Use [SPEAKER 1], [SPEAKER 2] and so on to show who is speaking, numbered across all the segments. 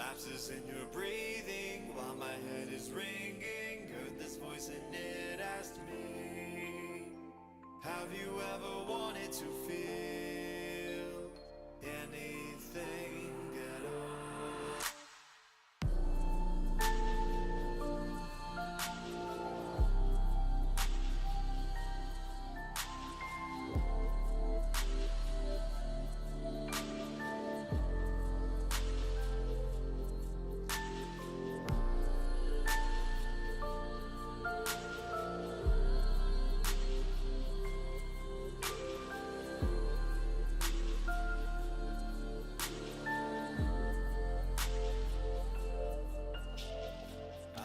[SPEAKER 1] Lapses in your breathing while my head is ringing. Heard this voice and it asked me, have you ever wanted to feel anything at all?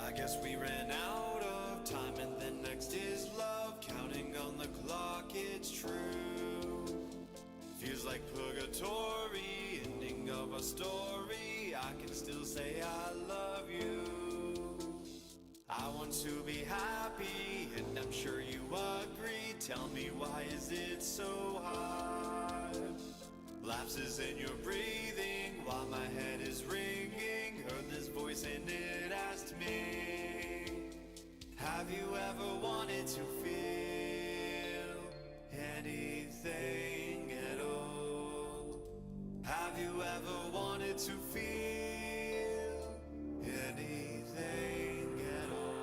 [SPEAKER 1] I guess we ran out of time and then next is love. Counting on the clock, it's true. Feels like purgatory, ending of a story. I can still say I love you. I want to be happy and I'm sure you agree. Tell me, why is it so hard? Lapses in your breathing while my head is ringing. Heard this voice and it asked me, have you ever wanted to feel anything at all? Have you ever wanted to feel anything at all?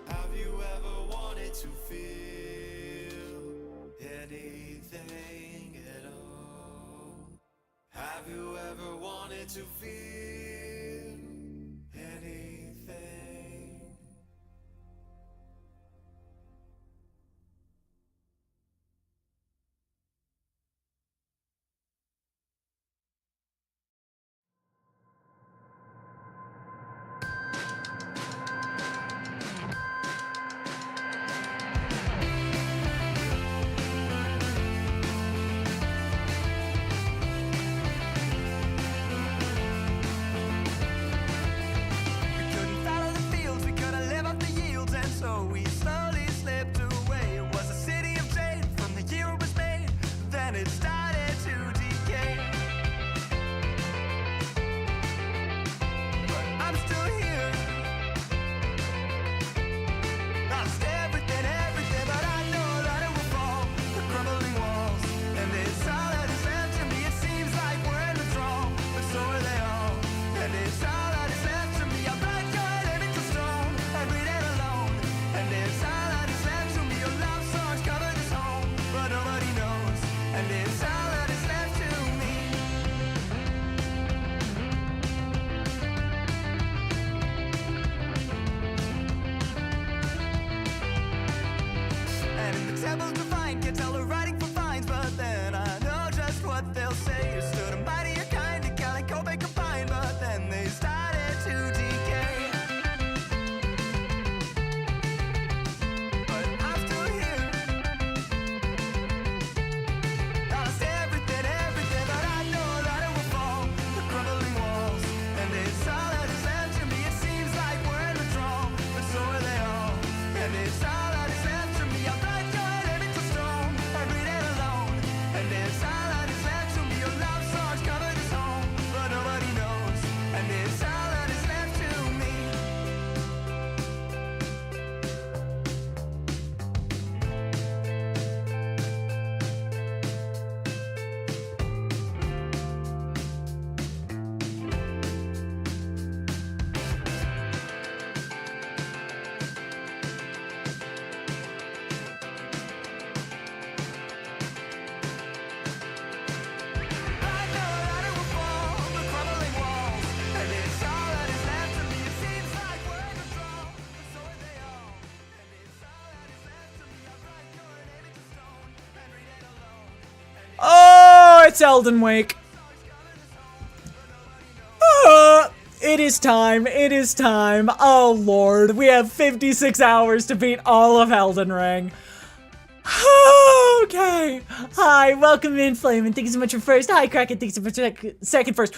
[SPEAKER 1] Have you ever wanted to feel anything at all? Have you ever wanted to feel anything?
[SPEAKER 2] It's Elden Week. It is time. It is time. Oh, Lord. We have 56 hours to beat all of Elden Ring. Okay. Hi, welcome in, Flamin'. Thank you so much for first. Hi, Kraken. Thank you so much for second first.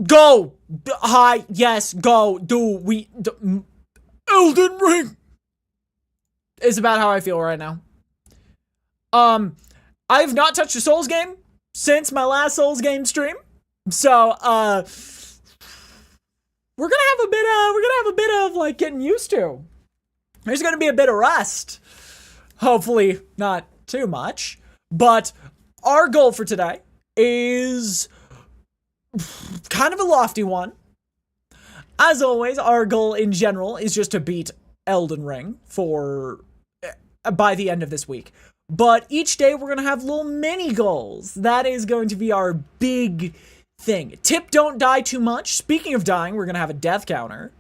[SPEAKER 2] Go. Hi. Yes, go. Elden Ring is about how I feel right now. I have not touched a Souls game since my last Souls game stream. So, we're gonna have a bit of like getting used to. There's gonna be a bit of rust. Hopefully not too much. But our goal for today is kind of a lofty one. As always, our goal in general is just to beat Elden Ring by the end of this week. But each day we're gonna have little mini goals. That is going to be our big thing. Tip, don't die too much. Speaking of dying, we're gonna have a death counter.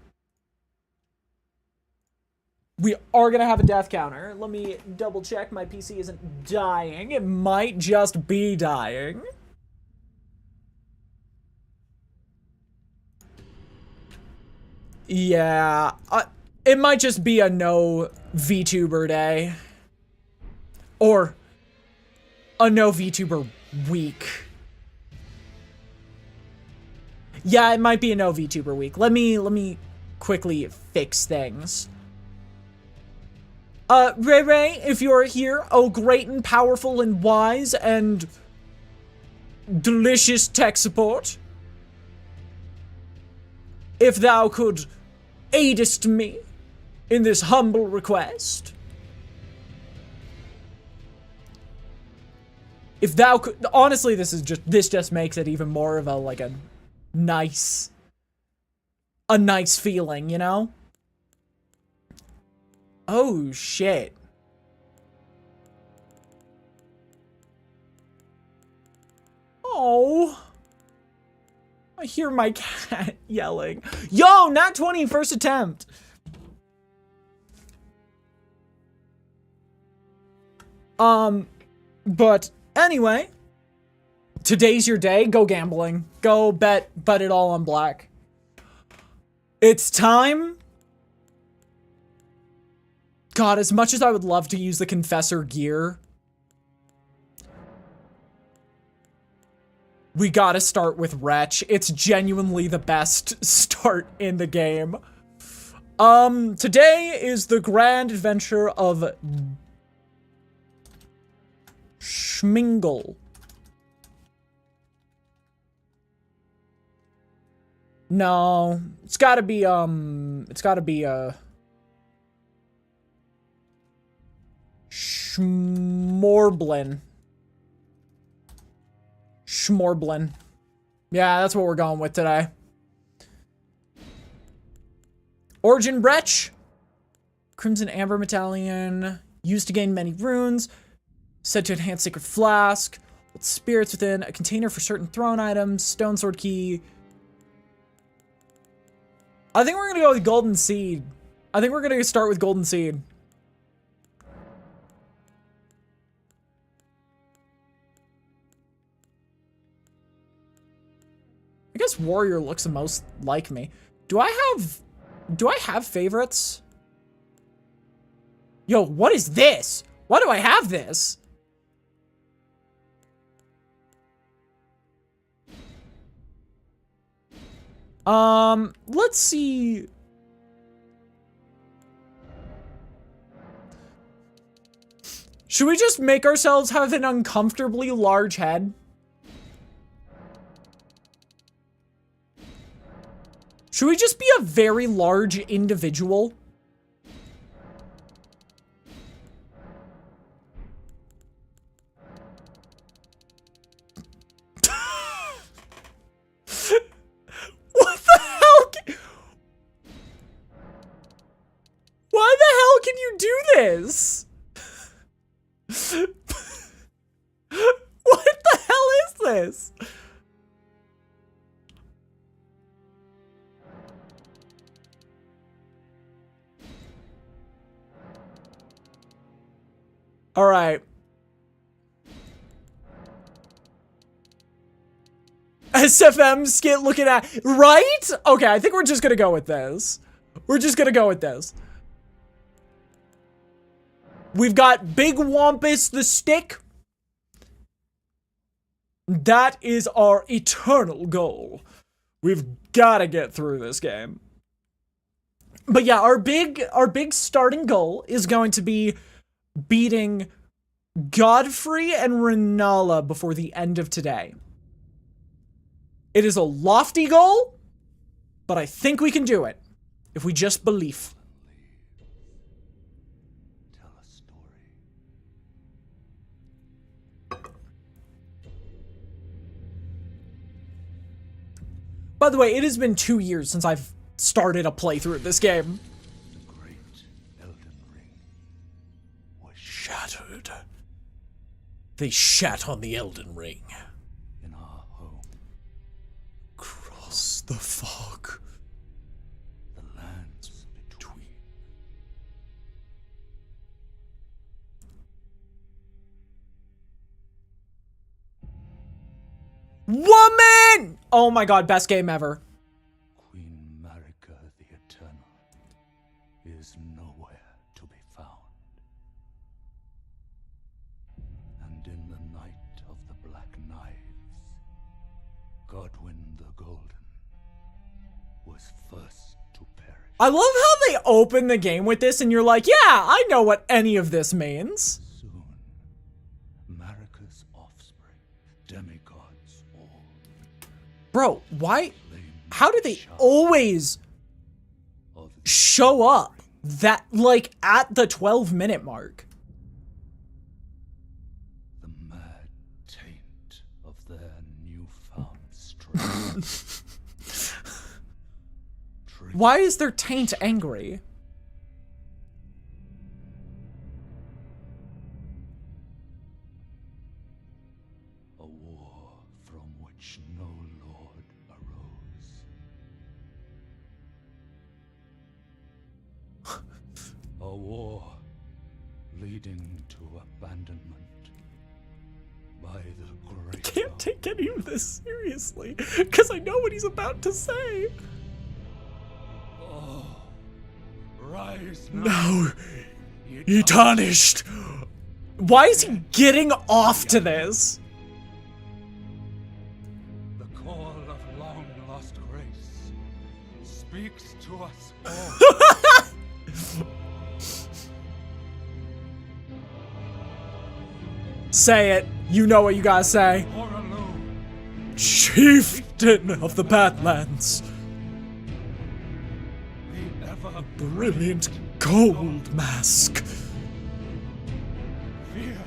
[SPEAKER 2] We are gonna have a death counter. Let me double check my PC isn't dying. It might just be dying. Yeah, it might just be a no VTuber day. Or a no VTuber week. Yeah, it might be a no VTuber week. Let me quickly fix things. Ray Ray, if you're here, oh great and powerful and wise and delicious tech support. If thou could aidest me in this humble request. If thou could, honestly, this just makes it even more of a nice feeling, you know? Oh shit. Oh. I hear my cat yelling. Yo, not 20 first attempt. But anyway, today's your day. Go gambling. Go bet it all on black. It's time. God, as much as I would love to use the Confessor gear, we gotta start with Wretch. It's genuinely the best start in the game. Today is the grand adventure of Schmingle. No, it's gotta be, Schmorblin. Schmorblin. Yeah, that's what we're going with today. Origin Wretch. Crimson Amber Medallion. Used to gain many runes. Said to enhance Sacred Flask. With spirits within. A container for certain throne items. Stone Sword Key. I think we're gonna go with Golden Seed. I think we're gonna start with Golden Seed. I guess Warrior looks the most like me. Do I have favorites? Yo, what is this? Why do I have this? Let's see. Should we just make ourselves have an uncomfortably large head? Should we just be a very large individual? What the hell? Why the hell can you do this? What the hell is this? All right. SFM skit looking at, right? Okay, I think we're just gonna go with this. We're just gonna go with this. We've got Big Wampus the stick. That is our eternal goal. We've gotta get through this game. But yeah, our big starting goal is going to be beating Godfrey and Renala before the end of today. It is a lofty goal, but I think we can do it if we just believe.
[SPEAKER 3] Tell a story.
[SPEAKER 2] By the way, it has been 2 years since I've started a playthrough of this game.
[SPEAKER 3] The great Elden Ring was
[SPEAKER 2] Shattered. They shat on the Elden Ring.
[SPEAKER 3] in our home.
[SPEAKER 2] Cross the fog.
[SPEAKER 3] The lands between.
[SPEAKER 2] Woman! Oh my god, best game ever.
[SPEAKER 3] Queen Marika the Eternal is nowhere to be found. And in the night of the Black Knives, Godwyn the Golden was first to perish.
[SPEAKER 2] I love how they open the game with this and you're like, yeah, I know what any of this means.
[SPEAKER 3] Soon, Marika's offspring, demigods all,
[SPEAKER 2] Bro, why?
[SPEAKER 3] claimed
[SPEAKER 2] How do they
[SPEAKER 3] shard
[SPEAKER 2] always
[SPEAKER 3] of the
[SPEAKER 2] show up that, like, at the 12-minute mark?
[SPEAKER 3] the mad taint of their newfound strength.
[SPEAKER 2] Why is their taint angry?
[SPEAKER 3] A war from which no lord arose. A war leading to abandonment by the great.
[SPEAKER 2] Can't take any of this seriously, because I know what he's about to say.
[SPEAKER 3] Oh, rise now,
[SPEAKER 2] No,
[SPEAKER 3] ye
[SPEAKER 2] you tarnished. Why is he getting off to this?
[SPEAKER 3] The call of long lost grace speaks to us all.
[SPEAKER 2] Say it. You know what you gotta say.
[SPEAKER 3] Oraloo,
[SPEAKER 2] Chieftain of the Badlands.
[SPEAKER 3] the ever
[SPEAKER 2] Brilliant gold mask.
[SPEAKER 3] fear,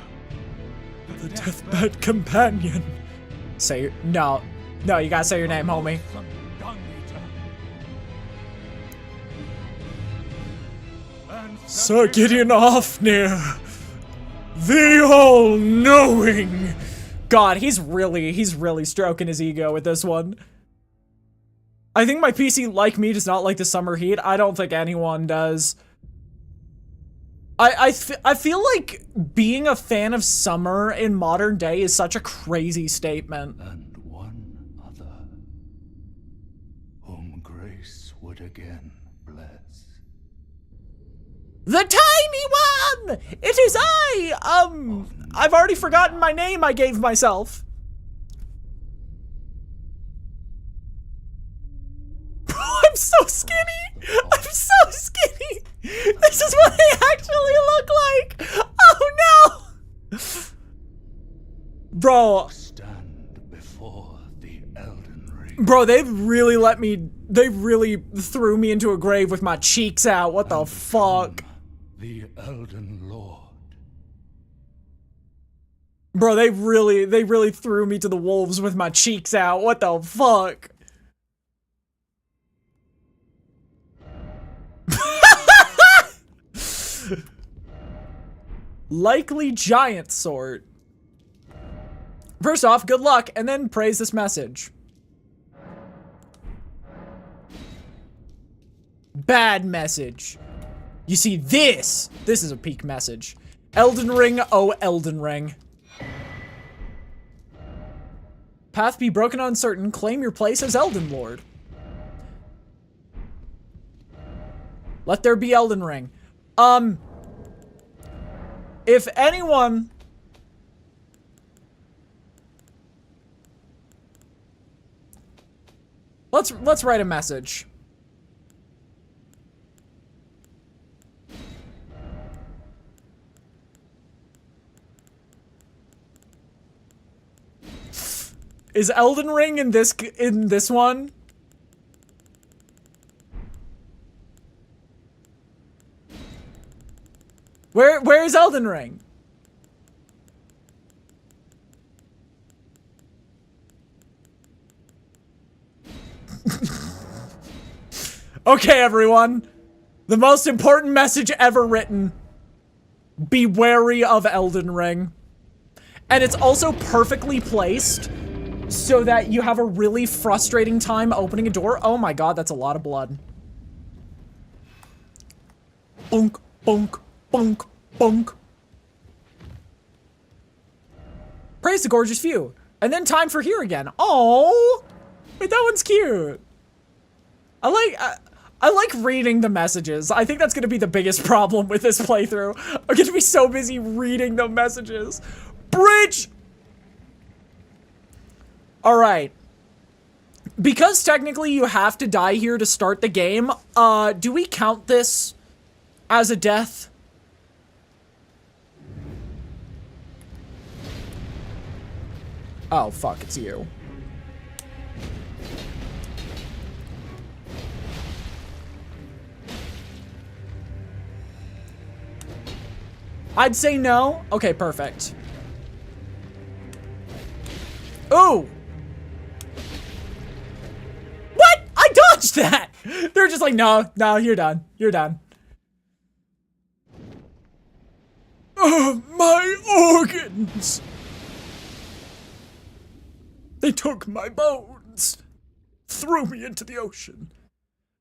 [SPEAKER 2] The deathbed companion. Say your, no, you gotta say your name, homie.
[SPEAKER 3] some dung eater. And
[SPEAKER 2] Sir Gideon Ofnir, the all-knowing. God, he's really stroking his ego with this one. I think my PC, like me, does not like the summer heat. I don't think anyone does. I feel like being a fan of summer in modern day is such a crazy statement.
[SPEAKER 3] and one other, whom grace would again bless.
[SPEAKER 2] The tiny one! It is I! I've already forgotten my name I gave myself. I'm so skinny! I'm so skinny! This is what I actually look like! Oh no! Bro,
[SPEAKER 3] Stand before the Elden Ring.
[SPEAKER 2] bro, they really threw me into a grave with my cheeks out. What the fuck?
[SPEAKER 3] The Elden Lord.
[SPEAKER 2] Bro, they really threw me to the wolves with my cheeks out. What the fuck? Likely giant sword. First off, good luck, and then praise this message. Bad message. You see, this is a peak message. Elden Ring, oh Elden Ring. Path be broken uncertain. Claim your place as Elden Lord. Let there be Elden Ring. If anyone... Let's write a message. Is Elden Ring in this one? Where's Elden Ring? Okay, everyone. The most important message ever written. Be wary of Elden Ring. And it's also perfectly placed so that you have a really frustrating time opening a door. Oh my god, that's a lot of blood. Bonk, bonk, bonk, bonk. Praise the gorgeous view. And then time for here again. Oh, wait, that one's cute. I like reading the messages. I think that's gonna be the biggest problem with this playthrough. I'm gonna be so busy reading the messages. Bridge! Alright. Because technically you have to die here to start the game, do we count this as a death? Oh, fuck, it's you. I'd say no. Okay, perfect. Ooh! What? I dodged that! They're just like, no, you're done. You're done. My organs! They took my bones. Threw me into the ocean.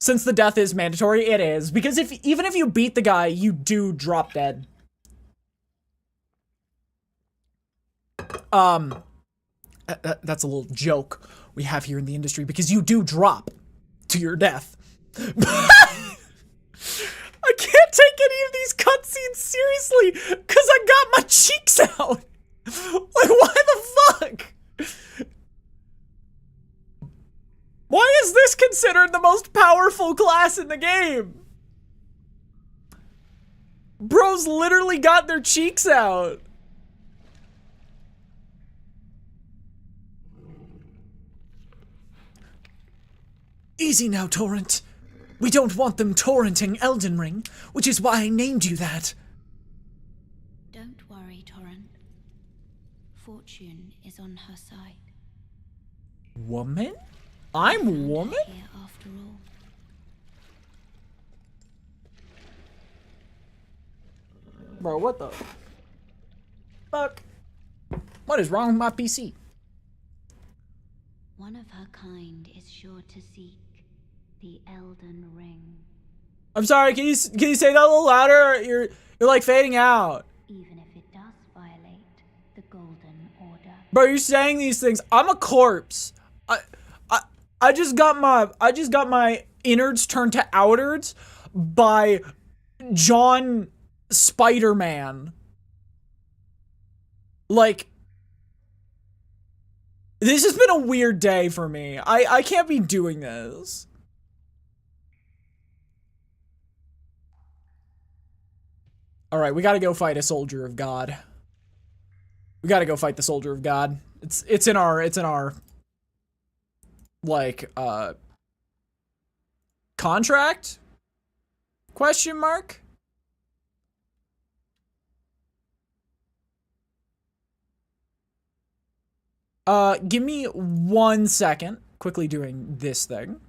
[SPEAKER 2] Since the death is mandatory, it is. Because even if you beat the guy, you do drop dead. That's a little joke we have here in the industry because you do drop to your death. I can't take any of these cutscenes seriously because I got my cheeks out. Like, why the fuck? Why is this considered the most powerful class in the game? Bros literally got their cheeks out. Easy now, Torrent. We don't want them torrenting Elden Ring, which is why I named you that.
[SPEAKER 4] Don't worry, Torrent. Fortune is on her side.
[SPEAKER 2] Woman? I'm woman?
[SPEAKER 4] Here after all.
[SPEAKER 2] Bro, what the fuck? What is wrong with my PC?
[SPEAKER 4] One of her kind is sure to seek the Elden Ring.
[SPEAKER 2] I'm sorry, can you say that a little louder? You're like fading out.
[SPEAKER 4] Even if it does violate the Golden Order.
[SPEAKER 2] Bro, you're saying these things. I'm a corpse. I just got my innards turned to outards by John Spider-Man. Like, this has been a weird day for me. I can't be doing this. All right, we got to go fight a soldier of God. We got to go fight the soldier of God. It's in our like contract? Question mark? Give me 1 second. Quickly doing this thing.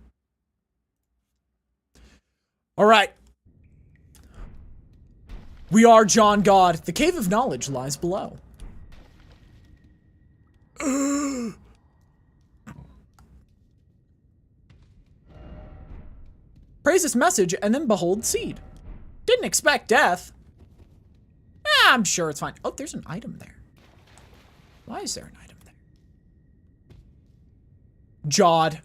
[SPEAKER 2] All right. We are John God. The Cave of Knowledge lies below. Praise this message and then behold seed. Didn't expect death. I'm sure it's fine. Oh, there's an item there. Why is there an item there? Jawed.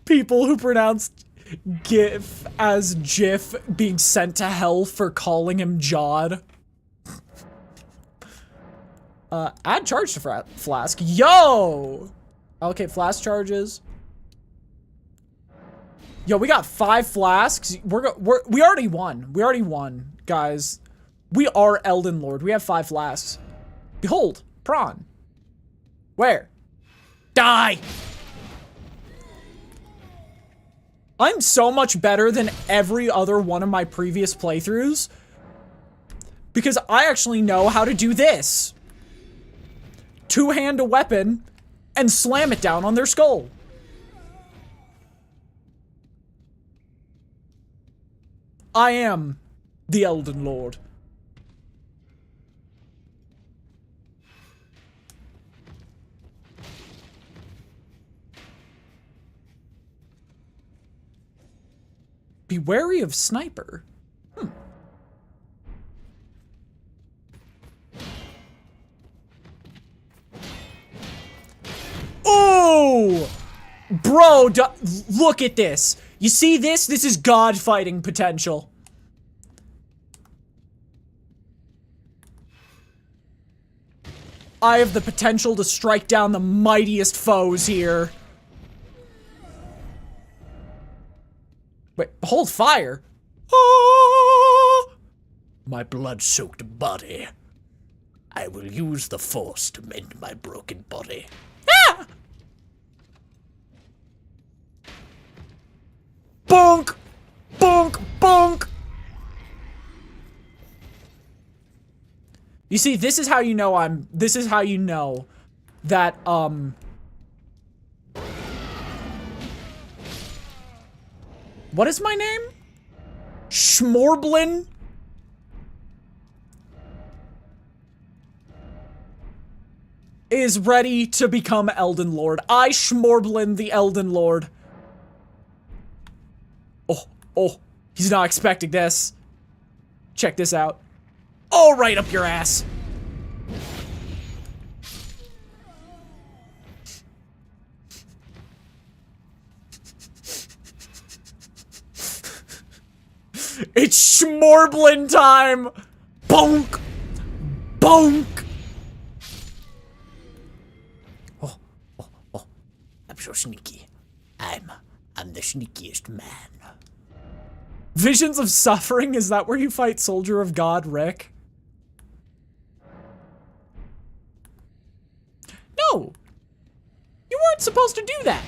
[SPEAKER 2] People who pronounced GIF as GIF being sent to hell for calling him Jawed. Add charge to flask. Yo! Okay, flask charges. Yo, we got 5 flasks. We already won. We already won, guys. We are Elden Lord. We have 5 flasks. Behold, prawn. Where? Die! I'm so much better than every other one of my previous playthroughs because I actually know how to do this. Two-hand a weapon and slam it down on their skull. I am the Elden Lord. Be wary of sniper. Oh! Bro, look at this. You see this? This is God fighting potential. I have the potential to strike down the mightiest foes here. Wait, hold fire. Ah! My blood-soaked body. I will use the force to mend my broken body. Ah! Bonk! Bonk! Bonk! You see, this is how you know this is how you know that, what is my name? Schmorblin? Is ready to become Elden Lord. I, Schmorblin, the Elden Lord. Oh, he's not expecting this. Check this out. Oh, right up your ass. It's Schmorblin time! Bonk! Bonk! Oh. I'm so sneaky. I'm the sneakiest man. Visions of Suffering? Is that where you fight Soldier of God, Rick? No! You weren't supposed to do that!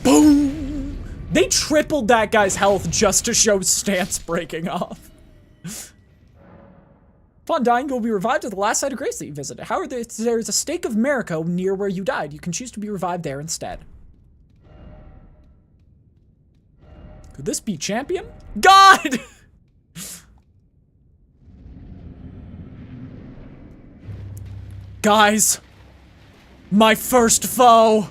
[SPEAKER 2] Boom! They tripled that guy's health just to show stance breaking off. Upon dying, you'll be revived at the last site of grace that you visited. However, there's a stake of Mariko near where you died. You can choose to be revived there instead. Could this be champion? God! Guys, my first foe.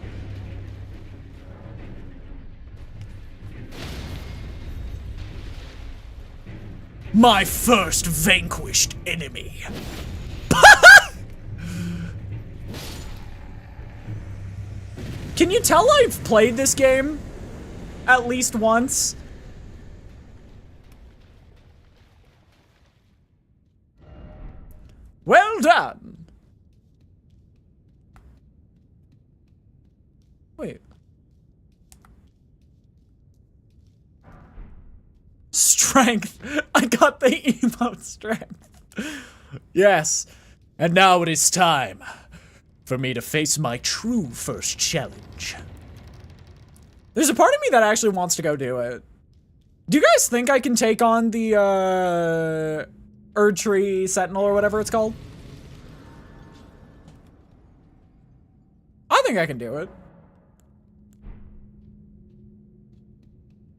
[SPEAKER 2] My first vanquished enemy. Can you tell I've played this game at least once? Well done. Wait. Strength. I got the emote strength. Yes. And now it is time for me to face my true first challenge. There's a part of me that actually wants to go do it. Do you guys think I can take on the, Erdtree Sentinel or whatever it's called? I think I can do it.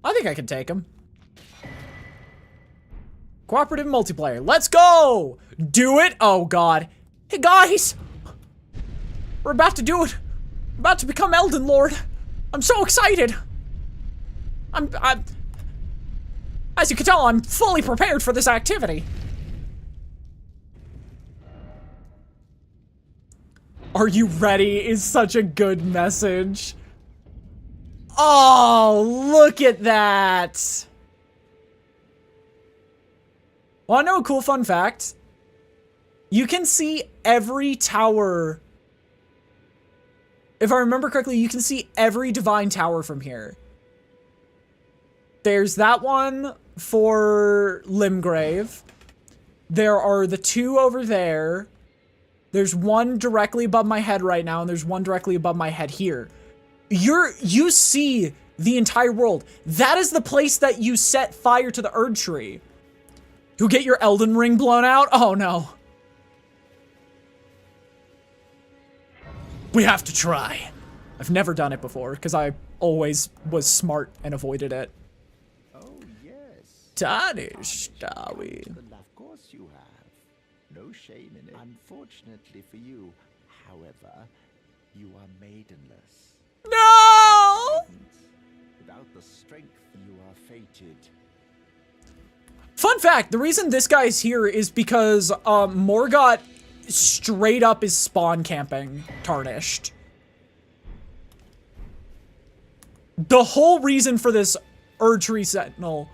[SPEAKER 2] I think I can take him. Cooperative multiplayer. Let's go! Do it! Oh, God. Hey, guys! We're about to do it. We're about to become Elden Lord. I'm so excited. As you can tell, I'm fully prepared for this activity. Are you ready is such a good message. Oh, look at that. Wanna know a cool fun fact? You can see every tower. If I remember correctly, you can see every divine tower from here. There's that one for Limgrave. There are the two over there. There's one directly above my head right now, and there's one directly above my head here. You see the entire world. That is the place that you set fire to the Erd tree. You'll get your Elden ring blown out? Oh no. We have to try. I've never done it before, because I always was smart and avoided it.
[SPEAKER 5] Oh, yes.
[SPEAKER 2] Tarnished, are we?
[SPEAKER 5] Of course you have. No shame in it. Unfortunately for you, however, you are maidenless.
[SPEAKER 2] No!
[SPEAKER 5] Without the strength, you are fated.
[SPEAKER 2] Fun fact, the reason this guy's here is because Morgott straight up is spawn camping Tarnished. The whole reason for this Erdtree Sentinel.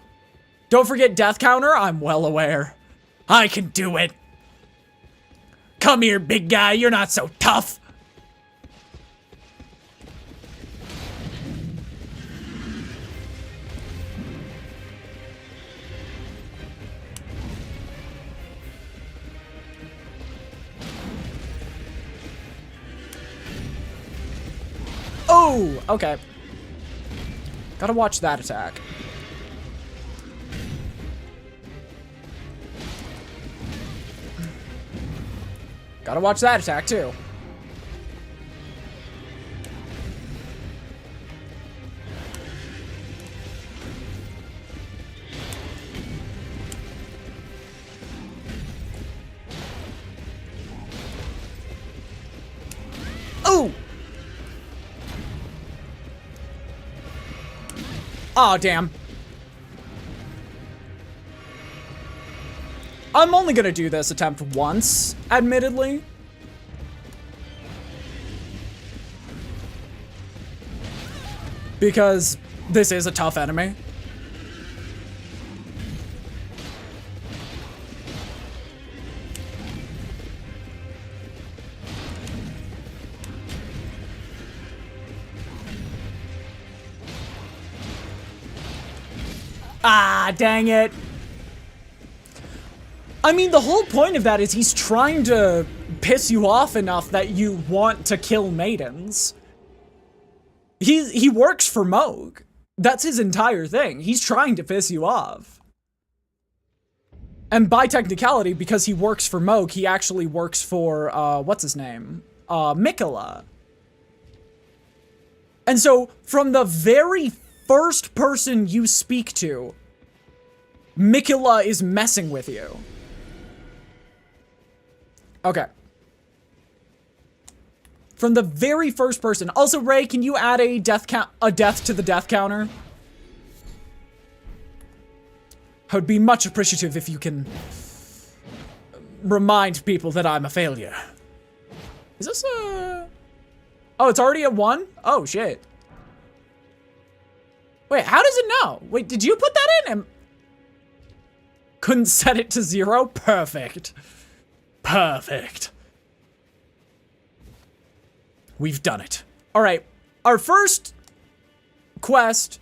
[SPEAKER 2] Don't forget death counter, I'm well aware. I can do it. Come here, big guy, you're not so tough. Oh, okay. Gotta watch that attack. Gotta watch that attack, too. Oh! Oh, damn. I'm only gonna do this attempt once, admittedly. Because this is a tough enemy. Ah, dang it. I mean, the whole point of that is he's trying to piss you off enough that you want to kill maidens. He works for Moog. That's his entire thing. He's trying to piss you off. And by technicality, because he works for Moog, he actually works for, what's his name? Mikola. And so, from the very first person you speak to, Mikola is messing with you. Okay. From the very first person. Also, Ray, can you add a death to the death counter? I would be much appreciative if you can remind people that I'm a failure. Is this a... Oh, it's already at 1? Oh, shit. Wait, how does it know? Wait, did you put that in? Couldn't set it to 0? Perfect. Perfect. We've done it. All right, our first quest.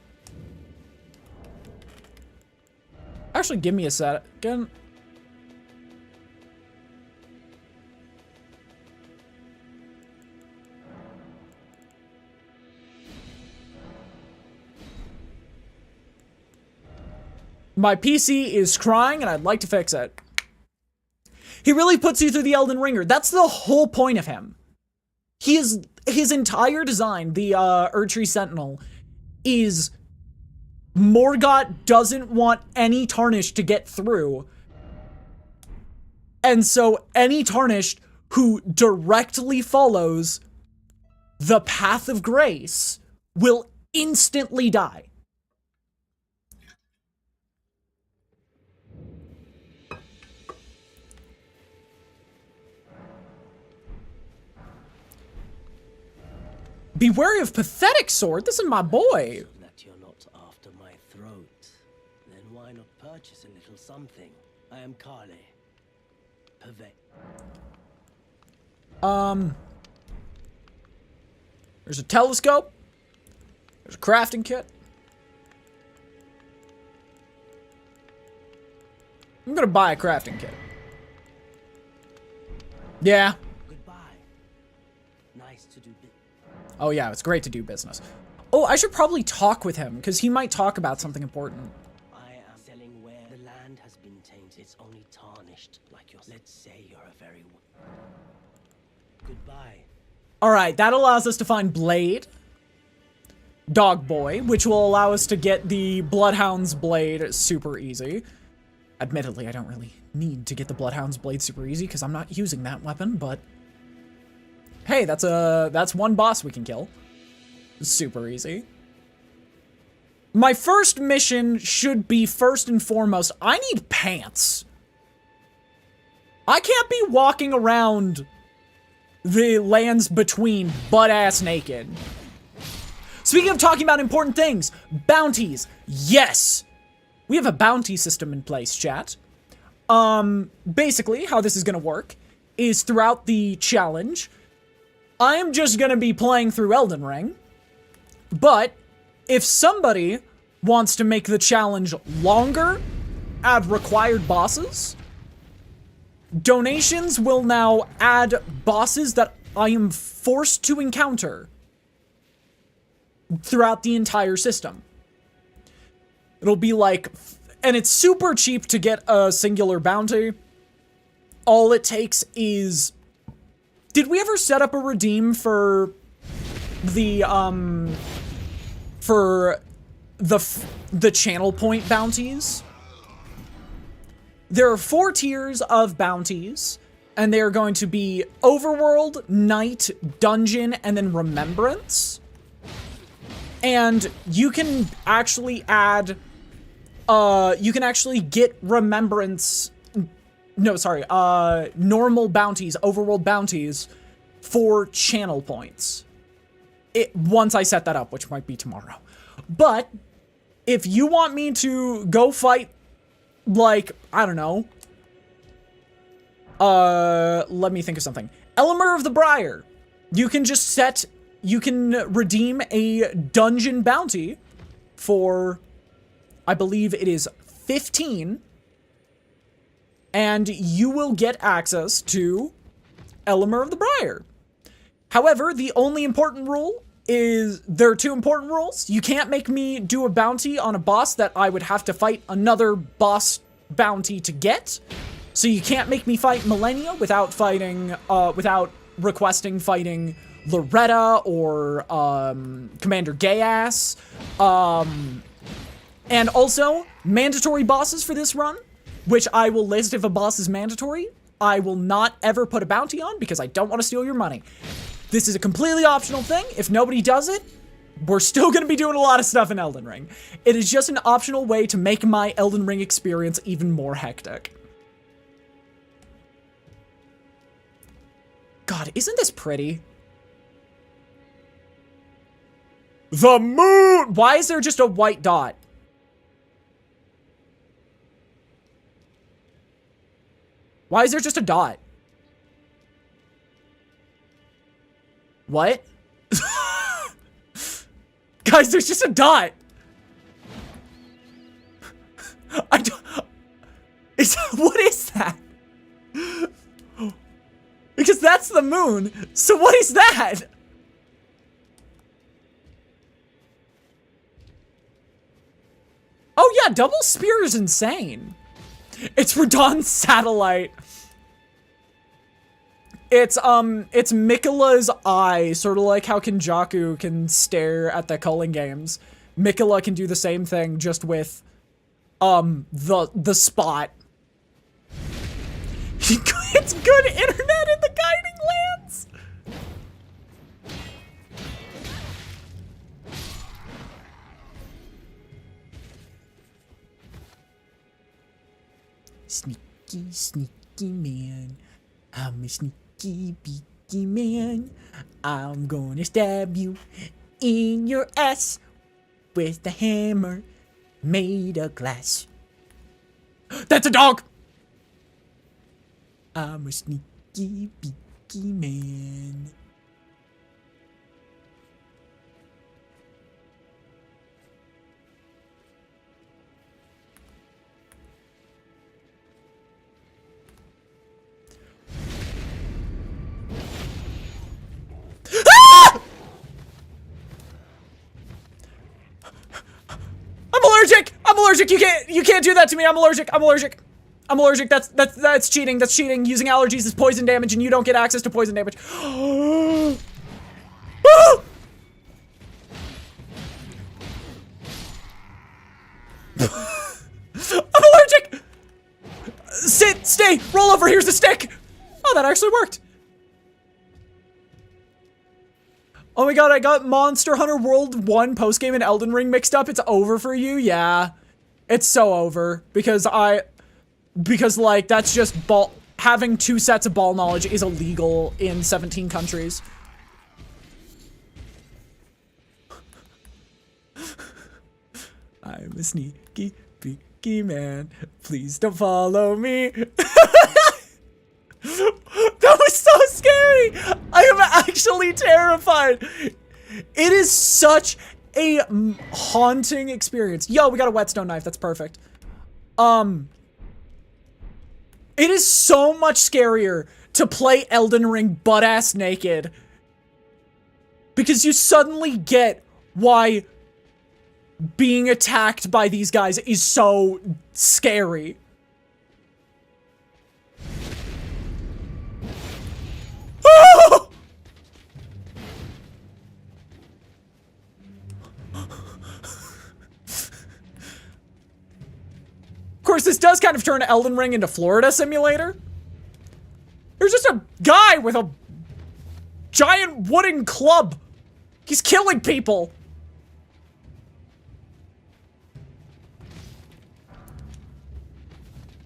[SPEAKER 2] Actually, give me a second. My PC is crying and I'd like to fix it. He really puts you through the Elden Ringer. That's the whole point of him. His entire design, the Erdtree Sentinel, is Morgott doesn't want any Tarnished to get through. And so any Tarnished who directly follows the path of grace will instantly die. Be wary of pathetic sword. This is my boy.
[SPEAKER 6] That you're not after my throat. Then why not purchase a little something? I am Kale. Purvey.
[SPEAKER 2] There's a telescope. There's a crafting kit. I'm gonna buy a crafting kit. Yeah.
[SPEAKER 6] Goodbye. Nice to do business.
[SPEAKER 2] Oh yeah, it's great to do business. Oh, I should probably talk with him, because he might talk about something important.
[SPEAKER 6] I am selling where the land has been tainted. It's only tarnished, like yours. Let's say you're a very... Goodbye.
[SPEAKER 2] Alright, that allows us to find Blade. Dog Boy, which will allow us to get the Bloodhound's Blade super easy. Admittedly, I don't really need to get the Bloodhound's Blade super easy, because I'm not using that weapon, but... Hey, that's one boss we can kill. Super easy. My first mission should be, first and foremost, I need pants. I can't be walking around the lands between butt-ass naked. Speaking of talking about important things, bounties. Yes! We have a bounty system in place, chat. Basically, how this is gonna work is throughout the challenge, I am just gonna be playing through Elden Ring, but if somebody wants to make the challenge longer, add required bosses, donations will now add bosses that I am forced to encounter throughout the entire system. It'll be like, and it's super cheap to get a singular bounty. All it takes is, did we ever set up a redeem for the channel point bounties? There are 4 tiers of bounties, and they are going to be Overworld, Night, Dungeon, and then Remembrance. And you can actually add, you can actually get Remembrance, no, sorry, normal bounties, Overworld bounties, for channel points. Once I set that up, which might be tomorrow. But, if you want me to go fight, like, I don't know, let me think of something. Elimer of the Briar. You can just set, you can redeem a dungeon bounty for, I believe it is 15, and you will get access to Elimer of the Briar. However, the only important rule is, there are 2 important rules. You can't make me do a bounty on a boss that I would have to fight another boss bounty to get. So you can't make me fight Millennia without fighting, without requesting fighting Loretta or, Commander Gayass. And also, mandatory bosses for this run, which I will list if a boss is mandatory. I will not ever put a bounty on because I don't want to steal your money. This is a completely optional thing. If nobody does it, we're still going to be doing a lot of stuff in Elden Ring. It is just an optional way to make my Elden Ring experience even more hectic. God, isn't this pretty? The moon! Why is there just a white dot? Why is there just a dot? What? Guys, there's just a dot. I don't... What is that? Because that's the moon. So what is that? Oh yeah, double spear is insane. It's Radahn's satellite. It's Miquella's eye, sort of like how Kenjaku can stare at the culling games. Miquella can do the same thing, just with, the spot. It's good internet in the Guiding Lands! Sneaky, sneaky man. I'm a sneaky, beaky man. I'm gonna stab you in your ass with the hammer made of glass. That's a dog! I'm a sneaky, beaky man. I'm allergic! I'm allergic! You can't do that to me! I'm allergic! I'm allergic! I'm allergic! That's cheating! That's cheating! Using allergies is poison damage and you don't get access to poison damage. I'm allergic! Sit! Stay! Roll over! Here's the stick! Oh, that actually worked! Oh my god, I got Monster Hunter World 1 postgame and Elden Ring mixed up. It's over for you? Yeah. It's so over. Because like, that's just having 2 sets of ball knowledge is illegal in 17 countries. I'm a sneaky, peeky man. Please don't follow me. That was so scary! I am actually terrified! It is such a haunting experience. Yo, we got a whetstone knife, that's perfect. It is so much scarier to play Elden Ring butt-ass naked. Because you suddenly get why being attacked by these guys is so scary. Of course, this does kind of turn Elden Ring into Florida Simulator. There's just a guy with a giant wooden club. He's killing people.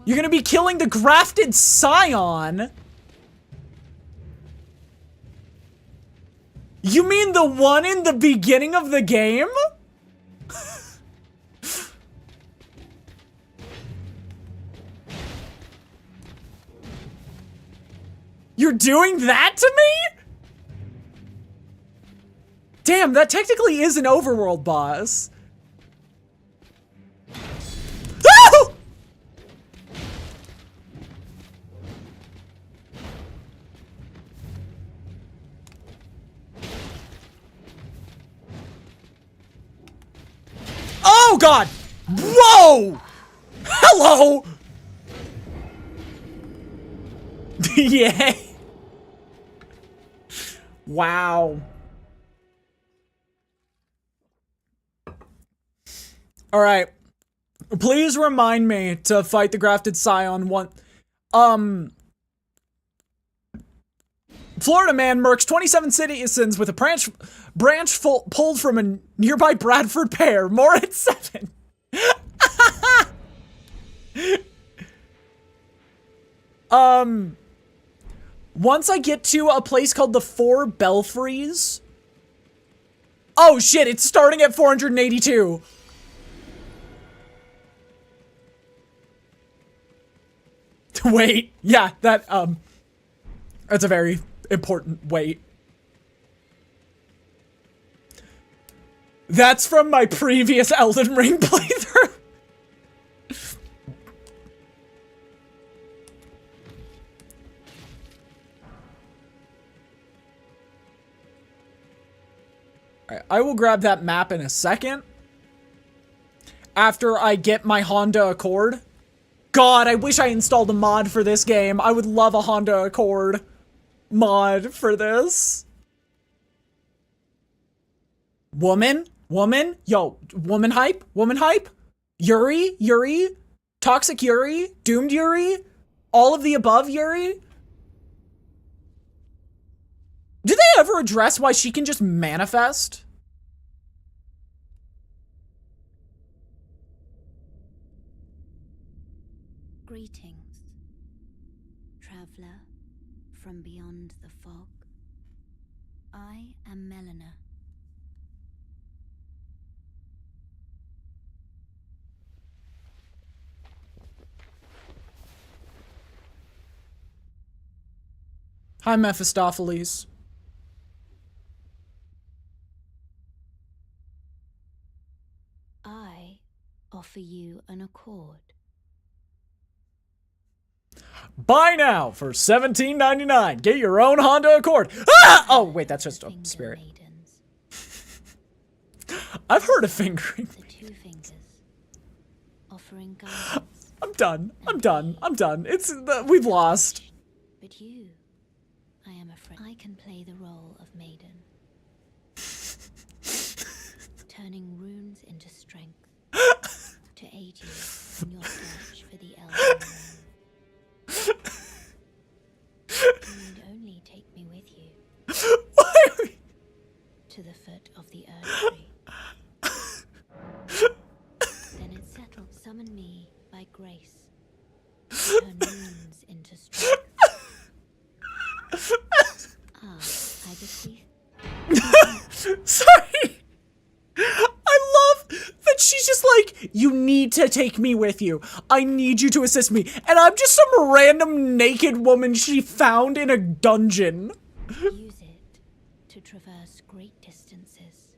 [SPEAKER 2] You're gonna be killing the grafted scion? You mean the one in the beginning of the game? You're doing that to me? Damn, that technically is an overworld boss. Ah! Oh god! Whoa! Hello! Yeah. Wow. Alright. Please remind me to fight the grafted scion one. Florida man murks 27 citizens with a branch pulled from a nearby Bradford pear. More at 7. Once I get to a place called the Four Belfries. Oh shit, it's starting at 482. Wait, yeah, that's a very important wait. That's from my previous Elden Ring playthrough. Alright, I will grab that map in a second. After I get my Honda Accord. God, I wish I installed a mod for this game. I would love a Honda Accord mod for this. Woman? Yo, woman hype? Yuri? Toxic Yuri? Doomed Yuri? All of the above Yuri? Do they ever address why she can just manifest?
[SPEAKER 4] Greetings, traveler from beyond the fog. I am Melina.
[SPEAKER 2] Hi, Mephistopheles.
[SPEAKER 4] I offer you an accord.
[SPEAKER 2] Buy now for $17.99. Get your own Honda Accord. Ah! Oh, wait, that's just a
[SPEAKER 4] Finger
[SPEAKER 2] spirit.
[SPEAKER 4] maidens,
[SPEAKER 2] I've heard of fingering.
[SPEAKER 4] the two fingers, offering guidance.
[SPEAKER 2] I'm done. I'm done. I'm done. We've lost.
[SPEAKER 4] But you, I am afraid, I can play the role of maiden, turning runes into strength to aid you in your search for the Elden Ring. You need only take me with you
[SPEAKER 2] Why are we...
[SPEAKER 4] to the foot of the Erd tree. Then it's settled. Summon me by grace. Turn runes into strength. I bequeath.
[SPEAKER 2] Sorry. I love that she's just like, you need to take me with you. I need you to assist me. And I'm just some random naked woman she found in a dungeon.
[SPEAKER 4] Use it to traverse great distances.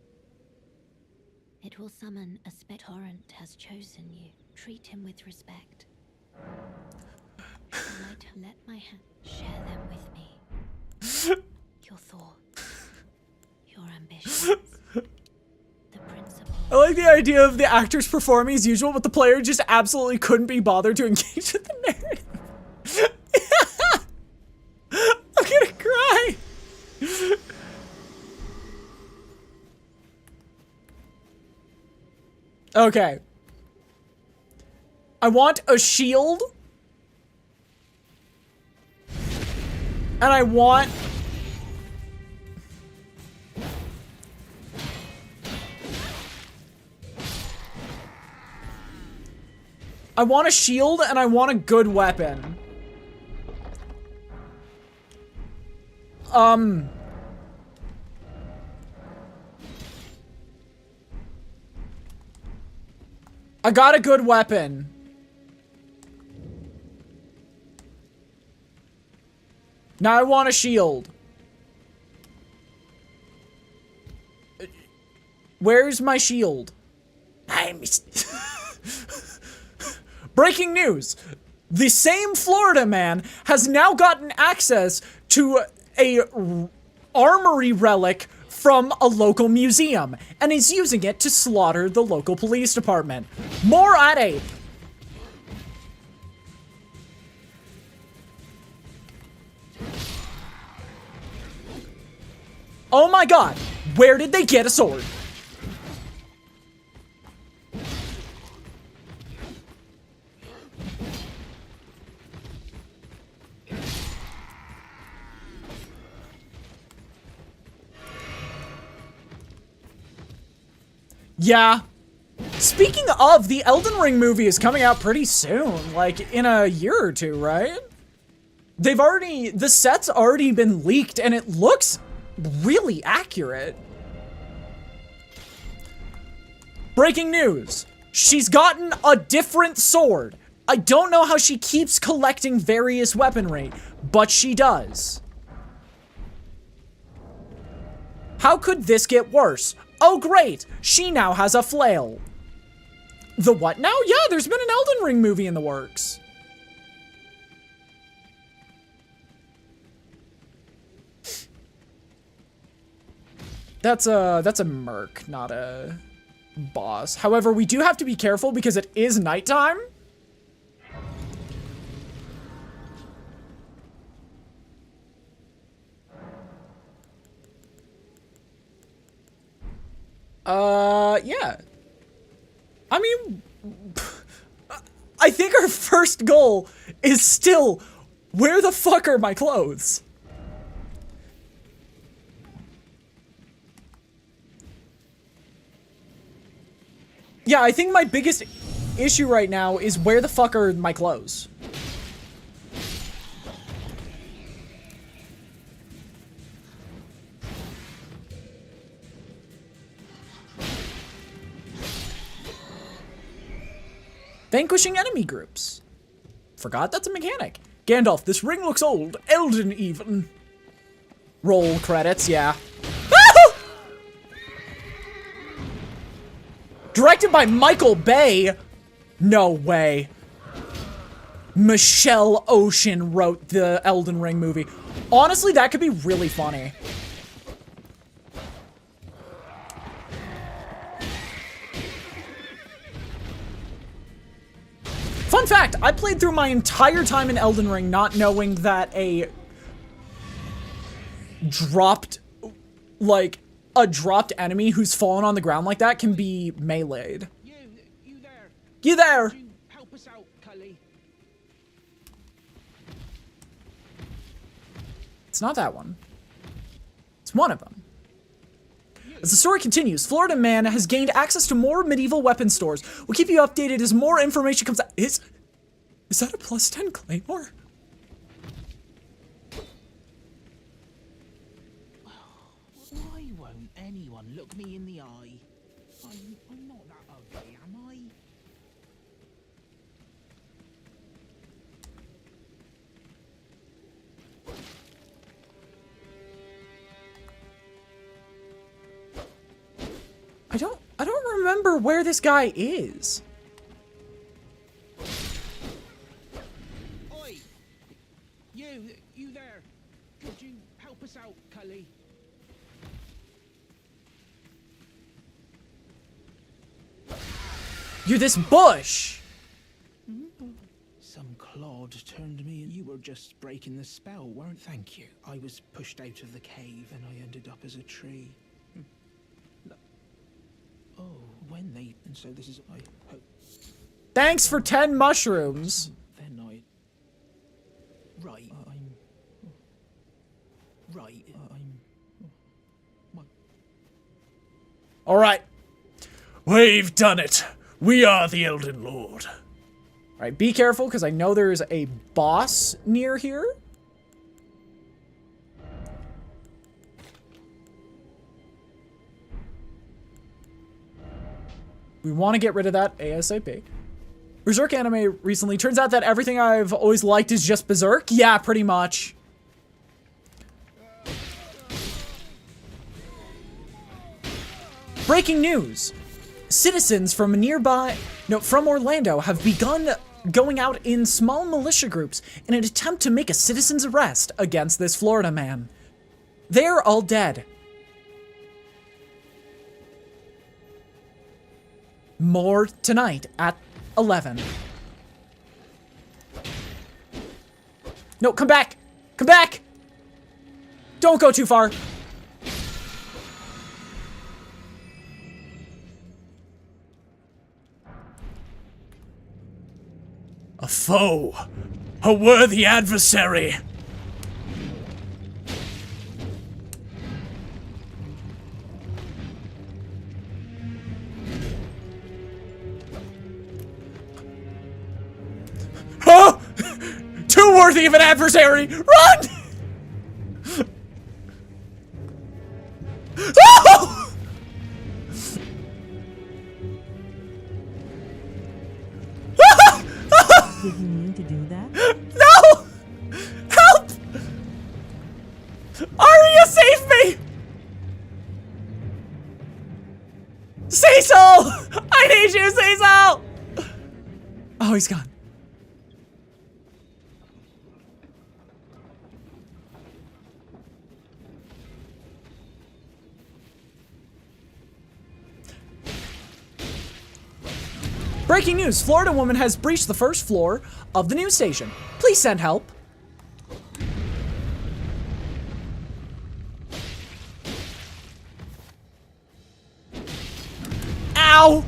[SPEAKER 4] It will summon a torrent has chosen you. Treat him with respect. Let my hand share them with me. Your thoughts, your ambitions, the principles.
[SPEAKER 2] I like the idea of the actors performing as usual, but the player just absolutely couldn't be bothered to engage with the narrative. I'm gonna cry. Okay. I want a shield. And I want... I want a shield and I want a good weapon. I got a good weapon. Now I want a shield. Where's my shield? Breaking news. The same Florida man has now gotten access to a armory relic from a local museum and is using it to slaughter the local police department. More at 8. Oh my god, where did they get a sword? Yeah. Speaking of, the Elden Ring movie is coming out pretty soon, like in a year or two, right? The set's already been leaked and it looks really accurate. Breaking news. She's gotten a different sword. I don't know how she keeps collecting various weaponry, but she does. How could this get worse? Oh great, she now has a flail. The what now? Yeah, there's been an Elden Ring movie in the works. That's a merc, not a boss. However, we do have to be careful because it is nighttime. Yeah. I mean, I think our first goal is still, where the fuck are my clothes? Yeah, I think my biggest issue right now is where the fuck are my clothes? Vanquishing enemy groups. Forgot that's a mechanic. Gandalf, this ring looks old. Elden even. Roll credits, yeah. Directed by Michael Bay. No way. Michelle Ocean wrote the Elden Ring movie. Honestly, that could be really funny. Fun fact, I played through my entire time in Elden Ring not knowing that a dropped enemy who's fallen on the ground like that can be meleeed.
[SPEAKER 7] You there?
[SPEAKER 2] You there?
[SPEAKER 7] Could you help us out, Cully?
[SPEAKER 2] It's not that one. It's one of them. As the story continues, Florida Man has gained access to more medieval weapon stores. We'll keep you updated as more information comes out. Is that a +10 claymore?
[SPEAKER 7] Why won't anyone look me in the eye? I'm not that ugly, am I?
[SPEAKER 2] I don't remember where this guy is.
[SPEAKER 7] Oi! You there? Could you help us out, Cully?
[SPEAKER 2] You're this bush.
[SPEAKER 7] Some clod turned me and you were just breaking the spell, weren't thank you? I was pushed out of the cave and I ended up as a tree. Oh, when they... And so this is... I hope...
[SPEAKER 2] Thanks for 10 mushrooms.
[SPEAKER 7] Then I... Right. I'm... Right. I'm... What?
[SPEAKER 2] All right. We've done it. We are the Elden Lord. All right, be careful because I know there's a boss near here. We want to get rid of that ASAP. Berserk anime recently. Turns out that everything I've always liked is just Berserk. Yeah, pretty much. Breaking news. Citizens from from Orlando have begun going out in small militia groups in an attempt to make a citizen's arrest against this Florida man. They're all dead. More tonight at 11. No, come back! Come back! Don't go too far. A foe. A worthy adversary. Oh! Too worthy of an adversary! Run! Oh!
[SPEAKER 8] Did you mean to do that?
[SPEAKER 2] No! Help! Arya, save me! Cecil! I need you, Cecil! Oh, he's gone. Breaking news, Florida woman has breached the first floor of the news station. Please send help. Ow!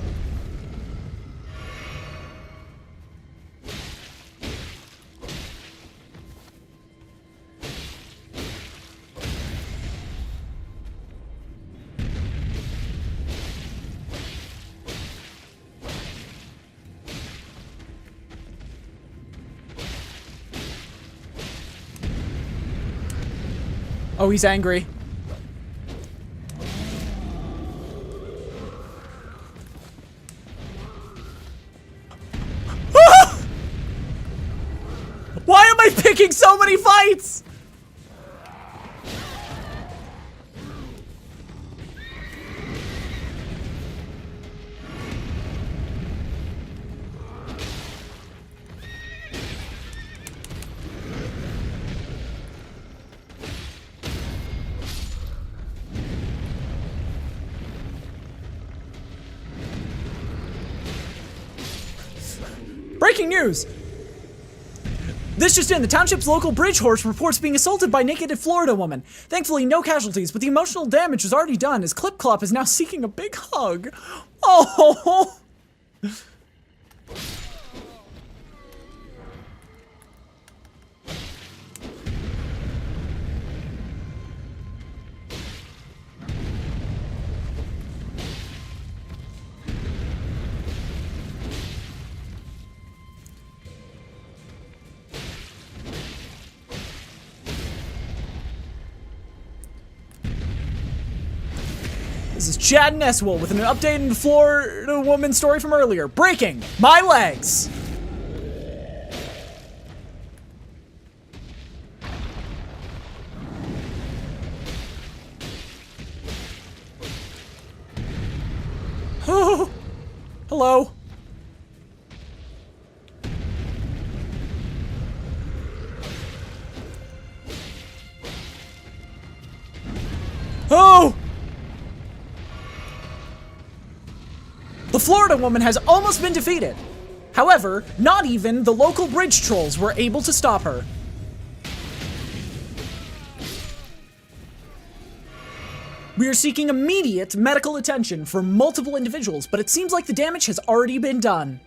[SPEAKER 2] Oh, he's angry. literally picking so many fights! Breaking news! This just in, the township's local bridge horse reports being assaulted by naked Florida woman. Thankfully, no casualties, but the emotional damage was already done as Clip Clop is now seeking a big hug. Oh! This is Chad Neswell with an updated Florida woman story from earlier. Breaking my legs. Oh, hello. Oh! The Florida woman has almost been defeated. However, not even the local bridge trolls were able to stop her. We are seeking immediate medical attention for multiple individuals, but it seems like the damage has already been done.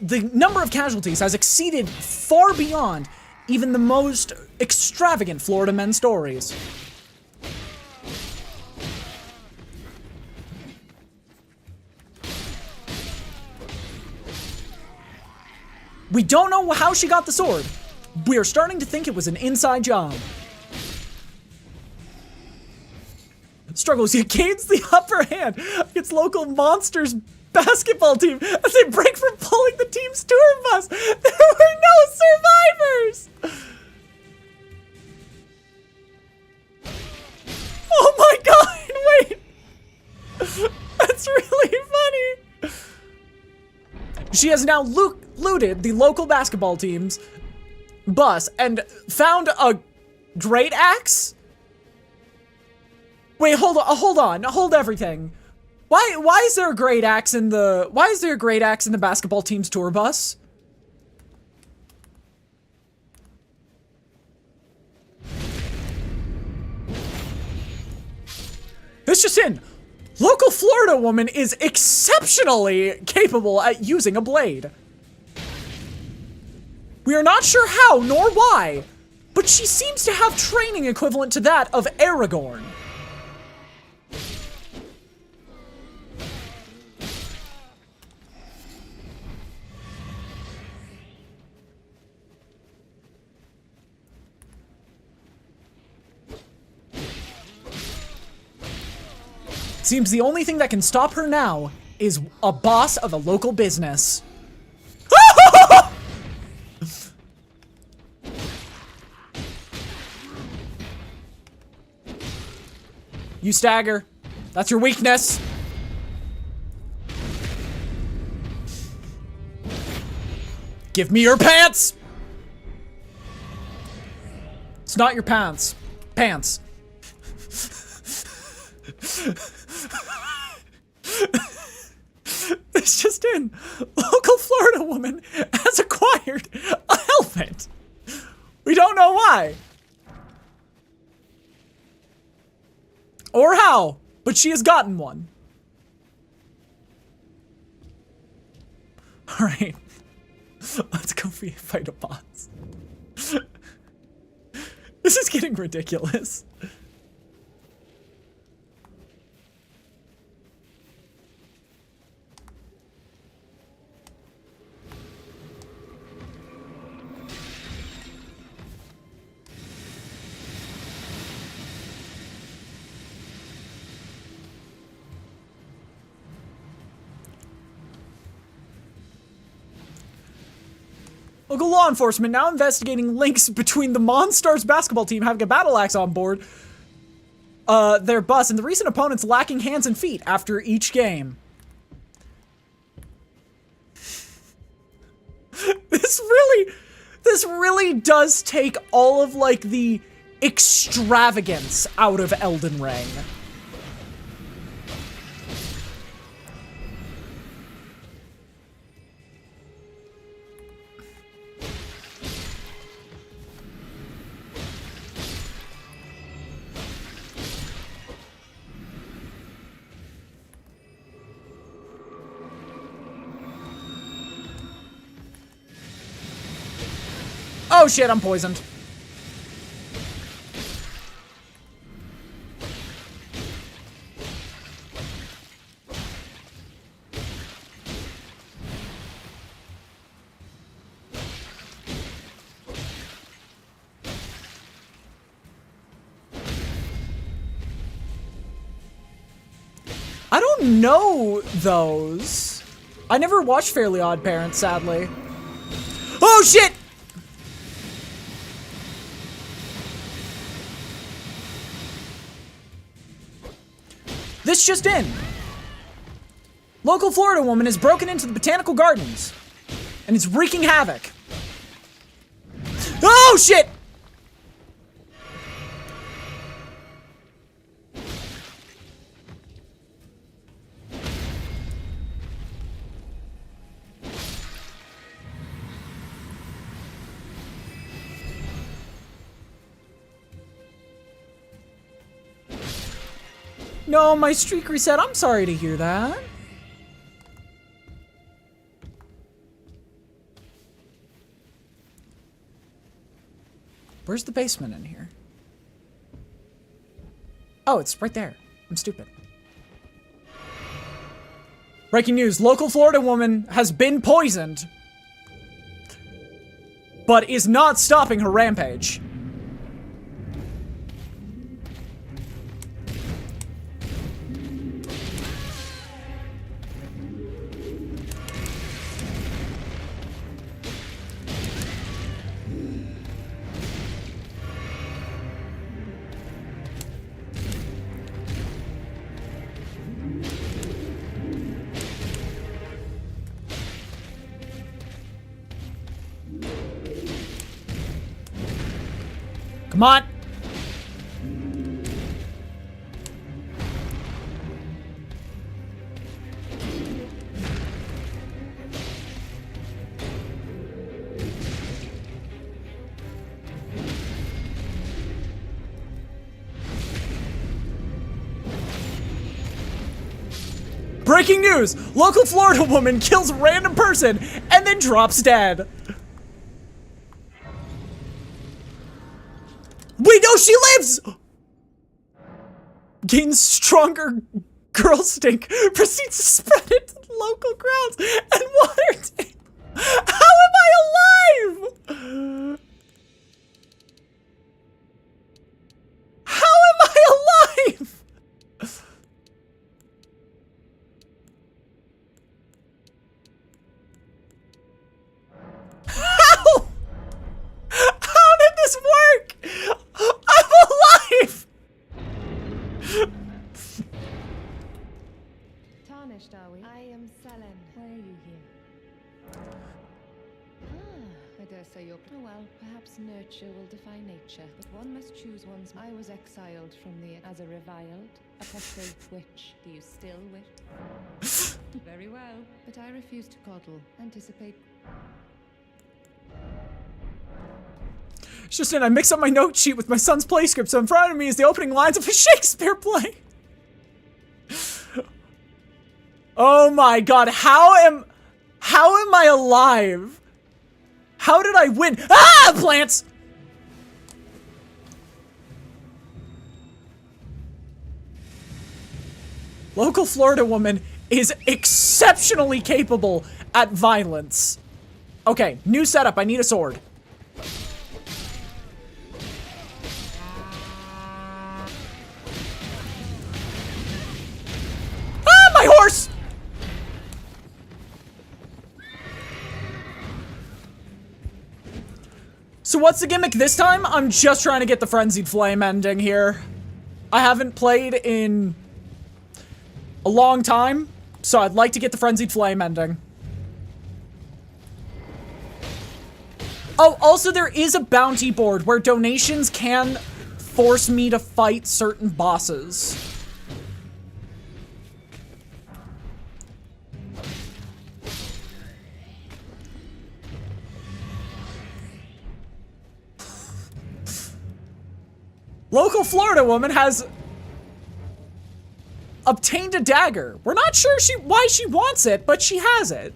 [SPEAKER 2] The number of casualties has exceeded far beyond even the most extravagant Florida men stories. We don't know how she got the sword. We are starting to think it was an inside job. Struggles, he gains the upper hand against local monsters basketball team as they break from pulling the team's tour bus. There were no survivors! Oh my god, wait! That's really funny! She has now looted the local basketball team's bus and found a great axe? Wait, hold on, hold everything. Why is there a great axe in the basketball team's tour bus? This just in. Local Florida woman is exceptionally capable at using a blade. We are not sure how nor why, but she seems to have training equivalent to that of Aragorn. Seems the only thing that can stop her now is a boss of a local business. You stagger. That's your weakness. Give me your pants! It's not your pants. Pants. It's just in. Local Florida woman has acquired a helmet. We don't know why. Or how, but she has gotten one. Alright. Let's go fight a boss. This is getting ridiculous. Local law enforcement now investigating links between the Monstars basketball team having a battle axe on board their bus and the recent opponents lacking hands and feet after each game. This really does take all of, like, the extravagance out of Elden Ring. Oh shit, I'm poisoned. I don't know those. I never watched Fairly Odd Parents, sadly. Oh shit! This just in. Local Florida woman has broken into the botanical gardens and is wreaking havoc. Oh shit! No, my streak reset. I'm sorry to hear that. Where's the basement in here? Oh, it's right there. I'm stupid. Breaking news. Local Florida woman has been poisoned, but is not stopping her rampage. Come on. Breaking news! Local Florida woman kills a random person and then drops dead. Wait, no, she lives! Gains stronger girl stink. Proceeds to spread it to local grounds and water tank. How am I alive? How am I alive? How? How did this work? I'm alive!
[SPEAKER 9] Tarnished, are we? I am Selen. Why are you here? I dare say you're... Oh well, perhaps nurture will defy nature, but one must choose one's... I was exiled from the... as a reviled, apostate witch. Do you still wish? Very well, but I refuse to coddle. Anticipate...
[SPEAKER 2] It's just in, I mix up my note sheet with my son's play script, so in front of me is the opening lines of a Shakespeare play. Oh my god, how am I alive? How did I win? Ah, plants! Local Florida woman is exceptionally capable at violence. Okay, new setup, I need a sword. My horse! So what's the gimmick this time? I'm just trying to get the Frenzied Flame ending here. I haven't played in a long time, so I'd like to get the Frenzied Flame ending. Oh, also there is a bounty board where donations can force me to fight certain bosses. Local Florida woman has obtained a dagger. We're not sure why she wants it, but she has it.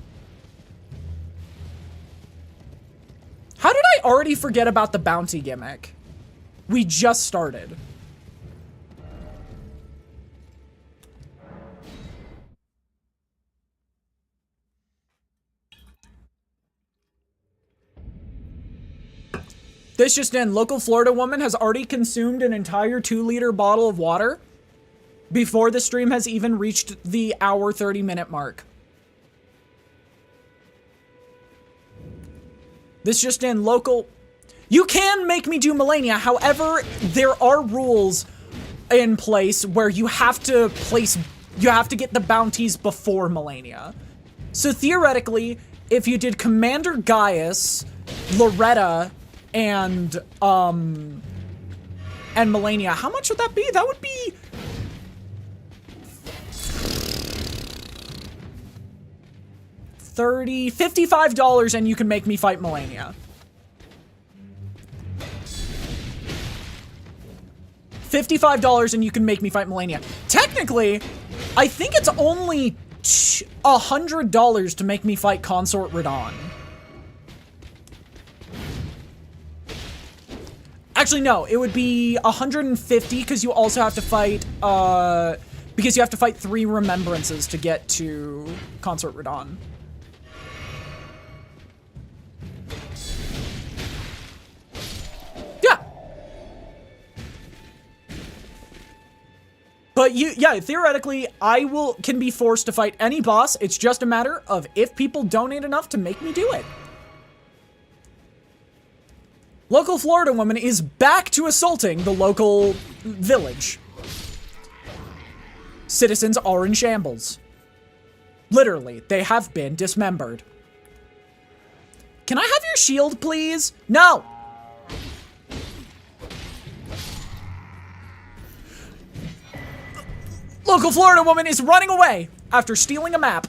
[SPEAKER 2] How did I already forget about the bounty gimmick? We just started. This just in, local Florida woman has already consumed an entire 2-liter bottle of water before the stream has even reached the hour 30-minute mark. This just in, local... You can make me do Melania, however, there are rules in place where you have to get the bounties before Melania. So theoretically, if you did Commander Gaius, Loretta, and Melania, how much would that be? That would be... $55 and you can make me fight Melania. $55 and you can make me fight Melania. Technically, I think it's only $100 to make me fight Consort Radon. Actually, no, it would be 150 because you also have to fight, because you have to fight 3 remembrances to get to Consort Radon. Yeah. But yeah, theoretically, I can be forced to fight any boss. It's just a matter of if people donate enough to make me do it. Local Florida woman is back to assaulting the local village. Citizens are in shambles. Literally, they have been dismembered. Can I have your shield, please? No! Local Florida woman is running away after stealing a map.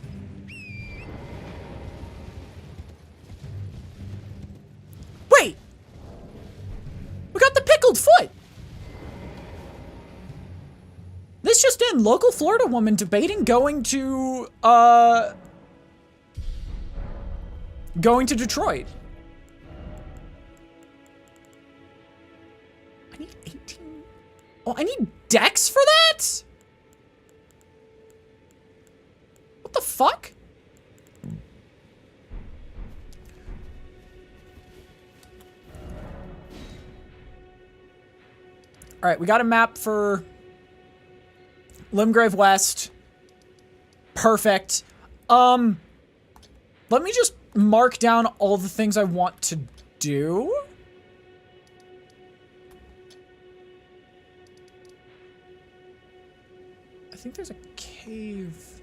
[SPEAKER 2] Wait! We got the pickled foot! This just in, local Florida woman debating going to Detroit. I need 18. Oh, I need Dex for that? What the fuck? All right, we got a map for Limgrave West. Perfect. Let me just mark down all the things I want to do. I think there's a cave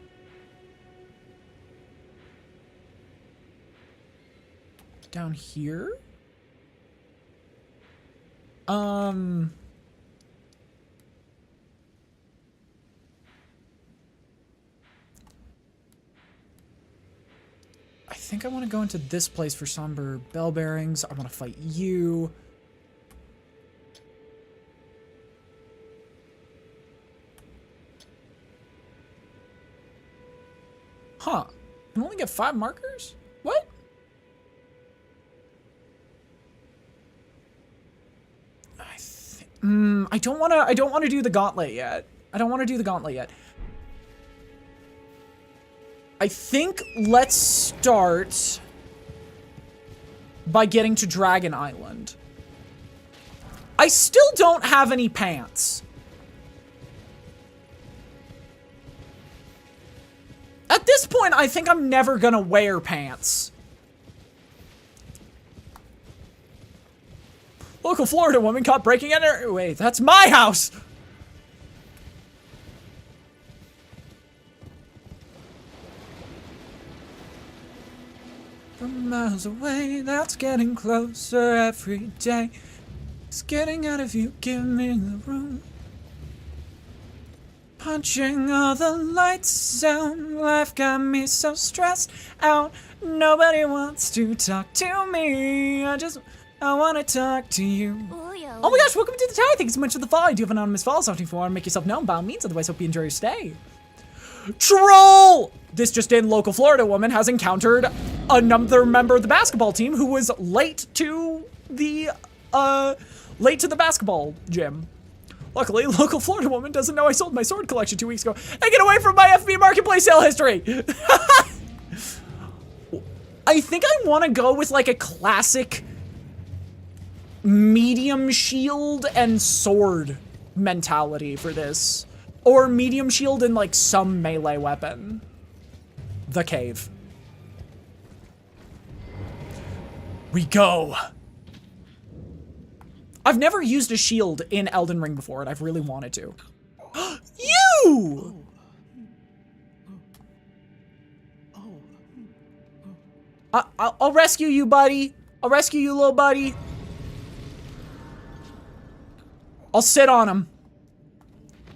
[SPEAKER 2] down here. I think I want to go into this place for somber bell bearings. I want to fight you. Huh. I can only get 5 markers? What? I don't want to do the gauntlet yet. I think let's start by getting to Dragon Island. I still don't have any pants. At this point, I think I'm never gonna wear pants. Local Florida woman caught breaking in. Wait, that's my house. From miles away, that's getting closer every day. It's getting out of you, give me the room. Punching all the lights out, life got me so stressed out. Nobody wants to talk to me, I want to talk to you. Oh my gosh, welcome to the tower, thank you so much for the follow. I do have an anonymous follow, so if you want to make yourself known, by all means, otherwise hope you enjoy your stay. Troll! This just in, local Florida woman has encountered another member of the basketball team who was late to the basketball gym. Luckily, local Florida woman doesn't know I sold my sword collection 2 weeks ago. Hey, get away from my FB Marketplace sale history! I think I want to go with like a classic medium shield and sword mentality for this. Or medium shield and like some melee weapon. The cave. We go. I've never used a shield in Elden Ring before, and I've really wanted to. You! I'll rescue you, buddy. I'll rescue you, little buddy. I'll sit on him.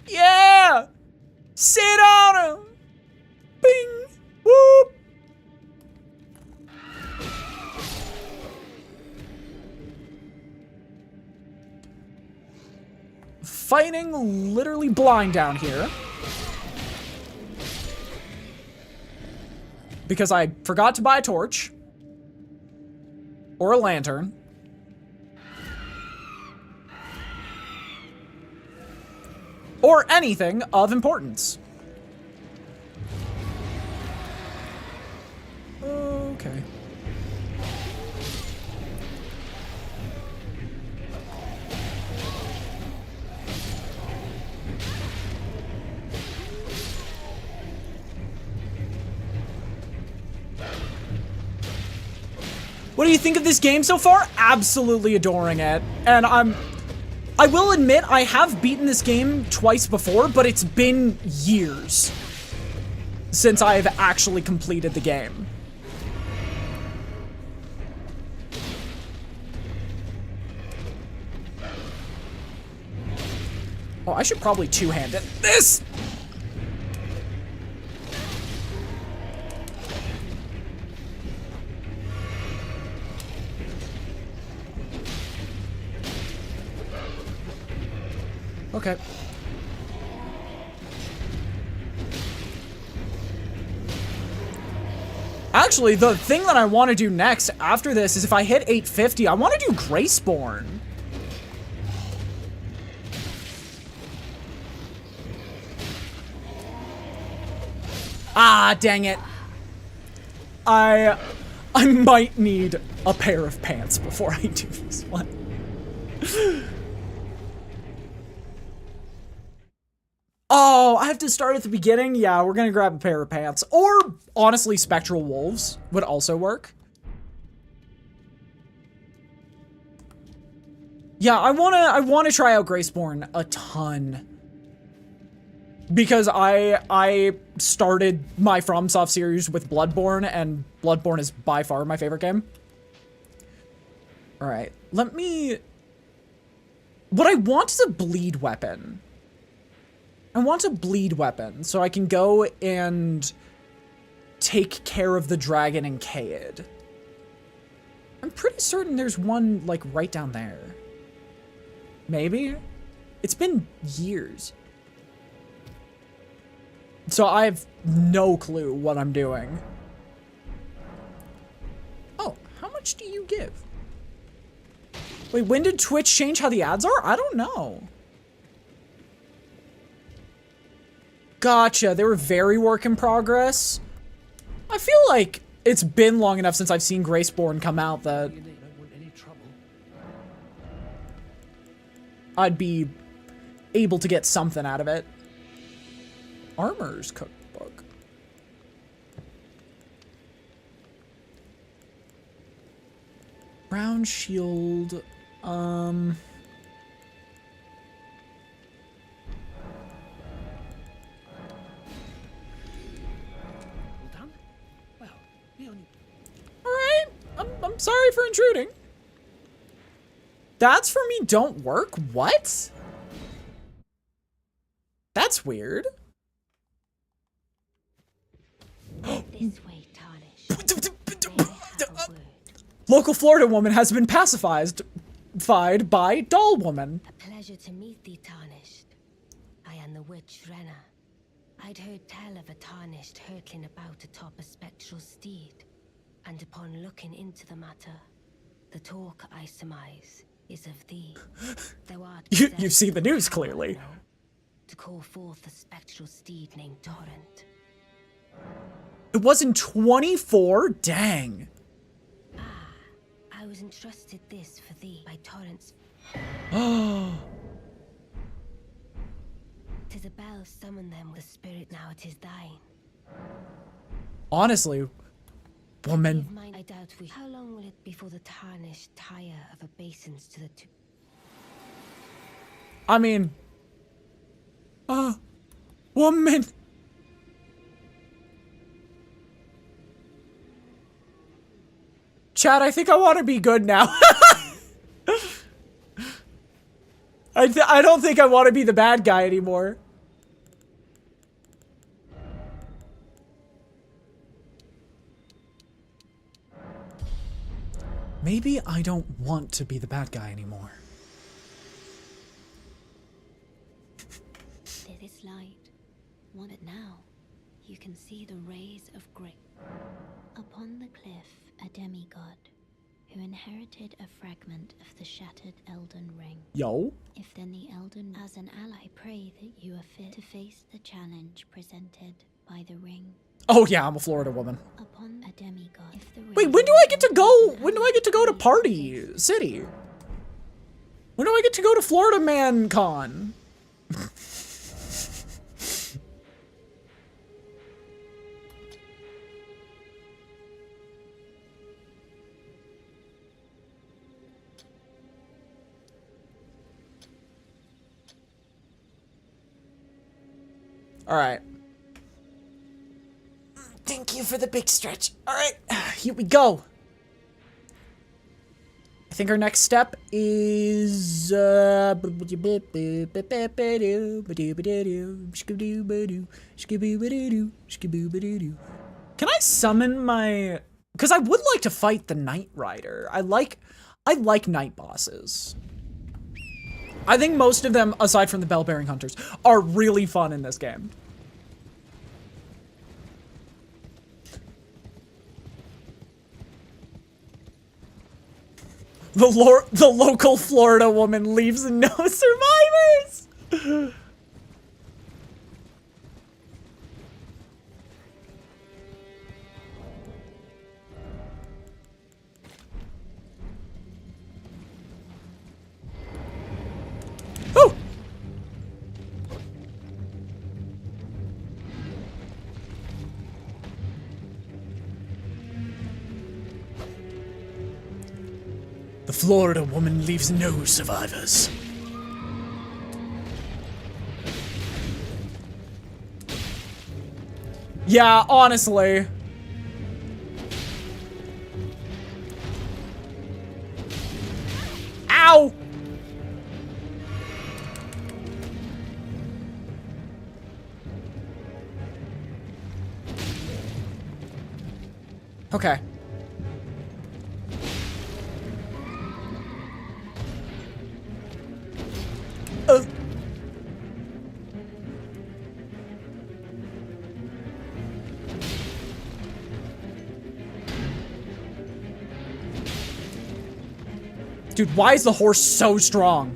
[SPEAKER 2] Yeah! Sit on him! Bing! Whoop! Fighting literally blind down here. Because I forgot to buy a torch. Or a lantern. Or anything of importance. Okay. What do you think of this game so far? Absolutely adoring it. And I will admit, I have beaten this game twice before, but it's been years since I've actually completed the game. Oh, I should probably two-hand it. This! Okay. Actually, the thing that I want to do next after this is if I hit 850, I want to do Graceborn. Ah, dang it. I might need a pair of pants before I do this one. Oh, I have to start at the beginning? Yeah, we're gonna grab a pair of pants. Or, honestly, Spectral Wolves would also work. Yeah, I wanna try out Graceborn a ton. Because I started my FromSoft series with Bloodborne, and Bloodborne is by far my favorite game. Alright, let me... What I want is a bleed weapon. I want a bleed weapon, so I can go and take care of the dragon in Kaed. I'm pretty certain there's one, like, right down there. Maybe? It's been years. So I have no clue what I'm doing. Oh, how much do you give? Wait, when did Twitch change how the ads are? I don't know. Gotcha, they were very work in progress. I feel like it's been long enough since I've seen Graceborn come out that I'd be able to get something out of it. Armor's cookbook. Brown shield.
[SPEAKER 7] done? Well, we only...
[SPEAKER 2] Alright. I'm sorry for intruding. That's for me don't work? What? That's weird.
[SPEAKER 4] This way, Tarnished.
[SPEAKER 2] Local Florida woman has been pacified by doll woman.
[SPEAKER 4] A pleasure to meet thee, Tarnished. I am the witch Renna. I'd heard tell of a Tarnished hurtling about atop a spectral steed, and upon looking into the matter, the talk I surmise is of thee. Thou art
[SPEAKER 2] You've seen the news clearly.
[SPEAKER 4] to call forth a spectral steed named Torrent.
[SPEAKER 2] It was in 24? Dang.
[SPEAKER 4] I was entrusted this for thee by Torrent's.
[SPEAKER 2] Oh.
[SPEAKER 4] 'Tis a bell summon them with the spirit, now it is thine.
[SPEAKER 2] Honestly, woman.
[SPEAKER 4] Leave mine, I doubt we. How long will it be before the Tarnished tire of obeisance to the two?
[SPEAKER 2] I mean, woman. Chad, I think I want to be good now. I don't think I want to be the bad guy anymore. Maybe I don't want to be the bad guy anymore.
[SPEAKER 4] This light, want it now. You can see the rays of grace. Upon the cliff, a demigod who inherited a fragment of the shattered Elden ring.
[SPEAKER 2] Yo.
[SPEAKER 4] If then the Elden, as an ally, pray that you are fit to face the challenge presented by the ring.
[SPEAKER 2] Oh yeah, I'm a Florida woman.
[SPEAKER 4] Upon a demigod, if the
[SPEAKER 2] Wait,
[SPEAKER 4] ring
[SPEAKER 2] when do I get to go?
[SPEAKER 4] as an
[SPEAKER 2] When do I
[SPEAKER 4] ally,
[SPEAKER 2] get to go to
[SPEAKER 4] pray
[SPEAKER 2] Party
[SPEAKER 4] that
[SPEAKER 2] City? When do I get to go to Florida Man Con? All right. Thank you for the big stretch. All right, here we go. I think our next step is can I summon my, because I would like to fight the Night Rider. I like night bosses. I think most of them, aside from the Bell-Bearing Hunters, are really fun in this game. The local Florida woman leaves no survivors! Oh! The Florida woman leaves no survivors. Yeah, honestly. Ow! Okay. Dude, why is the horse so strong?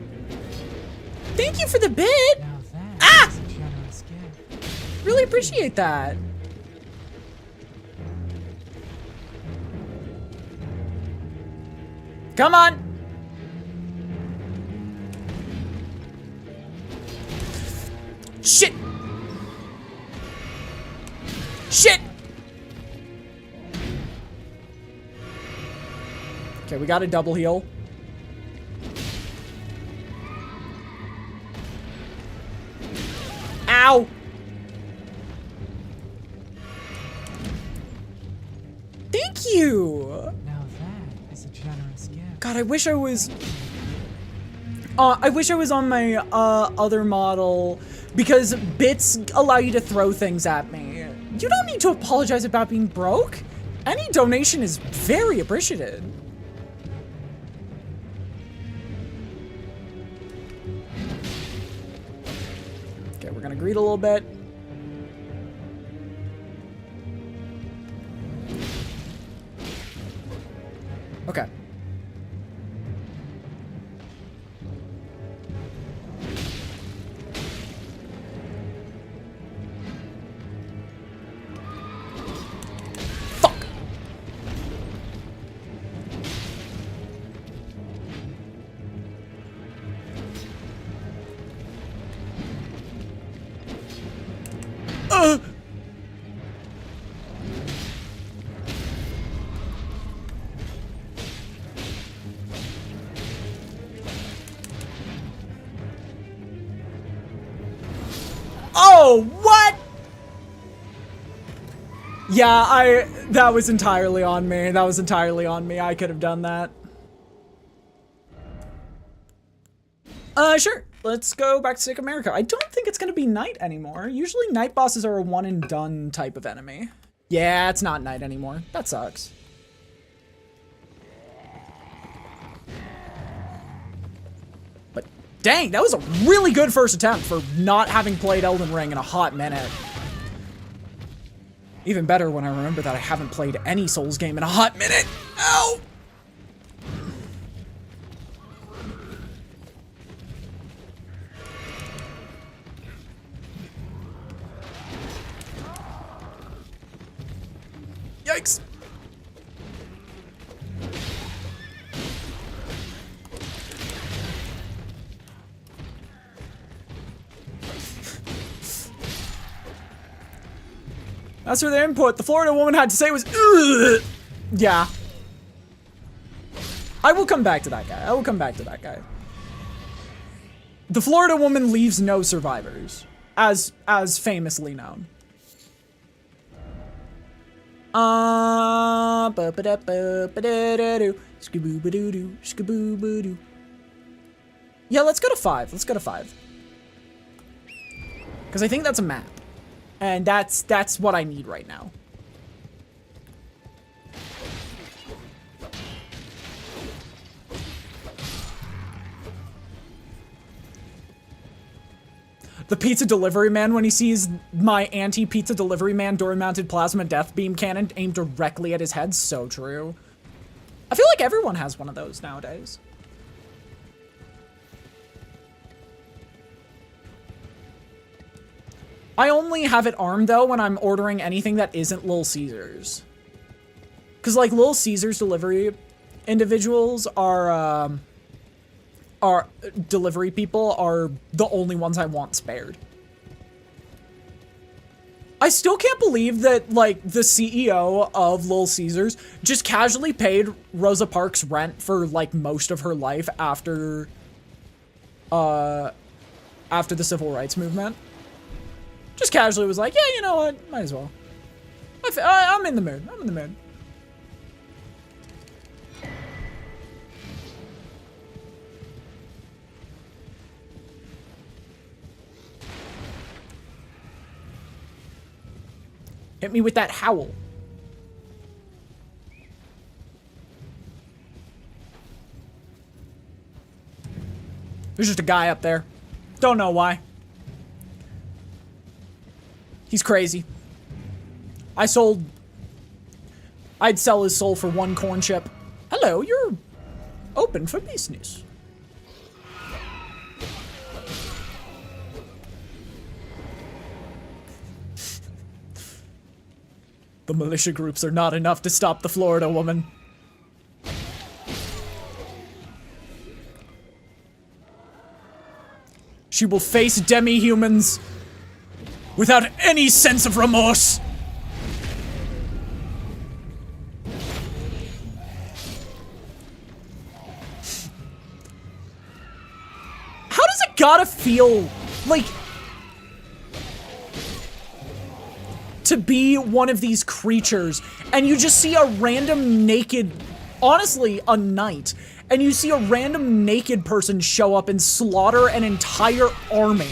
[SPEAKER 2] Thank you for the bid! Ah! Really appreciate that. Come on! Shit! Shit! Okay, we got a double heal. Ow! Thank you!
[SPEAKER 8] Now that is a generous gift.
[SPEAKER 2] God, I wish I was on my other model, because bits allow you to throw things at me. You don't need to apologize about being broke. Any donation is very appreciated. Okay, we're gonna greet a little bit. Okay. Fuck. Oh, what? Yeah, that was entirely on me. That was entirely on me. I could have done that. Sure. Let's go back to Stick America. I don't think it's gonna be night anymore. Usually night bosses are a one and done type of enemy. Yeah, it's not night anymore. That sucks. But dang, that was a really good first attempt for not having played Elden Ring in a hot minute. Even better when I remember that I haven't played any Souls game in a hot minute. Ow! Yikes! That's where the input the Florida woman had to say was, ugh. Yeah. I will come back to that guy. I will come back to that guy. The Florida woman leaves no survivors, as famously known. Yeah, let's go to 5. Let's go to 5. Because I think that's a map. And that's what I need right now. The pizza delivery man, when he sees my anti-pizza delivery man door-mounted plasma death beam cannon aimed directly at his head, so true. I feel like everyone has one of those nowadays. I only have it armed, though, when I'm ordering anything that isn't Little Caesars. Because, like, Little Caesars delivery individuals are delivery people are the only ones I want spared. I still can't believe that, like, the CEO of Little Caesars just casually paid Rosa Parks rent for, like, most of her life after the civil rights movement. Just casually was like, yeah, you know what, might as well. I'm in the mood. I'm in the mood. Hit me with that howl. There's just a guy up there. Don't know why. He's crazy. I'd sell his soul for 1 corn chip. Hello, you're open for business. The militia groups are not enough to stop the Florida woman. She will face demi-humans without any sense of remorse. How does it gotta feel like... to be one of these creatures, and you just see a random naked, honestly, a knight, and you see a random naked person show up and slaughter an entire army.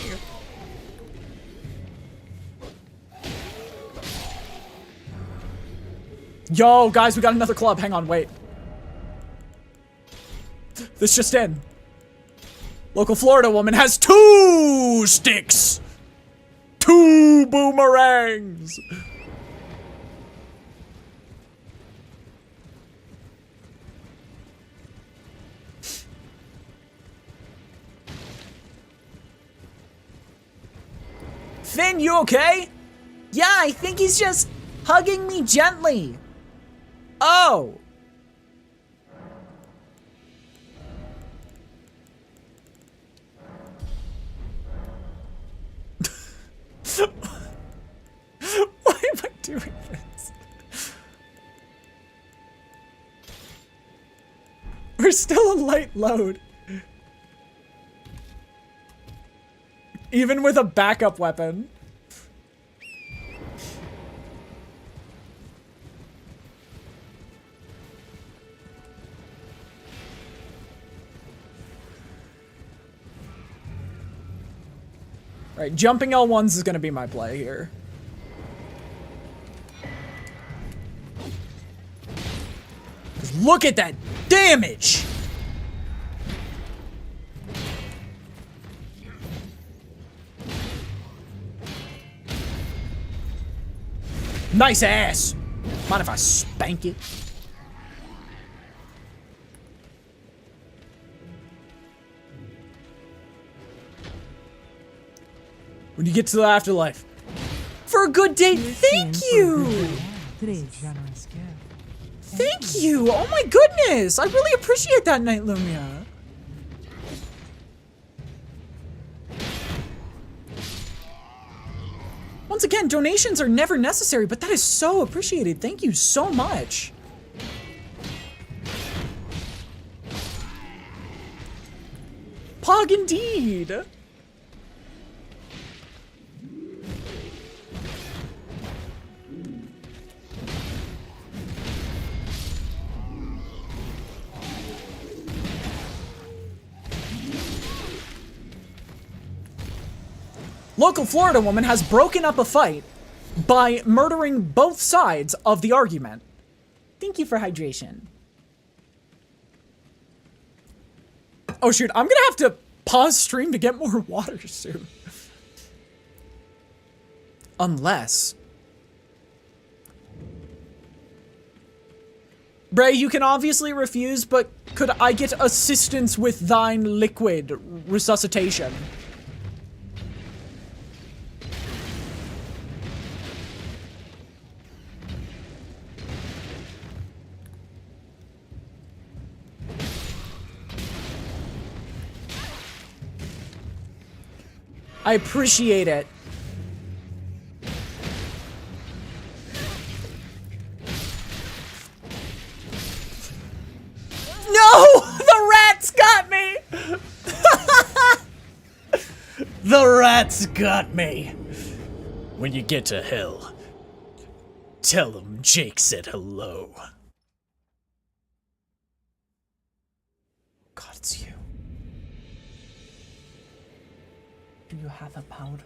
[SPEAKER 2] Yo, guys, we got another club. Hang on, wait. This just in. Local Florida woman has 2 sticks. 2 boomerangs. Finn, you okay? Yeah, I think he's just hugging me gently. Oh. Why am I doing this? We're still a light load. Even with a backup weapon. Alright, jumping L1s is gonna be my play here. Look at that damage! Nice ass! Mind if I spank it? When you get to the afterlife. For a good day, thank you! Thank you! Oh my goodness! I really appreciate that, Night Lumia. Once again, donations are never necessary, but that is so appreciated. Thank you so much. Pog indeed! Local Florida woman has broken up a fight by murdering both sides of the argument. Thank you for hydration. Oh shoot, I'm gonna have to pause stream to get more water soon. Unless... Bray, you can obviously refuse, but could I get assistance with thine liquid resuscitation? I appreciate it. No! The rats got me! The rats got me. When you get to hell, tell them Jake said hello. God, it's you. Do you have a powder?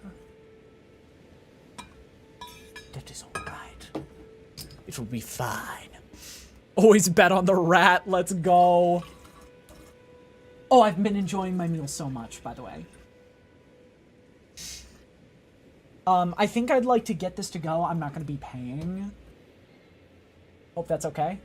[SPEAKER 2] That is alright. It will be fine. Always bet on the rat. Let's go. Oh, I've been enjoying my meal so much, by the way. I think I'd like to get this to go. I'm not going to be paying. Hope that's okay.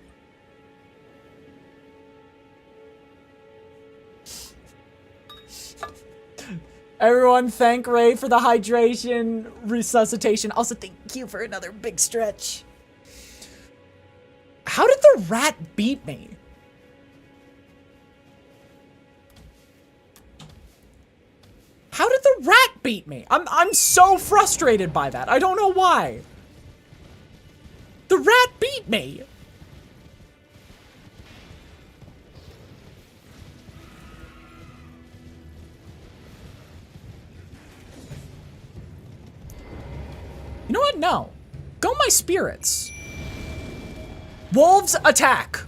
[SPEAKER 2] Everyone, thank Ray for the hydration resuscitation. Also, thank you for another big stretch. How did the rat beat me? How did the rat beat me? I'm so frustrated by that. I don't know why. The rat beat me. You know what? No. my spirits. Wolves attack.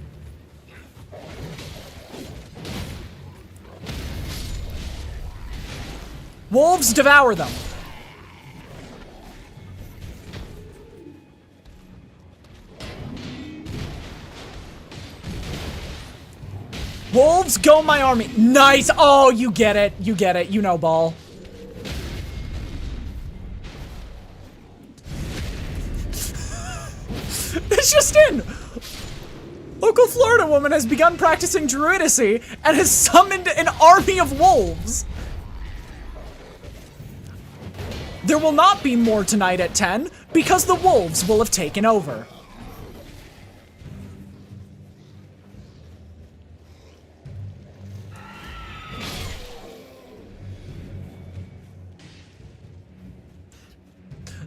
[SPEAKER 2] Wolves devour them. Wolves go my army. Nice. Oh, you get it. You get it. You know ball. It's just in. Local Florida woman has begun practicing druidacy and has summoned an army of wolves. There will not be more tonight at 10 because the wolves will have taken over.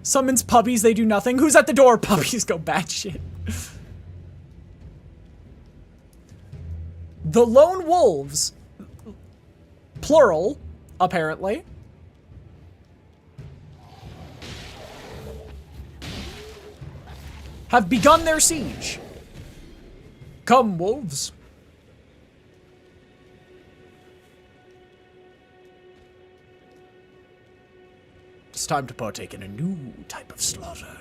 [SPEAKER 2] Summons puppies, they do nothing. Who's at the door? Puppies go batshit. The lone wolves, plural, apparently, have begun their siege. Come, wolves. It's time to partake in a new type of slaughter.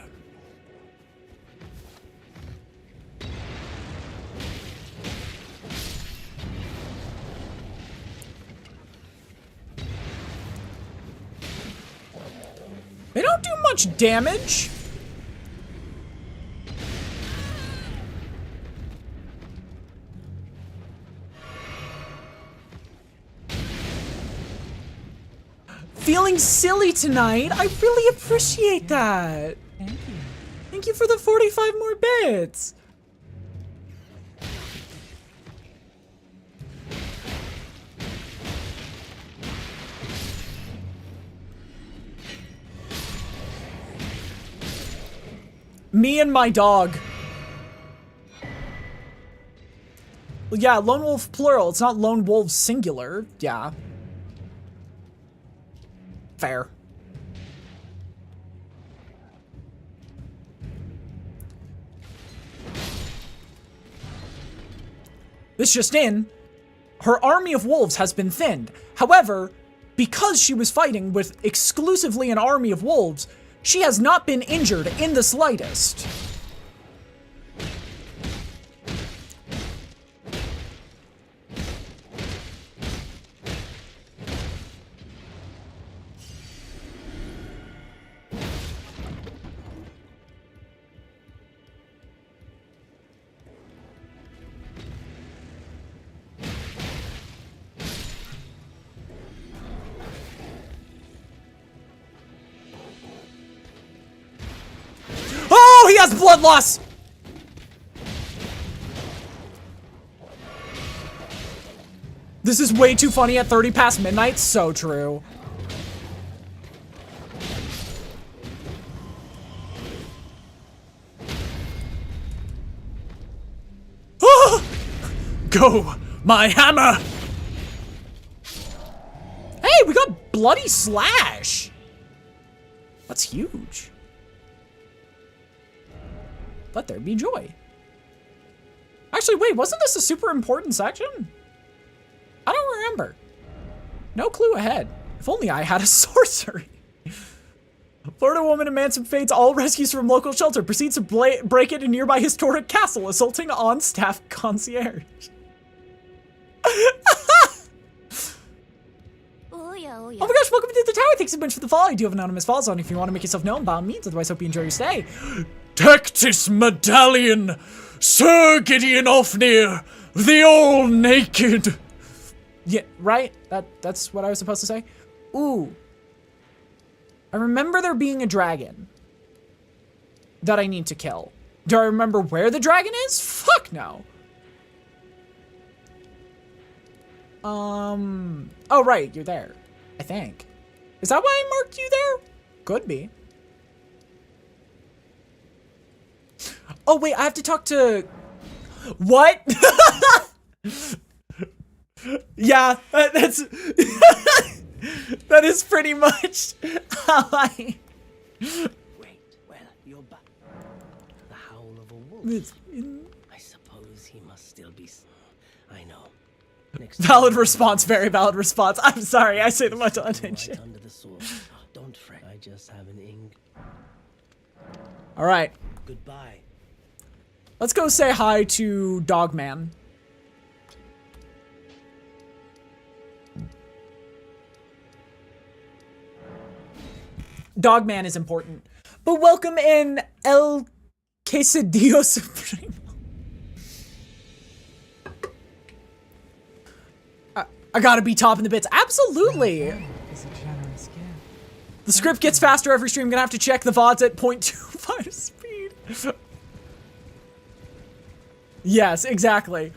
[SPEAKER 2] They don't do much damage. Feeling silly tonight. I really appreciate that.
[SPEAKER 8] Thank you.
[SPEAKER 2] Thank you for the 45 more bits. Me and my dog. Well, yeah, lone wolf plural. It's not lone wolf singular. Yeah. Fair. This just in. Her army of wolves has been thinned. However, because she was fighting with exclusively an army of wolves, she has not been injured in the slightest. Oh, he has blood loss! This is way too funny at 30 past midnight. So true. Ah! Go, my hammer! Hey, we got bloody slash. That's huge. Let there be joy. Actually, wait, wasn't this a super important section? I don't remember. No clue ahead. If only I had a sorcery. Florida woman emancipates all rescues from local shelter. Proceeds to break it in nearby historic castle, assaulting on-staff concierge. Oh my gosh, welcome to the tower. Thanks so much for the follow. I do have anonymous follow on if you want to make yourself known by all means. Otherwise, hope you enjoy your stay. Tectis Medallion, Sir Gideon Ofnir, the All-Naked. Yeah, right? That's what I was supposed to say? Ooh. I remember there being a dragon that I need to kill. Do I remember where the dragon is? Fuck no. Oh right, you're there. I think. Is that why I marked you there? Could be. Oh wait, I have to talk to... What? Yeah, that's... That is pretty much how I...
[SPEAKER 6] Wait, well, you're back. wolf. I suppose he must still be. I know.
[SPEAKER 2] Valid response, very valid response. I'm sorry, I say the much attention.
[SPEAKER 6] Right under the sword. Don't fret. I just have an ink.
[SPEAKER 2] All right,
[SPEAKER 6] Goodbye.
[SPEAKER 2] let's go say hi to Dogman. Dogman is important. But welcome in El Quesadillo Supremo. I gotta be topping the bits. Absolutely.
[SPEAKER 8] It's a generous gift.
[SPEAKER 2] The script gets faster every stream. Gonna have to check the VODs at 0.25 speed. Yes, exactly.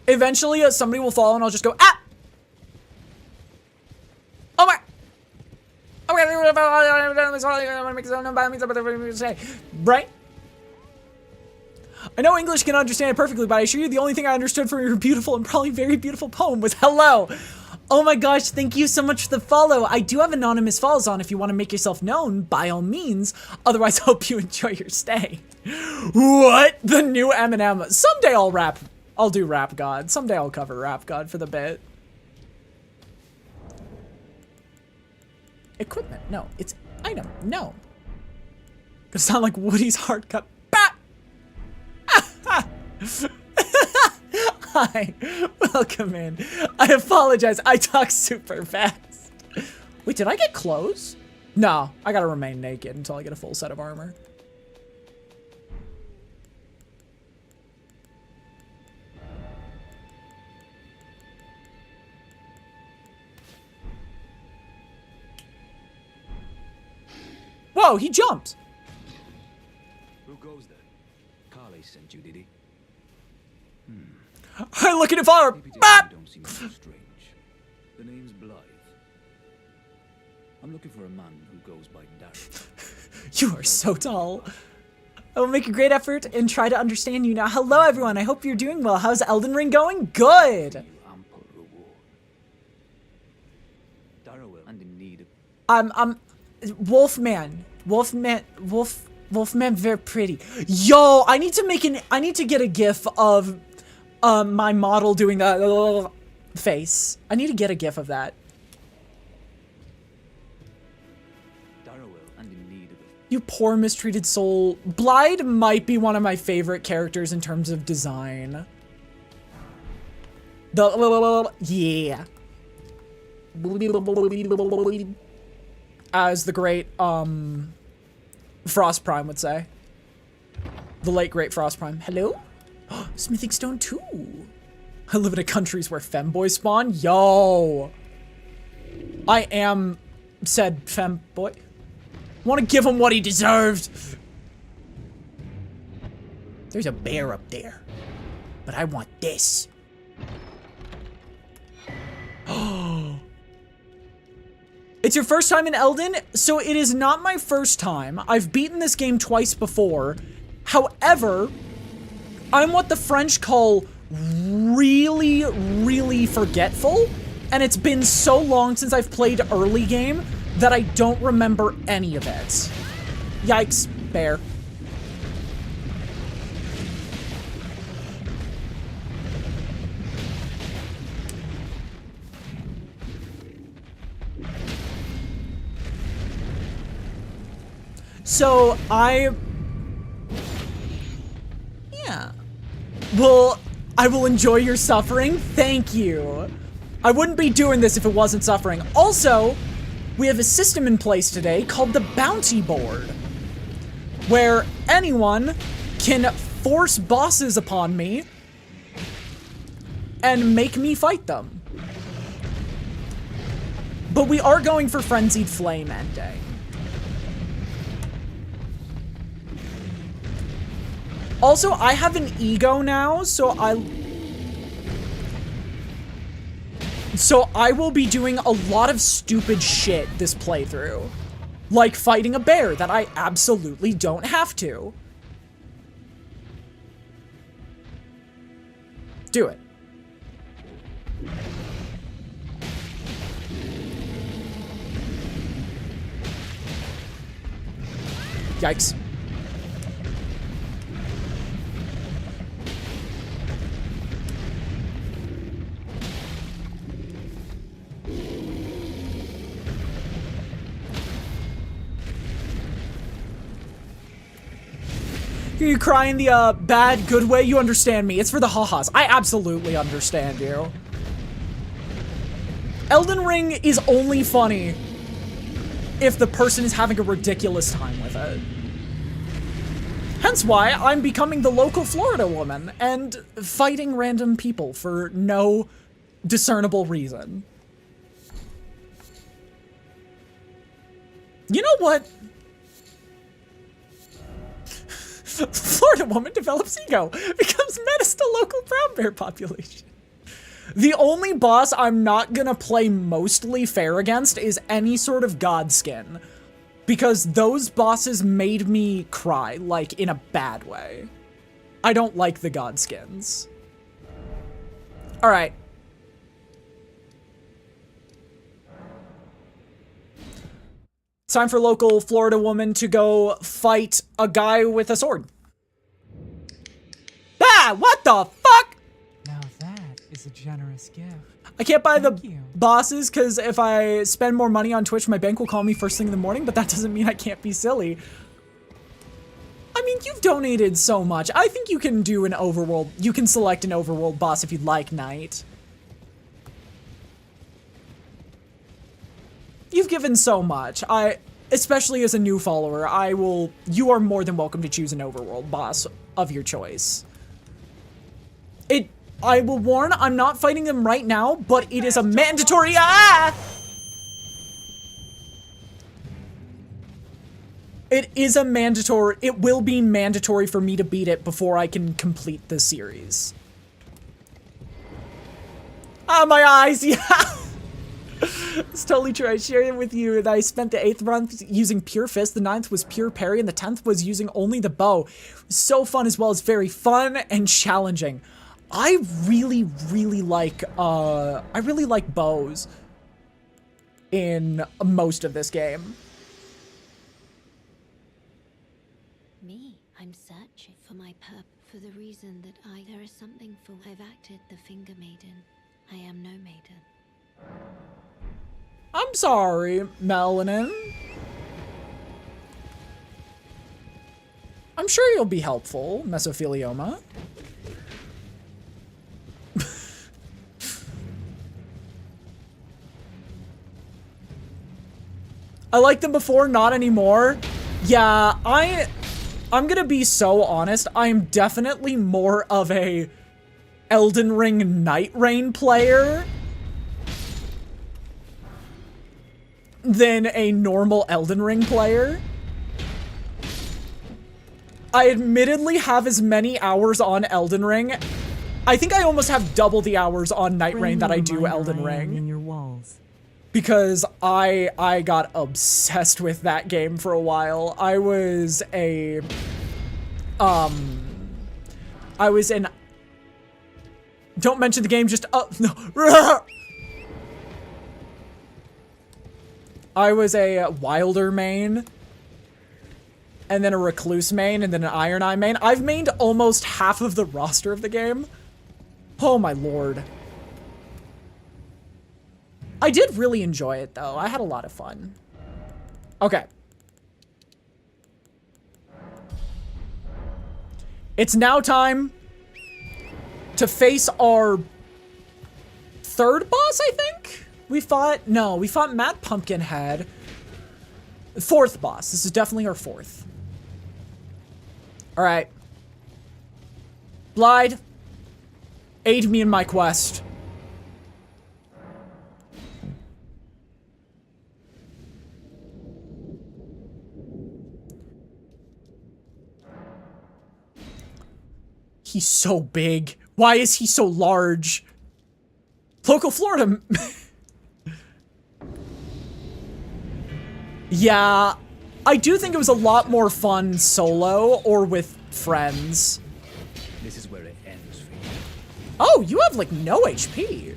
[SPEAKER 2] Eventually, somebody will fall and I'll just go, ah! Oh my! Right? I know English can understand it perfectly, but I assure you the only thing I understood from your beautiful and probably very beautiful poem was hello. Oh my gosh, thank you so much for the follow. I do have anonymous follows on if you want to make yourself known, by all means. Otherwise, I hope you enjoy your stay. What? The new Eminem. Someday I'll rap. I'll do Rap God. Someday I'll cover Rap God for the bit. Equipment. No, it's item. No. Gonna sound like Woody's hard cut. Hi, welcome in. I apologize, I talk super fast. Wait, did I get clothes? No, I gotta remain naked until I get a full set of armor. Whoa, he jumped.
[SPEAKER 3] Who goes there? Carly sent you, did he?
[SPEAKER 2] I'm looking at fire.
[SPEAKER 3] Maybe
[SPEAKER 2] Bop!
[SPEAKER 3] don't seem so strange. The name's Blythe. I'm looking for a man who goes by Darren.
[SPEAKER 2] You are so tall. I will make a great effort and try to understand you now. Hello, everyone. I hope you're doing well. How's Elden Ring going? Good.
[SPEAKER 3] You ample reward. Darrowell and in need of
[SPEAKER 2] I'm Wolfman, very pretty. Yo, I need to get a gif of my model doing the face. I need to get a gif of that.
[SPEAKER 3] Darrowell and in need of
[SPEAKER 2] You poor mistreated soul. Blythe might be one of my favorite characters in terms of design. Yeah. As the great Frost Prime would say. The late great Frost Prime. Hello? Smithing stone too. I live in a countries where femboys spawn. Yo. I am said femboy. Want to give him what he deserved. There's a bear up there. But I want this. Oh. It's your first time in Elden? So it is not my first time. I've beaten this game twice before. However, I'm what the French call really, really forgetful. And it's been so long since I've played early game that I don't remember any of it. Yikes, bear. So yeah. Well, I will enjoy your suffering. Thank you. I wouldn't be doing this if it wasn't suffering. Also, we have a system in place today called the bounty board, where anyone can force bosses upon me and make me fight them. But we are going for Frenzied Flame ending. Also, I have an ego now, so I will be doing a lot of stupid shit this playthrough. Like fighting a bear that I absolutely don't have to. Do it. Yikes. You cry in the bad, good way. You understand me. It's for the ha-has. I absolutely understand you. Elden Ring is only funny if the person is having a ridiculous time with it. Hence why I'm becoming the local Florida woman and fighting random people for no discernible reason. You know what? Florida woman develops ego, becomes menace to local brown bear population. The only boss I'm not gonna play mostly fair against is any sort of godskin, because those bosses made me cry, like, in a bad way. I don't like the godskins. Alright. It's time for local Florida woman to go fight a guy with a sword. Ah, what the fuck?
[SPEAKER 8] Now that is a generous gift.
[SPEAKER 2] I can't buy the
[SPEAKER 8] Thank you.
[SPEAKER 2] bosses because if I spend more money on Twitch, my bank will call me first thing in the morning, but that doesn't mean I can't be silly. I mean, you've donated so much. I think you can do an overworld. You can select an overworld boss if you'd like, Knight. You've given so much. Especially as a new follower, you are more than welcome to choose an overworld boss of your choice. I will warn, I'm not fighting them right now, but it is a mandatory, It is a mandatory, it will be mandatory for me to beat it before I can complete the series. Ah, my eyes, yeah! It's totally true. I shared it with you that I spent the 8th month using Pure Fist, the 9th was Pure Parry, and the 10th was using only the bow. It was so fun as well as very fun and challenging. I really like bows in most of this game.
[SPEAKER 4] Me, I'm searching for my purpose, for the reason that there is something for. I've acted the finger maiden. I am no maiden.
[SPEAKER 2] I'm sorry, Melanin. I'm sure you'll be helpful, Mesothelioma. I liked them before, not anymore. Yeah, I'm gonna be so honest. I'm definitely more of a Elden Ring Night Rain player than a normal Elden Ring player. I admittedly have as many hours on Elden Ring. I think I almost have double the hours on Night Rain that I do Elden Ring.
[SPEAKER 8] In your walls.
[SPEAKER 2] Because I got obsessed with that game for a while. I was in, don't mention the game, just, no. I was a Wilder main, and then a Recluse main, and then an Iron Eye main. I've mained almost half of the roster of the game. Oh my lord. I did really enjoy it, though. I had a lot of fun. Okay. It's now time to face our third boss, I think? We fought Matt Pumpkinhead. Fourth boss. This is definitely our fourth. Alright. Blyde, aid me in my quest. He's so big. Why is he so large? Local Florida. Yeah, I do think it was a lot more fun solo or with friends.
[SPEAKER 6] This is where it ends for you.
[SPEAKER 2] Oh, you have like no HP.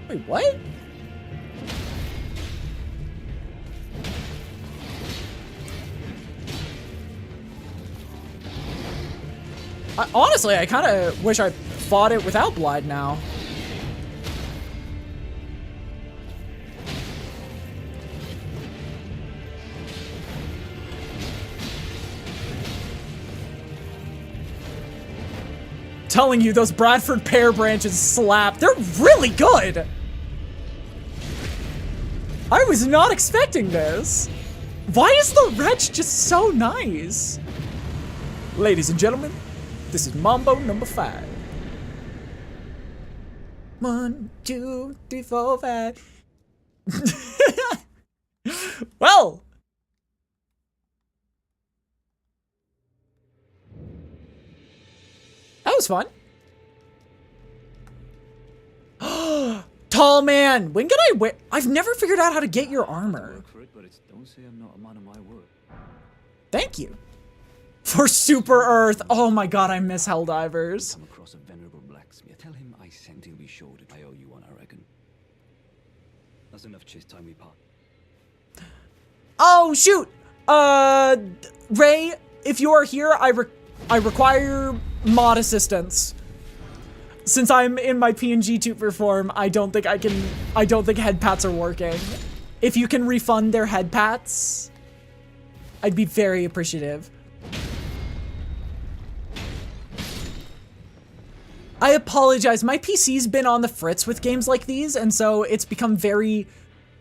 [SPEAKER 2] Wait, what? Honestly, I kind of wish I fought it without Blyde now. telling you, those Bradford pear branches slap. They're really good. I was not expecting this. Why is the wretch just so nice? Ladies and gentlemen, this is Mambo number 5. 1, 2, 3, 4, 5. Well. That was fun. Tall man, when can I wear? I've never figured out how to get your armor.
[SPEAKER 3] Don't say I'm not a man of my word.
[SPEAKER 2] Thank you. For Super Earth. Oh my god, I miss Helldivers.
[SPEAKER 3] Come across a venerable blacksmith. Tell him I sent him. Be sure that I owe you one, I reckon. That's enough chase time, we part.
[SPEAKER 2] Oh shoot. Ray, if you are here, I require mod assistance. Since I'm in my PNG tuber form, I don't think head pats are working. If you can refund their head pats, I'd be very appreciative. I apologize, my PC's been on the fritz with games like these, and so it's become very...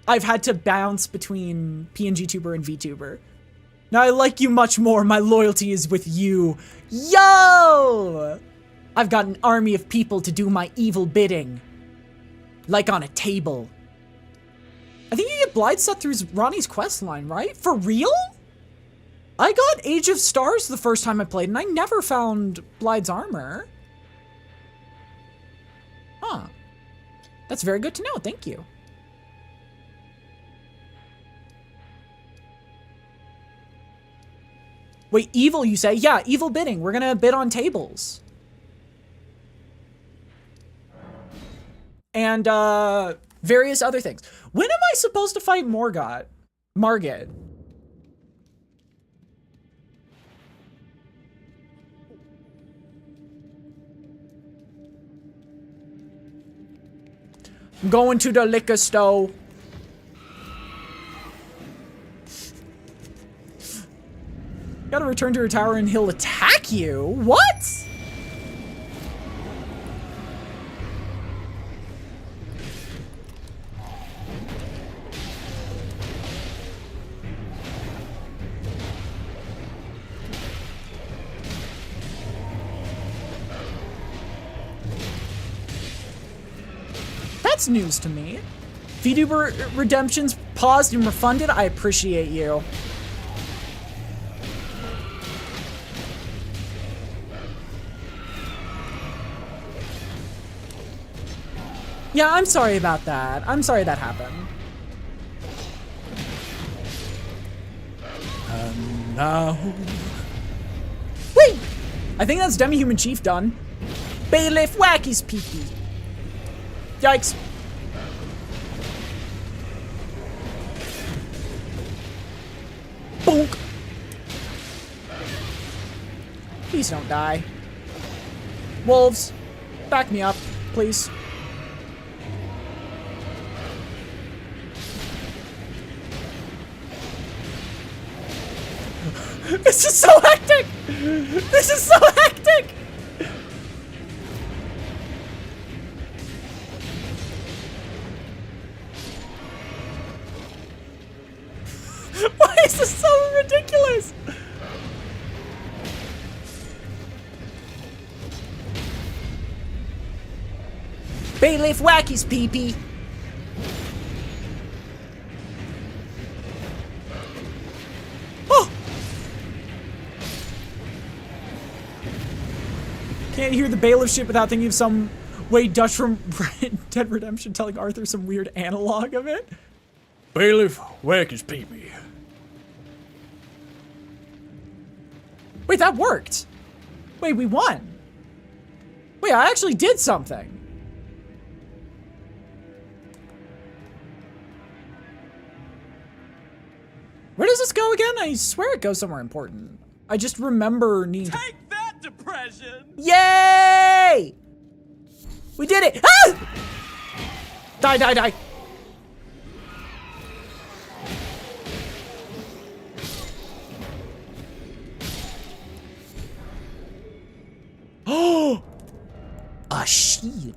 [SPEAKER 2] I've had to bounce between PNG tuber and vtuber. Now I like you much more, my loyalty is with you. Yo! I've got an army of people to do my evil bidding. Like on a table. I think you get Blindset through Ronnie's quest line, right? For real? I got Age of Stars the first time I played, and I never found Blide's armor. Huh. That's very good to know, thank you. Wait, evil you say? Yeah, evil bidding. We're gonna bid on tables. And, various other things. When am I supposed to fight Margit? I'm going to the liquor store. Gotta return to your tower and he'll attack you? What? That's news to me. vtuber redemptions paused and refunded. I appreciate you. Yeah, I'm sorry about that. I'm sorry that happened. No. Wait! I think that's Demi-Human Chief done. Bailiff, whack his pee-pee. Yikes. Bonk. Please don't die. Wolves, back me up, please. This is so hectic! This is so hectic! Why is this so ridiculous? Bailiff wacky's pee-pee. Oh! Can't hear the bailiff shit without thinking of some way Dutch from Dead Redemption telling Arthur some weird analog of it. Bailiff, whack his pee-pee. Wait, that worked. Wait, we won. Wait, I actually did something. Where does this go again? I swear it goes somewhere important. I just remember needing to...
[SPEAKER 10] Take that, depression!
[SPEAKER 2] Yay! We did it! Ah! Die, die, die. Oh! A shield.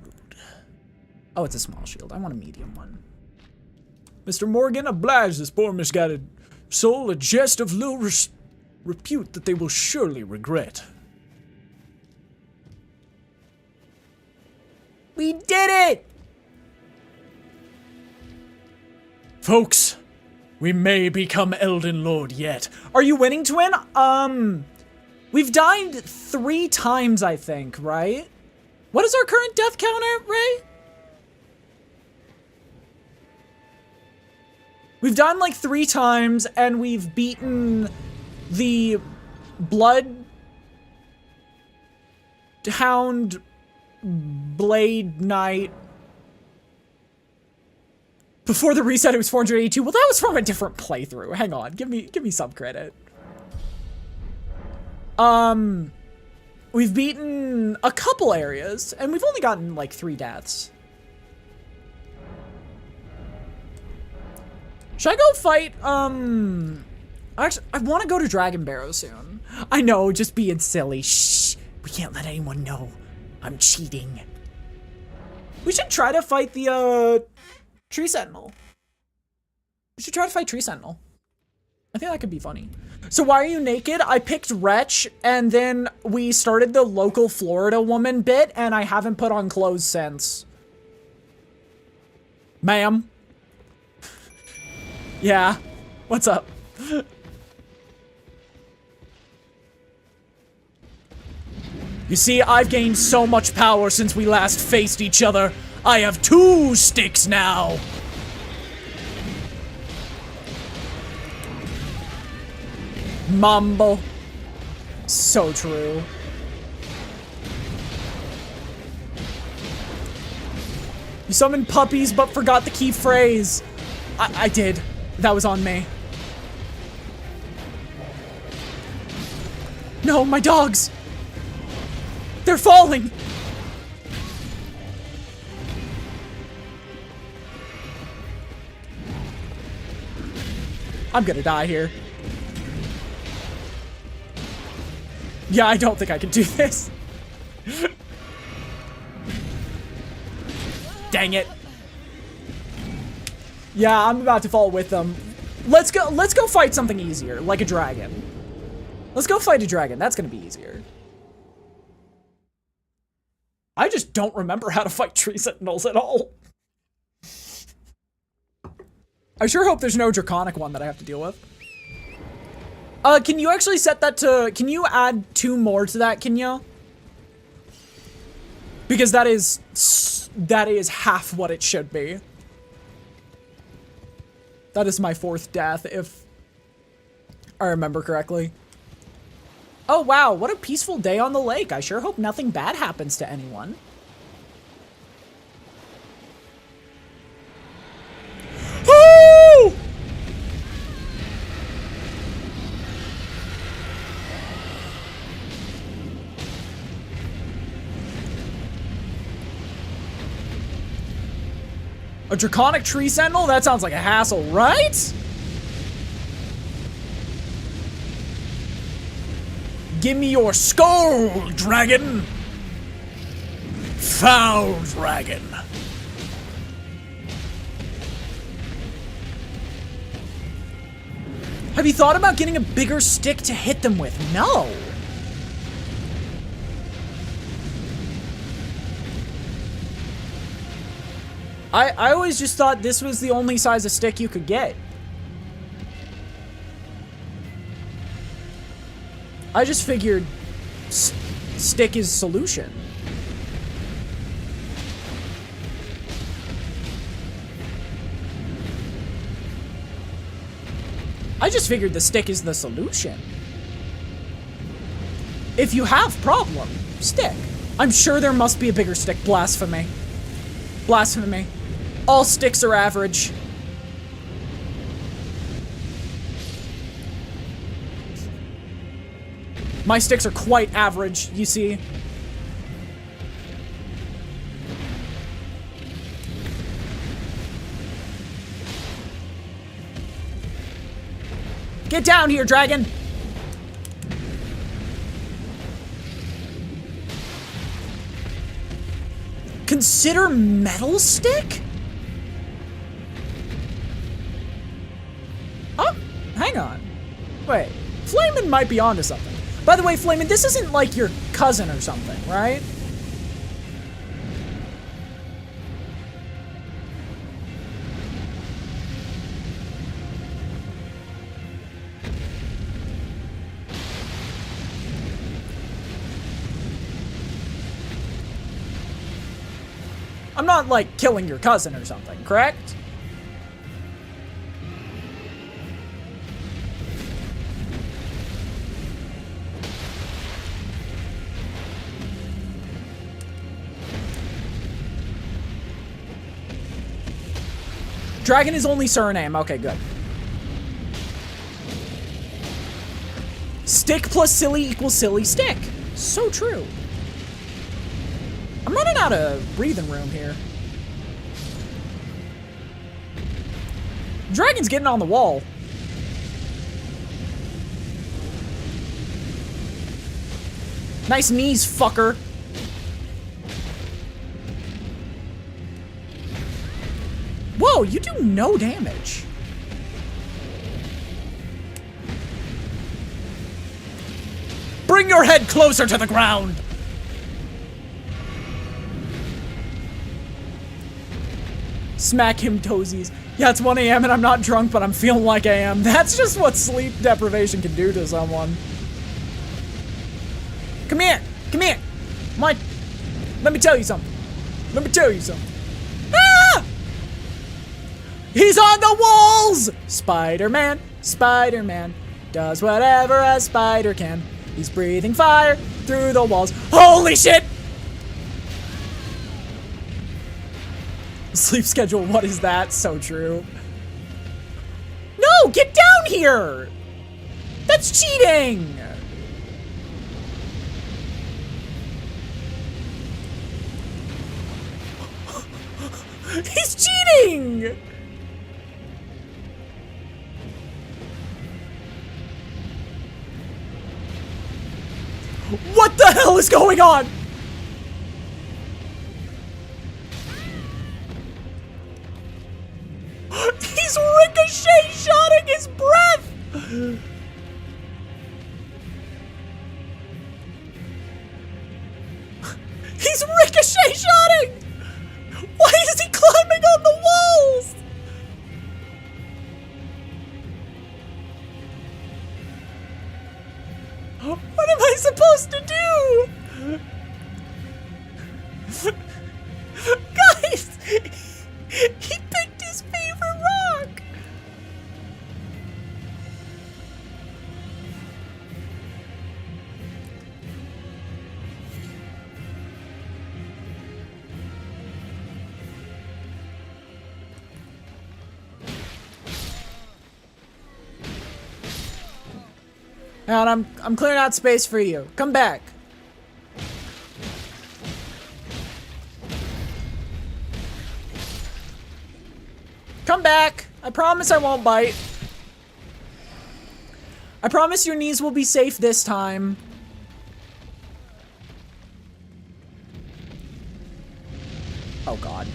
[SPEAKER 2] Oh, it's a small shield. I want a medium one. Mr. Morgan, oblige this poor misguided soul a jest of low repute that they will surely regret. We did it! Folks, we may become Elden Lord yet. Are you winning, Twin? We've died 3 times, I think, right? What is our current death counter, Ray? We've done like 3 times, and we've beaten the Blood Hound Blade Knight. Before the reset, it was 482. Well, that was from a different playthrough. Hang on, give me some credit. We've beaten a couple areas, and we've only gotten like 3 deaths. Should I go fight, actually, I want to go to Dragon Barrow soon. I know, just being silly. Shh, we can't let anyone know. I'm cheating. We should try to fight the, Tree Sentinel. We should try to fight Tree Sentinel. I think that could be funny. So why are you naked? I picked Wretch, and then we started the local Florida woman bit, and I haven't put on clothes since. Ma'am. Yeah. What's up? You see, I've gained so much power since we last faced each other. I have 2 sticks now. Mambo. So true. You summoned puppies but forgot the key phrase. I did. That was on me. No, my dogs. They're falling. I'm gonna die here. Yeah, I don't think I can do this. Dang it. Yeah, I'm about to fall with them. Let's go fight something easier, like a dragon. Let's go fight a dragon. That's gonna be easier. I just don't remember how to fight tree sentinels at all. I sure hope there's no draconic one that I have to deal with. Can you actually set that to, can you add 2 more to that, can you? Because that is half what it should be. That is my 4th death, if I remember correctly. Oh wow, what a peaceful day on the lake. I sure hope nothing bad happens to anyone. Woo! A draconic tree sentinel? That sounds like a hassle, right? Give me your skull, dragon! Foul dragon! Have you thought about getting a bigger stick to hit them with? No! I always just thought this was the only size of stick you could get. I just figured stick is solution. I just figured the stick is the solution. If you have problem, stick. I'm sure there must be a bigger stick. Blasphemy. Blasphemy. All sticks are average. My sticks are quite average, you see. Get down here, dragon! Consider metal stick? Oh, hang on. Wait, Flamin might be onto something. By the way, Flamin, this isn't like your cousin or something, right? I'm not, like, killing your cousin or something, correct? Dragon is only surname. Okay, good. Stick plus silly equals silly stick. So true. I'm running out of breathing room here. Dragon's getting on the wall. Nice knees, fucker. Whoa, you do no damage. Bring your head closer to the ground. Smack him toesies. Yeah, it's 1 a.m. and I'm not drunk, but I'm feeling like I am. That's just what sleep deprivation can do to someone. Come here. Come here. Mike, let me tell you something. Let me tell you something. Ah! He's on the walls! Spider-Man, Spider-Man does whatever a spider can. He's breathing fire through the walls. Holy shit! Sleep schedule, what is that? So true. No, get down here! That's cheating! He's cheating! What the hell is going on? He's ricochet-shotting his breath! He's ricochet-shotting! Why is he climbing on the walls? What am I supposed to do? Guys! He picked his favorite rock! And I'm clearing out space for you. Come back. Come back. I promise I won't bite. I promise your knees will be safe this time. Oh God.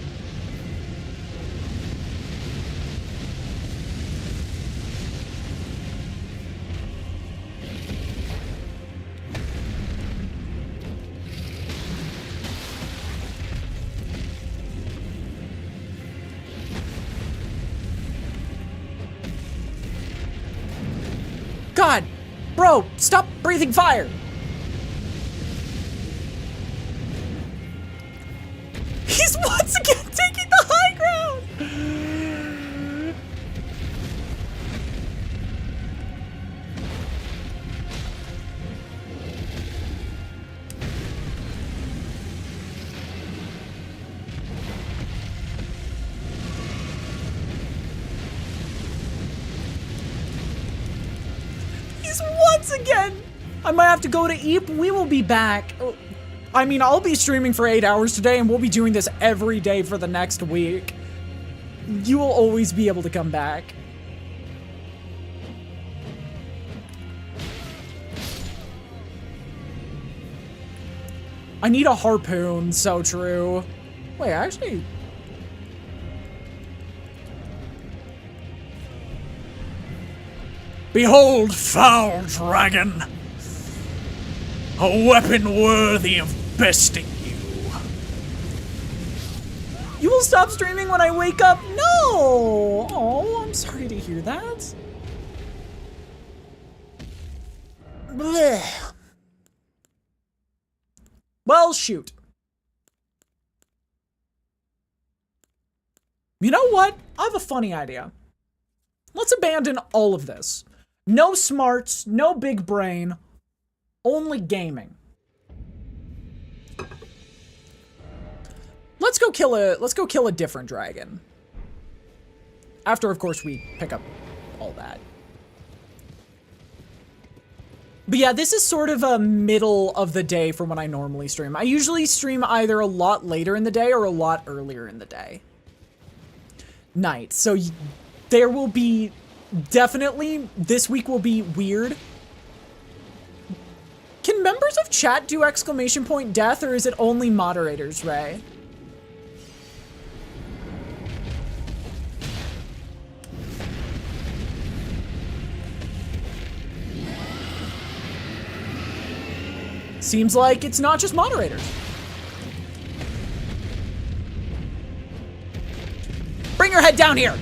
[SPEAKER 2] God, bro, stop breathing fire. He's once again taking the high ground. Once again! I might have to go to Eep. We will be back. I mean, I'll be streaming for 8 hours today, and we'll be doing this every day for the next week. You will always be able to come back. I need a harpoon, so true. Wait, actually... Behold, foul dragon! A weapon worthy of besting you. You will stop streaming when I wake up? No! Oh, I'm sorry to hear that. Blech. Well, shoot. You know what? I have a funny idea. Let's abandon all of this. No smarts, no big brain, only gaming. Let's go kill a different dragon. After, of course, we pick up all that. But yeah, this is sort of a middle of the day for when I normally stream. I usually stream either a lot later in the day or a lot earlier in the day. Night. So there will be definitely, this week will be weird. Can members of chat do ! Death, or is it only moderators, Ray? Seems like it's not just moderators. Bring your head down here!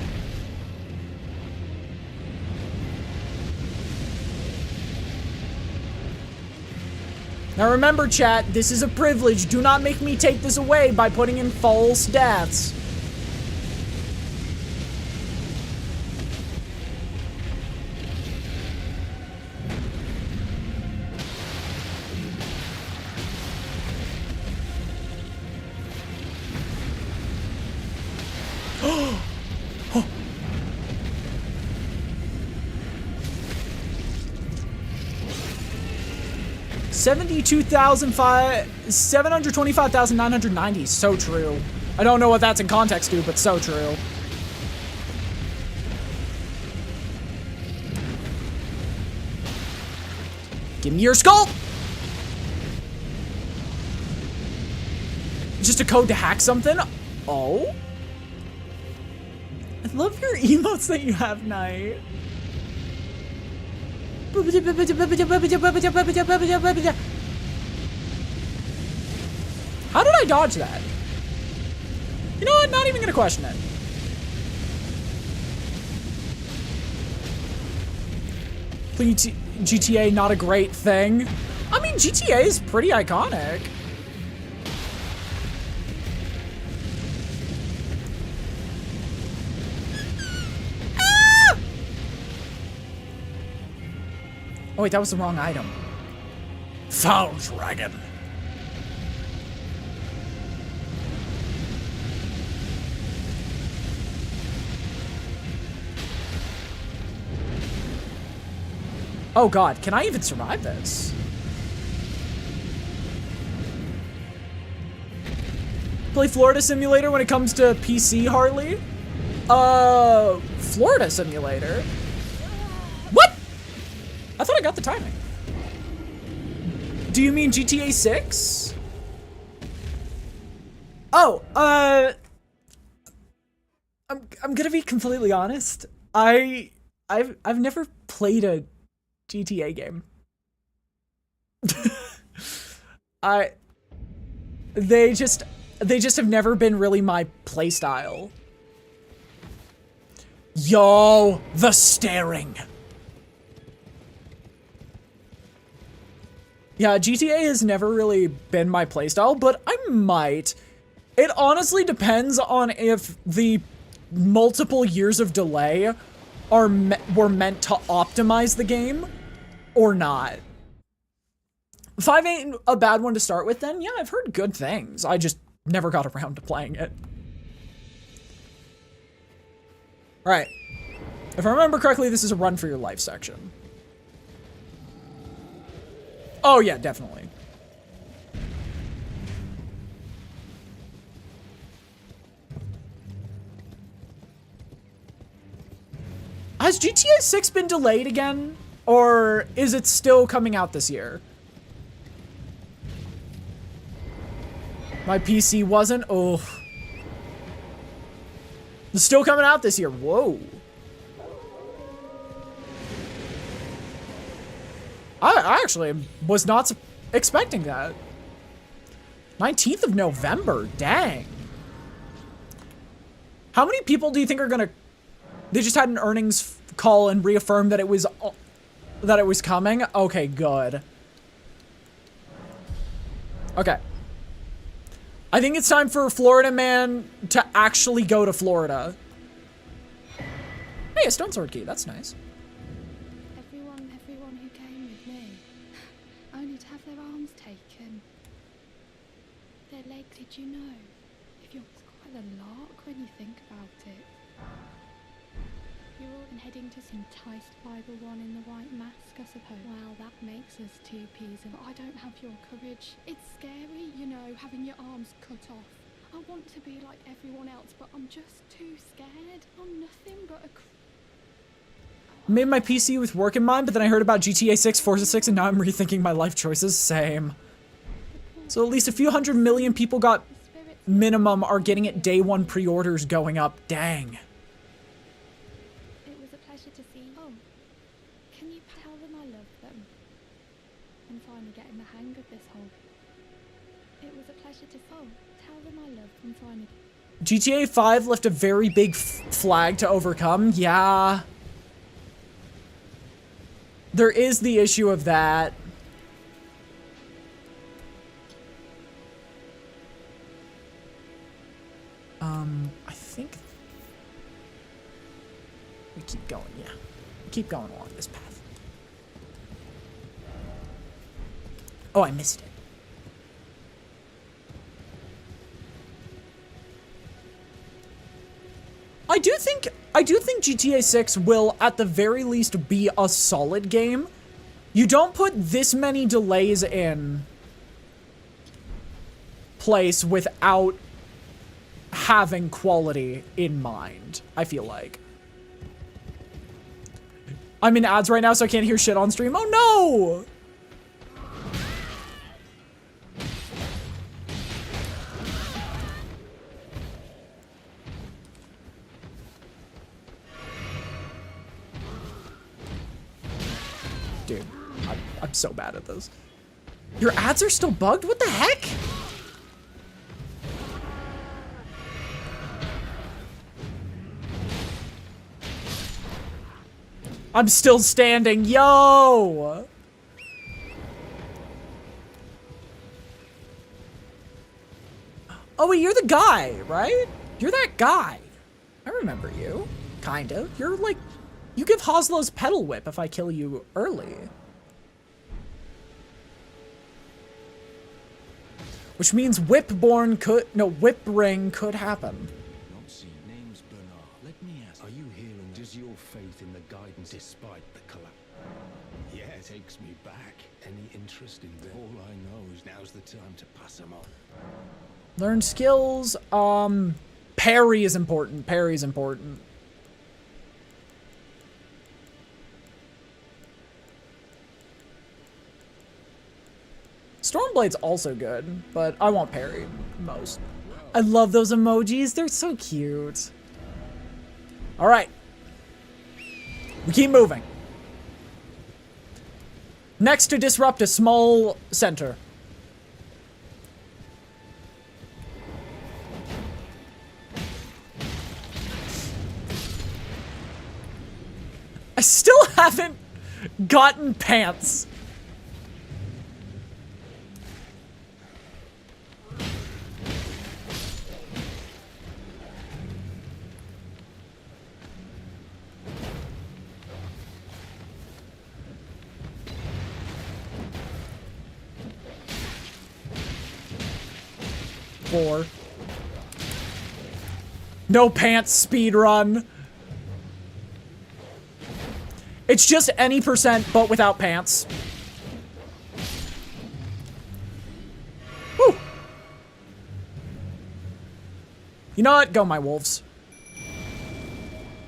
[SPEAKER 2] Now remember, chat, this is a privilege. Do not make me take this away by putting in false deaths. Oh. 725,990. So true. I don't know what that's in context to, but so true. Give me your skull! Just a code to hack something? Oh? I love your emotes that you have, Knight. How did I dodge that? You know what? Not even gonna question it. Please, GTA not a great thing. I mean, GTA is pretty iconic. Oh wait, that was the wrong item. Foul dragon. Oh god, can I even survive this? Play Florida Simulator when it comes to PC, Harley? Florida Simulator? What? I thought I got the timing. Do you mean GTA 6? Oh, I'm gonna be completely honest. I've never played a GTA game. They just have never been really my playstyle. Yo, the staring. Yeah, GTA has never really been my playstyle, but I might. It honestly depends on if the multiple years of delay were meant to optimize the game or not. 5 ain't a bad one to start with then. Yeah, I've heard good things. I just never got around to playing it. Alright. If I remember correctly, this is a run for your life section. Oh yeah, definitely. Has GTA 6 been delayed again? Or is it still coming out this year? My PC wasn't? Oh, Still coming out this year. Whoa. I actually was not expecting that. 19th of November. Dang. How many people do you think are gonna... They just had an earnings call and reaffirmed that it was coming? Okay, good. Okay. I think it's time for Florida Man to actually go to Florida. Hey, a stone sword key. That's nice.
[SPEAKER 9] Everyone who came with me, only to have their arms taken. Their legs, did you know? If you're quite a lark when you think about it. You're all heading to enticed by the one in the white mask, I suppose. Well, that makes us two peas, and I don't have your courage. It's scary, you know, having your arms cut off. I want to be like everyone else, but I'm just too scared. I'm nothing but a...
[SPEAKER 2] Made my PC with work in mind, but then I heard about GTA 6, Forza 6, and now I'm rethinking my life choices. Same. So at least a few 100 million people got minimum are getting it day one pre-orders going up. Dang.
[SPEAKER 9] It was a pleasure to see you. Oh, can you tell them I love them? I'm finally getting the hang of this whole... It was a pleasure to... Oh, tell them I love them finally.
[SPEAKER 2] GTA 5 left a very big flag to overcome. Yeah. There is the issue of that. I think we keep going, yeah. Keep going along this path. Oh, I missed it. I do think GTA 6 will, at the very least, be a solid game. You don't put this many delays in place without having quality in mind, I feel like. I'm in ads right now, so I can't hear shit on stream. Oh no! Dude, I'm so bad at this. Your ads are still bugged? What the heck? I'm still standing, yo! Oh wait, you're the guy, right? You're that guy. I remember you, kind of. You're like, you give Hoslow's pedal whip if I kill you early. Which means Whipborn could, no, Whipring could happen.
[SPEAKER 11] Name's Bernard. Let me ask, are you hearing? Does your faith in the guidance despite the collapse? Yeah, it takes me back. Any interest in them? All I know is now's the time to pass them on.
[SPEAKER 2] Learn skills. Parry is important. Parry is important. Stormblade's also good, but I want parry most. I love those emojis. They're so cute. All right. We keep moving. Next to disrupt a small center. I still haven't gotten pants. Four. No pants speed run. It's just any percent, but without pants. Woo! You know what? Go, my wolves.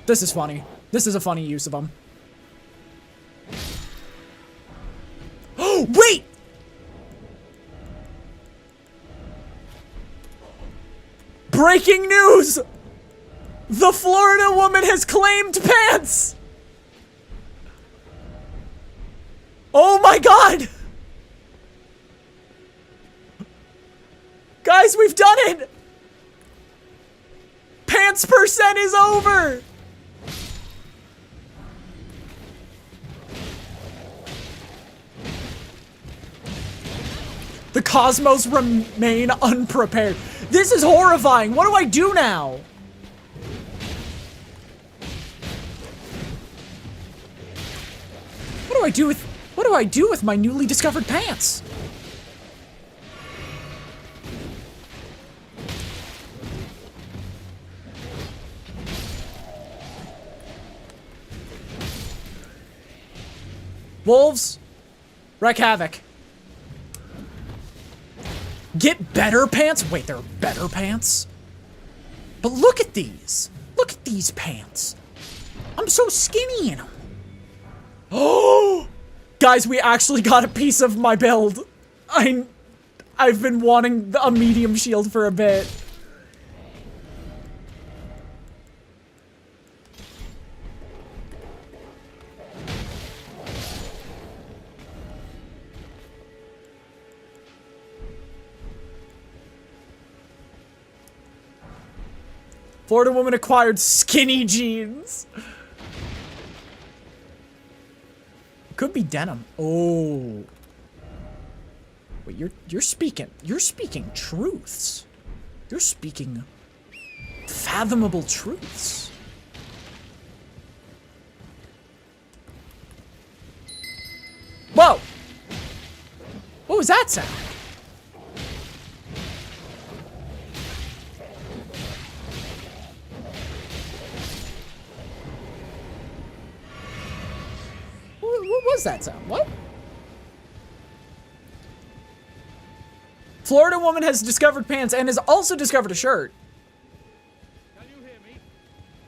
[SPEAKER 2] This is funny. This is a funny use of them. Oh, wait! Breaking news! The Florida woman has claimed pants! Oh my god! Guys, we've done it! Pants percent is over! The cosmos remain unprepared. This is horrifying. What do I do now? What do I do with my newly discovered pants? Wolves, wreak havoc. Get better pants? Wait, there are better pants? But look at these. Look at these pants. I'm so skinny in them. Oh! Guys, we actually got a piece of my build. I've been wanting a medium shield for a bit. Florida woman acquired skinny jeans. Could be denim. Oh. Wait, you're speaking truths. You're speaking fathomable truths. Whoa! What was that sound? What was that sound? What? Florida woman has discovered pants and has also discovered a shirt.
[SPEAKER 11] Can you hear me?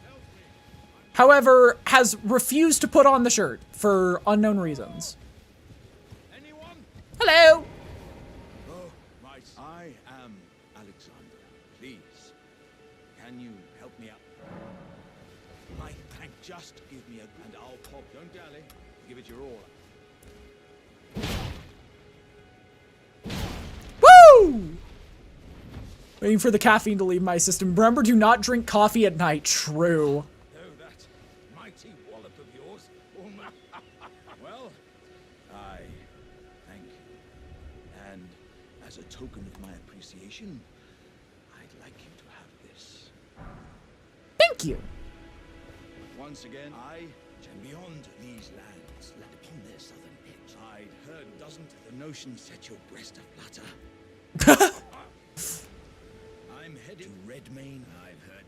[SPEAKER 11] Help me.
[SPEAKER 2] However, has refused to put on the shirt for unknown reasons.
[SPEAKER 11] Anyone?
[SPEAKER 2] Hello!
[SPEAKER 11] Oh, right. I am Alexander. Please, can you help me out? My thank. Just give me a and I'll pop. Don't dally. Give it your all.
[SPEAKER 2] Woo! Waiting for the caffeine to leave my system. Remember, do not drink coffee at night. True.
[SPEAKER 11] Oh, that mighty wallop of yours. Well, I thank you. And as a token of my appreciation, I'd like you to have this.
[SPEAKER 2] Thank you.
[SPEAKER 11] Once again, I am beyond these lands, led upon their southern edge. I'd heard, doesn't the notion set your breast aflutter? I'm headed to Redmayne, I've heard.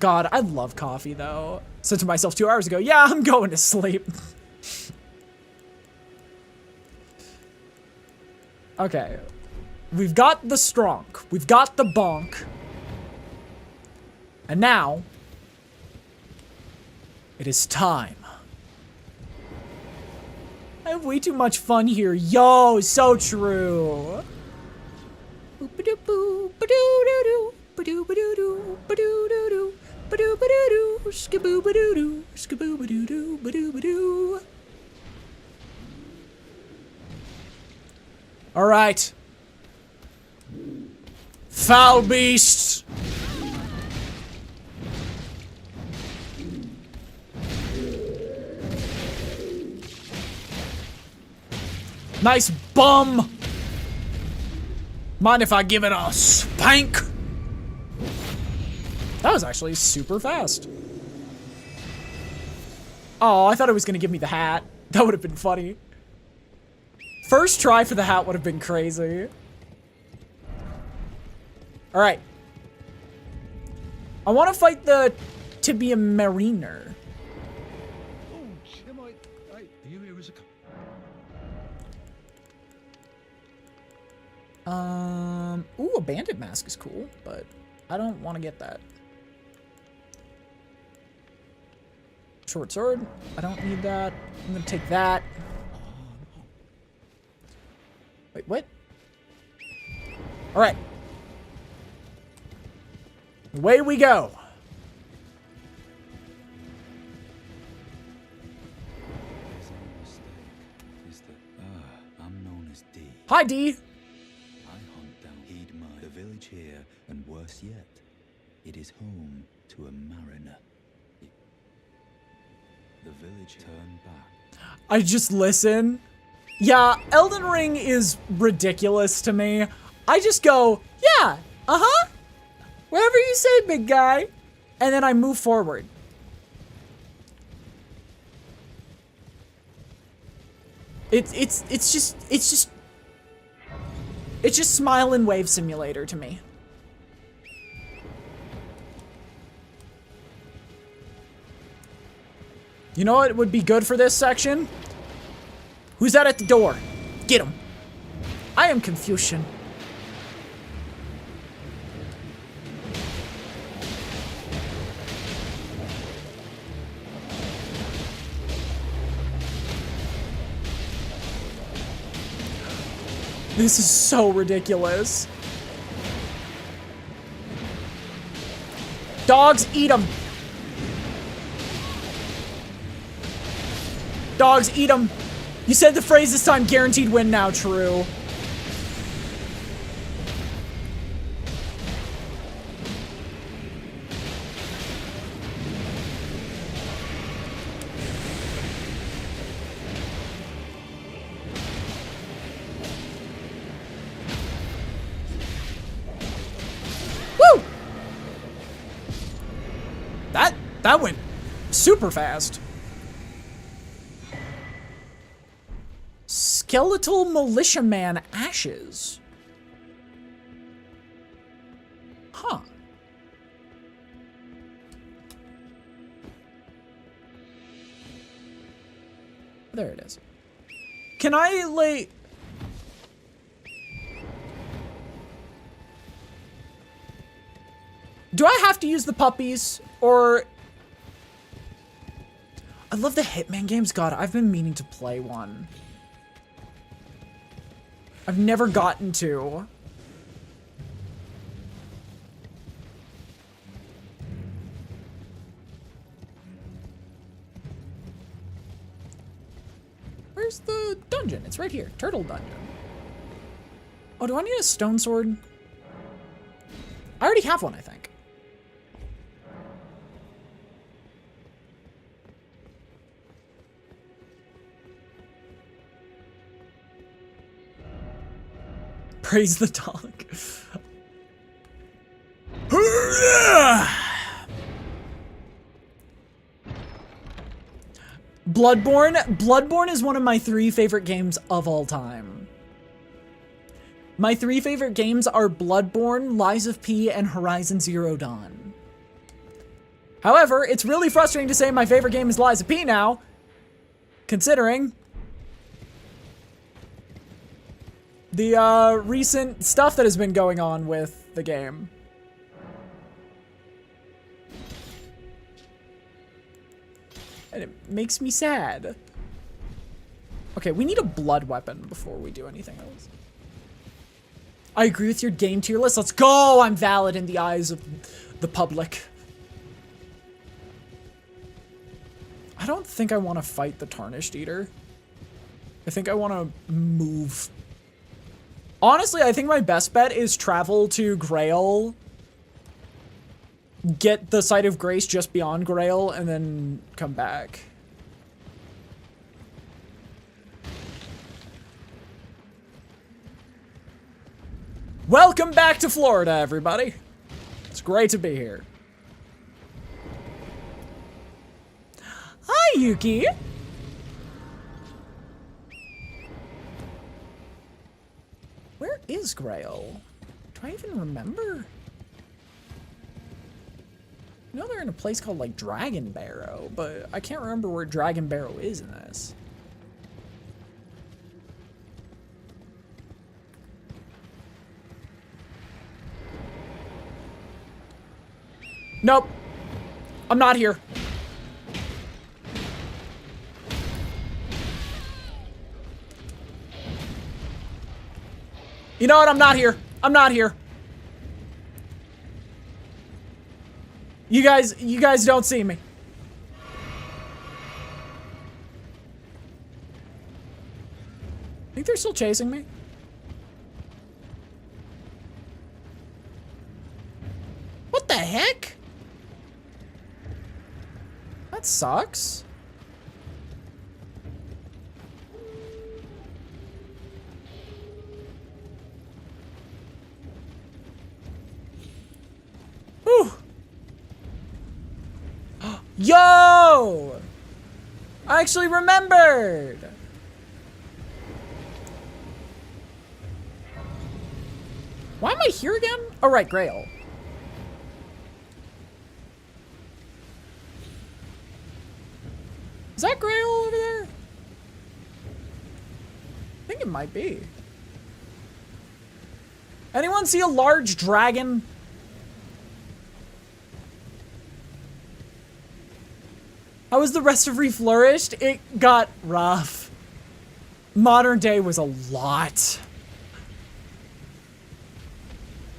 [SPEAKER 2] God, I love coffee though. Said to myself 2 hours ago, yeah, I'm going to sleep. Okay. We've got the Stronk. We've got the Bonk. And now, it is time. I have way too much fun here. Yo, so true. Boop-a-doo-boo, ba-doo-doo-doo, ba-doo-ba-doo-doo, ba-doo-doo-doo, ba-doo-ba-doo-doo, skaboo-ba-doo-doo, skaboo-ba-doo-doo, ba-doo-ba-doo. All right. Foul beasts. Nice bum. Mind if I give it a spank? That was actually super fast. Oh, I thought it was gonna give me the hat. That would have been funny. First try for the hat would have been crazy. All right. I want to fight the Tibia Mariner.
[SPEAKER 11] Oh, Chimoy, are you here as a...
[SPEAKER 2] Ooh, a bandit mask is cool, but I don't want to get that. Short sword, I don't need that. I'm gonna take that. Wait, what? All right. Away we go.
[SPEAKER 3] I'm known as D.
[SPEAKER 2] Hi, D.
[SPEAKER 3] I hunt down the village here, and worse yet, it is home to a mariner. The village turned back.
[SPEAKER 2] I just listen. Yeah, Elden Ring is ridiculous to me. I just go, yeah, uh-huh. Whatever you say, big guy. And then I move forward. It's just Smile and Wave Simulator to me. You know what would be good for this section? Who's that at the door? Get him. I am Confucian. This is so ridiculous. Dogs, eat them. Dogs, eat them. You said the phrase this time, guaranteed win now, true. Woo! That went super fast. Skeletal militiaman ashes. Huh. There it is. Can I, like... Do I have to use the puppies? Or... I love the Hitman games. God, I've been meaning to play one. I've never gotten to. Where's the dungeon? It's right here. Turtle dungeon. Oh, do I need a stone sword? I already have one, I think. Praise the dog. Bloodborne. Bloodborne is one of my 3 favorite games of all time. My 3 favorite games are Bloodborne, Lies of P, and Horizon Zero Dawn. However, it's really frustrating to say my favorite game is Lies of P now, considering the recent stuff that has been going on with the game. And it makes me sad. Okay, we need a blood weapon before we do anything else. I agree with your game tier list. Let's go! I'm valid in the eyes of the public. I don't think I want to fight the Tarnished Eater. I think I want to move. Honestly, I think my best bet is travel to Grail, get the Site of Grace just beyond Grail, and then come back. Welcome back to Florida, everybody. It's great to be here. Hi, Yuki. Where is Grail? Do I even remember? I know they're in a place called, like, Dragon Barrow, but I can't remember where Dragon Barrow is in this. Nope. I'm not here. You know what? I'm not here. I'm not here. You guys don't see me. I think they're still chasing me. What the heck? That sucks. Whew. Yo! I actually remembered! Why am I here again? Oh, right, Grail. Is that Grail over there? I think it might be. Anyone see a large dragon? How was the rest of Reflourished? It got rough. Modern day was a lot.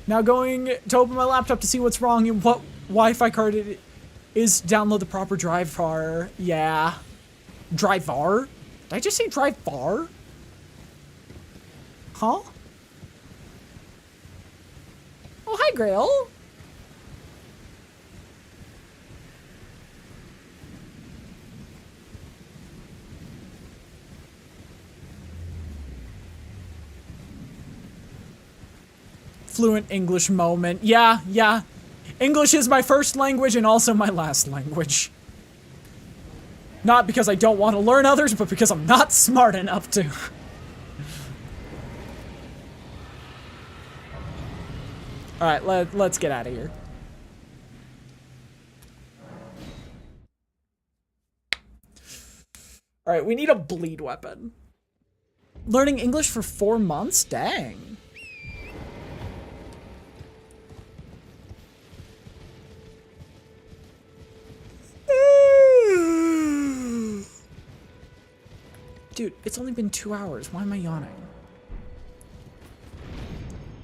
[SPEAKER 2] Now going to open my laptop to see what's wrong and what Wi-Fi card it is to download the proper driver. Yeah. Driver? Did I just say driver? Huh? Oh, hi, Grail. Fluent English moment. Yeah. English is my first language and also my last language. Not because I don't want to learn others, but because I'm not smart enough to. Alright, let's get out of here. Alright, we need a bleed weapon. Learning English for 4 months? Dang. Dude, it's only been 2 hours. Why am I yawning?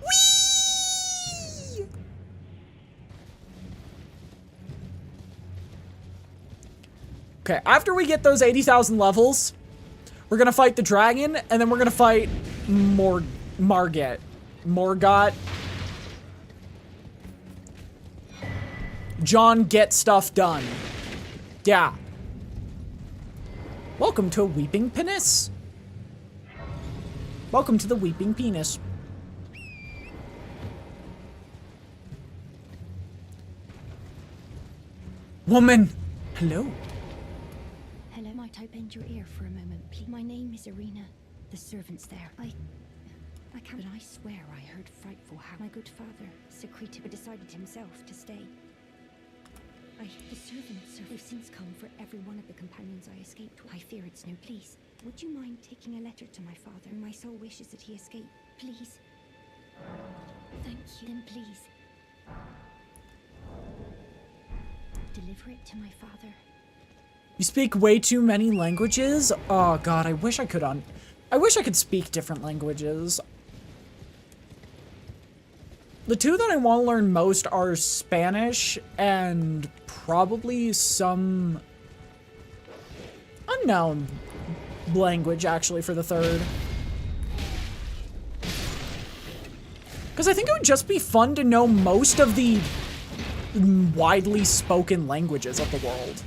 [SPEAKER 2] Whee! Okay, after we get those 80,000 levels, we're gonna fight the dragon, and then we're gonna fight Morgot. John, get stuff done. Yeah. Welcome to a weeping penis. Welcome to the weeping penis. Woman! Hello.
[SPEAKER 12] Hello, might I bend your ear for a moment, please? My name is Irina. The servant's there. I can't, but I swear I heard frightful how my good father secreted but decided himself to stay. The servants have since come for every one of the companions I escaped with. I fear it's no please. Would you mind taking a letter to my father? My soul wishes that he escape. Please. Thank you. Then please. Deliver it to my father.
[SPEAKER 2] You speak way too many languages? Oh god, I wish I could speak different languages. The two that I want to learn most are Spanish and probably some unknown language, actually, for the third. Because I think it would just be fun to know most of the widely spoken languages of the world.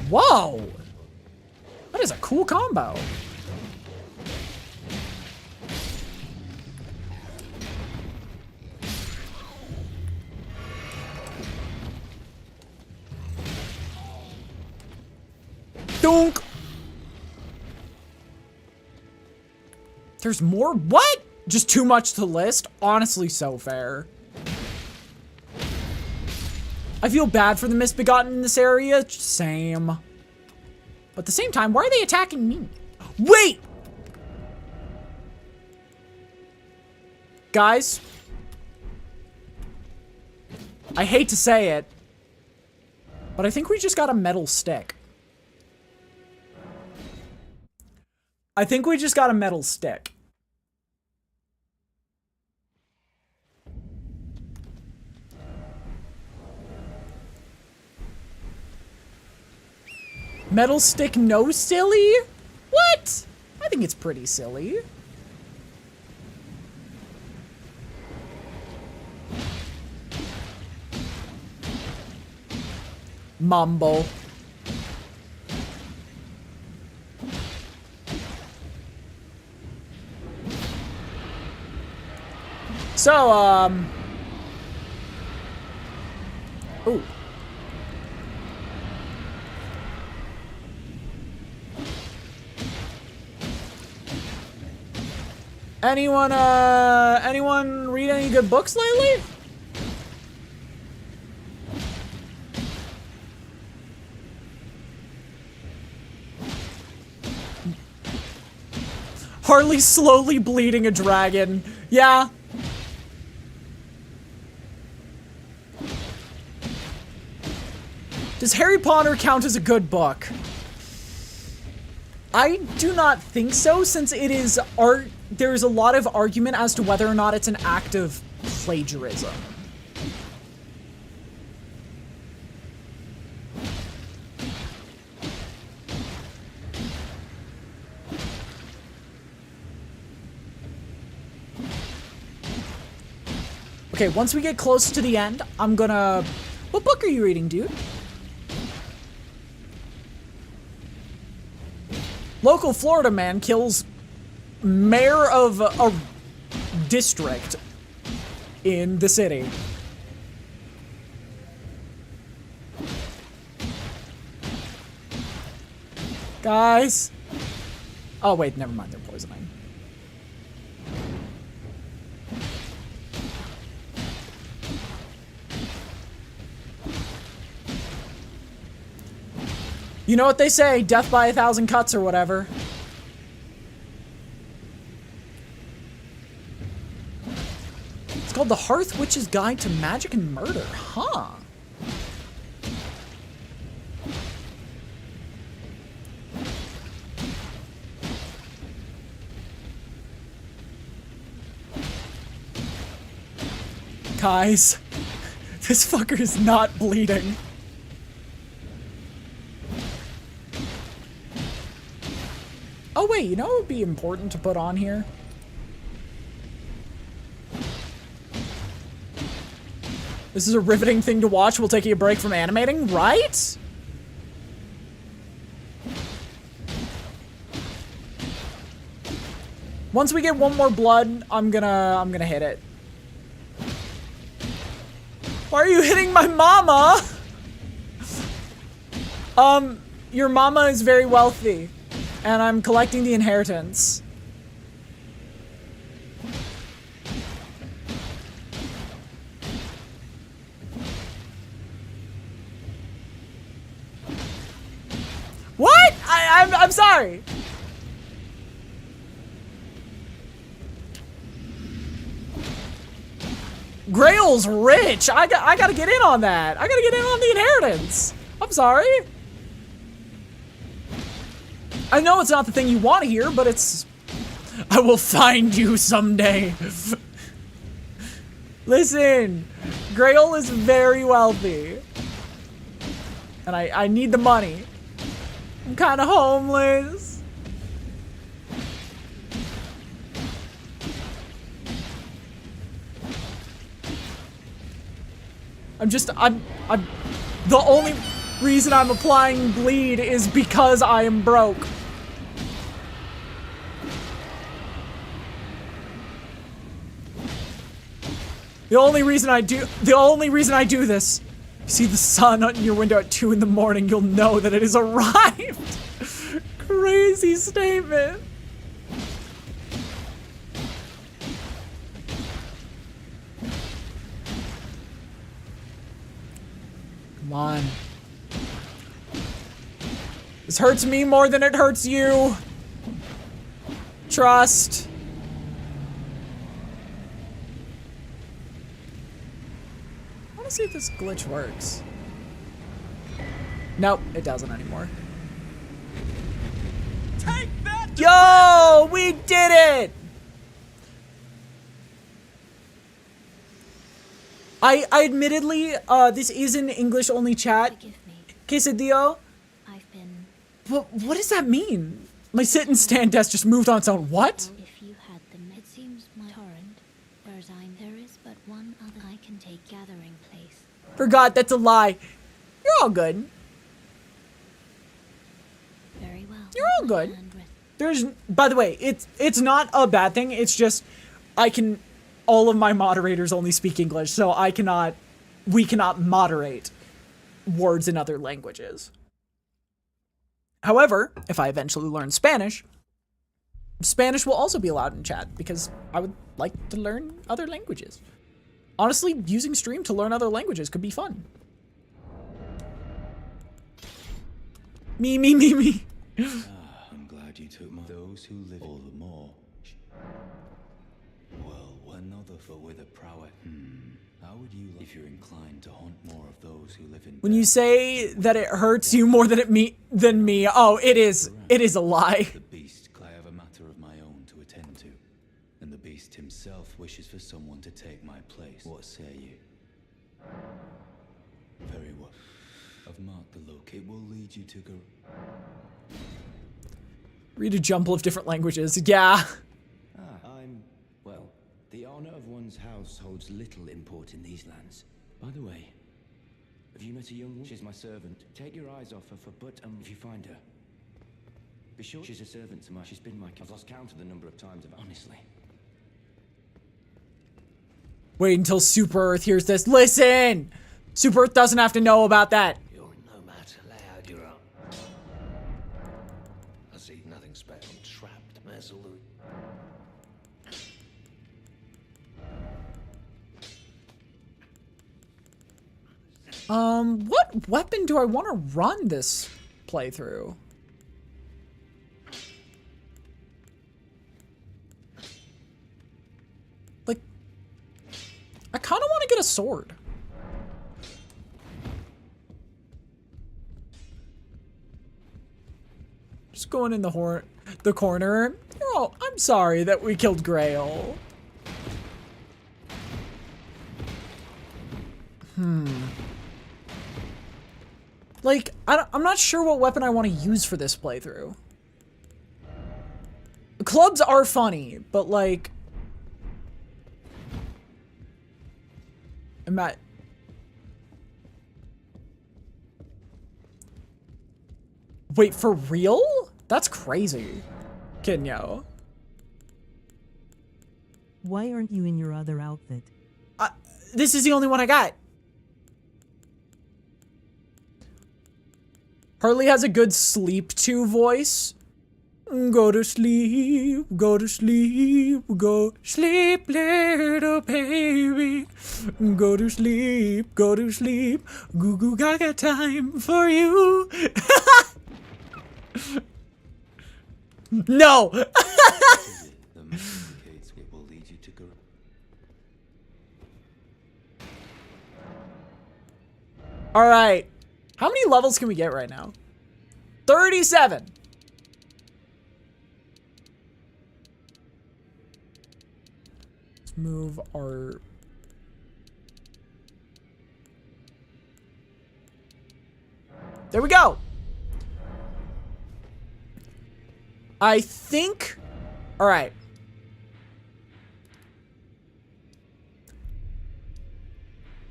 [SPEAKER 2] Whoa! That is a cool combo. Dunk! There's more? What? Just too much to list? Honestly, so fair. I feel bad for the misbegotten in this area. Same. But at the same time, why are they attacking me? Wait! Guys. I hate to say it, but I think we just got a metal stick. I think we just got a metal stick. Metal stick no silly? What? I think it's pretty silly. Mambo. So, ooh. Anyone read any good books lately? Harley slowly bleeding a dragon. Yeah. Does Harry Potter count as a good book? I do not think so, since it is art. There's a lot of argument as to whether or not it's an act of plagiarism. Okay, once we get close to the end, I'm gonna... What book are you reading, dude? Local Florida man kills mayor of a district in the city. Guys. Oh, wait, never mind. They're poisoning. You know what they say, death by 1,000 cuts or whatever. It's called The Hearth Witch's Guide to Magic and Murder, huh? Guys, this fucker is not bleeding. Oh wait, you know what would be important to put on here? This is a riveting thing to watch while taking a break from animating, right? Once we get one more blood, I'm gonna hit it. Why are you hitting my mama? Your mama is very wealthy. And I'm collecting the inheritance. What? I'm sorry. Grail's rich. I gotta get in on that. I gotta get in on the inheritance. I'm sorry. I know it's not the thing you want to hear, but it's... I will find you someday. Listen, Grail is very wealthy. And I need the money. I'm kind of homeless. I'm the only reason I'm applying bleed is because I am broke. The only reason I do this, you see the sun on your window at 2 in the morning, you'll know that it has arrived. Crazy statement. Come on. This hurts me more than it hurts you. Trust. I want to see if this glitch works. Nope, it doesn't anymore.
[SPEAKER 10] Take that!
[SPEAKER 2] Yo, we did it! I admittedly, this is an English-only chat.
[SPEAKER 12] Forgive me.
[SPEAKER 2] Que se dio?
[SPEAKER 12] I've been
[SPEAKER 2] What does that mean? My sit and stand desk just moved on its own. What?
[SPEAKER 12] If you had them, it seems my torrent, whereas there is but one other I can take gathering place.
[SPEAKER 2] Forgot, that's a lie. You're all good.
[SPEAKER 12] Very well.
[SPEAKER 2] You're all good. There's, by the way, it's not a bad thing. It's just, all of my moderators only speak English, so we cannot moderate words in other languages. However, if I eventually learn Spanish will also be allowed in chat because I would like to learn other languages. Honestly, using stream to learn other languages could be fun. Me.
[SPEAKER 11] I'm glad you took those who live all the more. Well, another foe with a prowess. How would you, if you're inclined to hunt more of those who live in?
[SPEAKER 2] When you say that it hurts you more than me, oh, it is a lie.
[SPEAKER 11] The beast, I have a matter of my own to attend to, and the beast himself wishes for someone to take my place. What say you? Very well. I've marked the locate. It will lead you to go.
[SPEAKER 2] Read a jumble of different languages. Yeah.
[SPEAKER 6] Well, the honor of one's house holds little import in these lands. By the way, have you met a young woman? She's my servant. Take your eyes off her if you find her. Be sure she's a servant to she's been my I've lost count of the number of times honestly.
[SPEAKER 2] Wait until Super Earth hears this. Listen! Super Earth doesn't have to know about that.
[SPEAKER 13] You're no matter loud you're up. I see nothing special. Trapped, Masalute.
[SPEAKER 2] What weapon do I want to run this playthrough? Like, I kind of want to get a sword. Just going in the corner. Oh, I'm sorry that we killed Grail. Like, I'm not sure what weapon I want to use for this playthrough. Clubs are funny, but like... Wait, for real? That's crazy. Kinyo.
[SPEAKER 14] Why aren't you in your other outfit?
[SPEAKER 2] This is the only one I got. Harley has a good sleep to voice. Go to sleep, go to sleep, go sleep, little baby. Go to sleep, goo goo gaga time for you. No! Alright. How many levels can we get right now? 37! Let's move our... There we go! I think... Alright.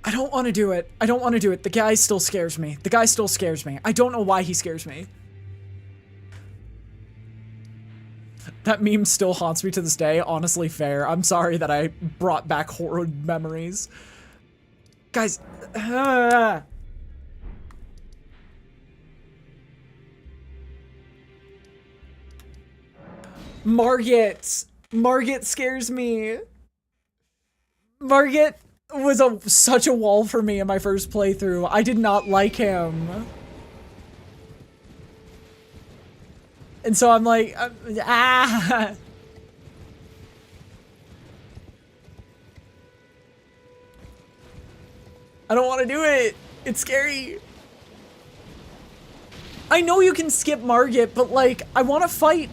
[SPEAKER 2] I don't want to do it. I don't want to do it. The guy still scares me. The guy still scares me. I don't know why he scares me. That meme still haunts me to this day. Honestly, fair. I'm sorry that I brought back horror memories. Guys. Margit. Margit scares me. Margit was such a wall for me in my first playthrough. I did not like him. And so I'm like, I don't want to do it. It's scary. I know you can skip Margit, but like, I want to fight.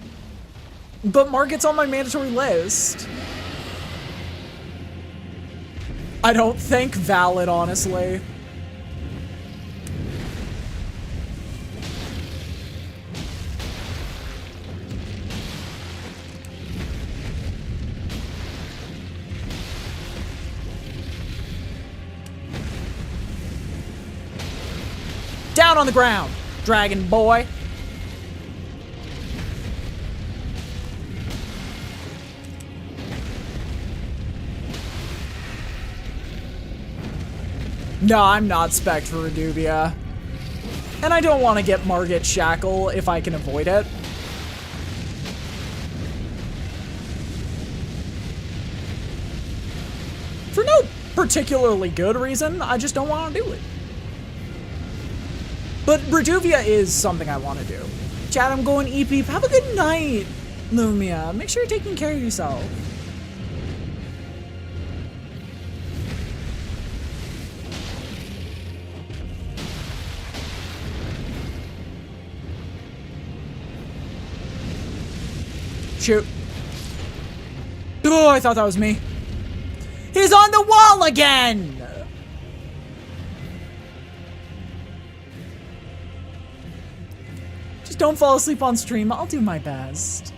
[SPEAKER 2] But Margit's on my mandatory list. I don't think valid, honestly. down on the ground, dragon boy. No, I'm not spec'd for Reduvia. And I don't want to get Margit Shackle if I can avoid it. For no particularly good reason, I just don't want to do it. But Reduvia is something I want to do. Chat, I'm going eep eep. Have a good night, Lumia. Make sure you're taking care of yourself. Shoot. Oh, I thought that was me. He's on the wall again! Just don't fall asleep on stream. I'll do my best.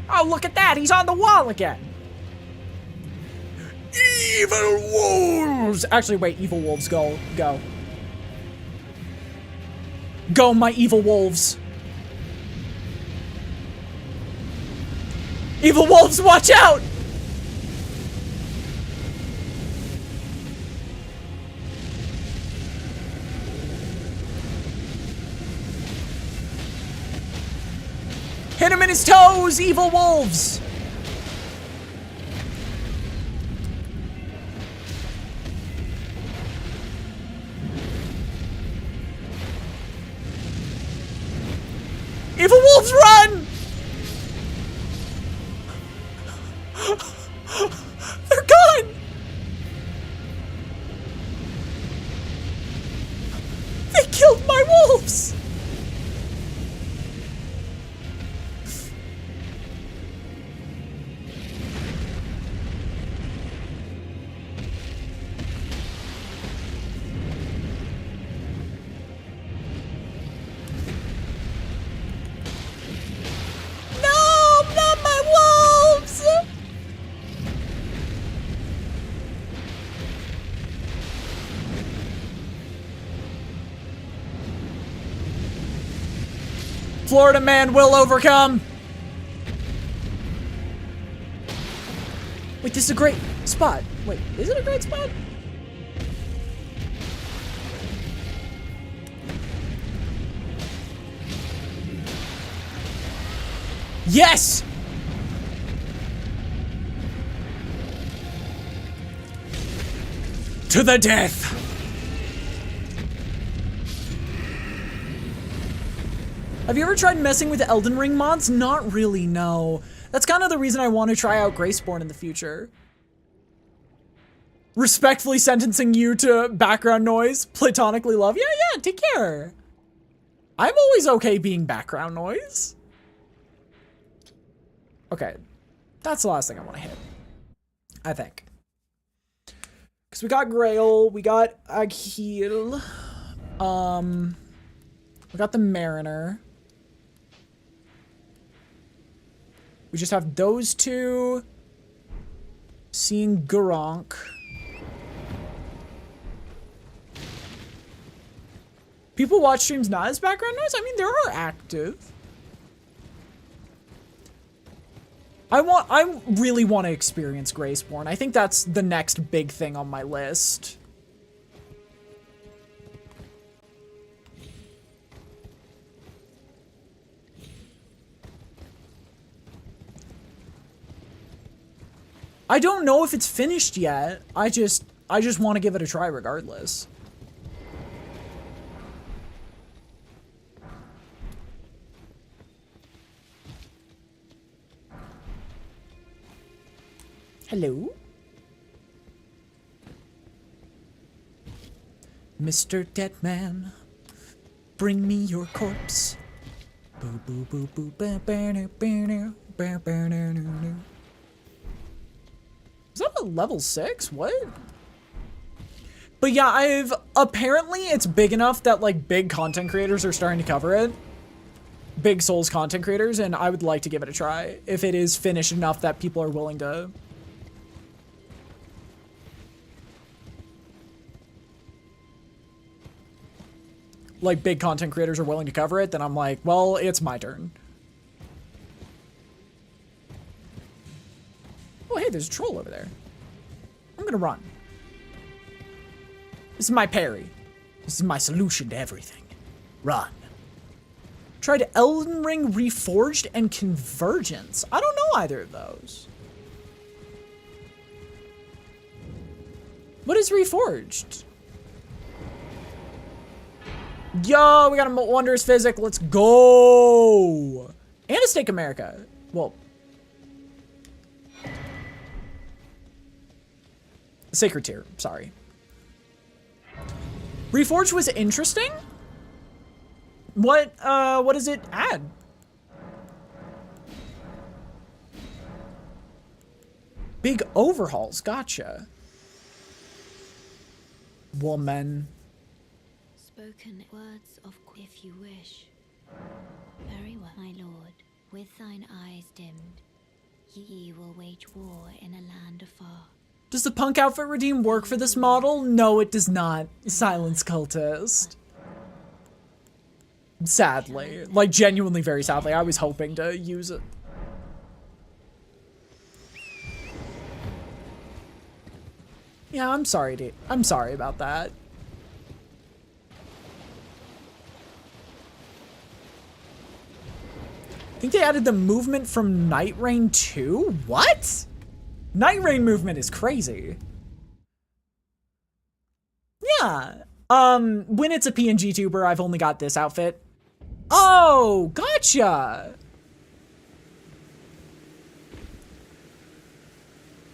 [SPEAKER 2] Oh, look at that. He's on the wall again. Evil wolves! Actually, wait. Evil wolves, go. Go. Go, my evil wolves. Evil wolves, watch out! Hit him in his toes, evil wolves! Evil wolves, run! They're gone! They killed my wolves! Florida man will overcome. Wait, this is a great spot. Wait, is it a great spot? Yes! To the death! Have you ever tried messing with the Elden Ring mods? Not really, no. That's kind of the reason I want to try out Graceborn in the future. Respectfully sentencing you to background noise. Platonically love. Yeah, take care. I'm always okay being background noise. Okay. That's the last thing I want to hit. I think. Because we got Grail, we got Agheel, we got the Mariner. We just have those two. Seeing Gurranq. People watch streams not as background noise? I mean, there are active. I really want to experience Graceborn. I think that's the next big thing on my list. I don't know if it's finished yet. I just want to give it a try regardless. Hello? Mr. Deadman, bring me your corpse. Boo boo boo boo ba ba na ba na ba ba na na na. Is that a level 6? What? But yeah, apparently it's big enough that like big content creators are starting to cover it. Big Souls content creators, and I would like to give it a try if it is finished enough that people are willing to. like big content creators are willing to cover it, then I'm like, well, it's my turn. Oh, hey, there's a troll over there. I'm gonna run. This is my parry. This is my solution to everything. Run. Tried Elden Ring Reforged and Convergence. I don't know either of those. What is Reforged? Yo, we got a Wondrous Physic. Let's go. And a Stake America. Well, Sacred Tier, sorry. Reforged was interesting. What does it add? Big overhauls, gotcha. Woman.
[SPEAKER 12] Spoken words of if you wish. Very well, my lord. With thine eyes dimmed, ye will wage war in a land afar.
[SPEAKER 2] Does the punk outfit redeem work for this model? No, it does not. Silence Cultist. Sadly. Like, genuinely very sadly. I was hoping to use it. Yeah, I'm sorry, dude. I'm sorry about that. I think they added the movement from Night Rain 2? What? Night Rain movement is crazy. Yeah. When it's a PNG tuber, I've only got this outfit. Oh, gotcha.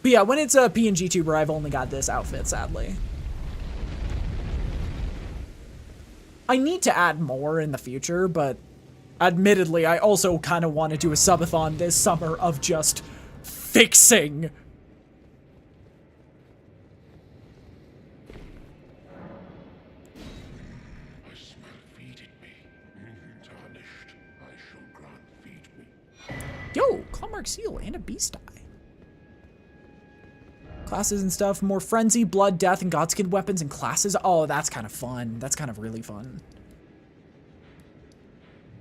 [SPEAKER 2] But yeah, when it's a PNG tuber, I've only got this outfit, sadly. I need to add more in the future, but admittedly, I also kind of want to do a subathon this summer of just fixing.
[SPEAKER 11] I smell feeding me. Tarnished, I shall grant feed me.
[SPEAKER 2] Yo, Clawmark Seal and a Beast Eye. Classes and stuff. More Frenzy, Blood, Death, and Godskin weapons and classes. Oh, that's kind of fun. That's kind of really fun.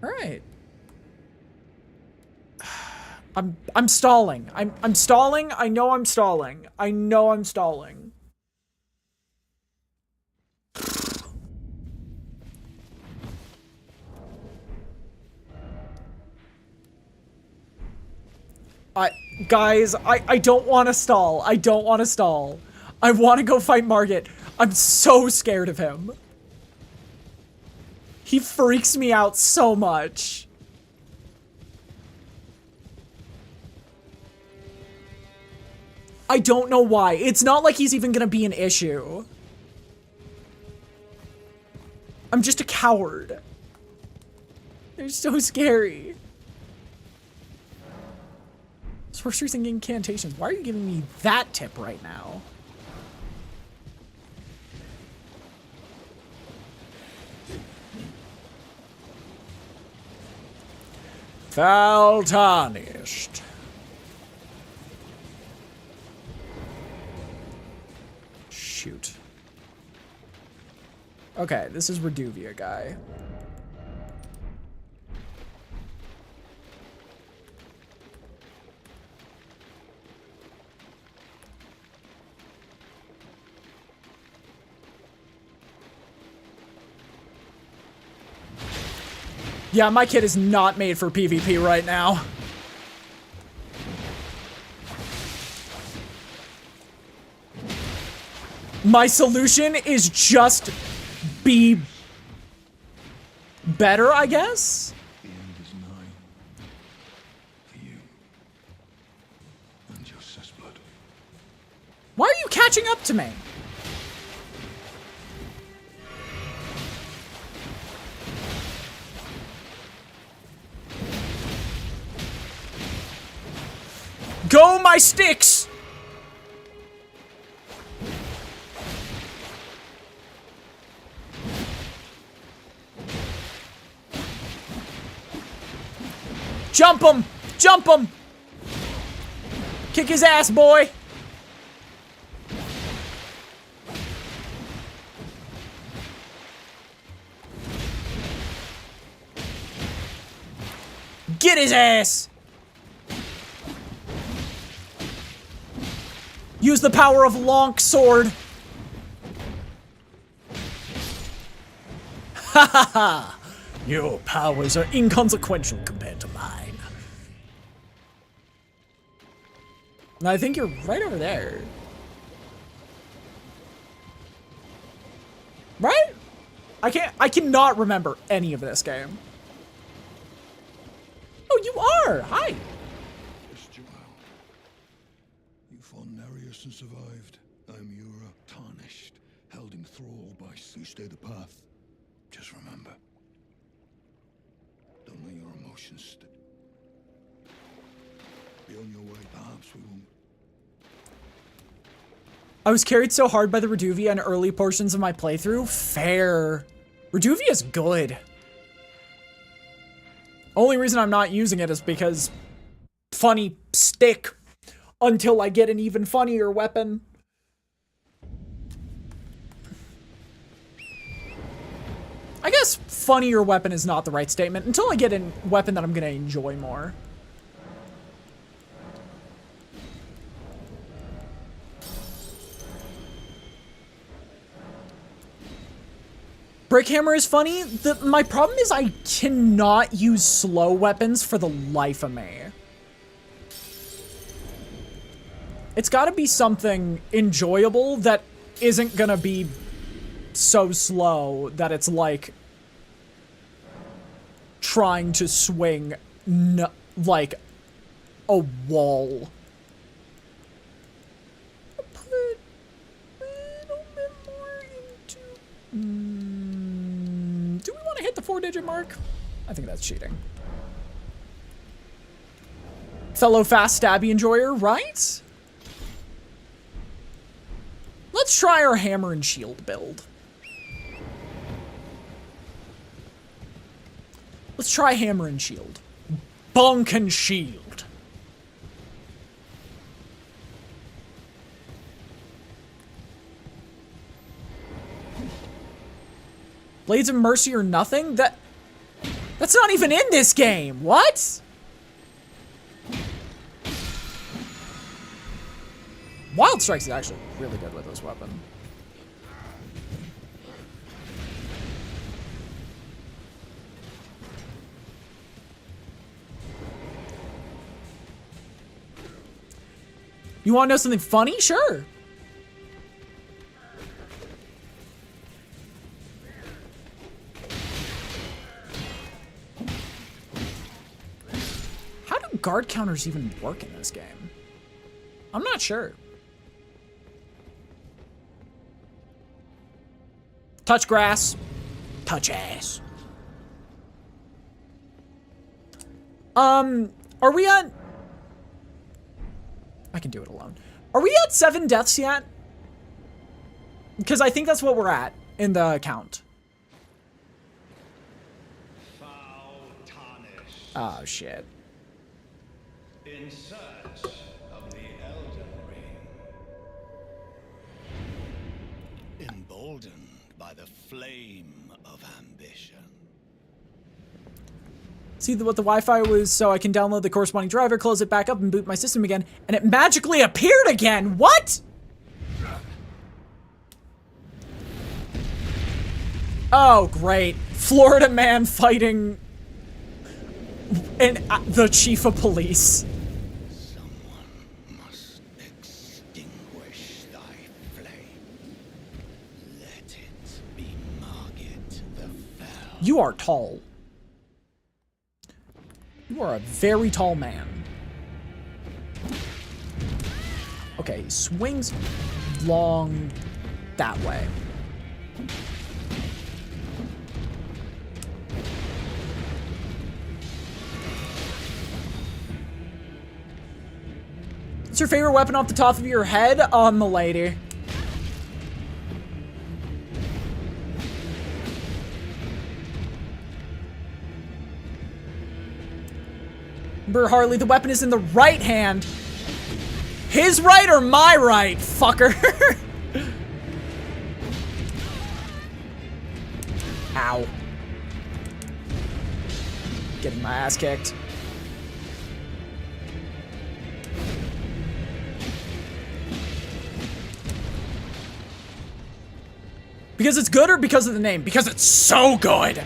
[SPEAKER 2] Alright. I'm stalling. I'm stalling. I know I'm stalling. I know I'm stalling. Guys, I don't want to stall. I don't want to stall. I want to go fight Margit. I'm so scared of him. He freaks me out so much. I don't know why. It's not like he's even gonna be an issue. I'm just a coward. They're so scary. Sorceries and incantations. Why are you giving me that tip right now? Foul Tarnished. Shoot. Okay, this is Reduvia guy. Yeah, my kid is not made for PvP right now. My solution is just be better, I guess?
[SPEAKER 11] The end is nigh. For you. And your Cessblood.
[SPEAKER 2] Why are you catching up to me? Go, my sticks! Jump him! Jump him! Kick his ass, boy! Get his ass! Use the power of Lonk Sword. Ha ha ha! Your powers are inconsequential compared to mine. And I think you're right over there. Right? I cannot remember any of this game. Oh, you are! Hi!
[SPEAKER 3] You fought Nereus and survived. I'm Yura, Tarnished, held in thrall by you stay the path. Just remember. Don't let your emotions be on your way. Perhaps we won't.
[SPEAKER 2] I was carried so hard by the Reduvia in early portions of my playthrough. Fair. Reduvia's good. Only reason I'm not using it is because funny stick until I get an even funnier weapon. I guess funnier weapon is not the right statement until I get a weapon that I'm gonna enjoy more. Brickhammer is funny. My problem is I cannot use slow weapons for the life of me. It's gotta be something enjoyable that isn't gonna be so slow that it's like trying to swing like a wall. Put a little bit more into... do we want to hit the 4-digit mark? I think that's cheating. Fellow fast stabby enjoyer, right? Let's try our hammer and shield build. Let's try hammer and shield. Bonk and shield. Blades of Mercy or nothing? That's not even in this game. What? Wild Strike's actually really good with this weapon. You want to know something funny? Sure. How do guard counters even work in this game? I'm not sure. Touch grass. Touch ass. Are we at... I can do it alone. Are we at 7 deaths yet? Because I think that's what we're at in the count. Oh, shit.
[SPEAKER 11] In search of the Elden Ring. Emboldened by the flame of ambition.
[SPEAKER 2] See what the Wi-Fi was so I can download the corresponding driver, close it back up, and boot my system again, and it magically appeared again! What?! Oh, great. Florida man fighting... the chief of police.
[SPEAKER 11] Someone must extinguish thy flame. Let it be Margit the Fell.
[SPEAKER 2] You are tall. You are a very tall man. Okay, swings long that way. What's your favorite weapon off the top of your head? Milady. Remember, Harley, the weapon is in the right hand. His right or my right, fucker? Ow. Getting my ass kicked. Because it's good or because of the name? Because it's so good.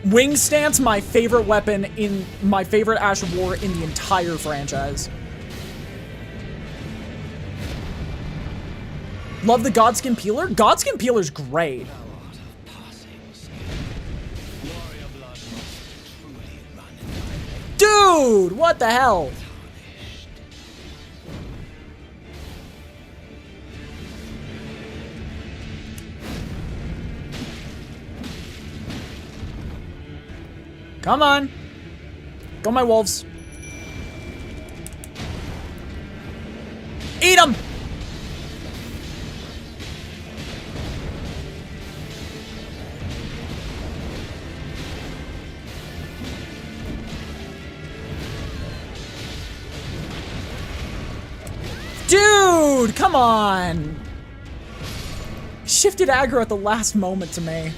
[SPEAKER 2] Wing Stance, my favorite weapon in my favorite Ash of War in the entire franchise. Love the Godskin Peeler. Godskin Peeler's great. Dude, what the hell? Come on. Go my wolves. Eat them. Dude, come on. Shifted aggro at the last moment to me.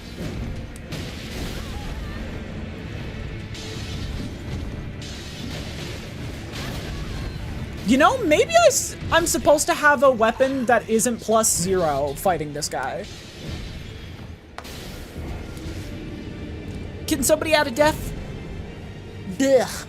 [SPEAKER 2] You know, maybe I'm supposed to have a weapon that isn't +0 fighting this guy. Can somebody add a death? Ugh.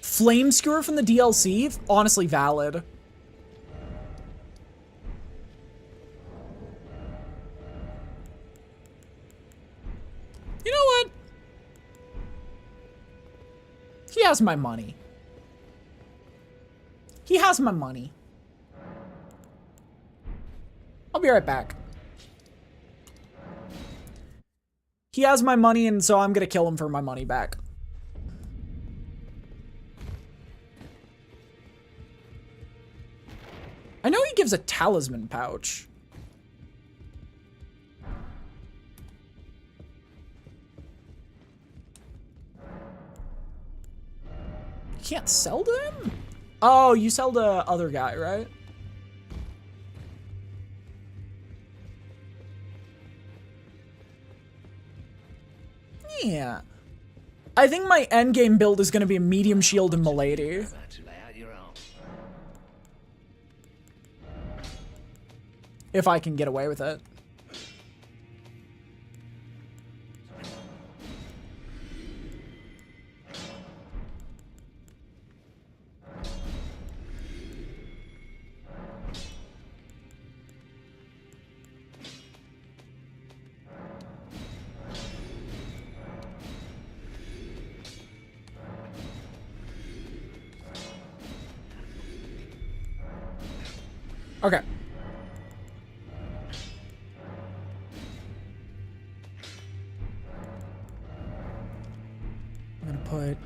[SPEAKER 2] Flame Skewer from the DLC? Honestly valid. You know what? He has my money. He has my money. I'll be right back. He has my money, and so I'm gonna kill him for my money back. I know he gives a talisman pouch. You can't sell to him? Oh, you sell to other guy, right? Yeah. I think my endgame build is going to be a medium shield and Milady. If I can get away with it. Okay. I'm gonna put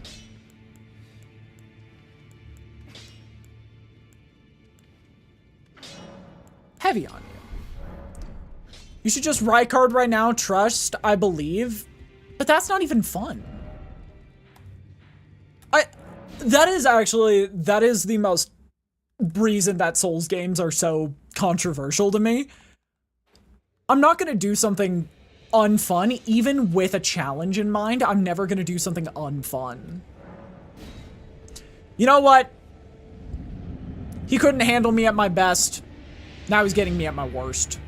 [SPEAKER 2] heavy on you. You should just Rykard right now, trust, I believe. But that's not even fun. That is the most reason that Souls games are so controversial to me. I'm not gonna do something unfun, even with a challenge in mind. I'm never gonna do something unfun. You know what? He couldn't handle me at my best. Now he's getting me at my worst.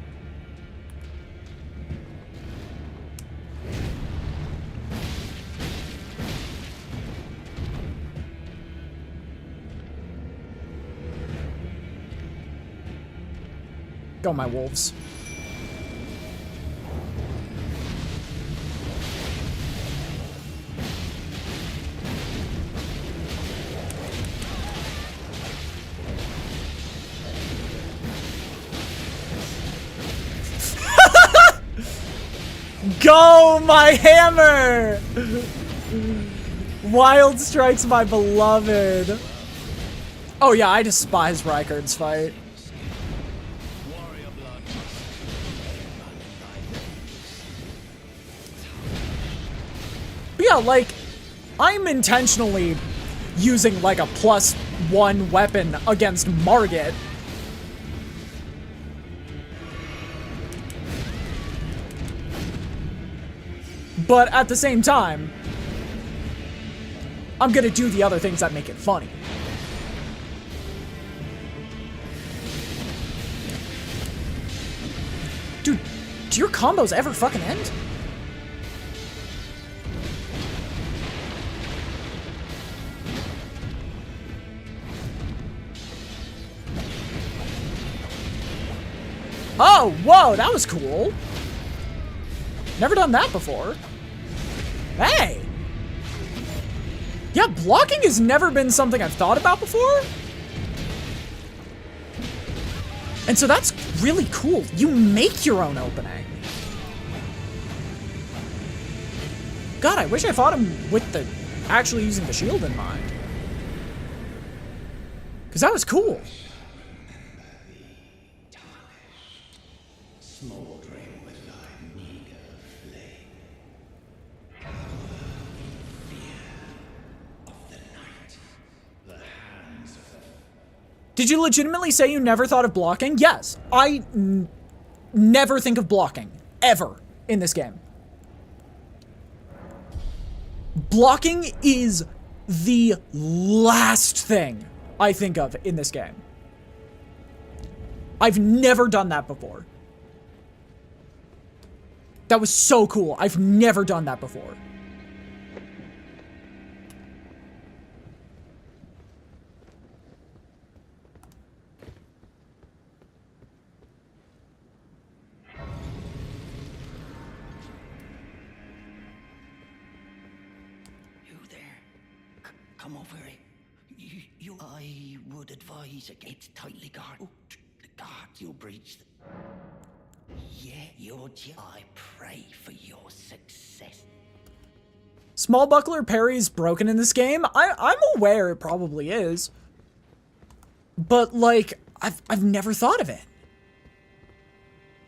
[SPEAKER 2] Go, my wolves. Go, my hammer! Wild Strikes, my beloved. Oh yeah, I despise Rykard's fight. But yeah, like, I'm intentionally using like a +1 weapon against Margit. But at the same time, I'm gonna do the other things that make it funny. Dude, do your combos ever fucking end? Oh, whoa, that was cool. Never done that before. Hey! Yeah, blocking has never been something I've thought about before. And so that's really cool. You make your own opening. God, I wish I fought him with the actually using the shield in mind. Because that was cool. Did you legitimately say you never thought of blocking? Yes, I never think of blocking, ever, in this game. Blocking is the last thing I think of in this game. I've never done that before. That was so cool. I've never done that before.
[SPEAKER 15] Come over here. I would advise against tightly guard. Oh, the guards, you'll breach them. Yeah, I pray for your success.
[SPEAKER 2] Small buckler parry's broken in this game. I'm aware it probably is. But, like, I've never thought of it.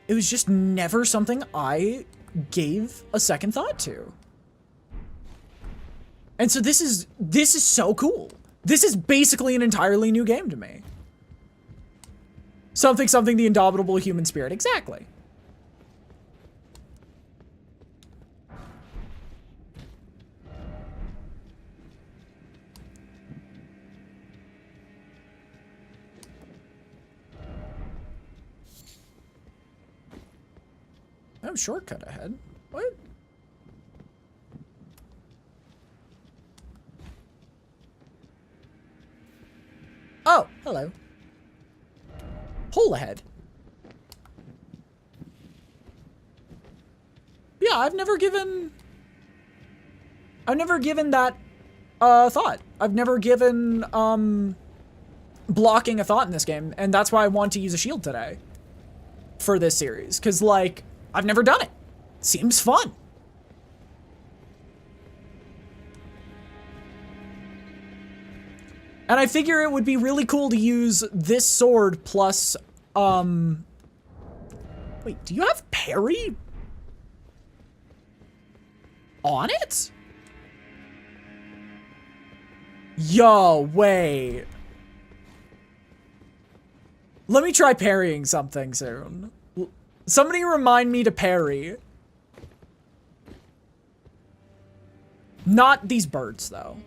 [SPEAKER 2] It was just never something I gave a second thought to. And so this is so cool. This is basically an entirely new game to me. Something, the indomitable human spirit. Exactly. Oh, shortcut ahead. What? Oh, hello. Hole ahead. Yeah, I've never given that thought. I've never given blocking a thought in this game, and that's why I want to use a shield today for this series, because, like, I've never done it. Seems fun. And I figure it would be really cool to use this sword plus, wait, do you have parry on it? Yo, wait. Let me try parrying something soon. Somebody remind me to parry. Not these birds, though.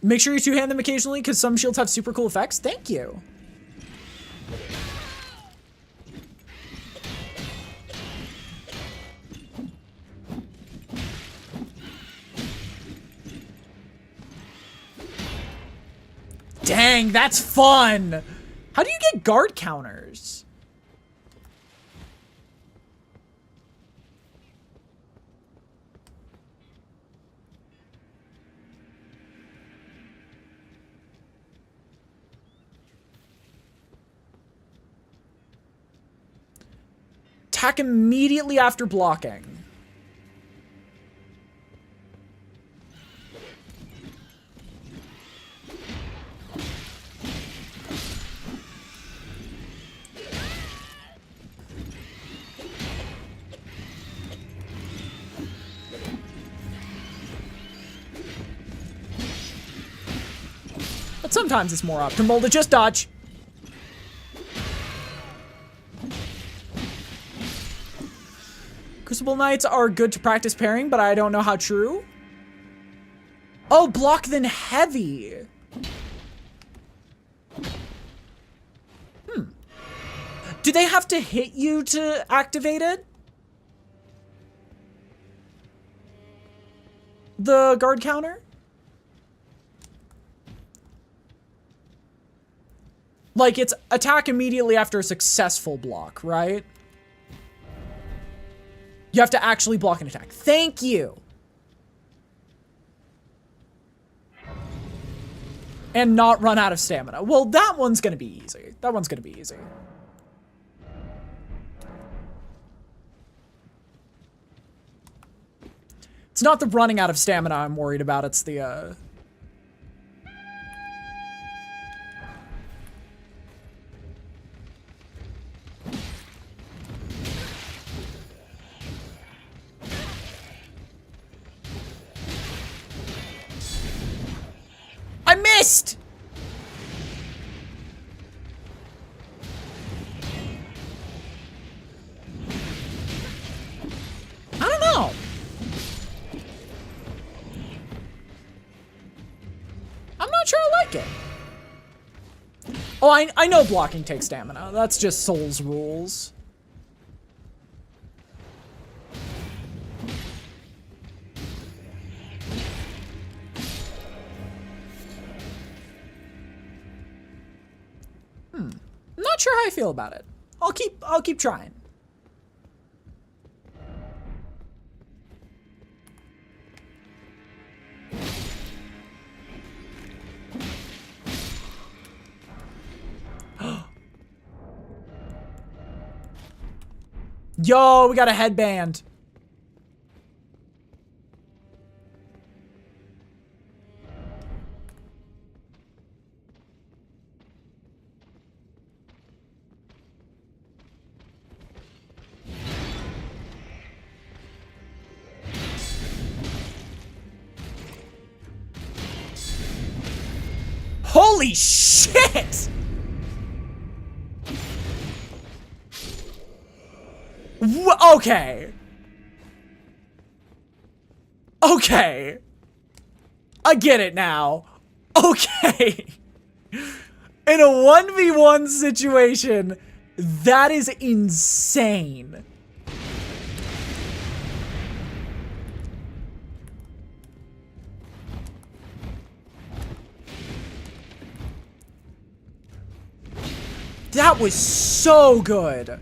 [SPEAKER 2] Make sure you two-hand them occasionally, because some shields have super cool effects. Thank you. Dang, that's fun! How do you get guard counters? Attack immediately after blocking. sometimes it's more optimal to just dodge. Crucible Knights are good to practice parrying, but I don't know how true. Oh, block then heavy. Do they have to hit you to activate it? The guard counter? Like, it's attack immediately after a successful block, right? You have to actually block an attack. Thank you. And not run out of stamina. Well, that one's gonna be easy. That one's gonna be easy. It's not the running out of stamina I'm worried about, it's the, I missed! I don't know. I'm not sure I like it. Oh, I know blocking takes stamina. That's just Souls rules. I'm not sure how I feel about it. I'll keep trying. Yo, we got a headband. Holy shit! Okay. Okay. I get it now. Okay. In a 1v1 situation, that is insane. That was so good.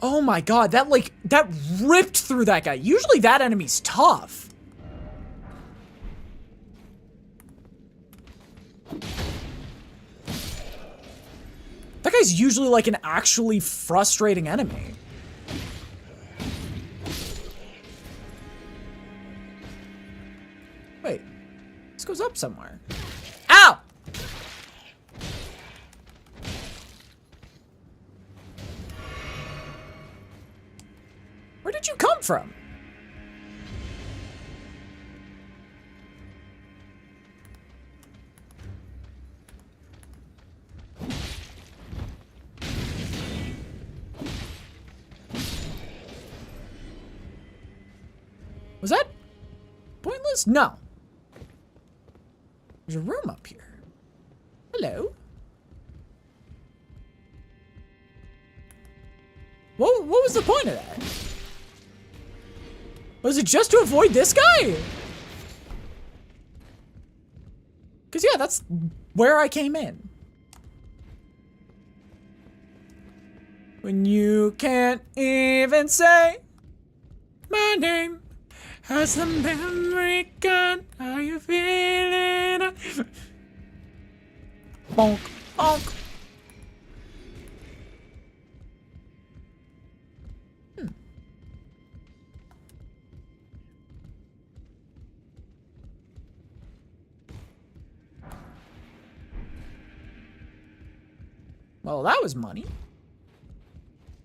[SPEAKER 2] Oh my god, that ripped through that guy. Usually that enemy's tough. That guy's usually like an actually frustrating enemy. Wait, this goes up somewhere. Ow! Where did you come from? Was that pointless? No. There's a room up here. Hello? What was the point of that? Was it just to avoid this guy? Because, yeah, that's where I came in. When you can't even say my name, has the memory gone? Are you feeling it? Bonk, bonk. Well, that was money.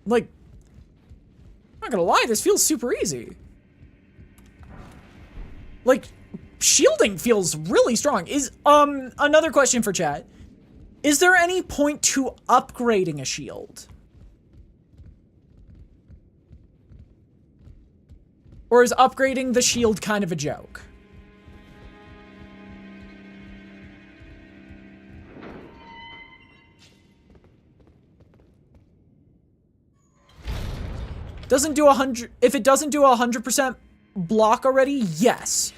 [SPEAKER 2] Like, I'm not gonna lie, this feels super easy. Like, shielding feels really strong. Is, another question for chat. Is there any point to upgrading a shield? Or is upgrading the shield kind of a joke? Doesn't do 100, if it doesn't do 100% block already, yes.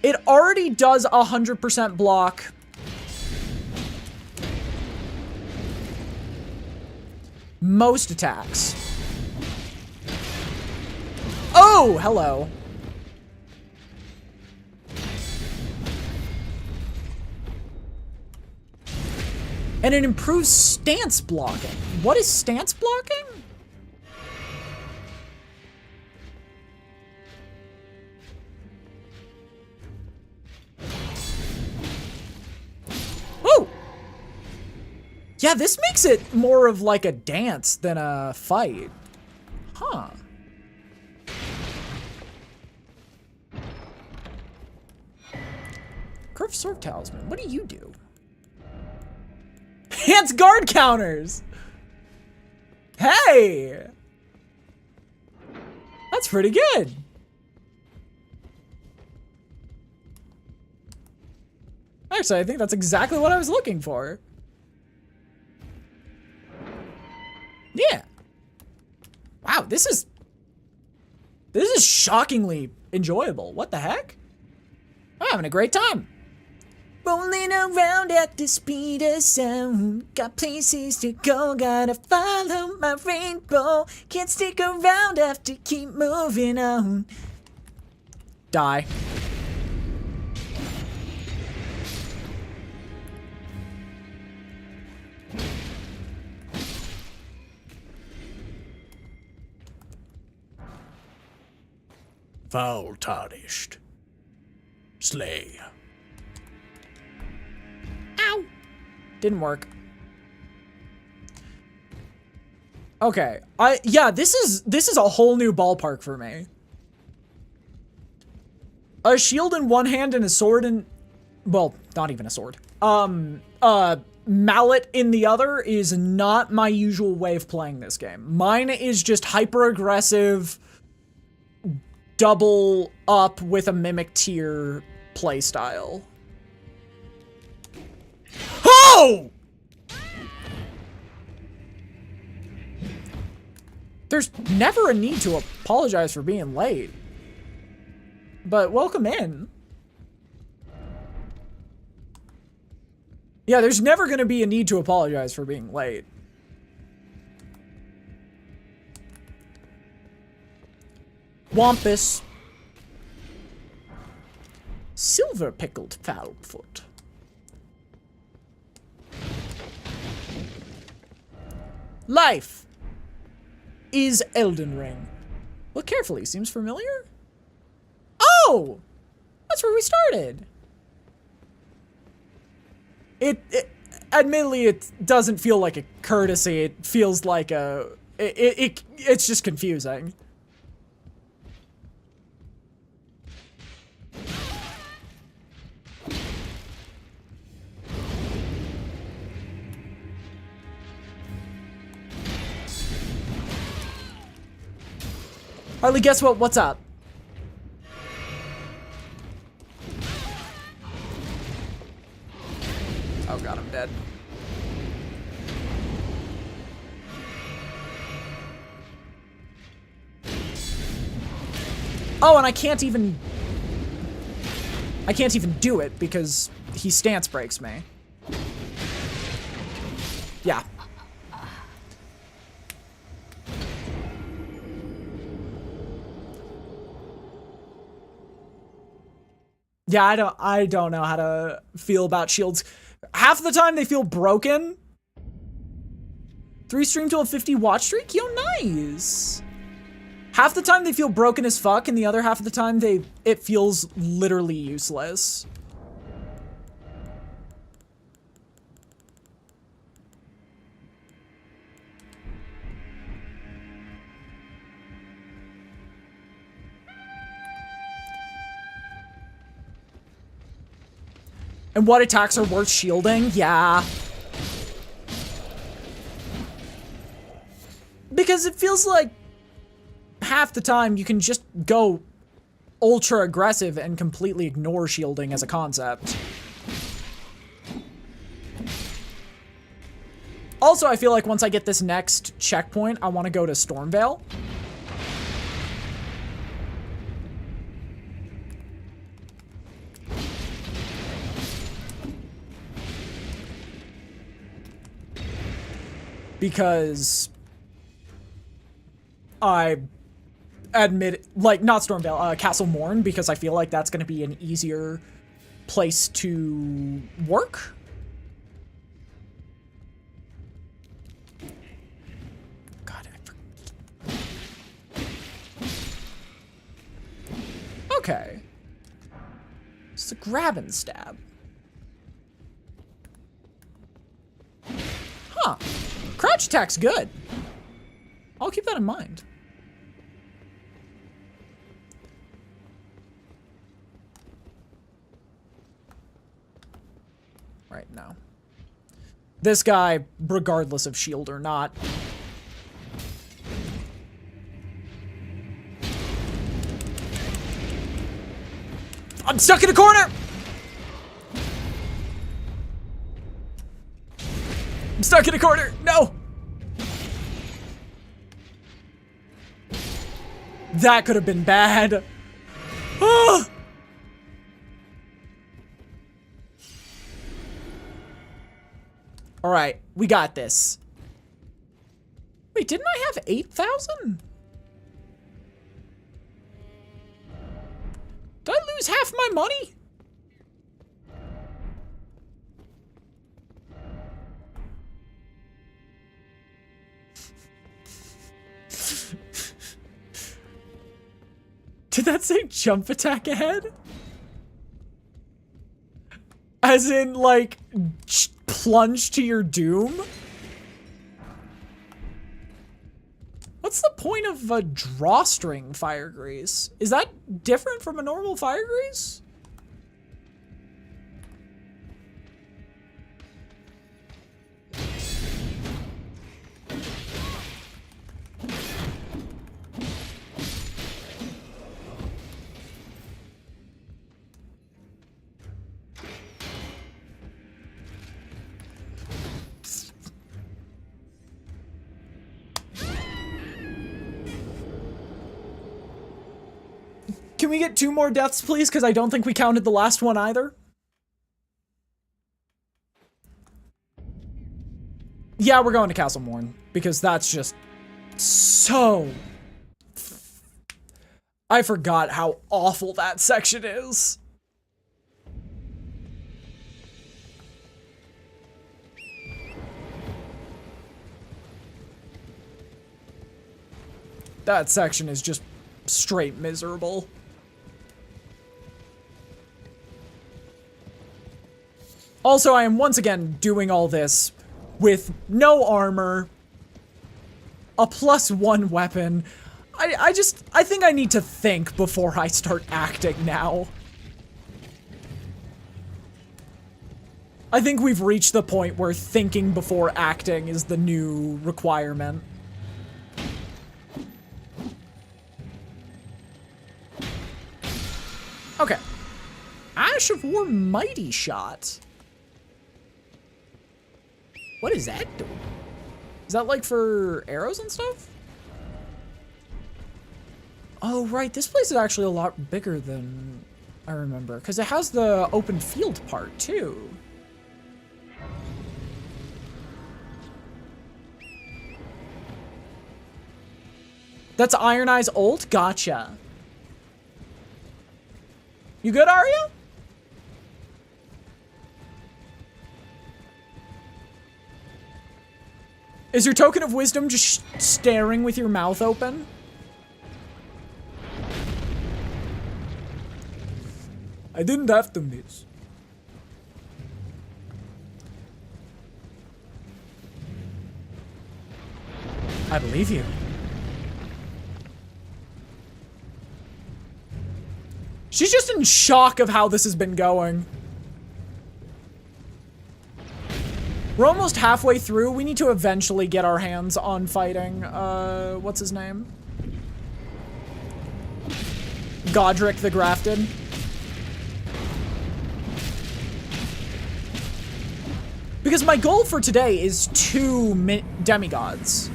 [SPEAKER 2] It already does 100% block. Most attacks. Oh, hello. And it improves stance blocking. What is stance blocking? Woo! Yeah, this makes it more of like a dance than a fight. Huh. Curved Sword Talisman, what do you do? Enhance guard counters! Hey! That's pretty good. Actually, I think that's exactly what I was looking for. Yeah. Wow, this is shockingly enjoyable. What the heck? I'm having a great time. Rolling around at the speed of sound. Got places to go, gotta follow my rainbow. Can't stick around, have to keep moving on. Die. Foul Tarnished. Slay. Ow! Didn't work. Okay. Yeah, this is a whole new ballpark for me. A shield in one hand and a sword in, well, not even a sword. Mallet in the other is not my usual way of playing this game. Mine is just hyper aggressive, double up with a mimic tier playstyle. Oh! There's never a need to apologize for being late. But welcome in. Yeah, there's never gonna be a need to apologize for being late. Wampus. Silver pickled foulfoot. Life is Elden Ring. Look carefully, seems familiar? Oh! That's where we started. Admittedly, it doesn't feel like a courtesy. It feels like a... It's just confusing. Harley, guess what? What's up? Oh god, I'm dead. Oh, and I can't even do it because he stance breaks me. Yeah. Yeah, I don't know how to feel about shields. Half the time they feel broken. 3 stream to a 50 watch streak? Yo, nice. Half the time they feel broken as fuck, and the other half of the time it feels literally useless. And what attacks are worth shielding? Yeah. Because it feels like half the time you can just go ultra aggressive and completely ignore shielding as a concept. Also, I feel like once I get this next checkpoint, I want to go to Stormvale. Because I admit, like, not Stormvale, Castle Morn, because I feel like that's going to be an easier place to work. God, okay. It's a grab and stab. Huh. Crouch attack's good. I'll keep that in mind. Right now. This guy, regardless of shield or not. I'm stuck in a corner! I'm stuck in a corner! No! That could have been bad. Ah! Alright, we got this. Wait, didn't I have 8,000? Did I lose half my money? Did that say jump attack ahead? As in, like, plunge to your doom? What's the point of a drawstring fire grease? Is that different from a normal fire grease? Can we get 2 more deaths, please? Because I don't think we counted the last one either. Yeah, we're going to Castle Morn. Because that's just so... I forgot how awful that section is. That section is just straight miserable. Also, I am once again doing all this with no armor, a +1 weapon. I think I need to think before I start acting now. I think we've reached the point where thinking before acting is the new requirement. Okay. Ash of War Mighty Shot. What does that do? Is that like for arrows and stuff? Oh, right. This place is actually a lot bigger than I remember. Because it has the open field part, too. That's Iron Eye's ult? Gotcha. You good, Arya? Is your token of wisdom just staring with your mouth open? I didn't have to miss. I believe you. She's just in shock of how this has been going. We're almost halfway through. We need to eventually get our hands on fighting, what's his name? Godric the Grafted. Because my goal for today is 2 demigods.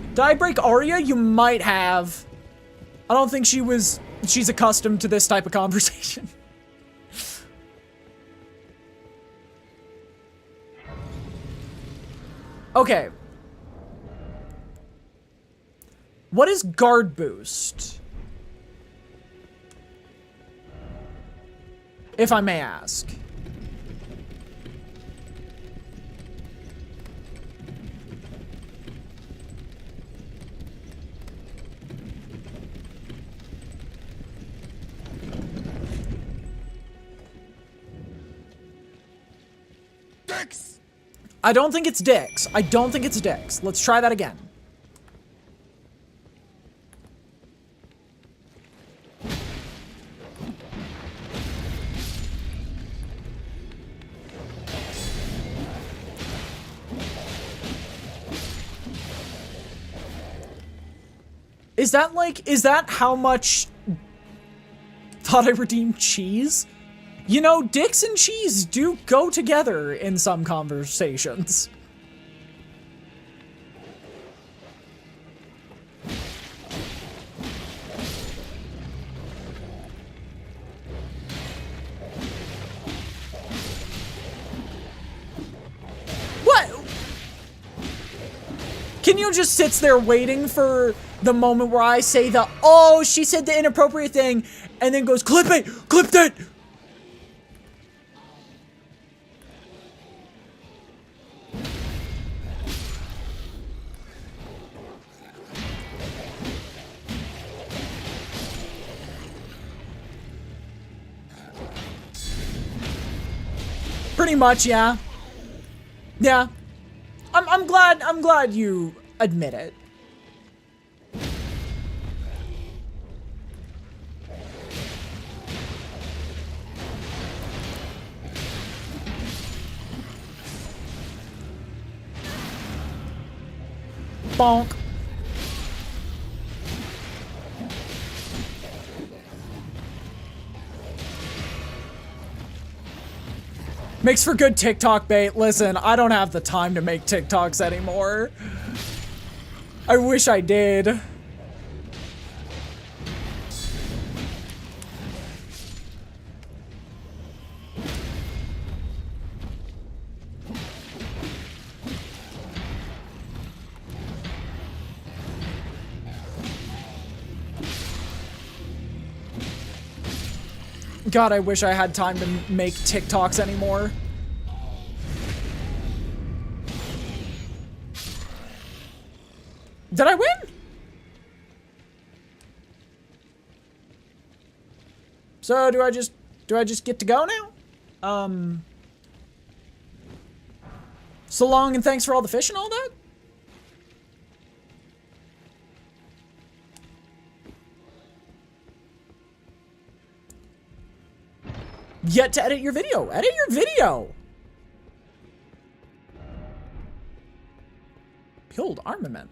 [SPEAKER 2] Did I break Arya? You might have. I don't think she's accustomed to this type of conversation. Okay. What is guard boost? If I may ask.
[SPEAKER 11] Dix!
[SPEAKER 2] I don't think it's Dix. I don't think it's Dix. Let's try that again. Is that how much thought I redeemed cheese? You know, dicks and cheese do go together in some conversations. What? Can you just sit there waiting for the moment where I say the, oh, she said the inappropriate thing, and then goes, clip it, clip that. Pretty much, yeah. Yeah. I'm glad you admit it. Bonk. Makes for good TikTok bait. Listen, I don't have the time to make TikToks anymore. I wish I did. God, I wish I had time to make TikToks anymore. Did I win? So do I just get to go now? So long and thanks for all the fish and all that? Yet to edit your video. Edit your video. Behold armament.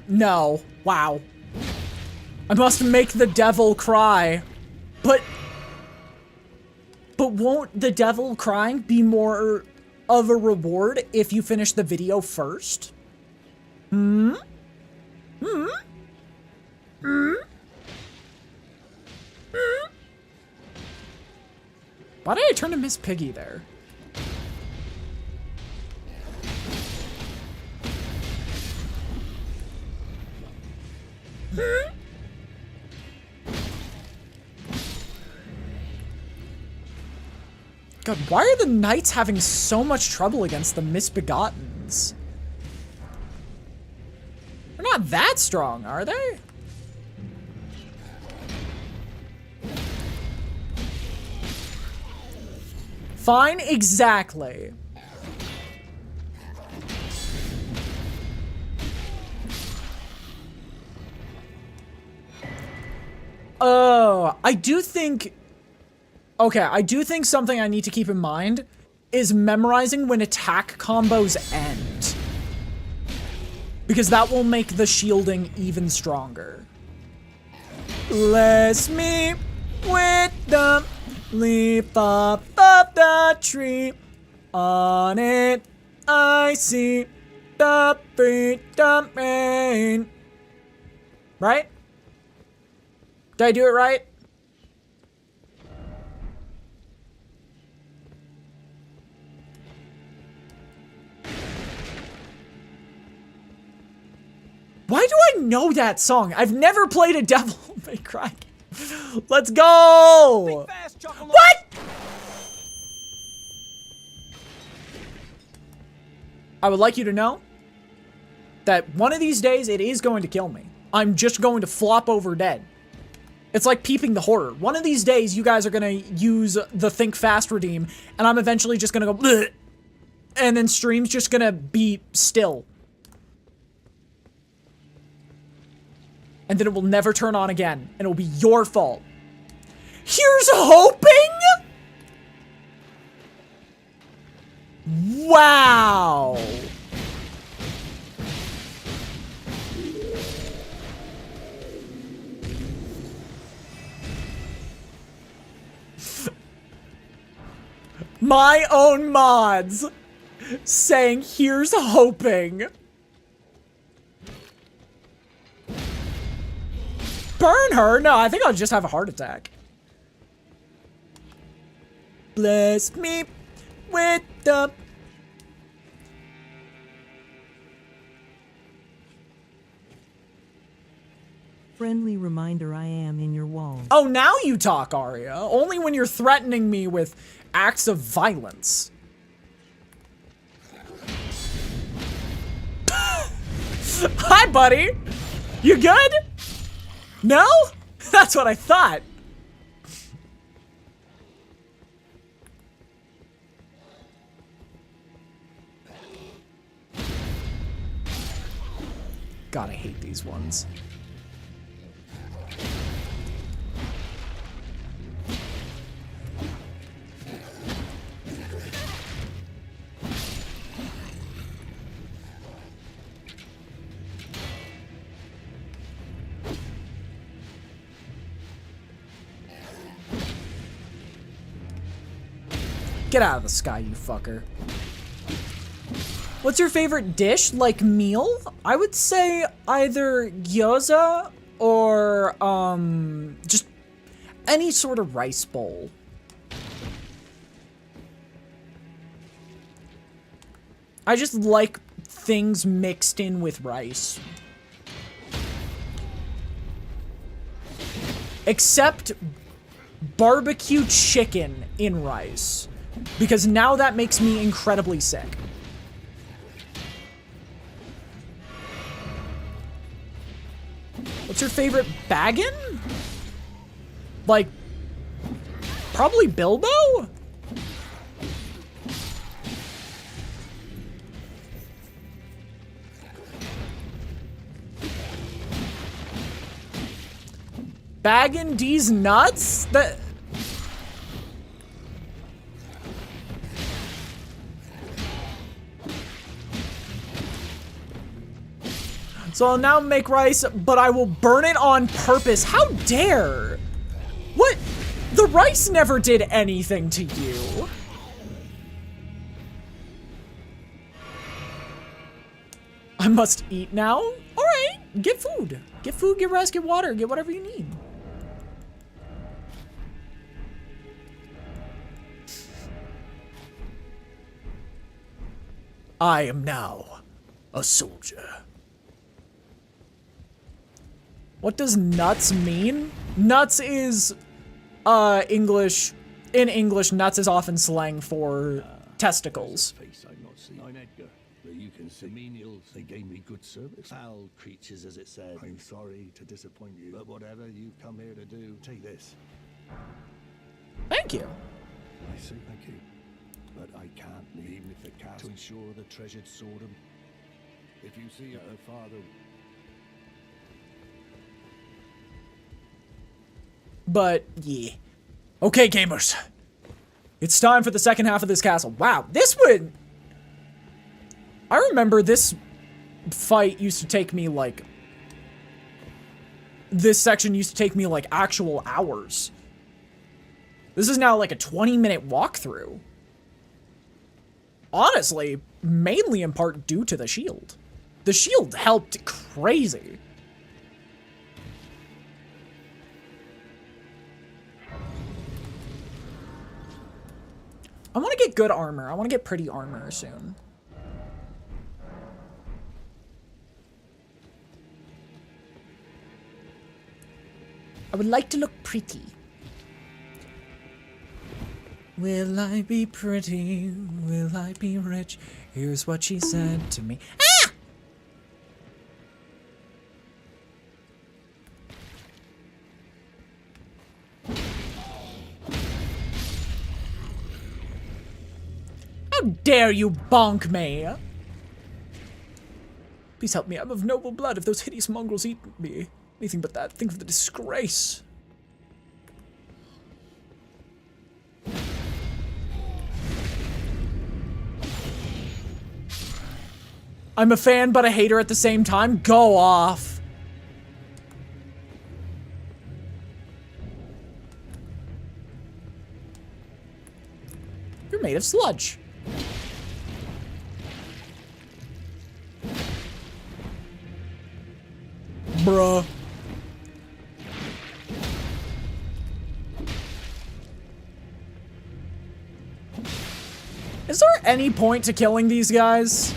[SPEAKER 2] No. Wow. I must make the devil cry. But won't the devil crying be more of a reward if you finish the video first? Why did I turn to Miss Piggy there? God, why are the knights having so much trouble against the misbegottens? They're not that strong, are they? Fine, exactly. Oh, I do think... Okay, I do think something I need to keep in mind is memorizing when attack combos end. Because that will make the shielding even stronger. Bless me with the leaf up the tree. On it, I see the freedom rain. Right? Did I do it right? Why do I know that song? I've never played a Devil May Cry game. Let's go! What? I would like you to know that one of these days it is going to kill me. I'm just going to flop over dead. It's like peeping the horror. One of these days you guys are gonna use the think fast redeem and I'm eventually just gonna go bleh, and then stream's just gonna be still. And then it will never turn on again, and it will be your fault. Here's hoping? Wow. My own mods saying, here's hoping. Burn her? No, I think I'll just have a heart attack. Bless me with the...
[SPEAKER 14] Friendly reminder, I am in your walls.
[SPEAKER 2] Oh, now you talk, Arya. Only when you're threatening me with acts of violence. Hi, buddy. You good? No? That's what I thought. God, I hate these ones. Get out of the sky, you fucker. What's your favorite dish? Like meal? I would say either gyoza or just any sort of rice bowl. I just like things mixed in with rice. Except barbecue chicken in rice. Because now that makes me incredibly sick. What's your favorite baggin? Like, probably Bilbo? Baggin' these nuts? That... So I'll now make rice, but I will burn it on purpose. How dare? What? The rice never did anything to you. I must eat now? All right, get food. Get food, get rest, get water, get whatever you need. I am now a soldier. What does nuts mean? Nuts is, English. In English, nuts is often slang for testicles.
[SPEAKER 11] I'm Edgar, but you can see menials. They gave me good service. Foul creatures, as it said. I'm sorry to disappoint you, but whatever you've come here to do, take this.
[SPEAKER 2] Thank you.
[SPEAKER 11] I say thank you. but I can't leave even if the castle to ensure the treasured sword. If you see her father.
[SPEAKER 2] But, yeah. Okay, gamers. It's time for the second half of this castle. Wow, this would... I remember this fight used to take me, like... This section used to take me, like, actual hours. This is now, like, a 20-minute walkthrough. Honestly, mainly in part due to the shield. The shield helped crazy. I want to get good armor. I want to get pretty armor soon. I would like to look pretty. Will I be pretty? Will I be rich? Here's what she said to me. Ah! How dare you bonk me? Please help me. I'm of noble blood. If those hideous mongrels eat me, anything but that, think of the disgrace. I'm a fan but a hater at the same time. Go off. You're made of sludge. Bruh. Is there any point to killing these guys?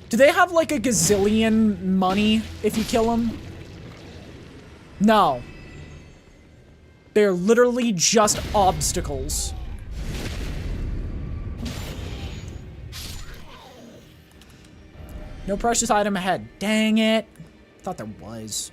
[SPEAKER 2] Do they have like a gazillion money if you kill them? No. They're literally just obstacles. No precious item ahead. Dang it. Thought there was.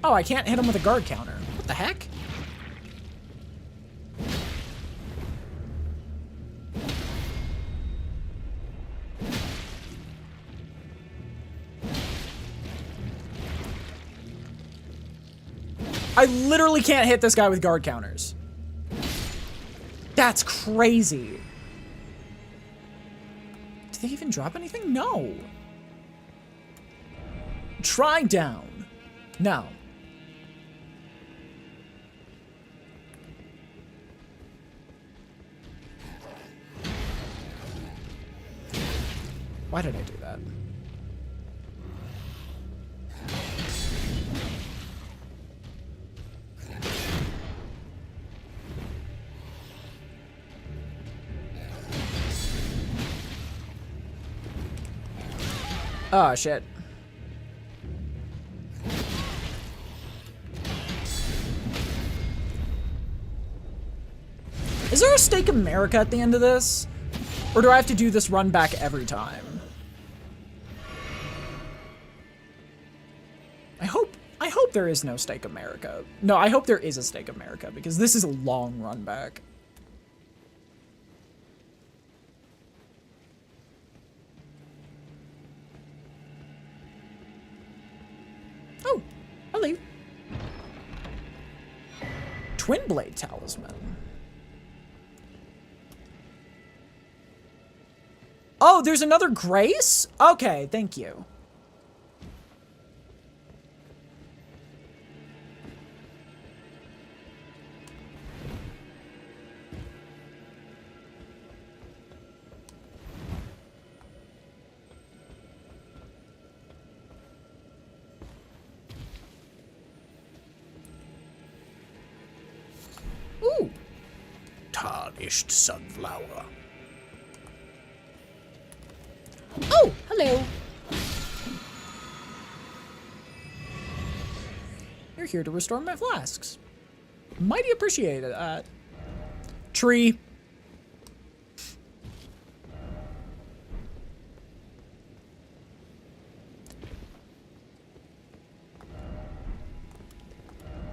[SPEAKER 2] Oh, I can't hit him with a guard counter. What the heck? I literally can't hit this guy with guard counters. That's crazy. Did they even drop anything? No. Try down. No. Why did I do that? Oh, shit. Is there a Stake America at the end of this? Or do I have to do this run back every time? I hope there is no Stake America. No, I hope there is a Stake America because this is a long run back. Oh, I'll leave. Twin Blade Talisman. Oh, there's another Grace? Okay, thank you. Ooh. Tarnished sunflower. Oh, hello. You're here to restore my flasks. Mighty appreciated. Tree.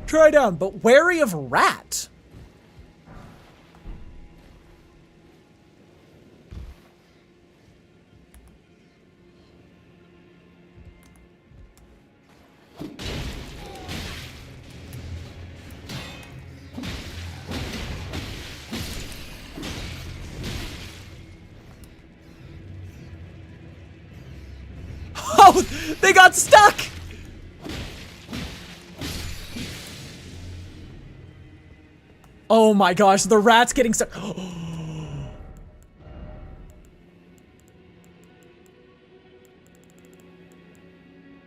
[SPEAKER 2] Try down, but wary of rat. Oh, they got stuck. Oh my gosh, the rat's getting stuck.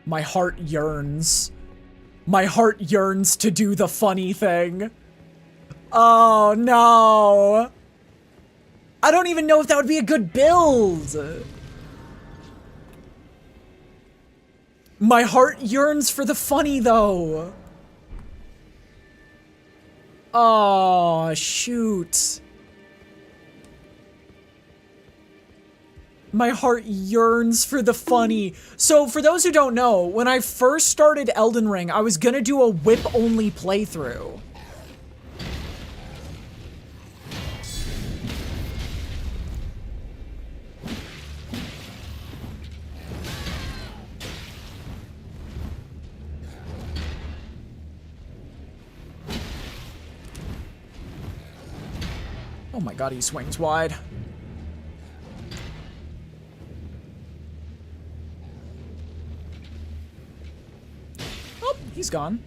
[SPEAKER 2] My heart yearns. My heart yearns to do the funny thing. Oh no. I don't even know if that would be a good build. My heart yearns for the funny though. Oh, shoot. My heart yearns for the funny. So, for those who don't know, when I first started Elden Ring, I was gonna do a whip-only playthrough. Oh my god, he swings wide. Oh, he's gone.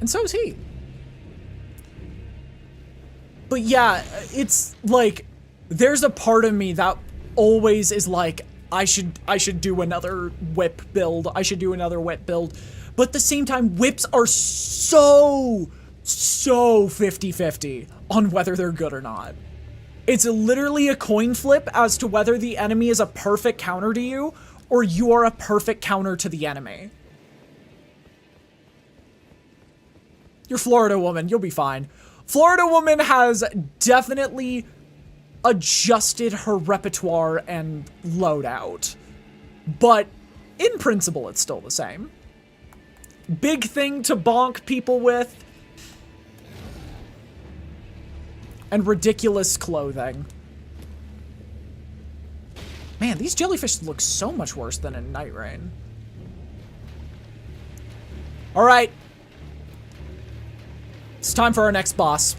[SPEAKER 2] And so is he. But yeah, it's like, there's a part of me that always is like, I should do another whip build. I should do another whip build. But at the same time, whips are so 50-50 on whether they're good or not. It's literally a coin flip as to whether the enemy is a perfect counter to you or you are a perfect counter to the enemy. You're Florida woman, you'll be fine. Florida woman has definitely adjusted her repertoire and loadout, but in principle it's still the same. Big thing to bonk people with, and ridiculous clothing. Man, these jellyfish look so much worse than in Night Rain. Alright. It's time for our next boss.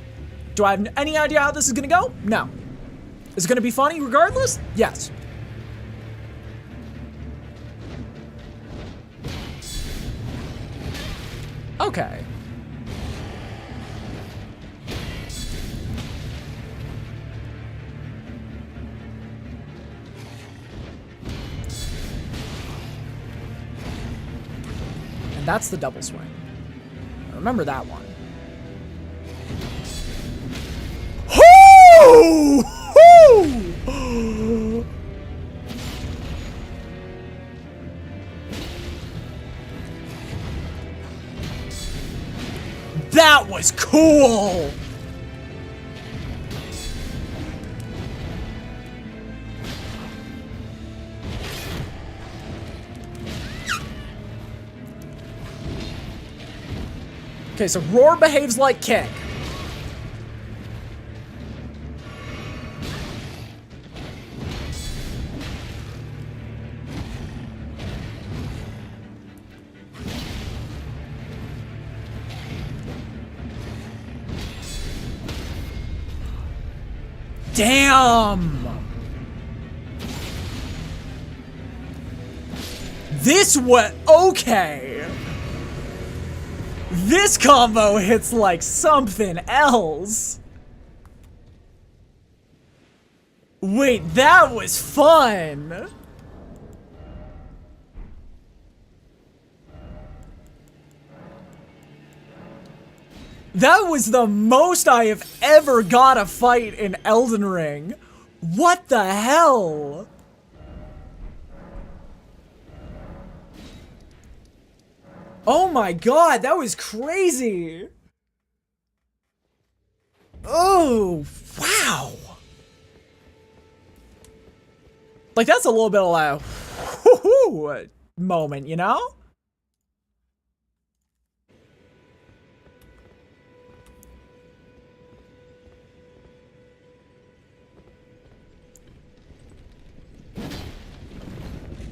[SPEAKER 2] Do I have any idea how this is gonna go? No. Is it gonna be funny regardless? Yes. Okay. And that's the double swing. Remember that one. Hoo! Hoo! That was cool! Okay, so roar behaves like kick. Damn! This what? Okay. This combo hits like something else. Wait, that was fun. That was the most I have ever got a fight in Elden Ring. What the hell? Oh my god, that was crazy. Oh, wow. Like, that's a little bit of a whoo-hoo moment, you know?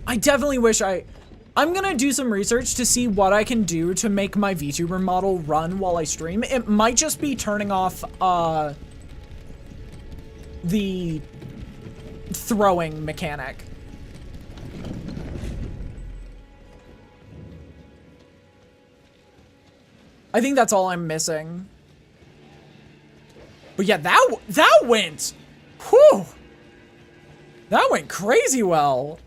[SPEAKER 2] I definitely wish I'm gonna do some research to see what I can do to make my VTuber model run while I stream. It might just be turning off, the throwing mechanic. I think that's all I'm missing. But yeah, that went, whew, that went crazy well.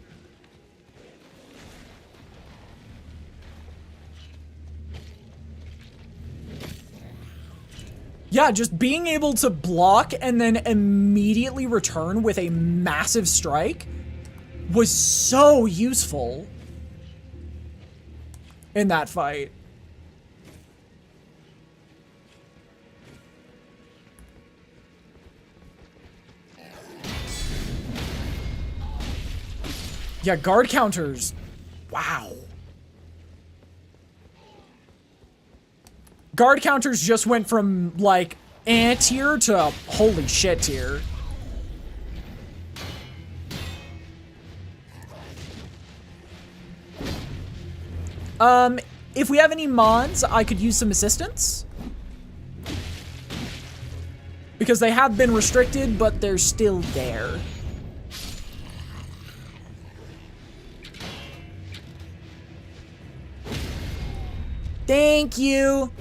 [SPEAKER 2] Yeah, just being able to block and then immediately return with a massive strike was so useful in that fight. Yeah, guard counters. Wow. Guard counters just went from, like, tier to holy shit tier. If we have any mods, I could use some assistance. Because they have been restricted, but they're still there. Thank you.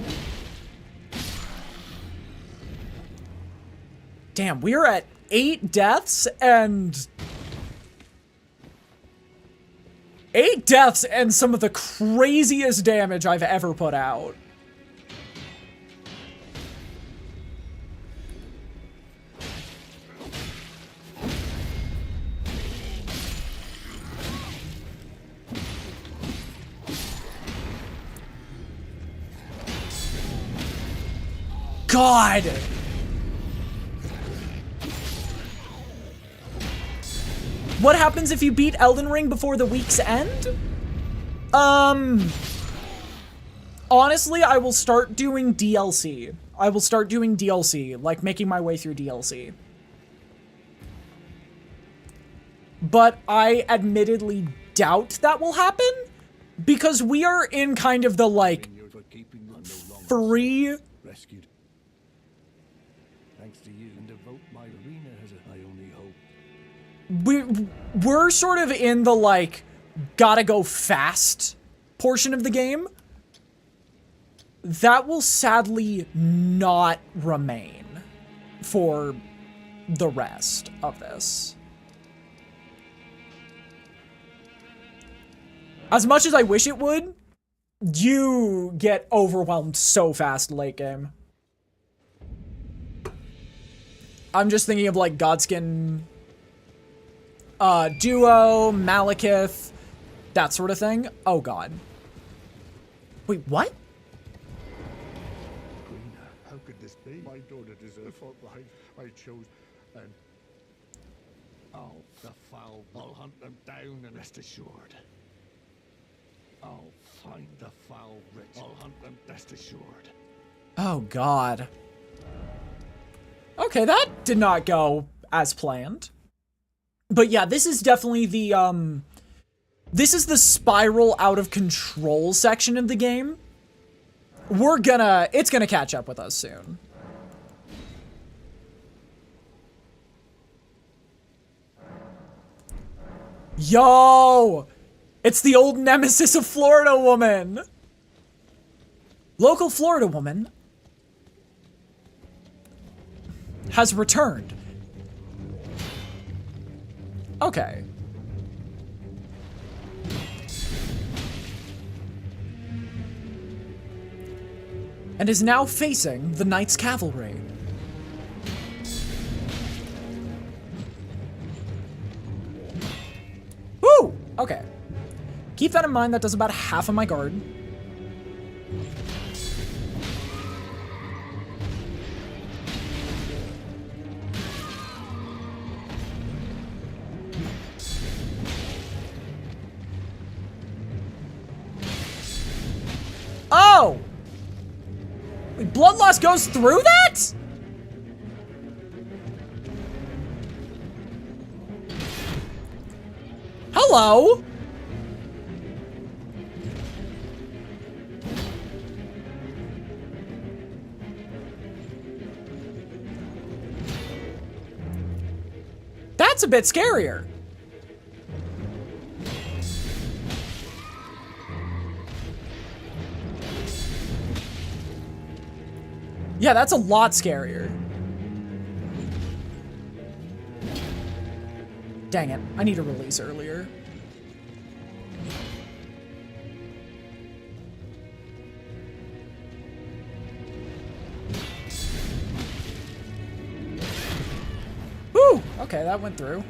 [SPEAKER 2] Damn, we're at 8 deaths and... 8 deaths and some of the craziest damage I've ever put out. God! What happens if you beat Elden Ring before the week's end? Honestly, I will start doing DLC. I will start doing DLC, like making my way through DLC. But I admittedly doubt that will happen because we are in kind of the, like, free...
[SPEAKER 11] Rescued. Thanks to you, and devote my arena as I only hope.
[SPEAKER 2] We're sort of in the, like, gotta go fast portion of the game. That will sadly not remain for the rest of this. As much as I wish it would, you get overwhelmed so fast late game. I'm just thinking of, like, Godskin... Duo, Malekith, that sort of thing. Oh god. Wait, what?
[SPEAKER 11] How could this be? My daughter deserved what I chose, and... Oh, the foul. I'll hunt them down and rest assured. I'll find the foul rich. I'll hunt them, rest assured.
[SPEAKER 2] Oh god. Okay, that did not go as planned. But yeah, this is definitely the, this is the spiral out of control section of the game. It's gonna catch up with us soon. Yo! It's the old nemesis of Florida Woman! Local Florida Woman has returned. Okay. And is now facing the Knight's Cavalry. Keep that in mind, that does about half of my guard. Oh! Wait, blood loss goes through that? Hello? That's a bit scarier. Yeah, that's a lot scarier. Dang it, I need to release earlier. Whew, okay, that went through.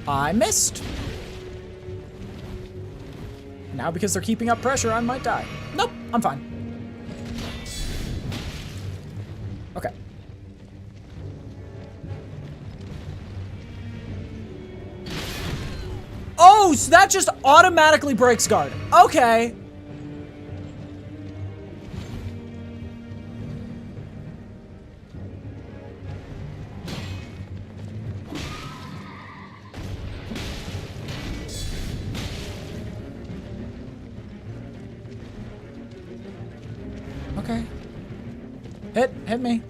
[SPEAKER 2] I missed. Now because they're keeping up pressure, I might die. Nope, I'm fine. Okay. Oh, so that just automatically breaks guard. Okay. Okay. Hit me.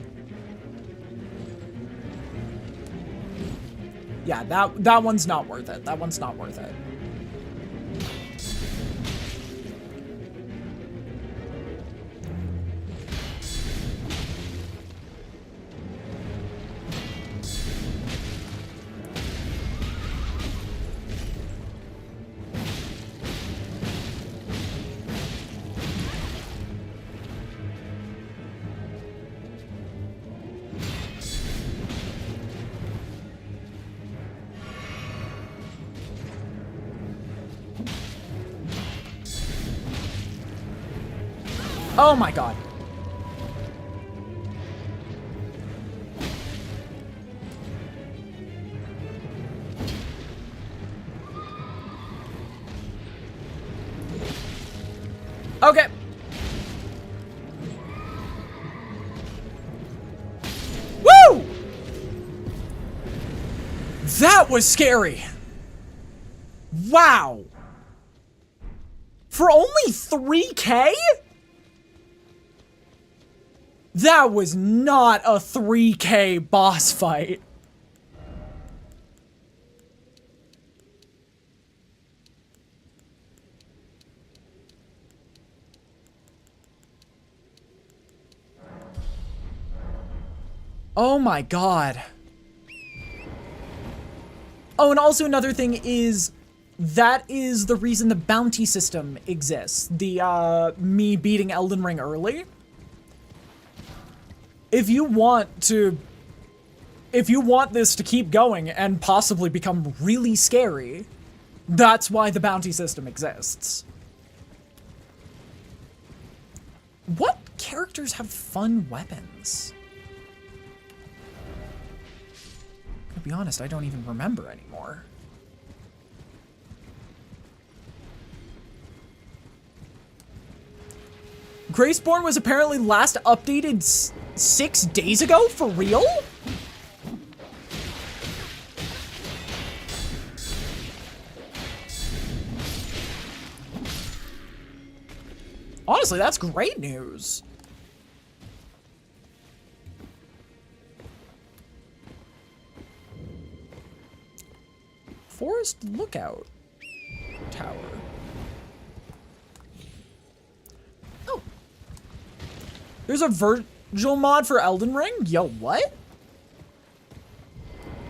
[SPEAKER 2] Yeah, that one's not worth it. That one's not worth it. Oh my god. Okay. Woo! That was scary. Wow. For only 3K? That was not a 3K boss fight. Oh my god. Oh, and also another thing is, that is the reason the bounty system exists. The, me beating Elden Ring early. If you want this to keep going and possibly become really scary, that's why the bounty system exists. What characters have fun weapons? To be honest, I don't even remember anymore. Graceborn was apparently last updated 6 days ago? For real? Honestly, that's great news. Forest Lookout Tower. Oh. There's a Virgil mod for Elden Ring? Yo, what?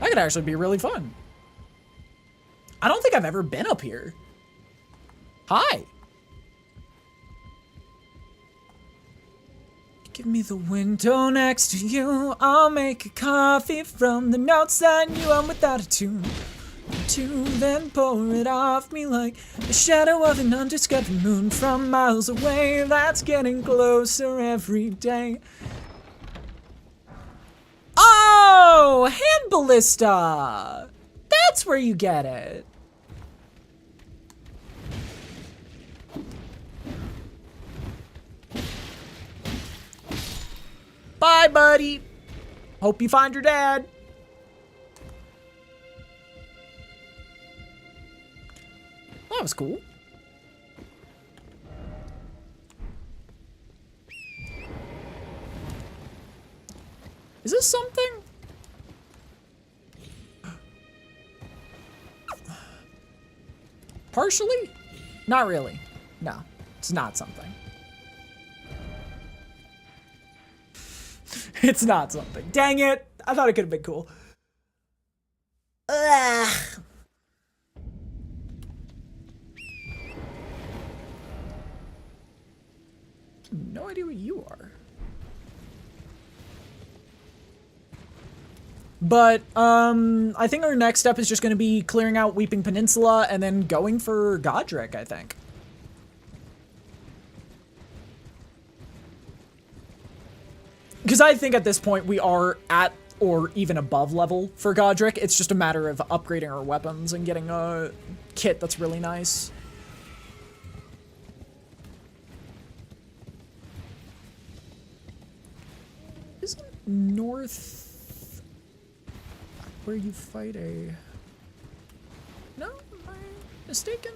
[SPEAKER 2] That could actually be really fun. I don't think I've ever been up here. Hi. Give me the window next to you. I'll make a coffee from the notes that you on without a tune. To then pour it off me like the shadow of an undiscovered moon from miles away. That's getting closer every day. Oh, hand ballista. That's where you get it. Bye, buddy. Hope you find your dad. That was cool. Is this something? Partially? Not really. No, it's not something. It's not something. Dang it. I thought it could have been cool. Ugh. No idea what you are. But, I think our next step is just going to be clearing out Weeping Peninsula and then going for Godric, I think. Because I think at this point we are at or even above level for Godric. It's just a matter of upgrading our weapons and getting a kit that's really nice. Isn't north where you fight a... No? Am I mistaken?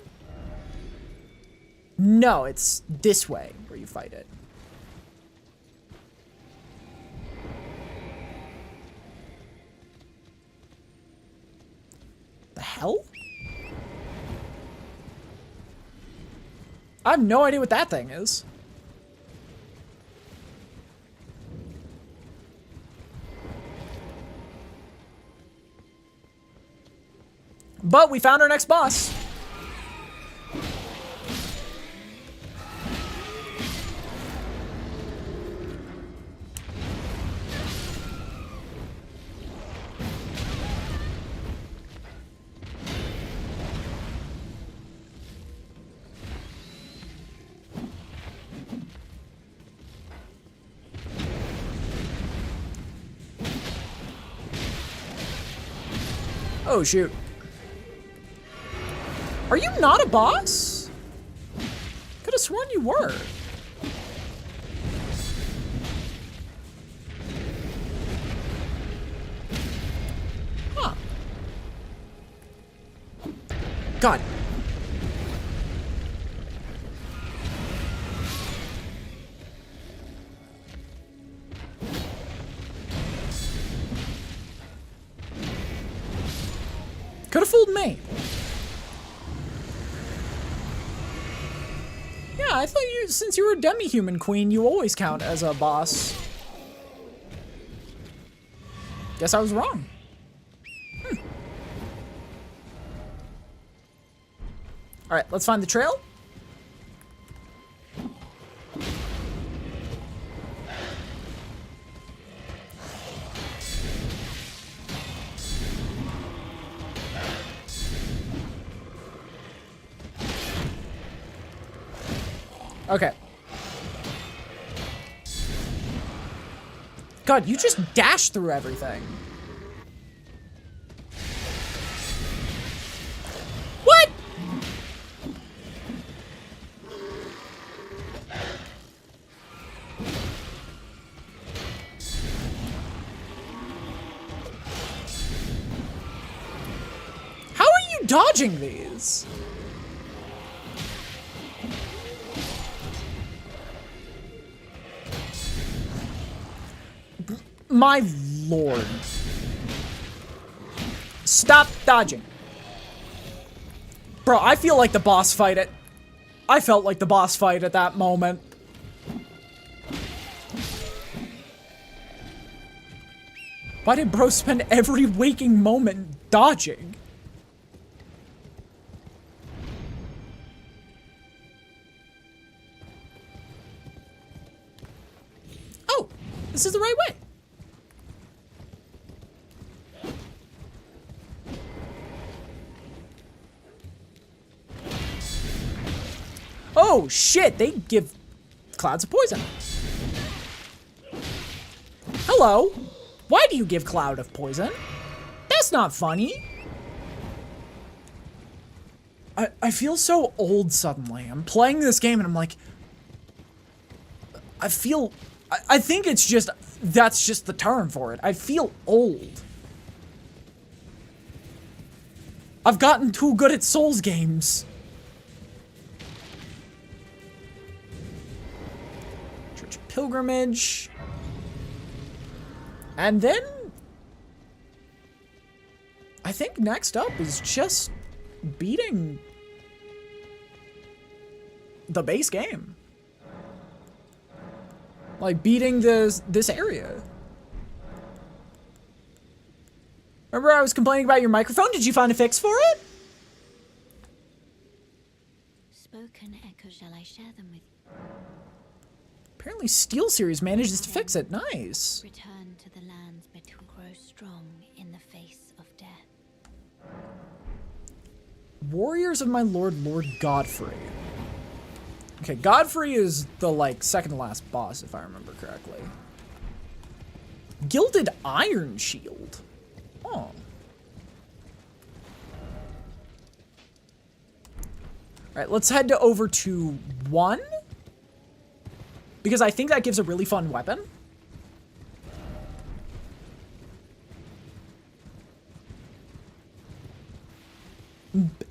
[SPEAKER 2] No, it's this way where you fight it. The hell? I have no idea what that thing is. But we found our next boss. Oh, shoot. Are you not a boss? Could have sworn you were. Huh. God. Could have fooled me. Yeah, I thought you, since you were a demi-human queen, you always count as a boss. Guess I was wrong. Alright, let's find the trail. Okay. God, you just dash through everything. What? How are you dodging these? My lord. Stop dodging. Bro, I feel like the boss fight at... I felt like the boss fight at that moment. Why did bro spend every waking moment dodging? Oh. this is the right way. Oh shit, they give clouds of poison. Hello. Why do you give cloud of poison? That's not funny. I feel so old suddenly. I'm playing this game and I'm like, I think it's just, that's just the term for it. I feel old. I've gotten too good at Souls games. Church of Pilgrimage. And then, I think next up is just beating the base game. Like beating this area. Remember I was complaining about your microphone? Did you find a fix for it?
[SPEAKER 12] Spoken echo, shall I share them with you?
[SPEAKER 2] Apparently SteelSeries manages to fix it. Nice.
[SPEAKER 12] Return to the lands between, grow strong in the face of death.
[SPEAKER 2] Warriors of my lord, Lord Godfrey. Okay, Godfrey is the, like, second to last boss, if I remember correctly. Gilded Iron Shield. Oh. Alright, let's head over to 1. Because I think that gives a really fun weapon.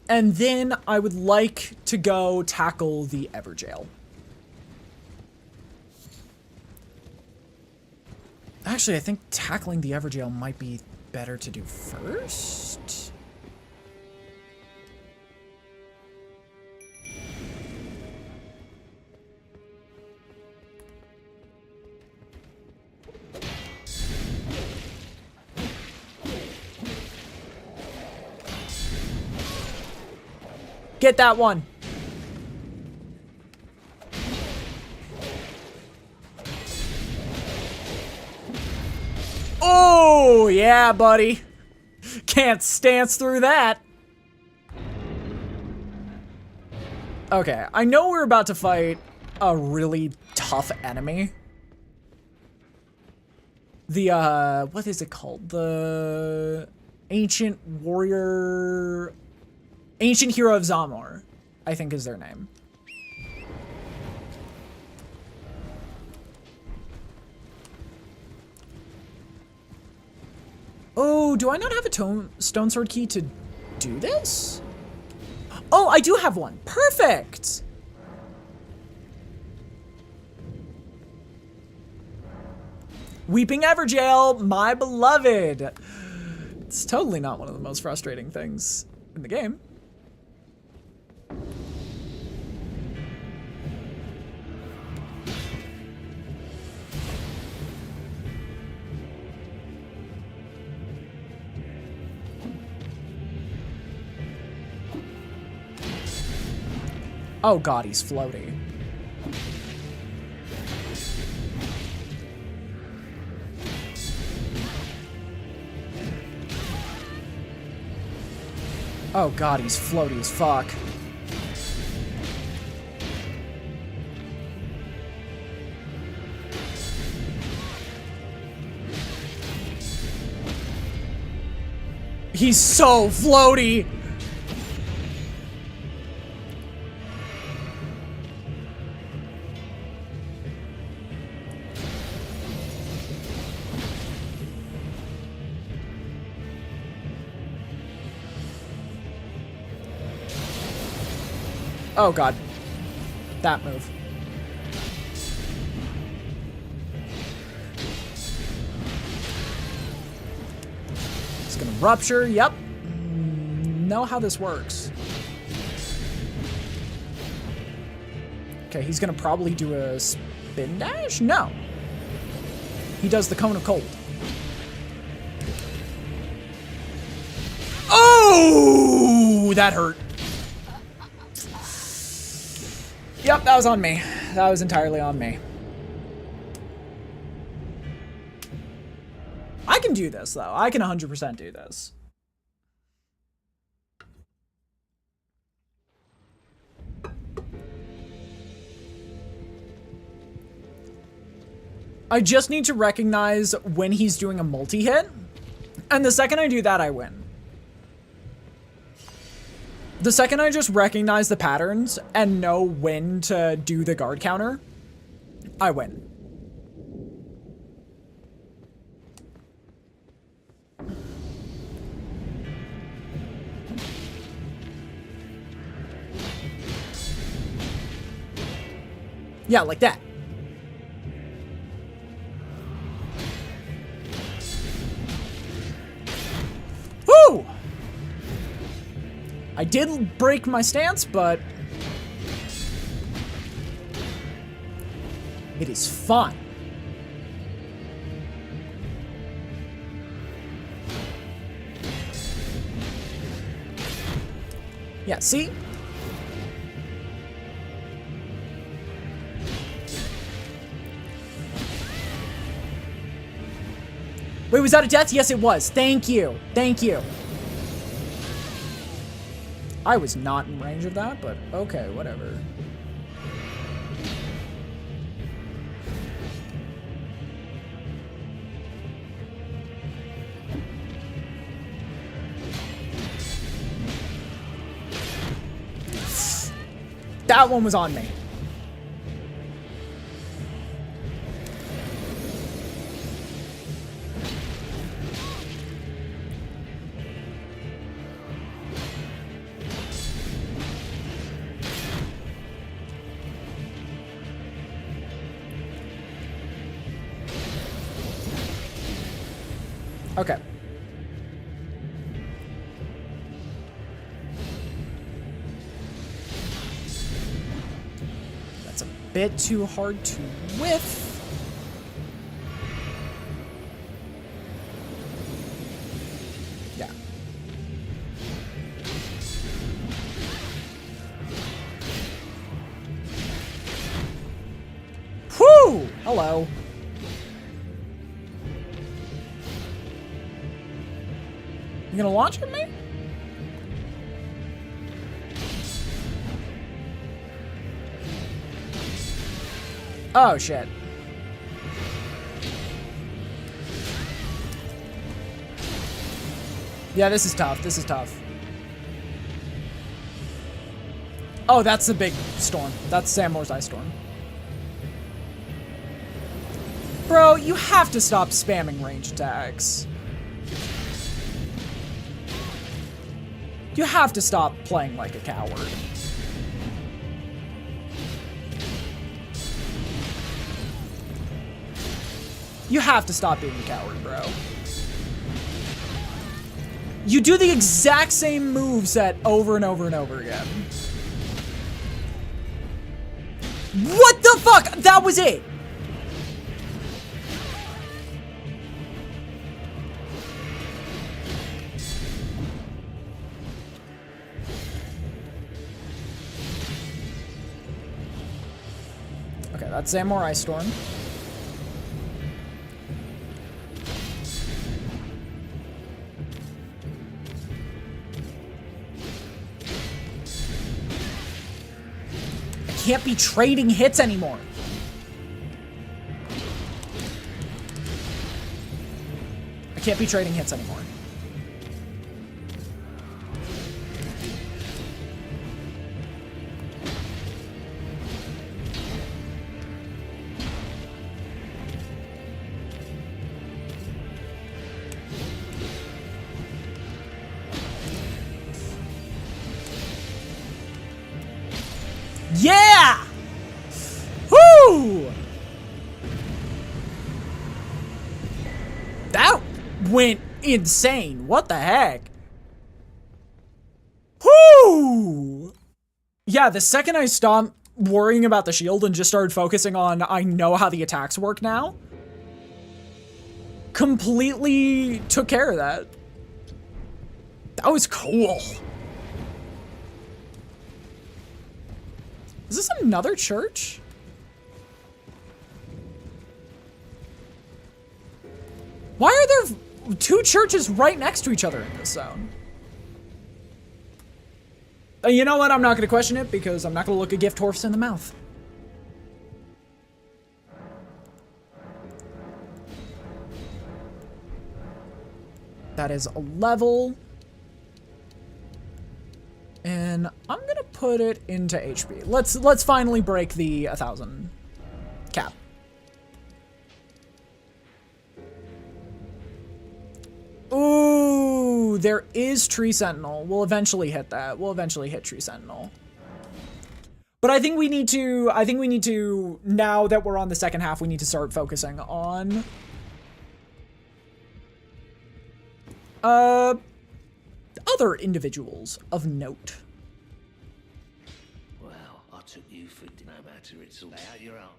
[SPEAKER 2] And then I would like to go tackle the Everjail. Actually, I think tackling the Everjail might be better to do first. Get that one. Oh, yeah, buddy. Can't stance through that. Okay, I know we're about to fight a really tough enemy. The, what is it called? The Ancient Warrior... Ancient Hero of Zamor, I think is their name. Oh, do I not have a stone sword key to do this? Oh, I do have one. Perfect! Weeping Everjail, my beloved. It's totally not one of the most frustrating things in the game. Oh god, he's floaty. Oh god, he's floaty as fuck. He's so floaty! Oh god. That move. It's gonna rupture, yep. Know how this works. Okay, he's gonna probably do a spin dash? No. He does the cone of cold. Oh, that hurt. Yep, that was on me. That was entirely on me. I can do this, though. I can 100% do this. I just need to recognize when he's doing a multi-hit. And the second I do that, I win. The second I just recognize the patterns and know when to do the guard counter, I win. Yeah, like that. Woo! I did break my stance, but it is fine. Yeah, see? Wait, was that a death? Yes, it was. Thank you. Thank you. I was not in range of that, but okay, whatever. That one was on me. Okay. That's a bit too hard to whiff. Yeah. Whew! Hello. You gonna launch at me? Oh, shit. Yeah, this is tough. This is tough. Oh, that's the big storm. That's Samor's Ice Storm. Bro, you have to stop spamming range attacks. You have to stop playing like a coward. You have to stop being a coward, bro. You do the exact same moveset over and over and over again. What the fuck? That was it! Okay, that's Zamor Ice Storm. I can't be trading hits anymore. I can't be trading hits anymore. Yeah! Woo! That went insane. What the heck? Woo! Yeah, the second I stopped worrying about the shield and just started focusing on I know how the attacks work now, completely took care of that. That was cool. Is this another church? Why are there 2 churches right next to each other in this zone? You know what? I'm not going to question it because I'm not going to look a gift horse in the mouth. That is a level. And I'm going to put it into HP. Let's finally break the 1,000 cap. Ooh, there is Tree Sentinel. We'll eventually hit that. We'll eventually hit Tree Sentinel. But I think we need to, now that we're on the second half, we need to start focusing on other individuals of note.
[SPEAKER 13] Well, I took you for no matter, it's all out your own.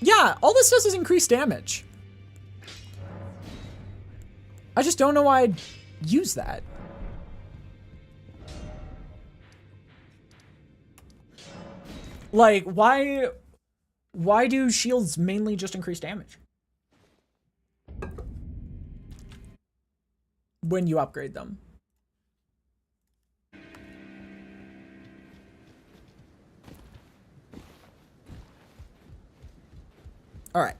[SPEAKER 2] Yeah, all this does is increase damage. I just don't know why I'd use that. Like, why do shields mainly just increase damage? When you upgrade them. Alright.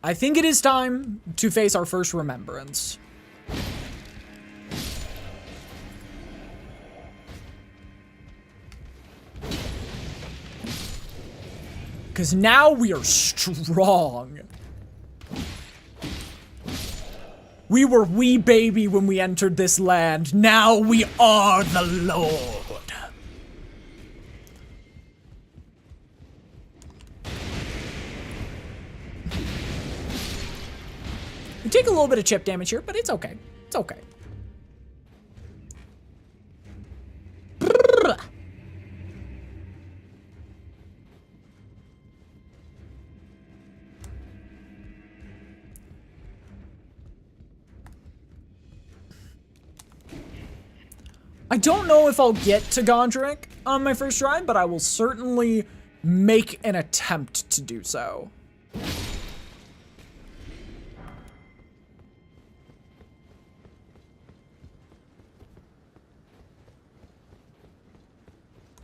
[SPEAKER 2] I think it is time to face our first remembrance. Because now we are strong. We were wee baby when we entered this land. Now we are the Lord. We take a little bit of chip damage here, but it's okay. It's okay. I don't know if I'll get to Gondrick on my first try, but I will certainly make an attempt to do so.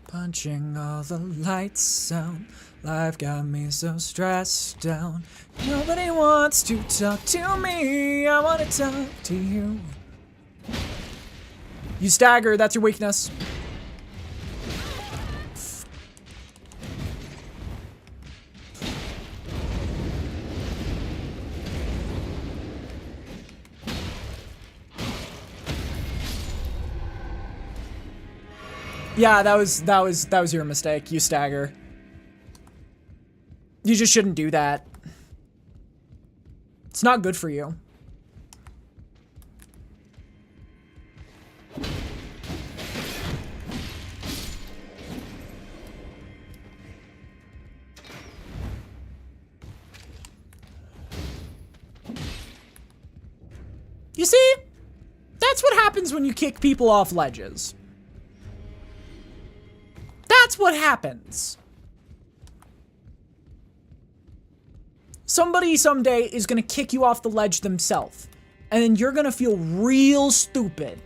[SPEAKER 2] Punching all the lights out. Life got me so stressed down. Nobody wants to talk to me. I want to talk to you. You stagger, that's your weakness. Yeah, that was your mistake. You stagger. You just shouldn't do that. It's not good for you. You see? That's what happens when you kick people off ledges. That's what happens. Somebody someday is gonna kick you off the ledge themselves, and then you're gonna feel real stupid.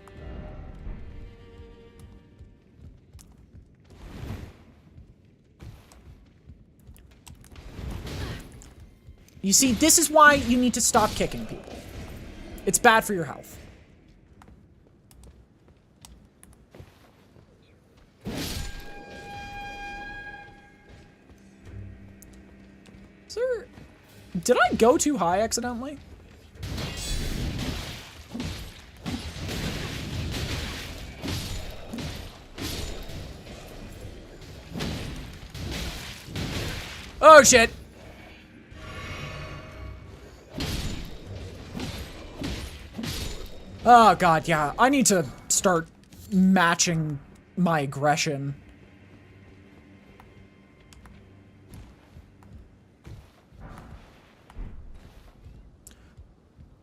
[SPEAKER 2] You see, this is why you need to stop kicking people. It's bad for your health. Sir, did I go too high accidentally? Oh shit. Oh god, yeah. I need to start matching my aggression.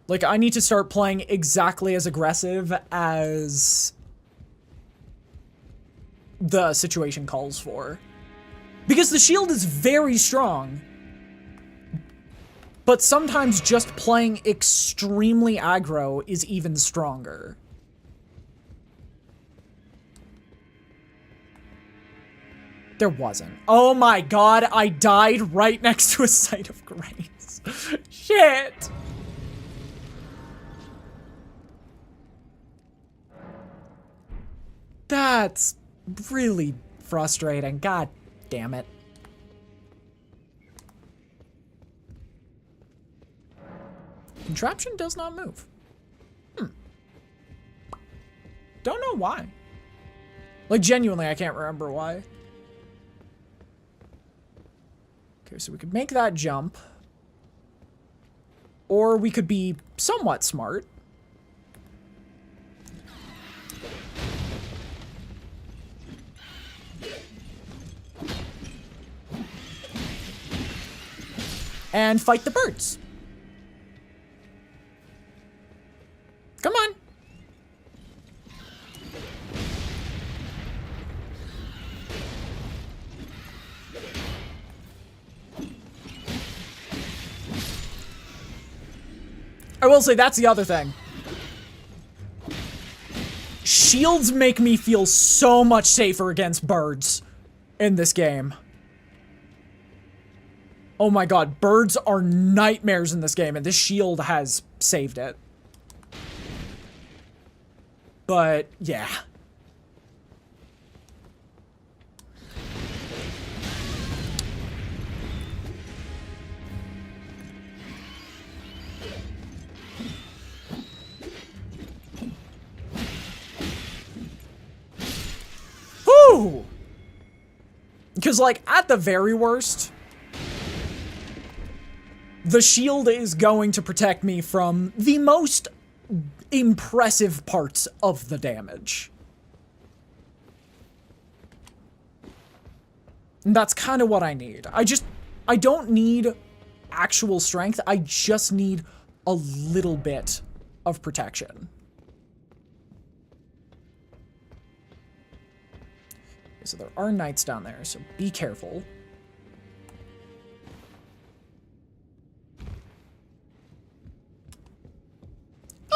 [SPEAKER 2] Like, I need to start playing exactly as aggressive as the situation calls for. Because the shield is very strong, but sometimes just playing extremely aggro is even stronger. There wasn't. Oh my god, I died right next to a site of grace. Shit! That's really frustrating. God damn it. Contraption does not move. Don't know why. Like, genuinely, I can't remember why. Okay, so we could make that jump. Or we could be somewhat smart. And fight the birds. Come on. I will say that's the other thing. Shields make me feel so much safer against birds in this game. Oh my god, birds are nightmares in this game, and this shield has saved it. But, yeah. Whew! Because, like, at the very worst, the shield is going to protect me from the most impressive parts of the damage. And that's kind of what I need. I don't need actual strength. I just need a little bit of protection. Okay, so there are knights down there, so be careful.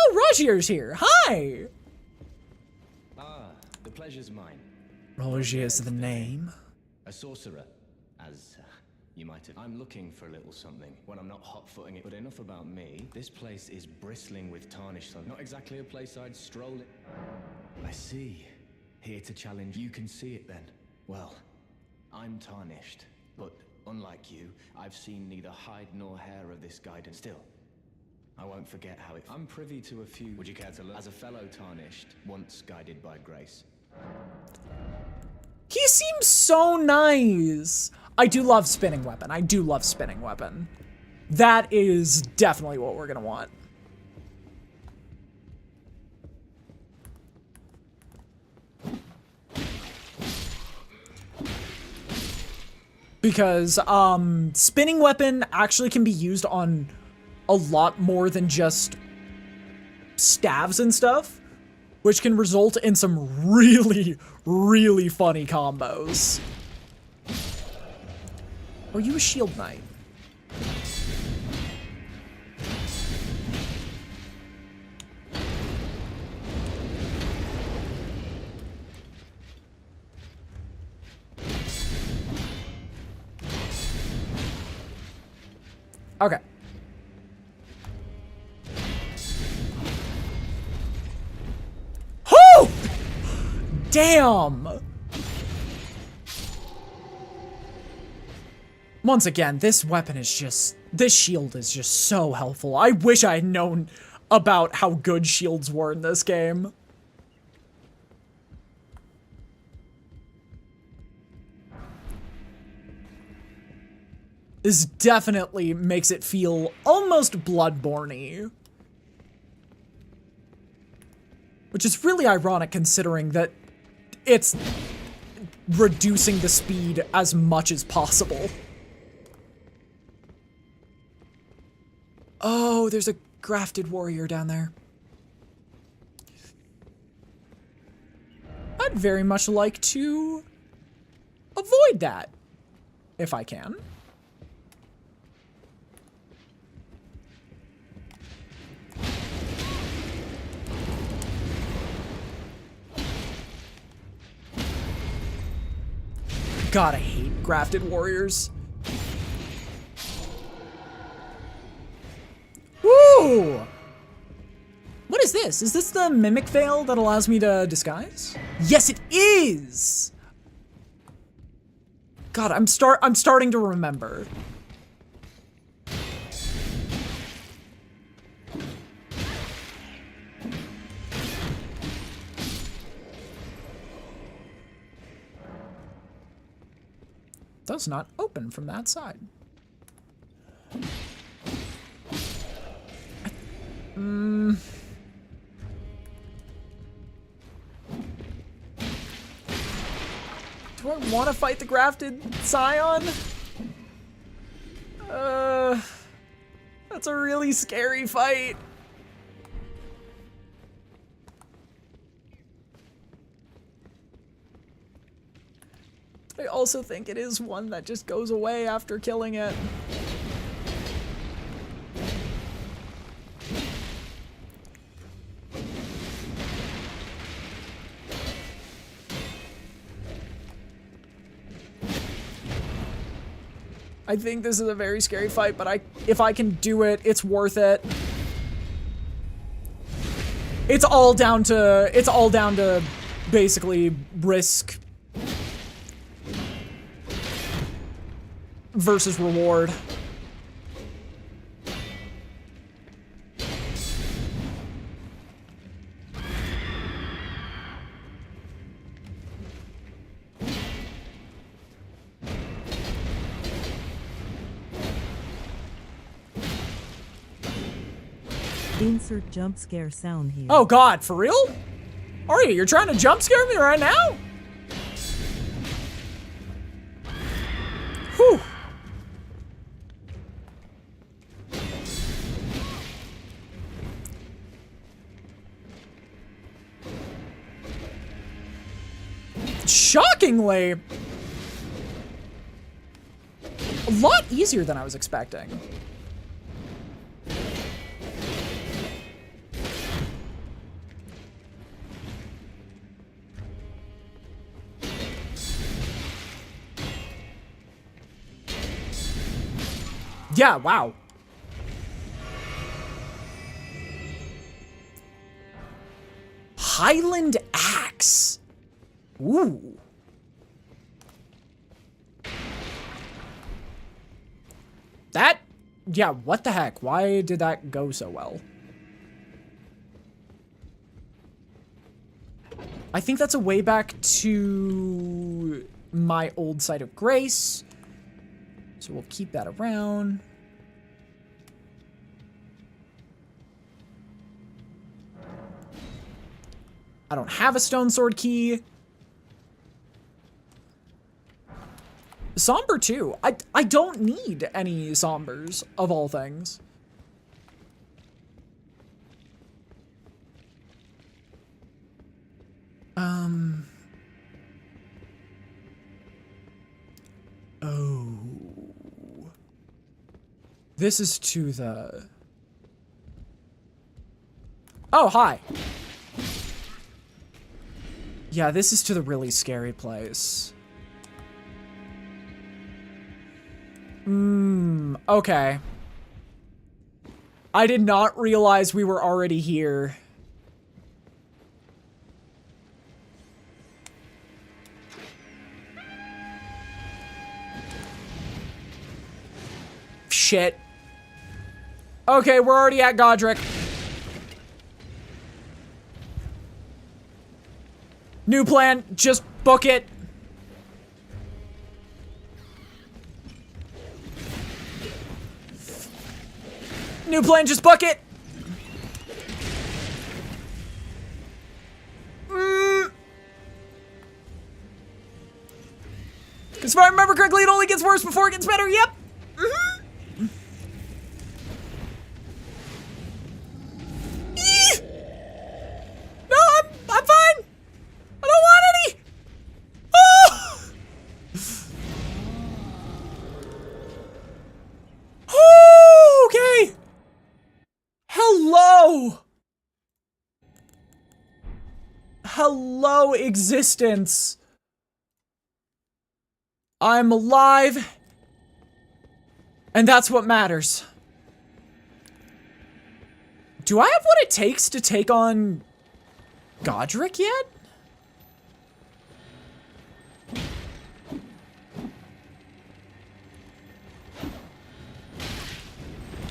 [SPEAKER 2] Oh, Rogier's here. Hi!
[SPEAKER 6] Ah, the pleasure's mine.
[SPEAKER 2] Rogier's the name.
[SPEAKER 6] A sorcerer, as you might have. I'm looking for a little something when I'm not hot-footing it. But enough about me. This place is bristling with tarnished sun. Not exactly a place I'd stroll in. I see. Here to challenge. You can see it then. Well, I'm tarnished. But unlike you, I've seen neither hide nor hair of this guidance. Still, I won't forget how it... I'm privy to a few... Would you care to look? As a fellow tarnished, once guided by grace.
[SPEAKER 2] He seems so nice. I do love spinning weapon. I do love spinning weapon. That is definitely what we're gonna want. Because, spinning weapon actually can be used on a lot more than just staves and stuff, which can result in some really, really funny combos. Are you a shield knight? Okay. Whoo! Damn! Once again, this weapon is just... This shield is just so helpful. I wish I had known about how good shields were in this game. This definitely makes it feel almost Bloodborne-y. Which is really ironic considering that it's reducing the speed as much as possible. Oh, there's a grafted warrior down there. I'd very much like to avoid that. if I can. God, I hate grafted warriors. Woo! What is this? Is this the mimic veil that allows me to disguise? Yes, it is! God, I'm starting to remember. Does not open from that side. Do I want to fight the grafted scion? That's a really scary fight. I also think it is one that just goes away after killing it. I think this is a very scary fight, but if I can do it, it's worth it. It's all down to basically risk versus reward.
[SPEAKER 14] Insert jump scare sound here.
[SPEAKER 2] Oh God, for real? Are you? You're trying to jump scare me right now? Whew. Shockingly, a lot easier than I was expecting. Yeah, wow. Highland Axe. Ooh. That, yeah, what the heck? Why did that go so well? I think that's a way back to my old site of grace. So we'll keep that around. I don't have a stone sword key. Somber too. I don't need any sombers, of all things. Oh. This is to the... Oh, hi. Yeah, this is to the really scary place. Okay. I did not realize we were already here. Shit. Okay, we're already at Godric. New plan, just book it. New plan, just book it. Because if I remember correctly, it only gets worse before it gets better. Yep. No, I'm fine. I don't want any. Oh! Hello, existence. I'm alive. And that's what matters. Do I have what it takes to take on Godric yet?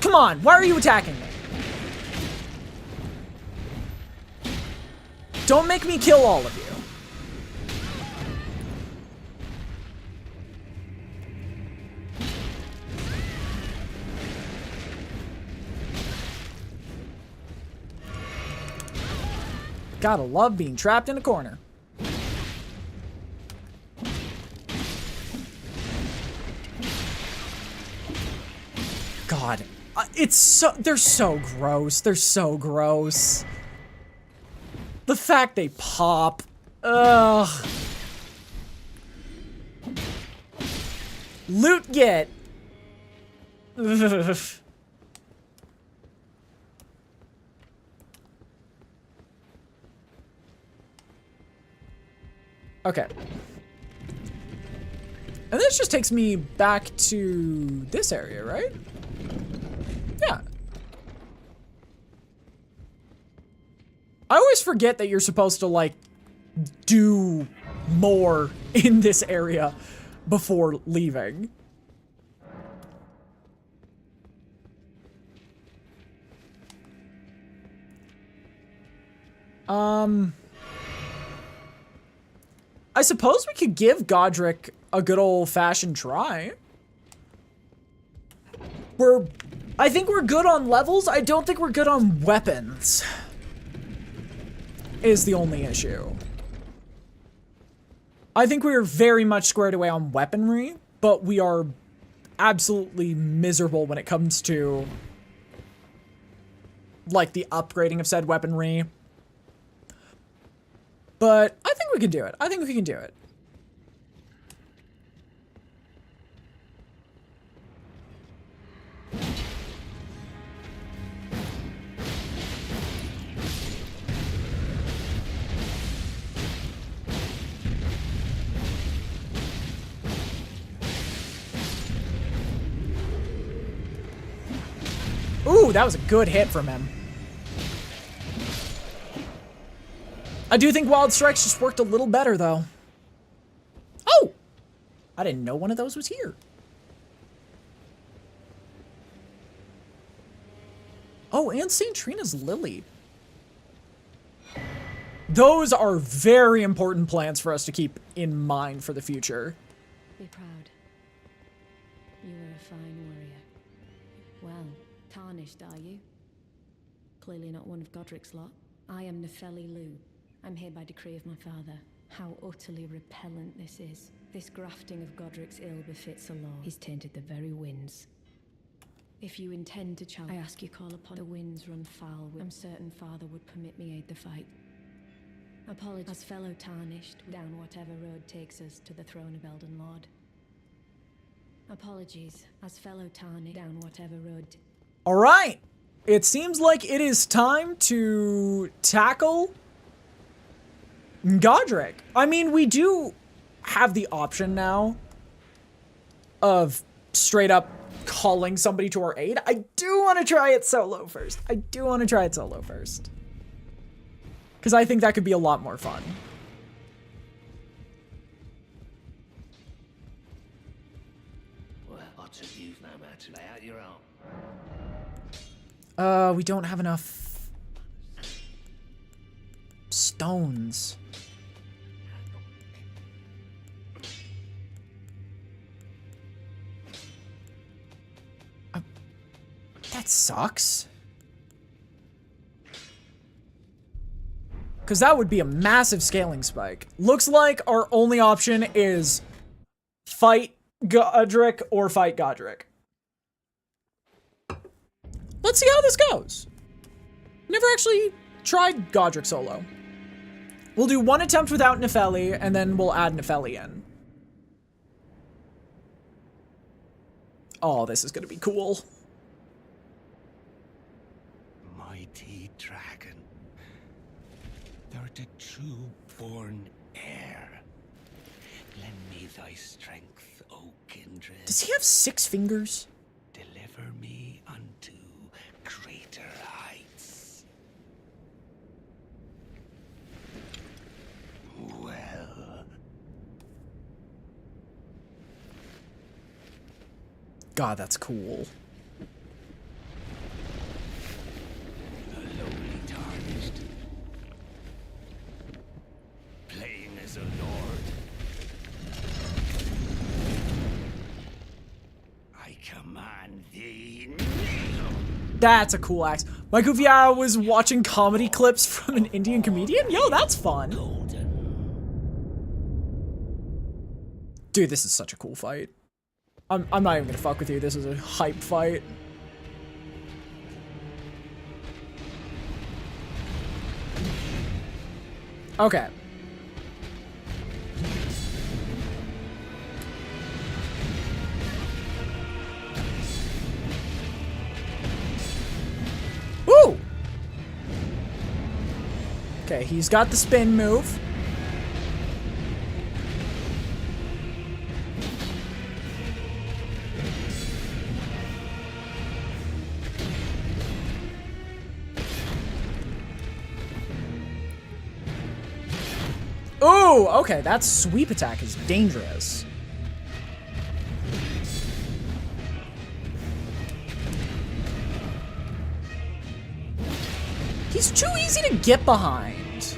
[SPEAKER 2] Come on, why are you attacking me? Don't make me kill all of you. Gotta love being trapped in a corner. God, it's so, they're so gross. They're so gross. The fact they pop. Ugh. Loot get. Ugh. Okay. And this just takes me back to this area, right? Yeah. I always forget that you're supposed to, like, do more in this area before leaving. I suppose we could give Godric a good old-fashioned try. I think we're good on levels. I don't think we're good on weapons. Is the only issue. I think we're very much squared away on weaponry, but we are absolutely miserable when it comes to, like, the upgrading of said weaponry. But I think we can do it. I think we can do it. Ooh, that was a good hit from him. I do think Wild Strikes just worked a little better, though. Oh! I didn't know one of those was here. Oh, and St. Trina's Lily. Those are very important plants for us to keep in mind for the future.
[SPEAKER 16] Be proud. You were a fine warrior. Well, tarnished, are you? Clearly not one of Godric's lot. I am Nefeli Lu. I'm here by decree of my father. How utterly repellent this is. This grafting of Godric's ill befits a law. He's tainted the very winds. If you intend to challenge, I ask you call upon the winds run foul. I'm certain father would permit me aid the fight. Apologies as fellow tarnished, down whatever road takes us to the throne of Elden Lord. Apologies as fellow tarnished, down whatever road.
[SPEAKER 2] All right. It seems like it is time to tackle Godric. I mean, we do have the option now of straight up calling somebody to our aid. I do want to try it solo first. Because I think that could be a lot more fun.
[SPEAKER 13] Well, lots of you've no matter. Lay out your arm.
[SPEAKER 2] We don't have enough stones. That sucks. Because that would be a massive scaling spike. Looks like our only option is fight Godric or fight Godric. Let's see how this goes. Never actually tried Godric solo. We'll do one attempt without Nefeli, and then we'll add Nefeli in. Oh, this is gonna be cool.
[SPEAKER 11] Mighty dragon. There are a true-born heir. Lend me thy strength, O kindred.
[SPEAKER 2] Does he have 6 fingers?
[SPEAKER 11] Deliver me unto greater heights. Well.
[SPEAKER 2] God, that's cool.
[SPEAKER 11] The lowly Tarnished. Playing as a lord. I command thee.
[SPEAKER 2] That's a cool axe. Like if I was watching comedy clips from an Indian comedian? Yo, that's fun. Dude, this is such a cool fight. I'm not even gonna fuck with you. This is a hype fight. Okay. Woo! Okay, he's got the spin move. Ooh, okay, that sweep attack is dangerous. He's too easy to get behind.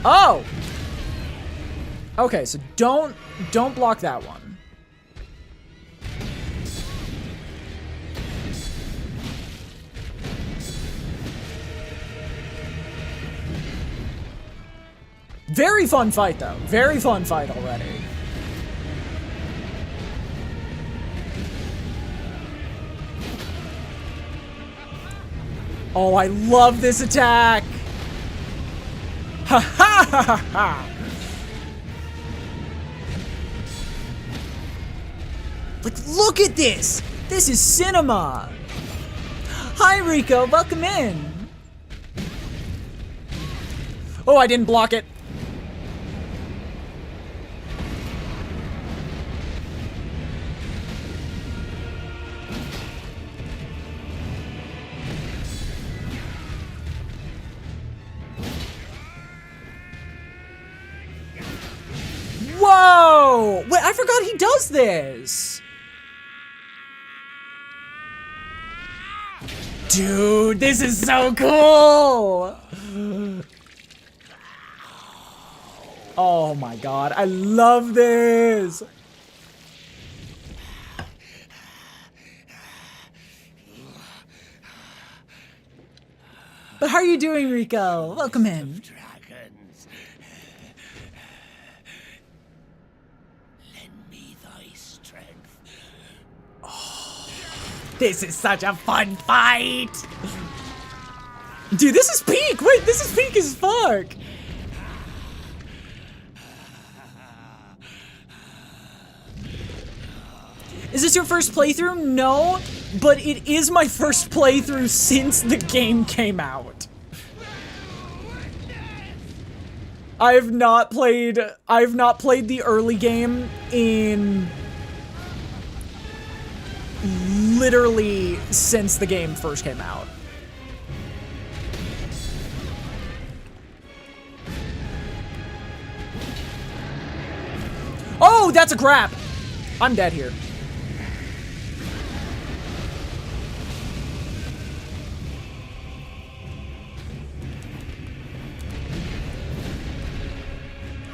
[SPEAKER 2] Oh! Okay, so don't block that one. Very fun fight, though. Very fun fight already. Oh, I love this attack! Ha ha ha ha ha! Like, look at this! This is cinema! Hi, Rico, welcome in! Oh, I didn't block it. Whoa! Wait, I forgot he does this! Dude, this is so cool! Oh my god, I love this! But how are you doing, Rico? Welcome in. This is such a fun fight! Dude, this is peak! Wait, this is peak as fuck! Is this your first playthrough? No, but it is my first playthrough since the game came out. I've not played the early game in literally since the game first came out. Oh, that's a grab! I'm dead here.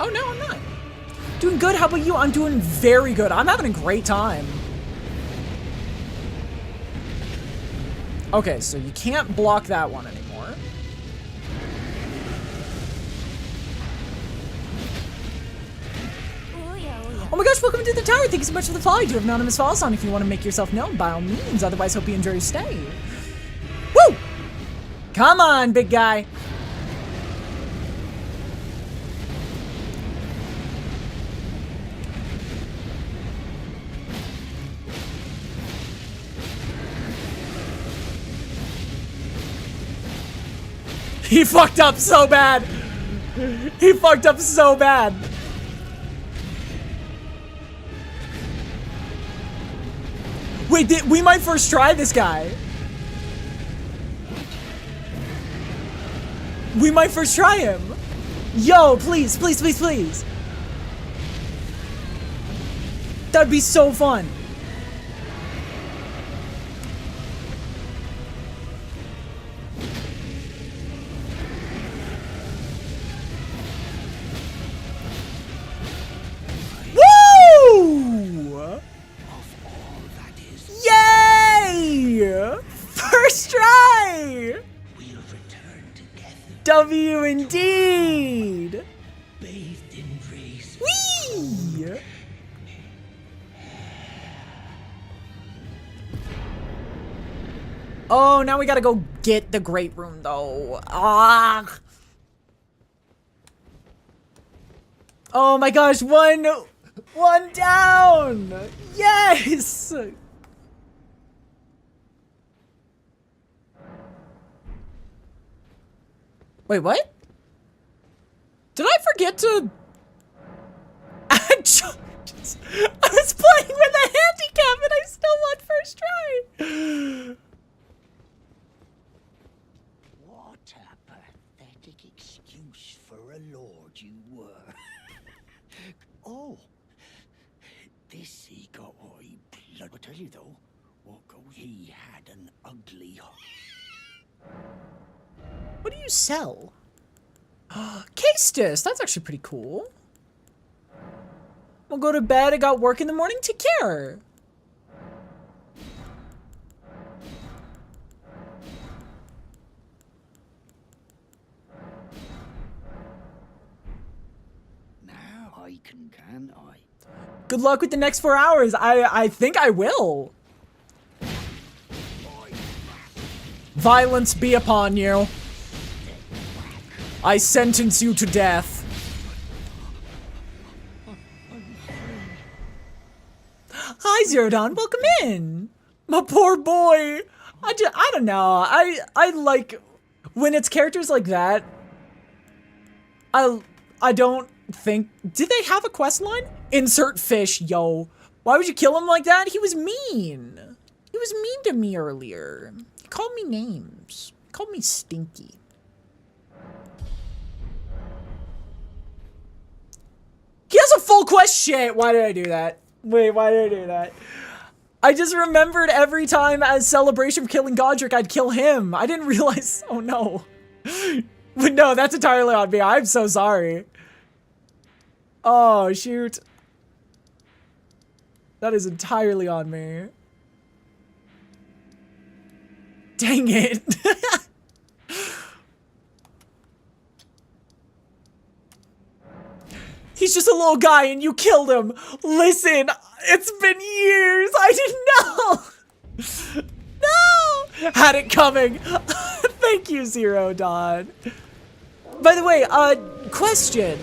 [SPEAKER 2] Oh, no, I'm not. Doing good, how about you? I'm doing very good. I'm having a great time. Okay, so you can't block that one anymore. Oh my gosh, welcome to the tower. Thank you so much for the follow. I do have anonymous follows on if you want to make yourself known, by all means. Otherwise, hope you enjoy your stay. Woo! Come on, big guy. He fucked up so bad. He fucked up so bad. Wait, we might first try this guy. We might first try him. Yo, please, please, please, please. That'd be so fun. Woo! Yay! First try! W indeed!
[SPEAKER 15] Bathed in rays.
[SPEAKER 2] Whee! Oh, now we gotta go get the Great Rune, though. Ah! Oh my gosh, one down! Yes! Wait, what? Did I forget to add charges? I was playing with a handicap and I still won first try.
[SPEAKER 15] What a pathetic excuse for a lord you were. Oh, this he got what he blood. I tell you though, what goes he had an ugly.
[SPEAKER 2] What do you sell? Castus, that's actually pretty cool. We'll go to bed, I got work in the morning, take care.
[SPEAKER 15] Now I can I?
[SPEAKER 2] Good luck with the next 4 hours. I think I will. Violence be upon you. I sentence you to death. Hi, Zero Dawn. Welcome in. My poor boy. I don't know. I like when it's characters like that. I don't think. Did they have a quest line? Insert fish, yo. Why would you kill him like that? He was mean. He was mean to me earlier. He called me names. He called me stinky. He has a full quest. Shit, why did I do that? Wait, why did I do that? I just remembered every time as celebration for killing Godric, I'd kill him. I didn't realize. Oh no. But no, that's entirely on me. I'm so sorry. Oh, shoot. That is entirely on me. Dang it. He's just a little guy and you killed him. Listen, it's been years. I didn't know. No. Had it coming. Thank you, Zero Dawn. By the way, question.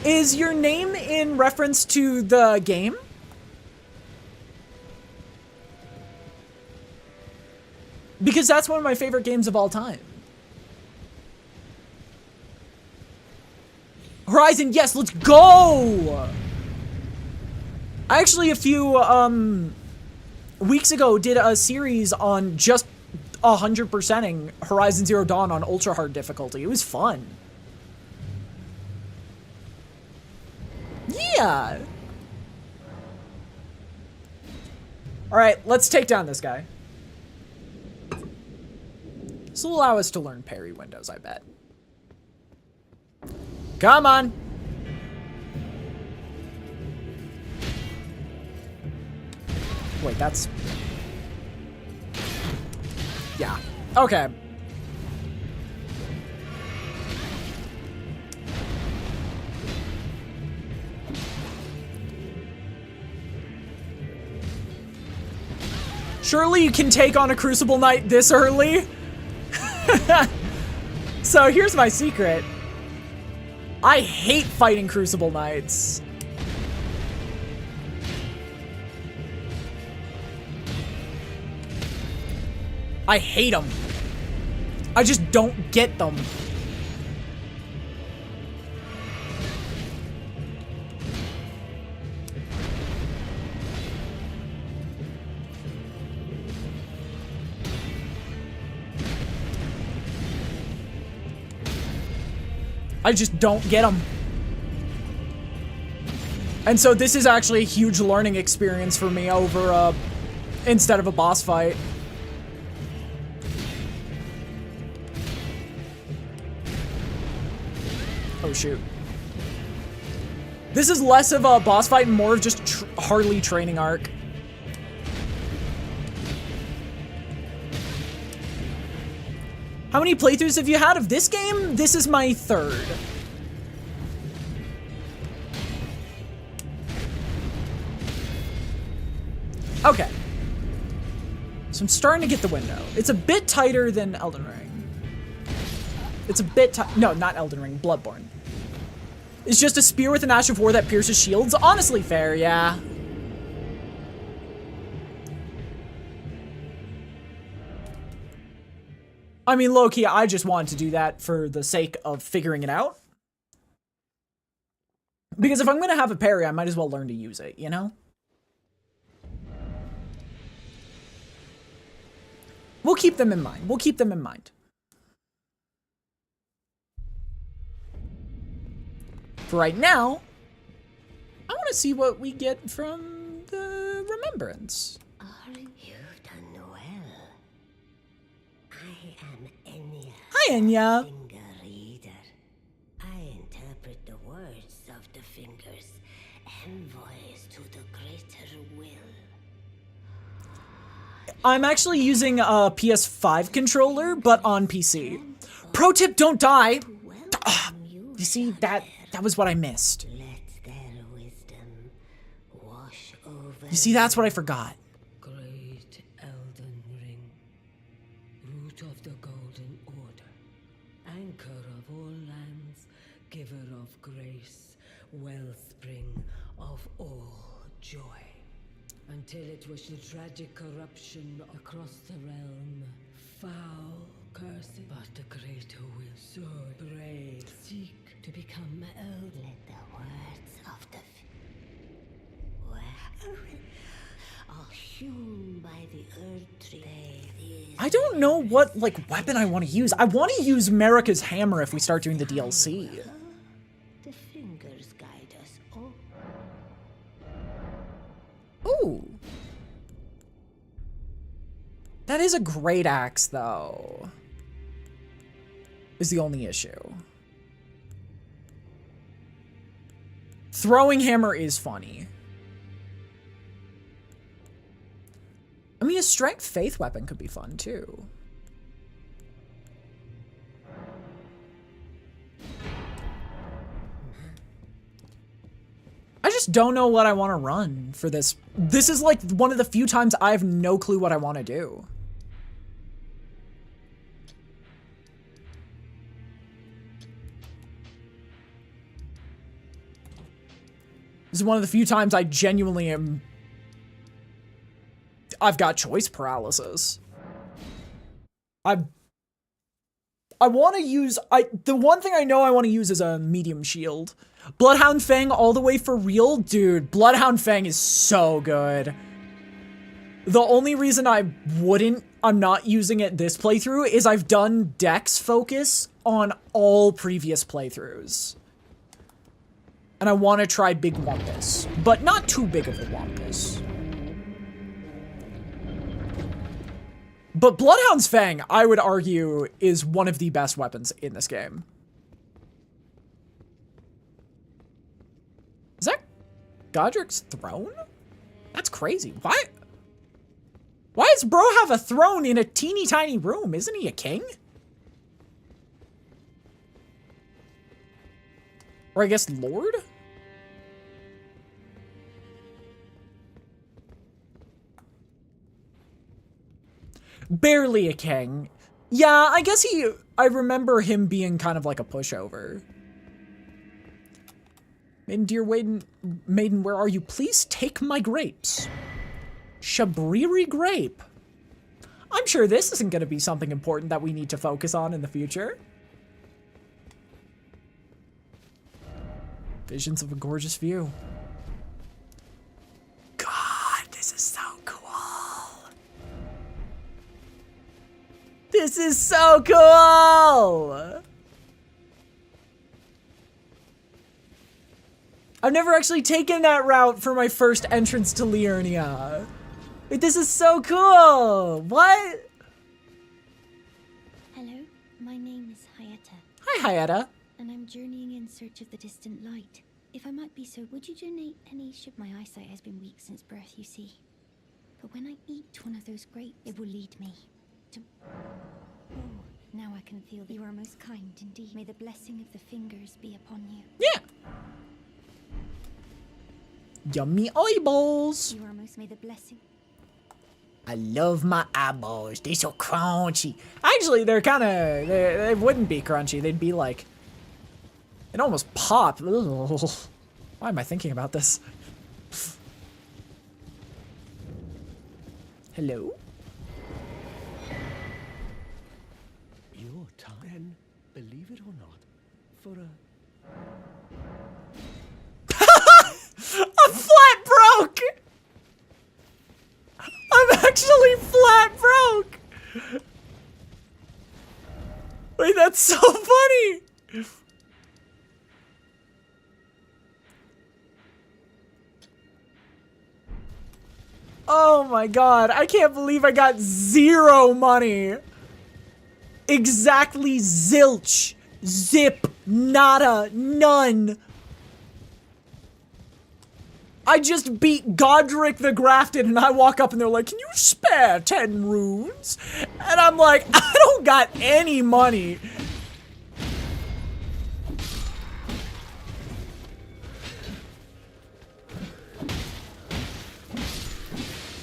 [SPEAKER 2] Is your name in reference to the game? Because that's one of my favorite games of all time. Horizon, yes, let's go! I actually, a few weeks ago, did a series on just 100%ing Horizon Zero Dawn on ultra hard difficulty. It was fun. Yeah! Alright, let's take down this guy. This will allow us to learn parry windows, I bet. Come on! Wait, that's... Yeah. Okay. Surely you can take on a Crucible Knight this early? So here's my secret. I hate fighting Crucible Knights. I hate them. I just don't get them. I just don't get them. And so this is actually a huge learning experience for me over, instead of a boss fight. Oh, shoot. This is less of a boss fight and more of just Harley training arc. How many playthroughs have you had of this game? This is my 3rd. Okay. So I'm starting to get the window. It's a bit tighter than Elden Ring. It's a bit tight. No, not Elden Ring. Bloodborne. It's just a spear with an Ash of War that pierces shields. Honestly fair, yeah. I mean, low-key, I just wanted to do that for the sake of figuring it out. Because if I'm going to have a parry, I might as well learn to use it, you know? We'll keep them in mind. We'll keep them in mind. For right now, I want to see what we get from the Remembrance.
[SPEAKER 4] You've done well. I am Enya.
[SPEAKER 2] Hi, Enya.
[SPEAKER 4] Finger reader. I interpret the words of the fingers, envoys to the greater will.
[SPEAKER 2] I'm actually using a PS5 controller, but on PC. Pro tip, don't die. You see, that was what I missed. You see, that's what I forgot.
[SPEAKER 17] Great Elden Ring, root of the Golden Order, anchor of all lands, giver of grace, wellspring of all joy. Until it was the tragic corruption across the realm, foul cursing, but the greater will, so brave, seek to become Elden.
[SPEAKER 4] Let the words of the are hewn by the earth tree.
[SPEAKER 2] I don't know what, like, weapon I want to use. I want to use Marika's hammer if we start doing the DLC.
[SPEAKER 4] The fingers guide us all.
[SPEAKER 2] Ooh. That is a great axe, though. Is the only issue. Throwing hammer is funny. I mean, a strength faith weapon could be fun, too. I just don't know what I want to run for this. This is like one of the few times I have no clue what I want to do. This is one of the few times I genuinely am... I've got choice paralysis. I want to use... The one thing I know I want to use is a medium shield. Bloodhound Fang all the way for real? Dude, Bloodhound Fang is so good. The only reason I'm not using it this playthrough is I've done Dex focus on all previous playthroughs. And I want to try Big Wumpus, but not too big of a Wumpus. But Bloodhound's Fang, I would argue, is one of the best weapons in this game. Is that Godric's throne? That's crazy. Why does bro have a throne in a teeny tiny room? Isn't he a king? Or I guess lord? Barely a king. Yeah, I guess I remember him being kind of like a pushover. Maiden, dear maiden, where are you? Please take my grapes. Shabriri grape. I'm sure this isn't going to be something important that we need to focus on in the future. Visions of a gorgeous view. God, this is so cool. This is so cool. I've never actually taken that route for my first entrance to Liurnia. Wait, this is so cool. What?
[SPEAKER 12] Hello, my name is Hayata.
[SPEAKER 2] Hi, Hayata.
[SPEAKER 12] And I'm journeying in search of the distant light. If I might be so, would you donate any my eyesight has been weak since birth, you see. But when I eat one of those grapes, it will lead me to... Oh, now I can feel that you are most kind indeed. May the blessing of the fingers be upon you.
[SPEAKER 2] Yeah. Yummy eyeballs.
[SPEAKER 12] You are most... May the blessing...
[SPEAKER 2] I love my eyeballs. They're so crunchy. Actually, they're kind of... They wouldn't be crunchy. They'd be like... It almost pop. Ugh. Why am I thinking about this? Hello?
[SPEAKER 11] Your time, then, believe it or not, for a...
[SPEAKER 2] I'm flat broke! I'm actually flat broke! Wait, that's so funny! Oh my god, I can't believe I got 0 money. Exactly zilch. Zip. Nada. None. I just beat Godric the Grafted and I walk up and they're like, can you spare 10 runes? And I'm like, I don't got any money.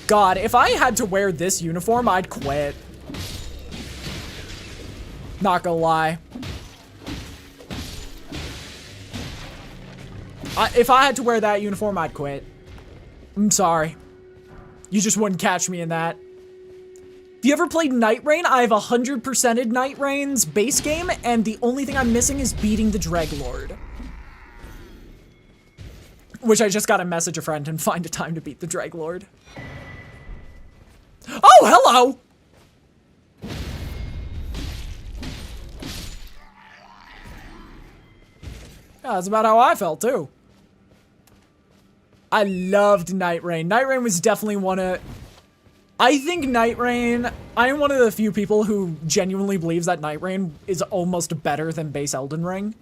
[SPEAKER 2] God, if I had to wear this uniform, I'd quit. Not gonna lie. If I had to wear that uniform, I'd quit. I'm sorry. You just wouldn't catch me in that. Have you ever played Night Rain? I have 100%ed Night Rain's base game, and the only thing I'm missing is beating the Dreglord. Which I just gotta message a friend and find a time to beat the Dreglord. Oh, hello! Yeah, that's about how I felt, too. I loved Night Rain. Night Rain was definitely one of... I think Night Rain... I am one of the few people who genuinely believes that Night Rain is almost better than base Elden Ring.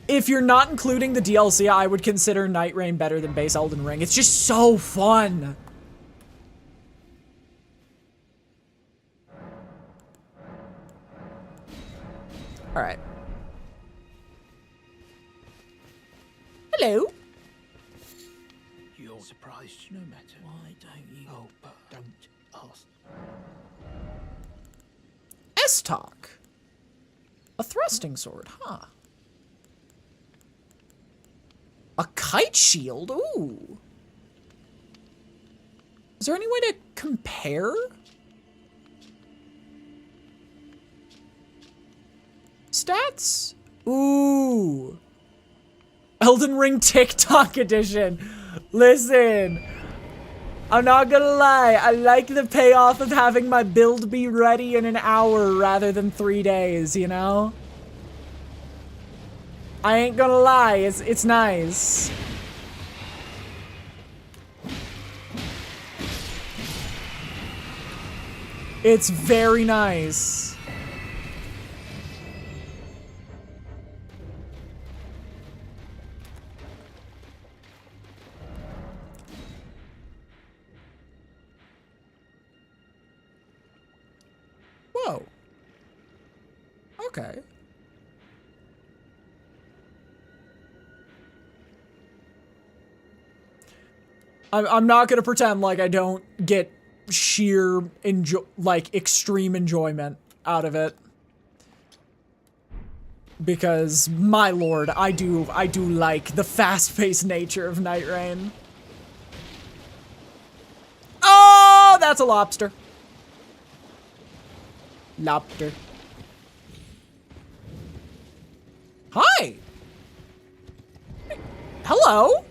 [SPEAKER 2] If you're not including the DLC, I would consider Night Rain better than base Elden Ring. It's just so fun. Alright. Hello.
[SPEAKER 7] You're surprised no matter. Why don't you? Oh, but don't ask.
[SPEAKER 2] S-Talk. A thrusting sword, huh? A kite shield? Ooh. Is there any way to compare? Stats? Ooh. Elden Ring TikTok edition. Listen. I'm not gonna lie. I like the payoff of having my build be ready in an hour rather than 3 days, you know? I ain't gonna lie. It's nice. It's very nice. Whoa. Okay. I'm not gonna pretend like I don't get sheer extreme enjoyment out of it. Because, my lord, I do like the fast-paced nature of Night Rain. Oh, that's a lobster. Lobster. Hi. Hello.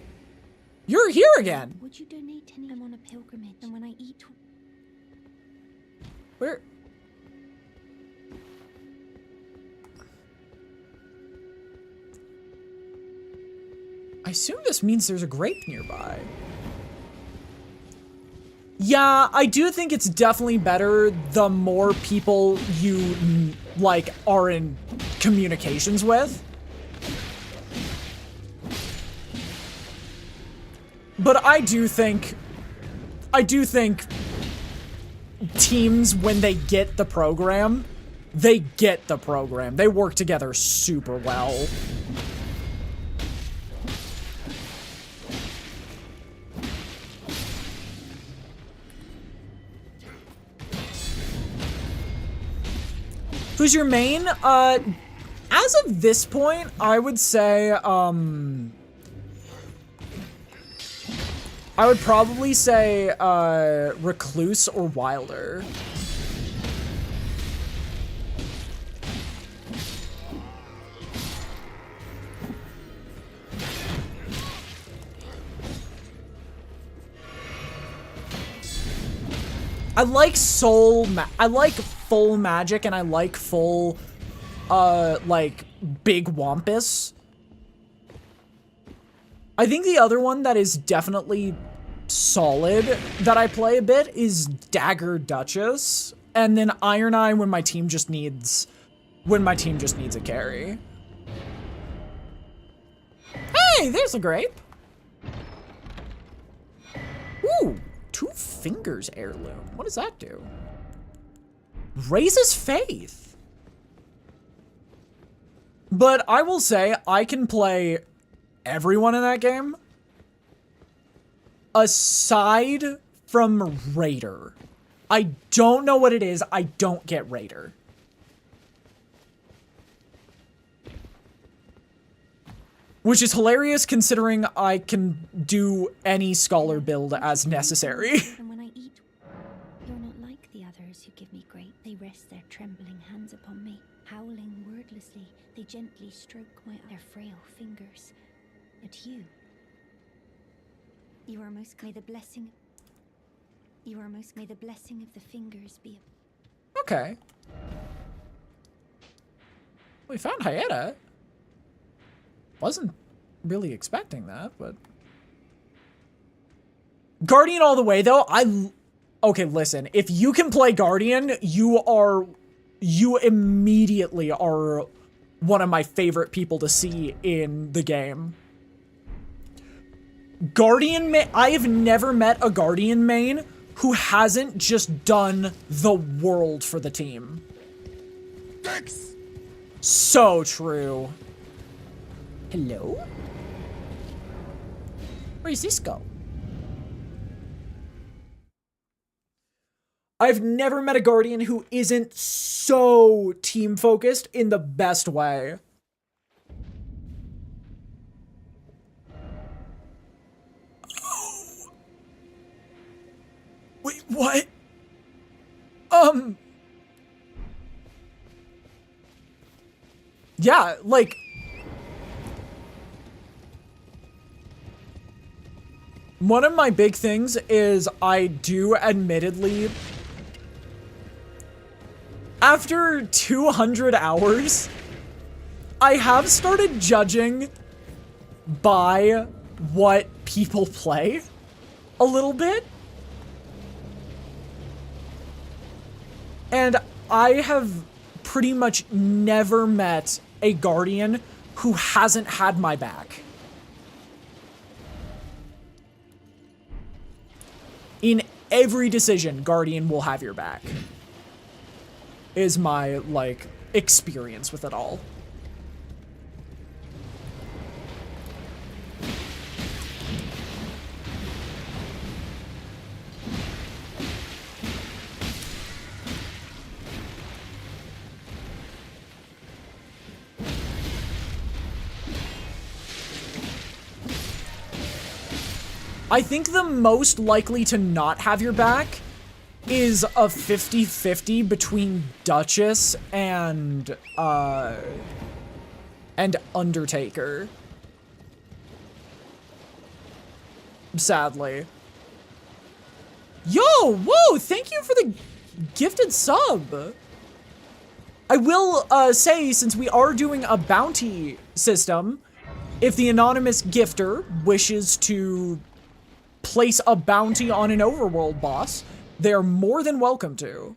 [SPEAKER 2] You're here again.
[SPEAKER 12] Would you donate any? I'm on a pilgrimage, and when I eat...
[SPEAKER 2] Where? assume this means there's a grape nearby. Yeah, I do think it's definitely better the more people you, like, are in communications with. But I do think teams, when they get the program, they work together super well. Who's your main? As of this point, I would say, I would probably say, Recluse or Wilder. I like I like full magic, and I like full, like, big wampus. I think the other one that is definitely solid that I play a bit is Dagger Duchess, and then Iron Eye when my team just needs a carry. Hey, there's a grape. Ooh, 2 Fingers heirloom. What does that do? Raises faith. But I will say I can play everyone in that game aside from Raider. I don't know what it is. I don't get Raider. Which is hilarious considering I can do any scholar build as necessary.
[SPEAKER 12] And when I eat, you're not like the others who give me grape. They rest their trembling hands upon me. Howling wordlessly, they gently stroke their frail fingers. At you. You are most, may the blessing of the fingers be.
[SPEAKER 2] Okay. We found Hyena. Wasn't really expecting that, but... Guardian all the way, though. Okay, listen. If you can play Guardian, you immediately are one of my favorite people to see in the game. I have never met a Guardian main who hasn't just done the world for the team.
[SPEAKER 11] Thanks.
[SPEAKER 2] So true. Hello? Where's this go? I've never met a Guardian who isn't so team focused in the best way. Oh. Wait, what? Yeah, like... One of my big things is I do admittedly... After 200 hours, I have started judging by what people play a little bit. And I have pretty much never met a Guardian who hasn't had my back. In every decision, Guardian will have your back. Is my, like, experience with it all. I think the most likely to not have your back is a 50-50 between Duchess and Undertaker. Sadly. Yo, whoa, thank you for the gifted sub. I will say, since we are doing a bounty system, If the anonymous gifter wishes to place a bounty on an overworld boss, they're more than welcome to.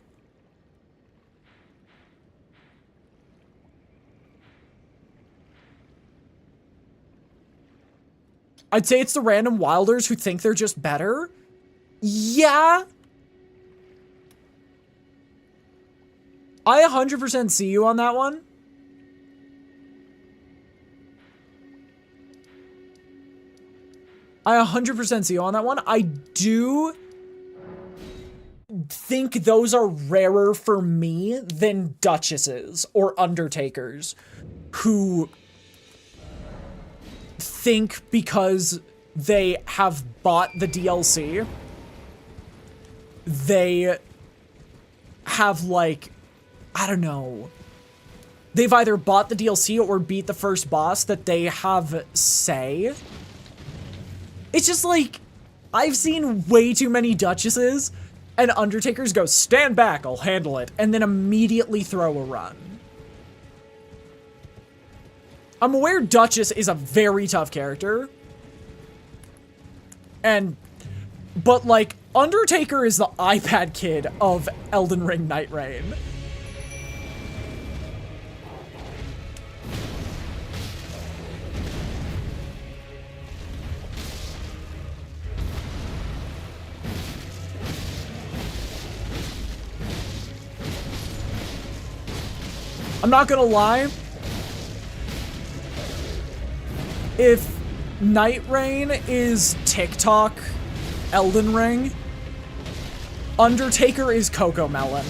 [SPEAKER 2] I'd say it's the random wilders who think they're just better. Yeah. I 100% see you on that one. I 100% see you on that one. I do think those are rarer for me than duchesses or undertakers who think because they have bought the DLC, they have, like, I don't know, they've either bought the DLC or beat the first boss that they have say. It's just like, I've seen way too many duchesses and undertakers go, stand back, I'll handle it, and then immediately throw a run. I'm aware Duchess is a very tough character. But like, Undertaker is the iPad kid of Elden Ring Night Rain. I'm not gonna lie. If Night Rain is TikTok Elden Ring, Undertaker is Coco Melon.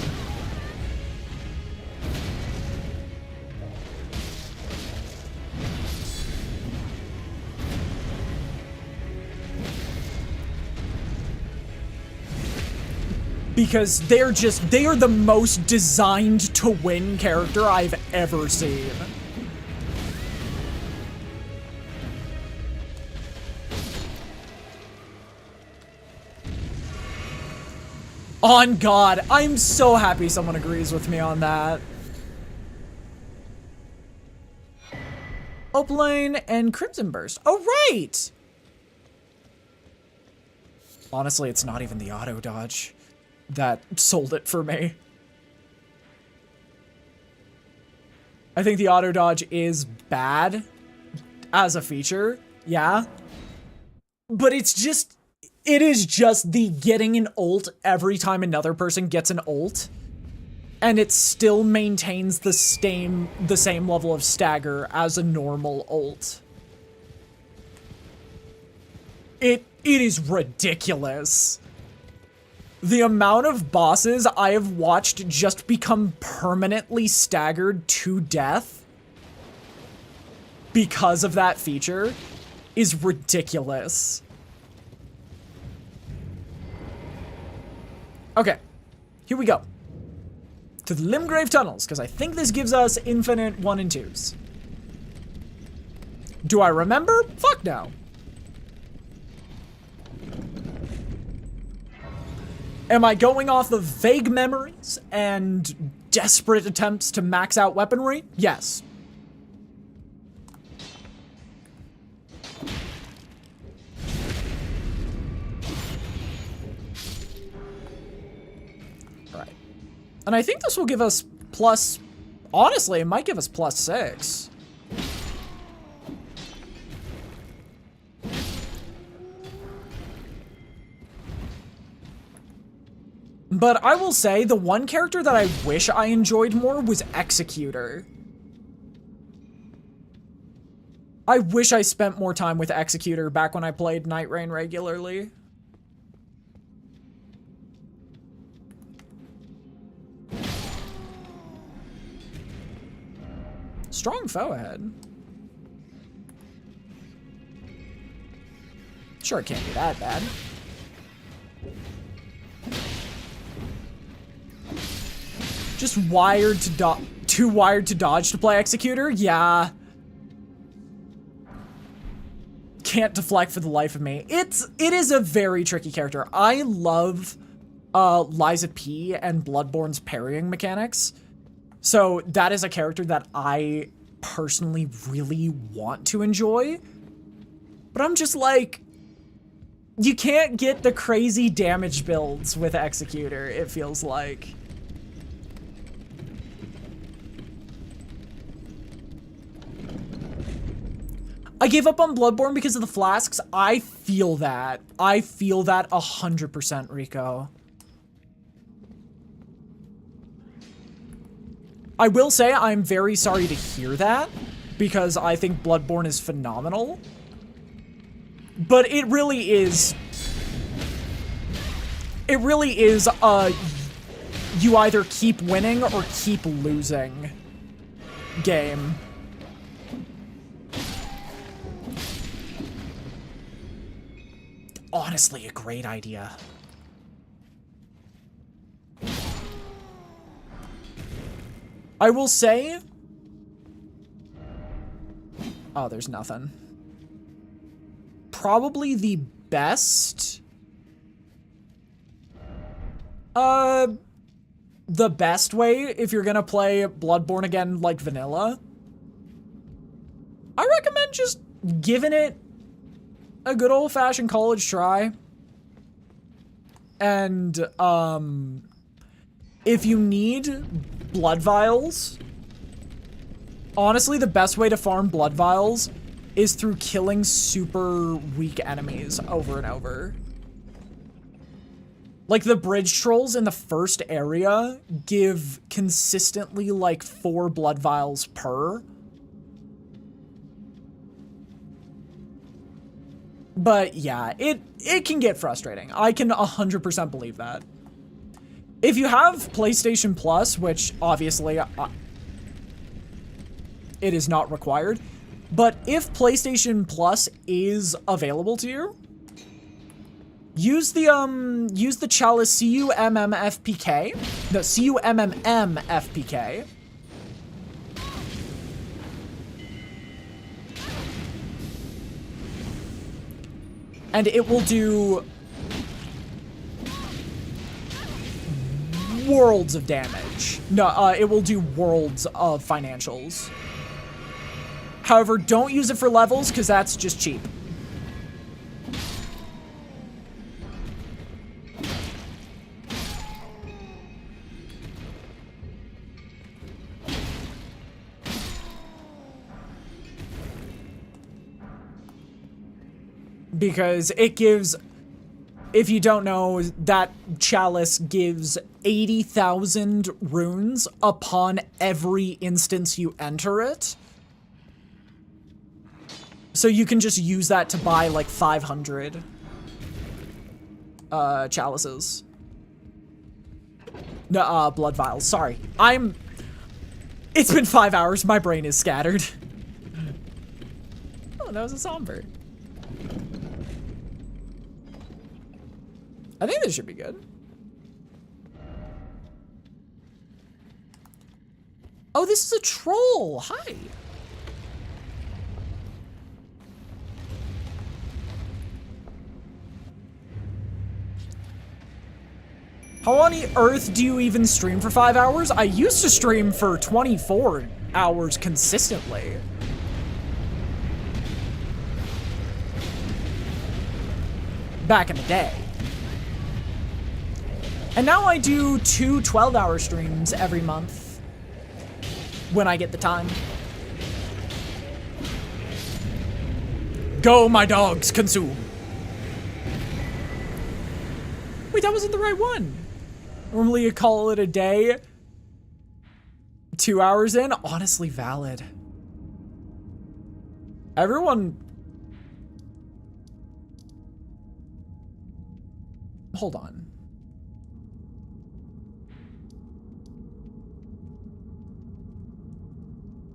[SPEAKER 2] Because they are the most designed to win character I've ever seen. On God, I'm so happy someone agrees with me on that. Opaline and Crimson Burst. Oh, right! Honestly, it's not even the auto dodge that sold it for me. I think the auto dodge is bad as a feature, yeah. But it is just the getting an ult every time another person gets an ult, and it still maintains the same level of stagger as a normal ult. It is ridiculous. The amount of bosses I have watched just become permanently staggered to death because of that feature is ridiculous. Okay, here we go. To the Limgrave Tunnels, because I think this gives us infinite 1 and 2s. Do I remember? Fuck no. Am I going off of vague memories and desperate attempts to max out weaponry? Yes. Alright. And I think this will give us plus... Honestly, it might give us +6. But I will say, the one character that I wish I enjoyed more was Executor. I wish I spent more time with Executor back when I played Night Rain regularly. Strong foe ahead. Sure, it can't be that bad. Just too wired to dodge to play Executor? Yeah. Can't deflect for the life of me. It is a very tricky character. I love Liza P and Bloodborne's parrying mechanics. So that is a character that I personally really want to enjoy. But I'm just like, you can't get the crazy damage builds with Executor, it feels like. I gave up on Bloodborne because of the flasks. I feel that. I feel that 100%, Rico. I will say I'm very sorry to hear that, because I think Bloodborne is phenomenal. But it really is... It really is, you either keep winning or keep losing game. Honestly, a great idea. I will say... Oh, there's nothing. Probably the best... The best way, if you're gonna play Bloodborne again like vanilla, I recommend just giving it a good old-fashioned college try. And, if you need blood vials, honestly, the best way to farm blood vials is through killing super weak enemies over and over. Like, the bridge trolls in the first area give consistently, like, 4 blood vials per. But, yeah, it can get frustrating. I can 100% believe that. If you have PlayStation Plus, which, obviously, it is not required, but if PlayStation Plus is available to you, use the Chalice CUMMFPK. No, CUMMMFPK. And it will do worlds of damage. No, it will do worlds of financials. However, don't use it for levels, because that's just cheap. Because it gives, if you don't know, that chalice gives 80,000 runes upon every instance you enter it. So you can just use that to buy like 500 chalices. No, blood vials, sorry. It's been 5 hours, my brain is scattered. Oh, that was a somber. I think this should be good. Oh, this is a troll. Hi. How on earth do you even stream for 5 hours? I used to stream for 24 hours consistently. Back in the day. And now I do 2 12-hour streams every month when I get the time. Go, my dogs, consume. Wait, that wasn't the right one. Normally you call it a day. 2 hours in, honestly valid. Everyone... Hold on.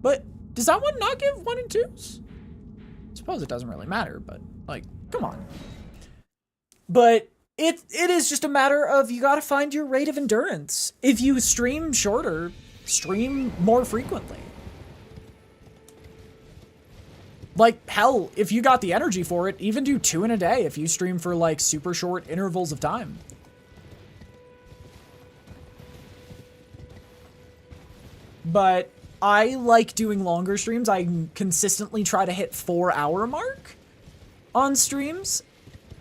[SPEAKER 2] But does that one not give 1 and 2s? I suppose it doesn't really matter, but like, come on. But it is just a matter of you gotta find your rate of endurance. If you stream shorter, stream more frequently. Like, hell, if you got the energy for it, even do 2 in a day if you stream for like super short intervals of time. But I like doing longer streams. I consistently try to hit 4-hour mark on streams.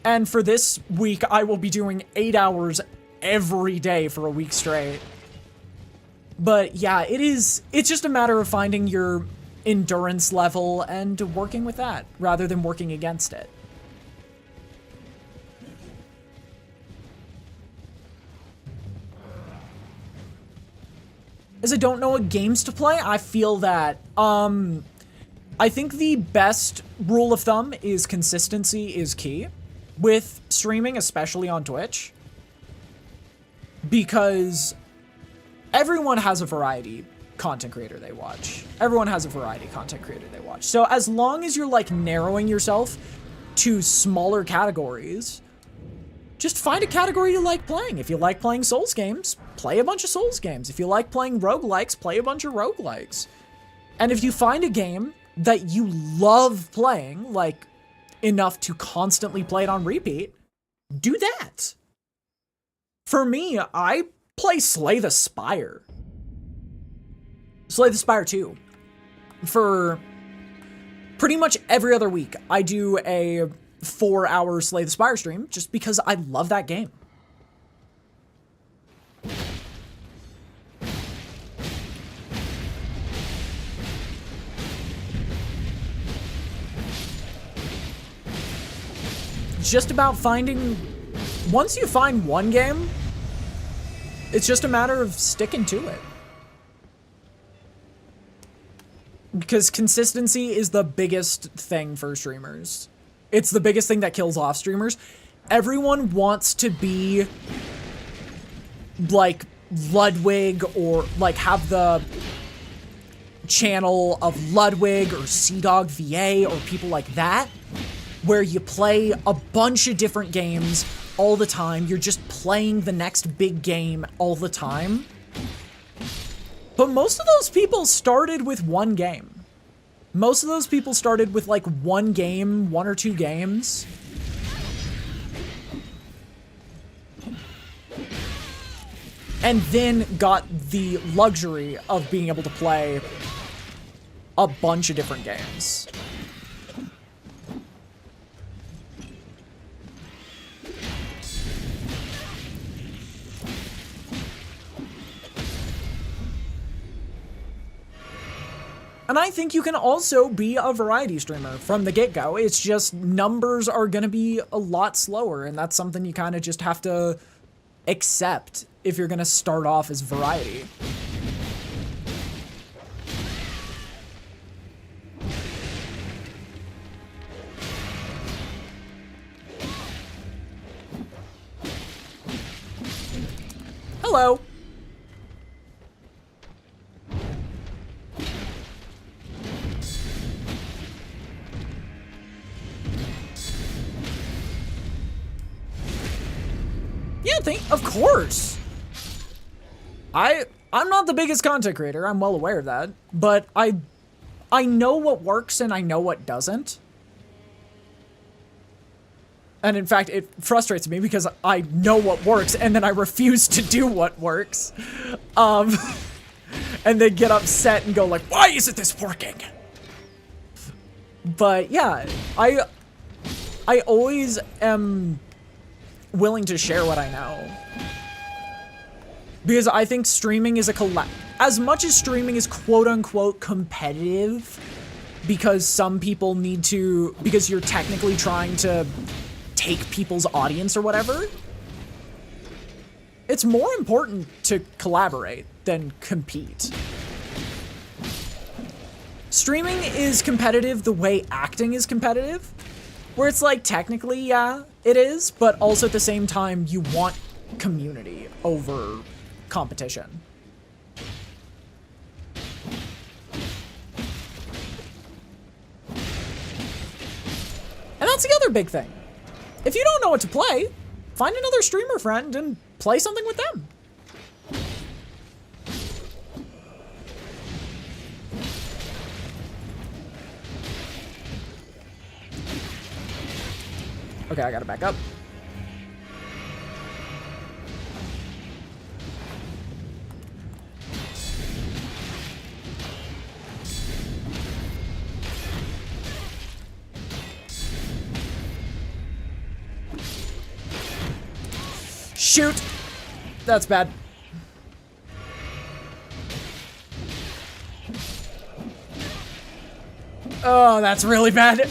[SPEAKER 2] And for this week, I will be doing 8 hours every day for a week straight. But yeah, it's just a matter of finding your endurance level and working with that rather than working against it. As I don't know what games to play, I feel that, I think the best rule of thumb is consistency is key with streaming, especially on Twitch, because everyone has a variety content creator they watch. Everyone has a variety content creator they watch. So as long as you're like narrowing yourself to smaller categories, just find a category you like playing. If you like playing Souls games, play a bunch of Souls games. If you like playing roguelikes, play a bunch of roguelikes. And if you find a game that you love playing, like enough to constantly play it on repeat, do that. For me, I play Slay the Spire. Slay the Spire 2. For pretty much every other week, I do a 4-hour Slay the Spire stream just because I love that game. Just about finding, once you find one game, it's just a matter of sticking to it. Because consistency is the biggest thing for streamers. It's the biggest thing that kills off streamers. Everyone wants to be like Ludwig or like have the channel of Ludwig or Seadog VA or people like that, where you play a bunch of different games all the time. You're just playing the next big game all the time. But most of those people started with one game. Most of those people started with like one game, 1 or 2 games. And then got the luxury of being able to play a bunch of different games. And I think you can also be a variety streamer from the get-go. It's just numbers are going to be a lot slower, and that's something you kind of just have to accept if you're going to start off as variety. Hello. Yeah, of course. I'm not the biggest content creator, I'm well aware of that, but I know what works and I know what doesn't. And in fact, it frustrates me because I know what works and then I refuse to do what works. And they get upset and go like, why isn't this working? But yeah, I always am willing to share what I know. Because I think streaming is as much as streaming is quote-unquote competitive, because some people need to, because you're technically trying to take people's audience or whatever, it's more important to collaborate than compete. Streaming is competitive the way acting is competitive, where it's like, technically, yeah, it is, but also at the same time, you want community over competition. And that's the other big thing. If you don't know what to play, find another streamer friend and play something with them. Okay, I gotta back up. Shoot! That's bad. Oh, that's really bad.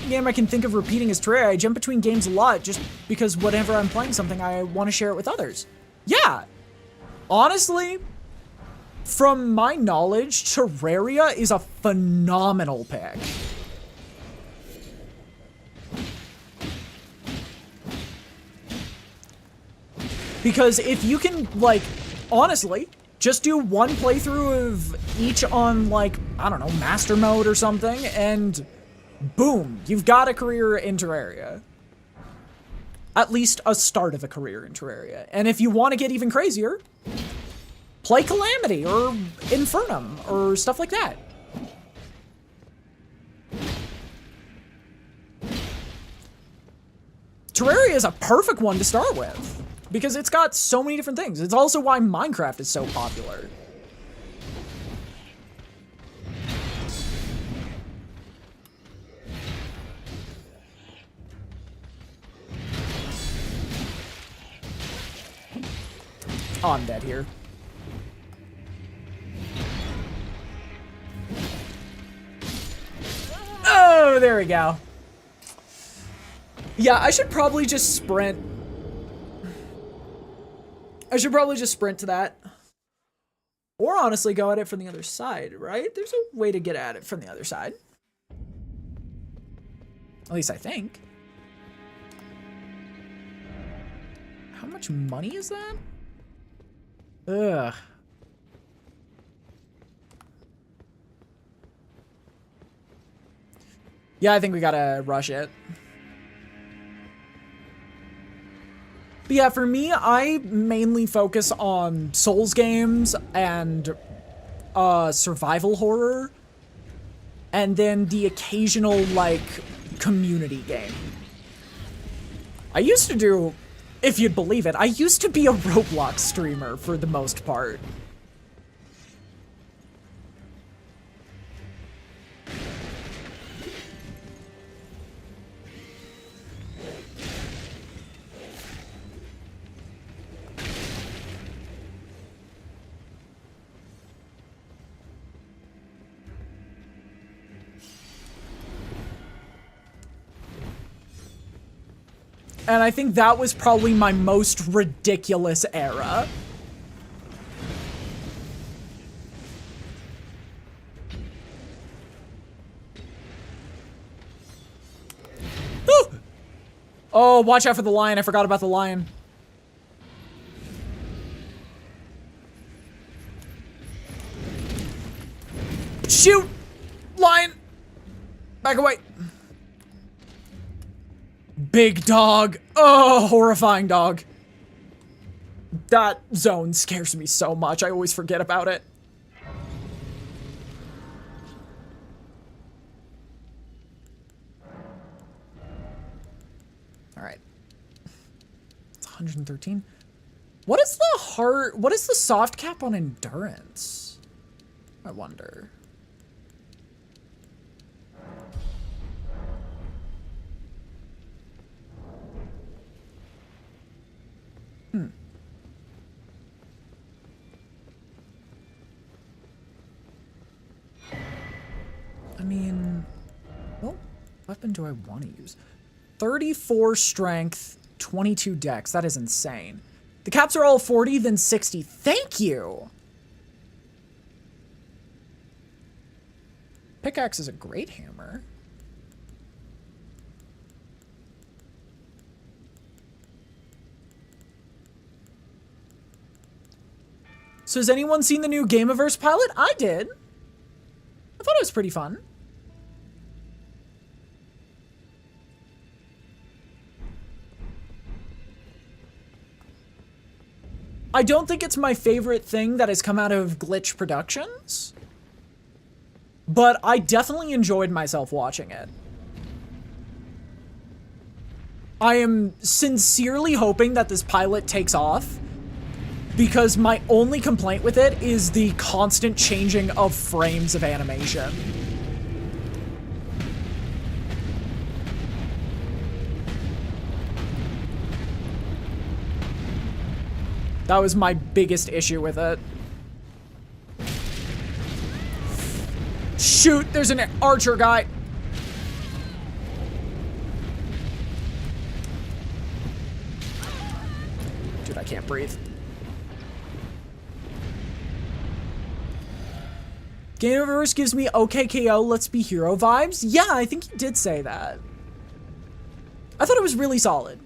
[SPEAKER 2] Game I can think of repeating is Terraria. I jump between games a lot just because whenever I'm playing something, I want to share it with others. Yeah. Honestly, from my knowledge, Terraria is a phenomenal pick. Because if you can, like, honestly, just do one playthrough of each on, like, I don't know, master mode or something, and boom, you've got a career in Terraria. At least a start of a career in Terraria. And if you want to get even crazier, play Calamity or Infernum or stuff like that. Terraria is a perfect one to start with because it's got so many different things. It's also why Minecraft is so popular. Oh, I'm dead here. Oh, there we go. Yeah, I should probably just sprint. I should probably just sprint to that. Or honestly go at it from the other side, right? There's a way to get at it from the other side. At least I think. How much money is that? Ugh. Yeah, I think we gotta rush it. But yeah, for me, I mainly focus on Souls games and survival horror. And then the occasional, like, community game. I used to do, if you'd believe it, I used to be a Roblox streamer for the most part. And I think that was probably my most ridiculous era. Ooh! Oh, watch out for the lion. I forgot about the lion. Shoot! Lion! Back away. Big dog. Oh, horrifying dog. That zone scares me so much. I always forget about it. All right. It's 113. What is the soft cap on endurance? I wonder. I mean, what weapon do I want to use? 34 strength, 22 dex. That is insane. The caps are all 40, then 60. Thank you! Pickaxe is a great hammer. So has anyone seen the new Gameaverse pilot? I did. I thought it was pretty fun. I don't think it's my favorite thing that has come out of Glitch Productions, but I definitely enjoyed myself watching it. I am sincerely hoping that this pilot takes off because my only complaint with it is the constant changing of frames of animation. That was my biggest issue with it. Shoot, there's an archer guy. Dude, I can't breathe. Game of Verse gives me OKKO Let's Be Hero vibes. Yeah, I think you did say that. I thought it was really solid.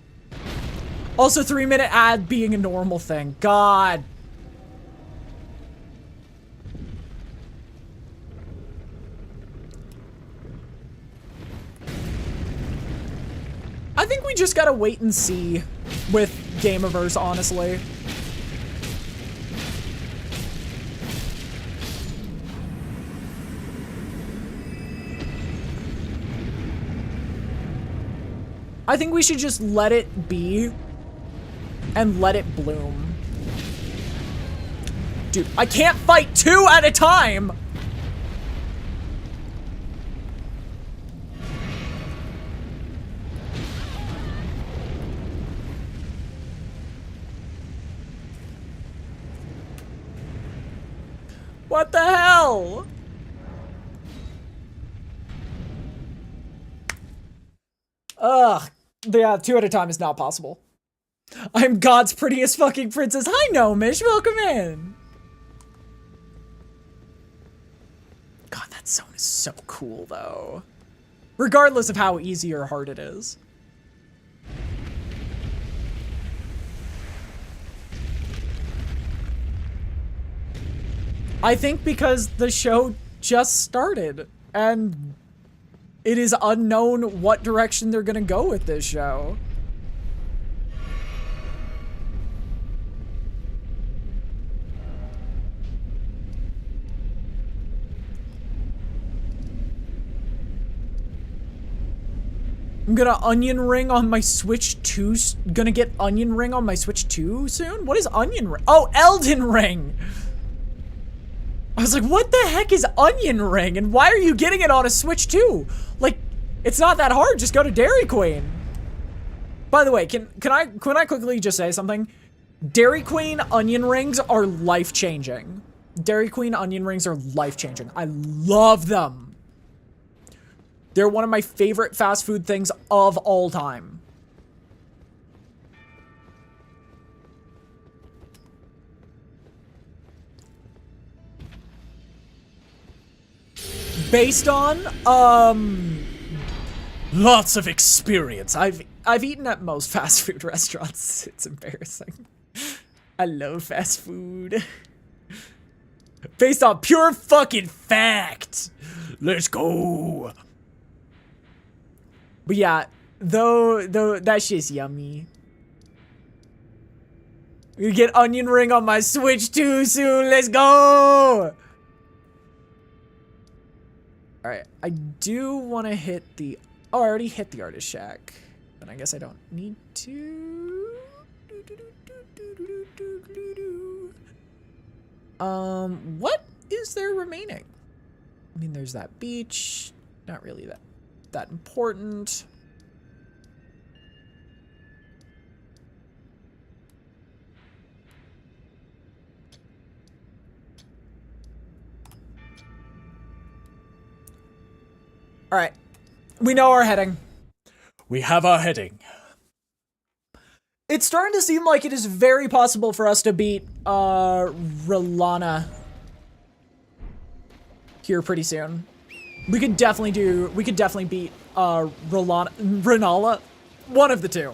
[SPEAKER 2] Also, 3-minute ad being a normal thing. God. I think we just gotta wait and see with Gameverse, honestly. I think we should just let it be and let it bloom. Dude, I can't fight 2 at a time! What the hell? Ugh. Yeah, 2 at a time is not possible. I'm God's prettiest fucking princess. Hi, Gnomish. Welcome in. God, that zone is so cool, though. Regardless of how easy or hard it is. I think because the show just started, and it is unknown what direction they're gonna go with this show. I'm gonna onion ring on my Switch 2. Gonna get onion ring on my Switch 2 soon? What is onion ring? Oh, Elden Ring! I was like, what the heck is onion ring? And why are you getting it on a Switch 2? Like, it's not that hard. Just go to Dairy Queen. By the way, can I quickly just say something? Dairy Queen onion rings are life-changing. Dairy Queen onion rings are life-changing. I love them. They're one of my favorite fast food things of all time. Based on, lots of experience. I've eaten at most fast food restaurants. It's embarrassing. I love fast food. Based on pure fucking fact. Let's go. But yeah, though that shit's yummy. We get onion ring on my Switch 2 soon. Let's go. Alright, I do want to hit the... Oh, I already hit the Artist Shack. But I guess I don't need to... What is there remaining? I mean, there's that beach. Not really that important. All right, we know our heading. We have our heading. It's starting to seem like it is very possible for us to beat Relana here pretty soon. We could definitely beat Renala, one of the two.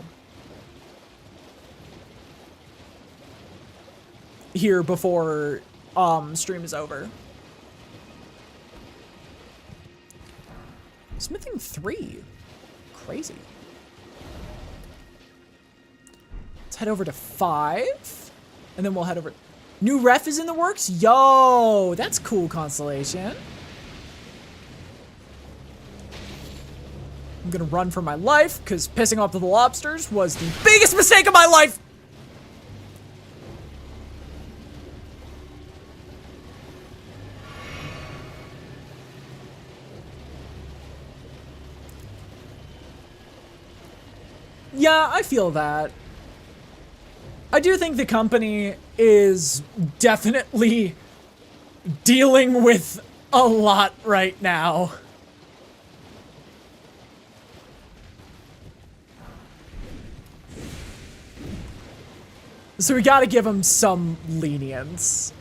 [SPEAKER 2] Here before stream is over. Smithing 3. Crazy. Let's head over to 5. And then we'll head over. New ref is in the works? Yo, that's cool, Constellation. I'm gonna run for my life, because pissing off the lobsters was the biggest mistake of my life! Yeah, I feel that. I do think the company is definitely dealing with a lot right now. So we gotta give him some lenience.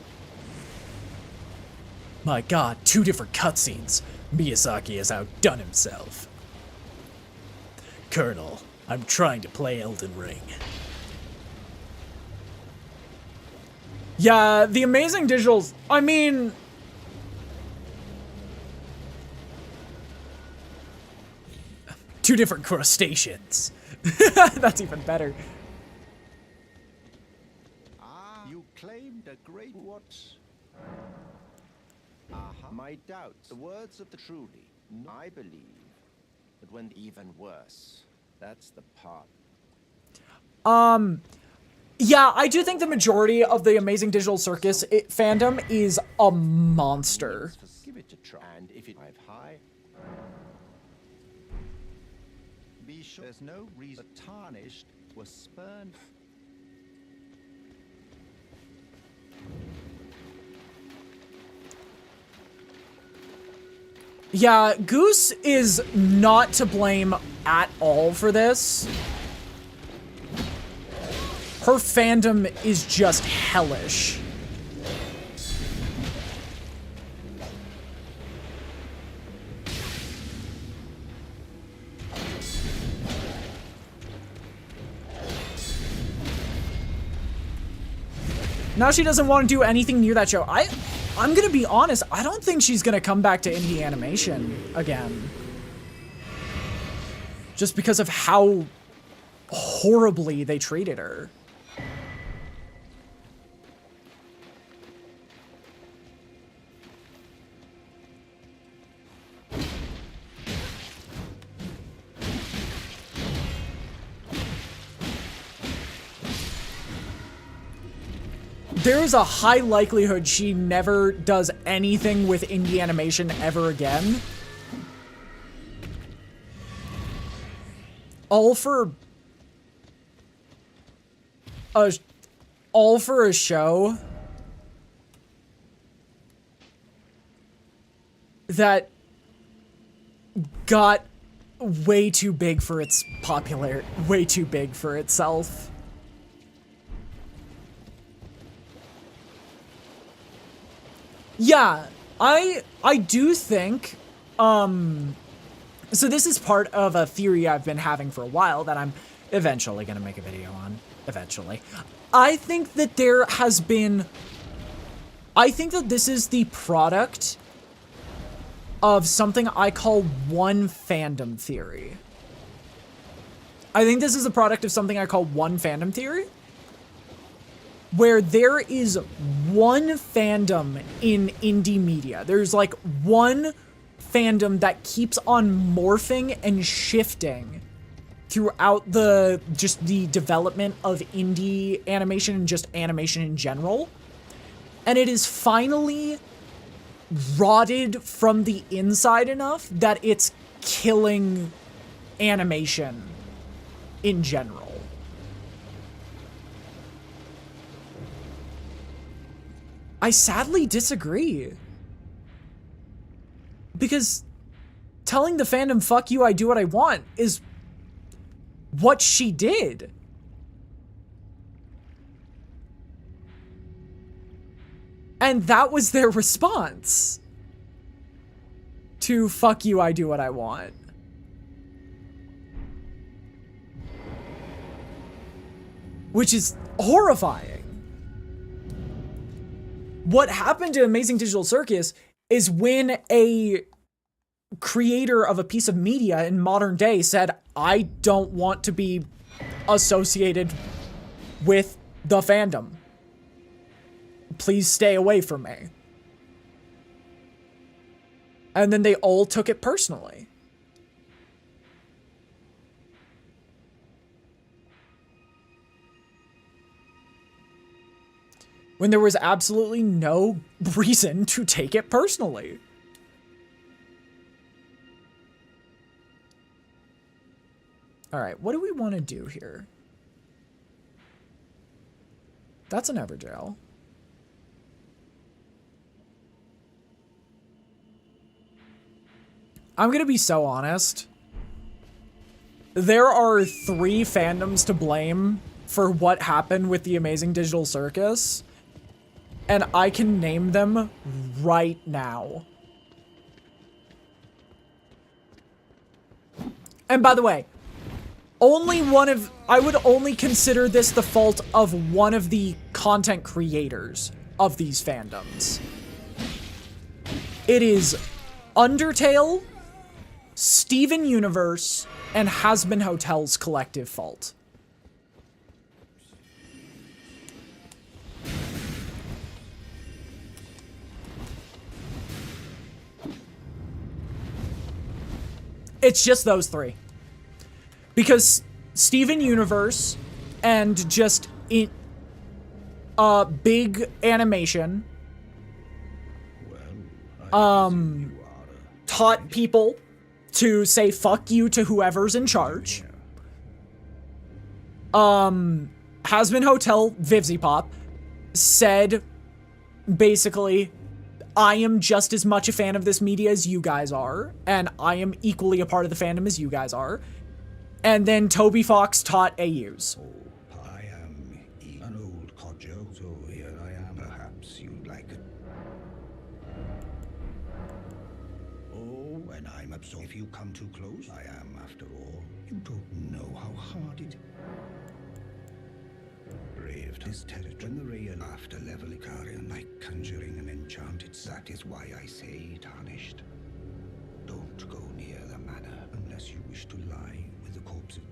[SPEAKER 2] My god, 2 different cutscenes. Miyazaki has outdone himself. Colonel, I'm trying to play Elden Ring. Yeah, the amazing digitals, I mean... Two different crustaceans. That's even better.
[SPEAKER 5] You claimed a great what? My doubts. The words of the truly. I believe that when even worse, that's the part.
[SPEAKER 2] Yeah, I do think the majority of the Amazing Digital Circus fandom is a monster.
[SPEAKER 5] Give it a try. And if it dive high, be sure there's no reason Tarnished was spurned.
[SPEAKER 2] Yeah, Goose is not to blame at all for this. Her fandom is just hellish. Now she doesn't want to do anything near that show. I'm gonna be honest, I don't think she's gonna come back to indie animation again. Just because of how horribly they treated her. There's a high likelihood she never does anything with indie animation ever again. All for a show that got way too big for its way too big for itself. Yeah, I do think, so this is part of a theory I've been having for a while that I'm eventually gonna make a video on, eventually. I think that there has been, I think that this is the product of something I call one fandom theory. I think this is a product of something I call one fandom theory, where there is one fandom in indie media. There's like one fandom that keeps on morphing and shifting throughout the development of indie animation and just animation in general. And it is finally rotted from the inside enough that it's killing animation in general. I sadly disagree. Because telling the fandom, fuck you, I do what I want, is what she did. And that was their response to fuck you, I do what I want. Which is horrifying. What happened to Amazing Digital Circus is when a creator of a piece of media in modern day said, I don't want to be associated with the fandom. Please stay away from me. And then they all took it personally. When there was absolutely no reason to take it personally. All right, what do we want to do here? That's an Everjail. I'm gonna be so honest. There are 3 fandoms to blame for what happened with the Amazing Digital Circus, and I can name them right now. And by the way, I would only consider this the fault of one of the content creators of these fandoms. It is Undertale, Steven Universe, and Has-Been Hotel's collective fault. It's just those 3. Because Steven Universe and just big animation taught people to say fuck you to whoever's in charge. Has-Been Hotel Vivzipop said basically, I am just as much a fan of this media as you guys are, and I am equally a part of the fandom as you guys are. And then Toby Fox taught AUs.
[SPEAKER 11] I am an old codger, so here I am. Perhaps you'd like it. Oh, when I'm absorbed, if you come too close, I am, after all. You don't know how hard it. Braved this territory. When the real after level Icarian, like conjuring an enchanted, that is why I say tarnished. Don't go near the manor unless you wish to lie with the corpses.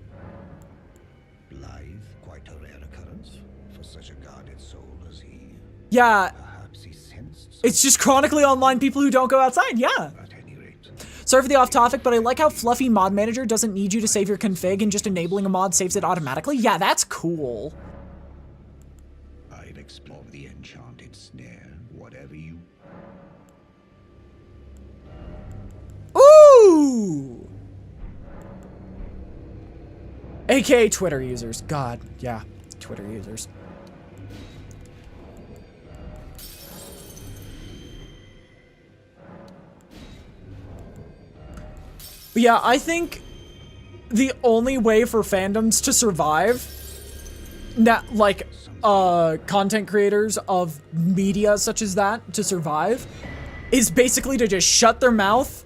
[SPEAKER 11] Lithe, quite a rare occurrence for such a guarded soul as he.
[SPEAKER 2] Yeah.
[SPEAKER 11] Perhaps he sensed.
[SPEAKER 2] It's just chronically online people who don't go outside, yeah.
[SPEAKER 11] At any rate.
[SPEAKER 2] Sorry for the off topic, but I like how Fluffy Mod Manager doesn't need you to save your config and just enabling a mod saves it automatically. Yeah, that's cool.
[SPEAKER 11] I've explored the enchanted snare, whatever you.
[SPEAKER 2] Ooh! AKA Twitter users. God, yeah. Twitter users. But yeah, I think the only way for fandoms to survive, like, content creators of media such as that to survive, is basically to just shut their mouth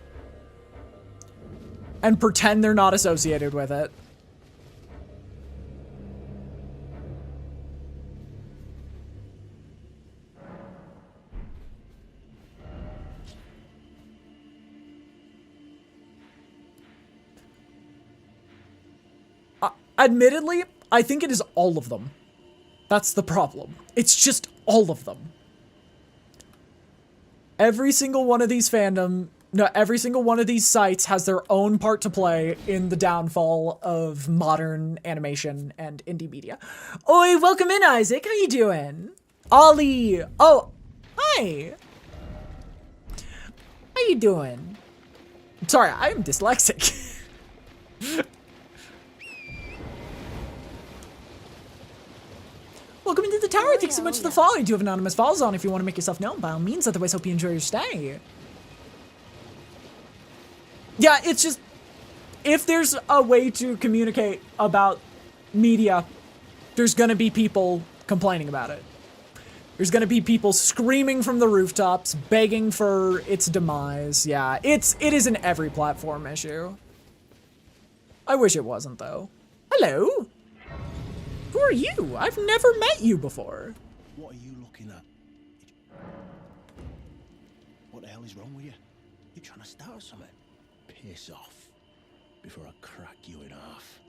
[SPEAKER 2] and pretend they're not associated with it. Admittedly, I think it is all of them. That's the problem. It's just all of them. Every single one of these every single one of these sites has their own part to play in the downfall of modern animation and indie media. Oi, welcome in, Isaac. How you doing? Ollie. Oh, hi. How you doing? Sorry, I'm dyslexic. Welcome into the tower. Thanks so much for the follow. You do have anonymous follows on if you want to make yourself known, by all means. Otherwise, hope you enjoy your stay. Yeah, it's just, if there's a way to communicate about media, there's gonna be people complaining about it. There's gonna be people screaming from the rooftops, begging for its demise. Yeah, it is an every platform issue. I wish it wasn't, though. Hello? Who are you? I've never met you before.
[SPEAKER 11] What are you looking at? What the hell is wrong with you? You trying to start something? Piss off before I crack you in half.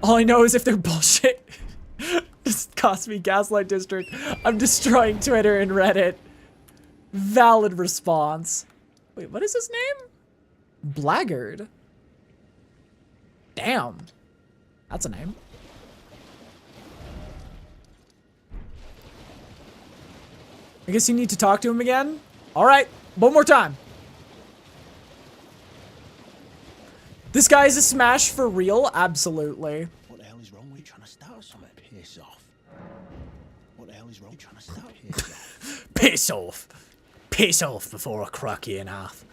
[SPEAKER 2] All I know is if they're bullshit, this cost me Gaslight District. I'm destroying Twitter and Reddit. Valid response. Wait, what is his name? Blackguard. Damn. That's a name. I guess you need to talk to him again? Alright, one more time. This guy's a smash for real? Absolutely.
[SPEAKER 11] What the hell is wrong with you trying to start something? Piss off. What the hell is wrong with you trying to start? Piss off.
[SPEAKER 2] Piss off. Piss off before I crack you in half.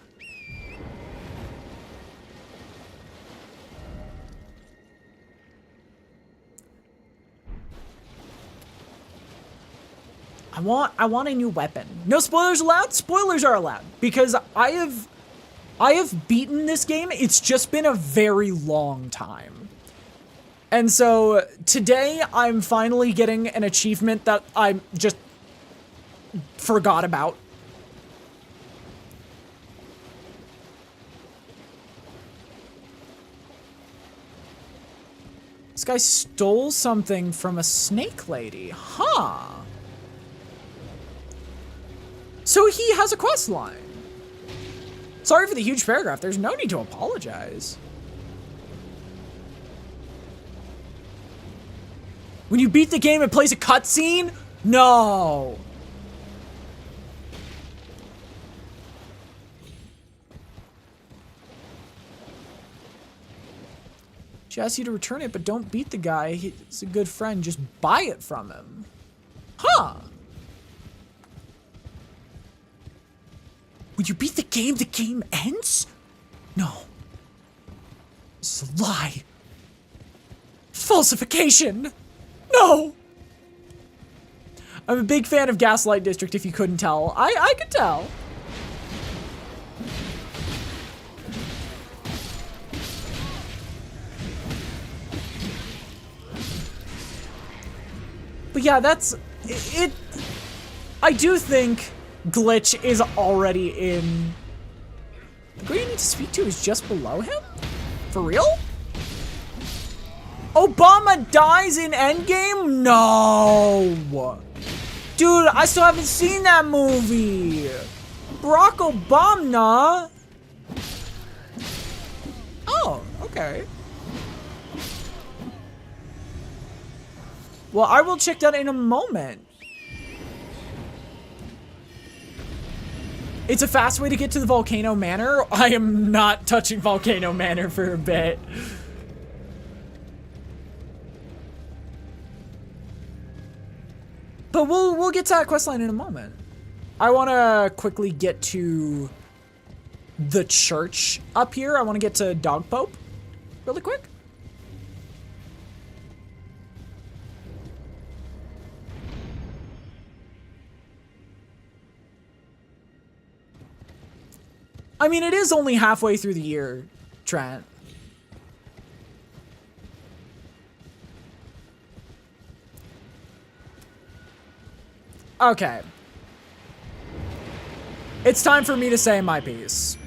[SPEAKER 2] I want a new weapon. No spoilers allowed? Spoilers are allowed. Because I have beaten this game. It's just been a very long time. And so today I'm finally getting an achievement that I just forgot about. This guy stole something from a snake lady. Huh. So he has a quest line. Sorry for the huge paragraph. There's no need to apologize. When you beat the game, it plays a cutscene? No. She asks you to return it, but don't beat the guy. He's a good friend. Just buy it from him. Huh. When you beat the game ends? No. This is a lie. Falsification. No. I'm a big fan of Gaslight District, if you couldn't tell. I could tell. But yeah, that's it. I do think Glitch is already in. The guy you need to speak to is just below him? For real? Obama dies in Endgame? No. Dude, I still haven't seen that movie. Barack Obama? Oh, okay. Well, I will check that in a moment. It's a fast way to get to the Volcano Manor. I am not touching Volcano Manor for a bit. But we'll get to that questline in a moment. I want to quickly get to the church up here. I want to get to Dog Pope really quick. I mean, it is only halfway through the year, Trent. Okay. It's time for me to say my piece.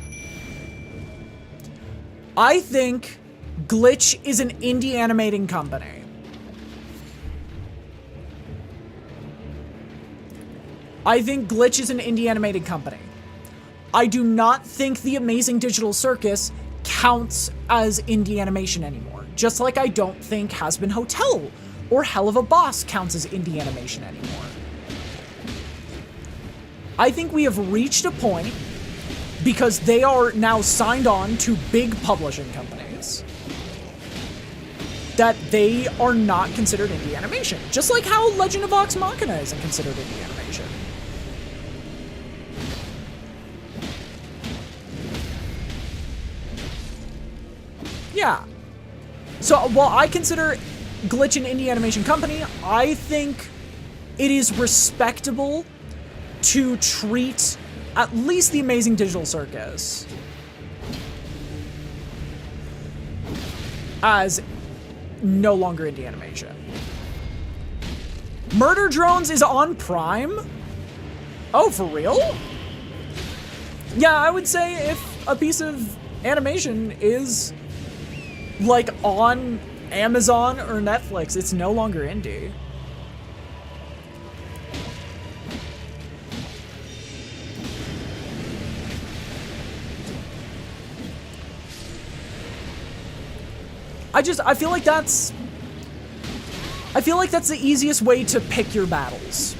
[SPEAKER 2] I think Glitch is an indie animating company. I think Glitch is an indie animating company. I do not think The Amazing Digital Circus counts as indie animation anymore. Just like I don't think Has Been Hotel or Hell of a Boss counts as indie animation anymore. I think we have reached a point, because they are now signed on to big publishing companies, that they are not considered indie animation. Just like how Legend of Vox Machina isn't considered indie animation. Yeah. So while I consider Glitch an indie animation company, I think it is respectable to treat at least The Amazing Digital Circus as no longer indie animation. Murder Drones is on Prime? Oh, for real? Yeah, I would say if a piece of animation is like on Amazon or Netflix, it's no longer indie. I feel like that's the easiest way to pick your battles.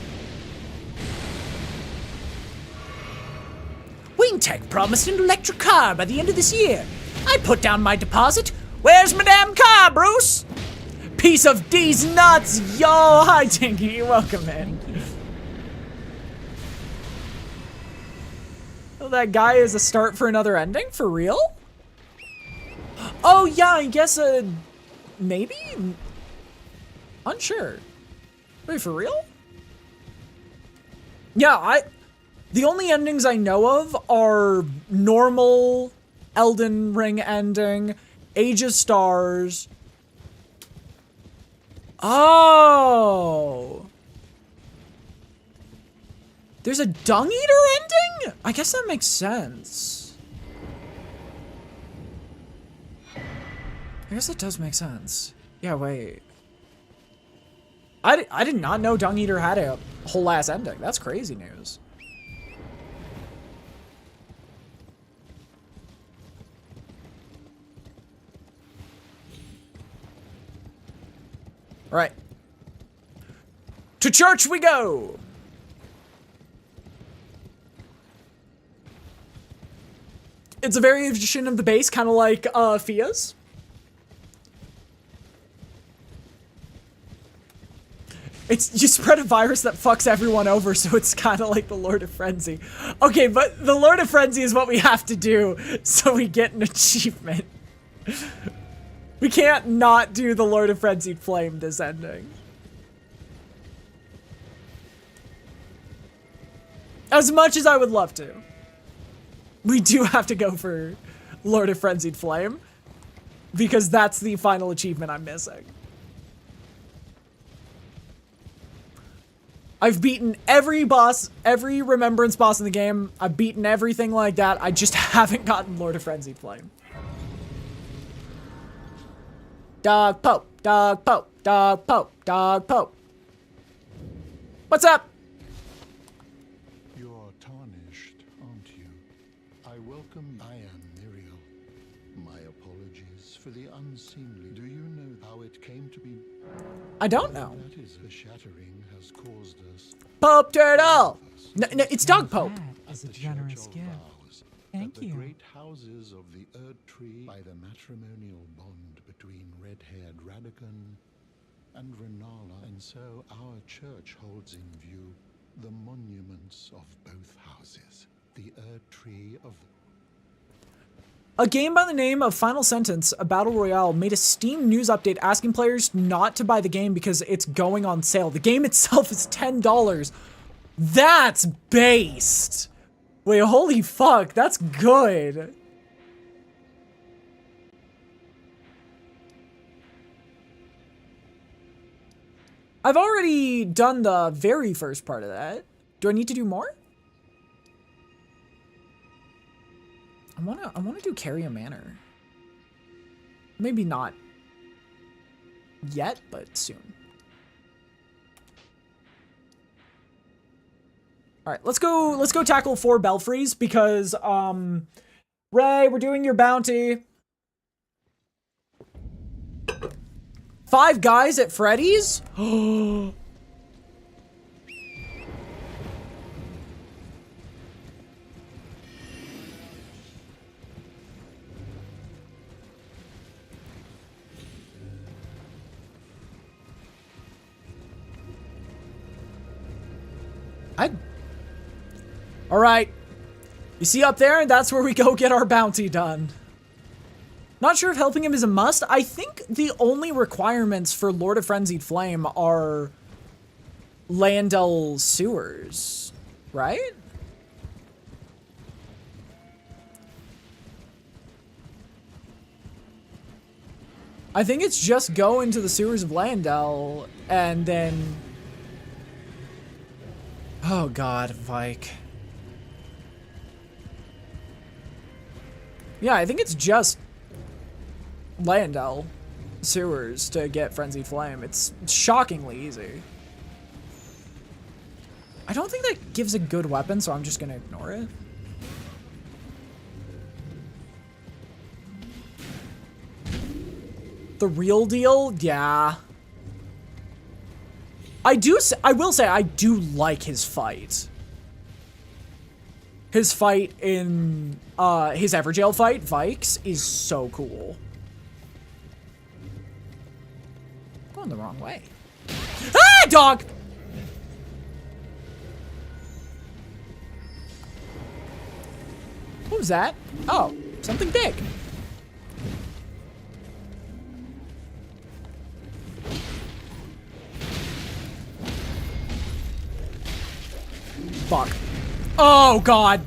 [SPEAKER 2] Wingtech promised an electric car by the end of this year. I put down my deposit. Where's my damn car, Bruce? Piece of D's nuts, yo! Hi, Tinky. Welcome in. Well, that guy is a start for another ending? For real? Oh, yeah, I guess, maybe? Unsure. Wait, for real? Yeah, the only endings I know of are normal Elden Ring ending, Age of Stars. Oh. There's a Dung Eater ending? I guess that makes sense. I guess that does make sense. Yeah, wait. I did not know Dung Eater had a whole ass ending. That's crazy news. All right. To church we go! It's a variation of the base, kind of like Fia's. It's, you spread a virus that fucks everyone over, so it's kind of like the Lord of Frenzy. Okay, but the Lord of Frenzy is what we have to do, so we get an achievement. We can't not do the Lord of Frenzied Flame this ending. As much as I would love to. We do have to go for Lord of Frenzied Flame, because that's the final achievement I'm missing. I've beaten every boss, every Remembrance boss in the game. I've beaten everything like that. I just haven't gotten Lord of Frenzied Flame. Dog Pope, Dog Pope, Dog Pope, Dog Pope. What's up?
[SPEAKER 3] You're tarnished, aren't you? I welcome Miriel. My apologies for the unseemly. Do you know how it came to be?
[SPEAKER 2] I don't know.
[SPEAKER 3] That is, the shattering has caused us.
[SPEAKER 2] Pope Turtle! No, it's Dog Pope.
[SPEAKER 8] That is a generous gift. Thank you.
[SPEAKER 3] The great houses of the Erd Tree, by the matrimonial bond between red-haired Radagon and Renala, and so our church holds in view the monuments of both houses. The Erd Tree of
[SPEAKER 2] A game by the name of Final Sentence, a battle royale, made a Steam news update asking players not to buy the game because it's going on sale. The game itself is $10. That's based. Wait, holy fuck, that's good. I've already done the very first part of that. Do I need to do more? I wanna do Carrier Manor. Maybe not yet, but soon. All right, let's go tackle 4 belfries because Ray, we're doing your bounty. 5 guys at Freddy's? All right, you see up there, that's where we go get our bounty done. Not sure if helping him is a must. I think the only requirements for Lord of Frenzied Flame are Landel sewers, right? I think it's just go into the sewers of Landel and then... Oh god, Vike. Yeah, I think it's just Landel sewers to get Frenzied Flame. It's shockingly easy. I don't think that gives a good weapon, so I'm just gonna ignore it. The real deal? Yeah. I will say I do like his fight. his fight in his Everjail fight, Vikes, is so cool. Going the wrong way. Ah, dog! What was that? Oh, something big. Fuck. Oh, God.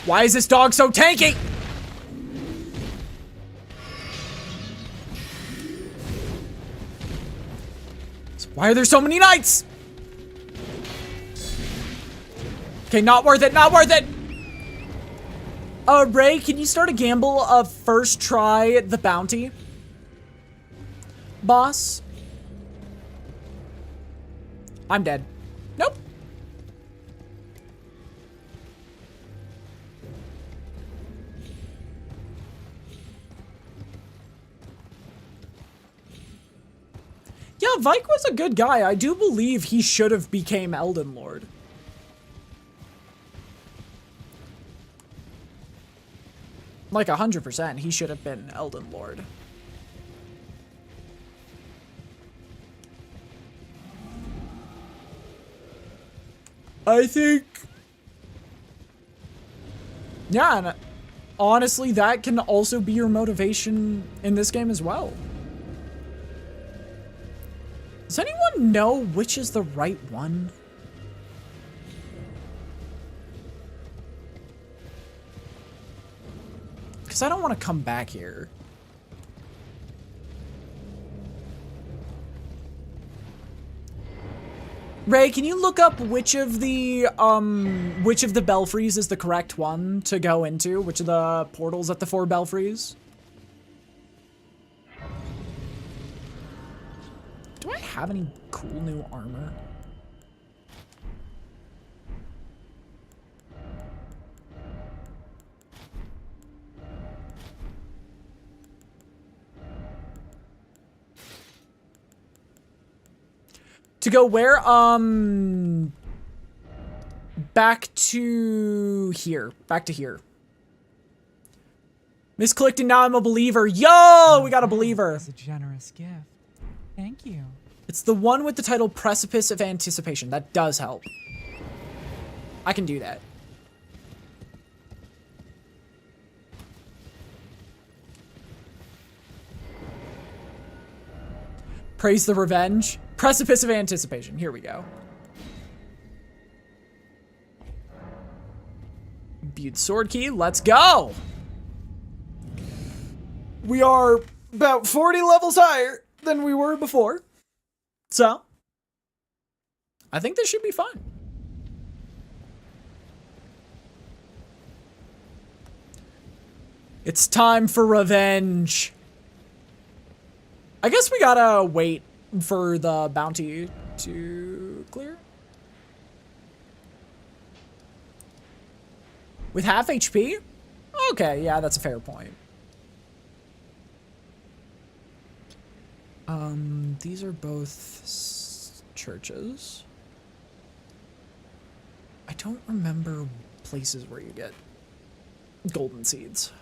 [SPEAKER 2] Why is this dog so tanky? Why are there so many knights? Okay, not worth it, not worth it! Ray, can you start a gamble of first try the bounty? Boss? I'm dead. Nope. Yeah, Vike was a good guy. I do believe he should have became Elden Lord. Like 100%, he should have been Elden Lord. I think... Yeah, and honestly, that can also be your motivation in this game as well. Does anyone know which is the right one? Because I don't want to come back here. Ray, can you look up which of the belfries is the correct one to go into? Which of the portals at the 4 belfries? Do I have any cool new armor? To go where? Back to here. Back to here. Misclicked and now I'm a believer. Yo, we got a believer.
[SPEAKER 8] That's a generous gift. Thank you.
[SPEAKER 2] It's the one with the title Precipice of Anticipation. That does help. I can do that. Praise the revenge. Precipice of Anticipation. Here we go. Viewed sword key. Let's go. We are about 40 levels higher than we were before. So, I think this should be fun. It's time for revenge. I guess we gotta wait for the bounty to clear. With half HP? Okay, yeah, that's a fair point. These are both churches. I don't remember places where you get golden seeds.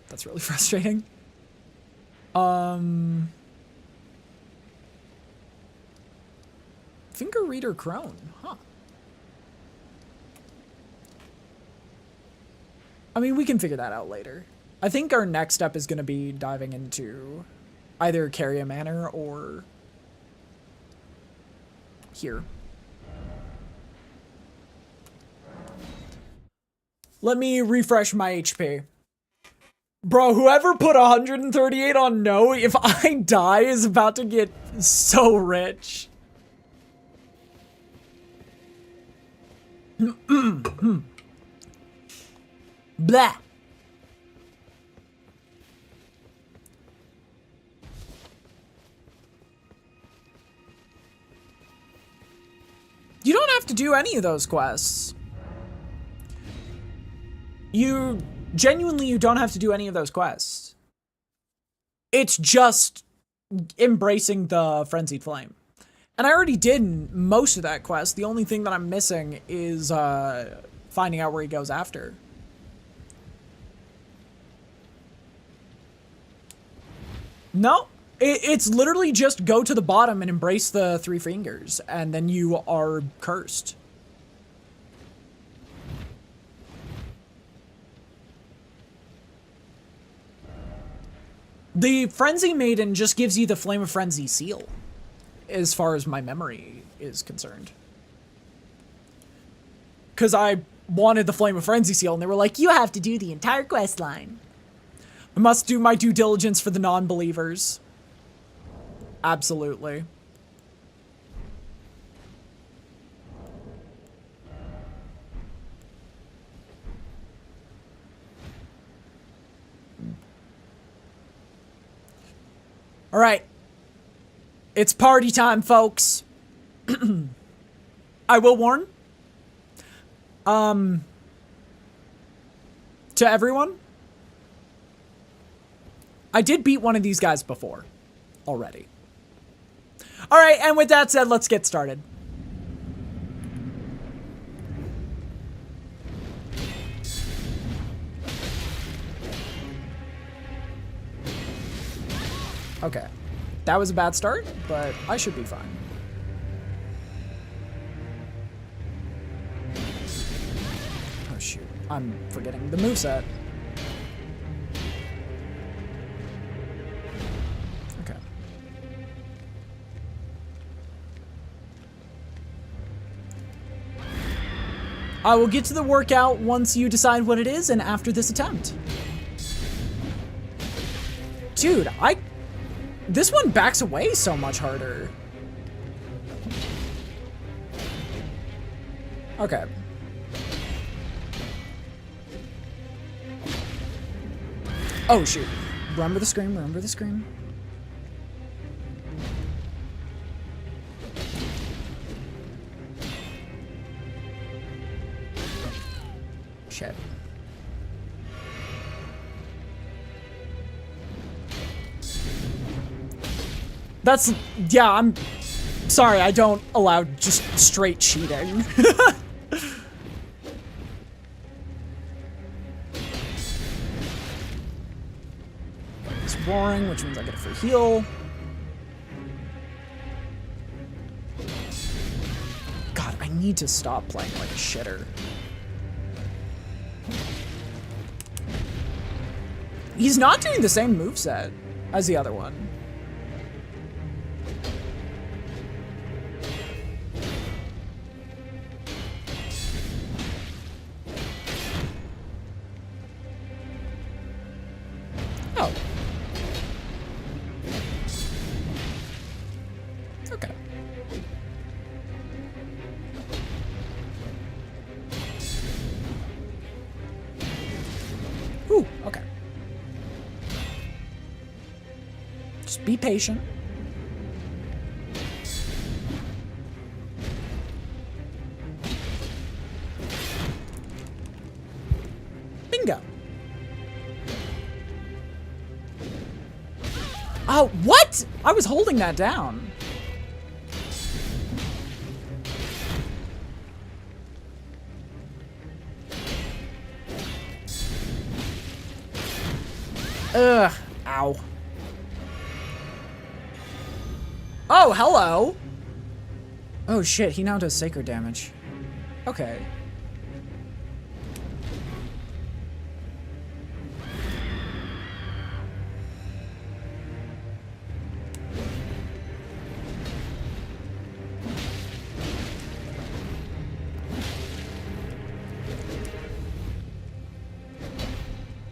[SPEAKER 2] That's really frustrating. Finger Reader Crone, huh? I mean, we can figure that out later. I think our next step is going to be diving into either Carrier Manor or here. Let me refresh my HP. Bro, whoever put 138 on no, if I die, is about to get so rich. Blah. You don't have to do any of those quests. you don't have to do any of those quests. It's just embracing the Frenzied Flame. And I already did most of that quest. The only thing that I'm missing is finding out where he goes after. No, it's literally just go to the bottom and embrace the 3 fingers, and then you are cursed. The Frenzy Maiden just gives you the Flame of Frenzy seal, as far as my memory is concerned. Because I wanted the Flame of Frenzy seal, and they were like, you have to do the entire quest line. I must do my due diligence for the non-believers. Absolutely. All right. It's party time, folks. I will warn. To everyone. I did beat one of these guys before. Already. All right, and with that said, let's get started. Okay. That was a bad start, but I should be fine. Oh shoot, I'm forgetting the moveset. Okay. I will get to the workout once you decide what it is and after this attempt. Dude, this one backs away so much harder. Okay. Oh, shoot. Remember the scream, remember the scream. Shit. That's, yeah, I'm sorry, I don't allow just straight cheating. It's roaring, which means I get a free heal. God, I need to stop playing like a shitter. He's not doing the same moveset as the other one. Oh. Okay. Ooh, okay. Just be patient. Bingo. Oh, what? I was holding that down. Ugh. Ow. Oh, hello. Oh, shit. He now does sacred damage. Okay.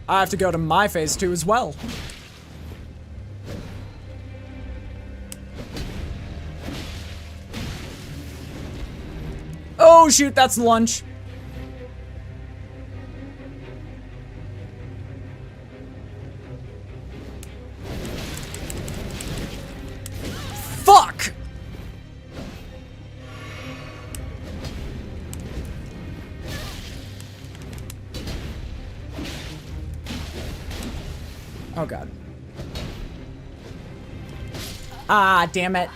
[SPEAKER 2] I have to go to my phase 2 as well. Oh shoot, that's lunch. Fuck! Oh god. Ah, damn it.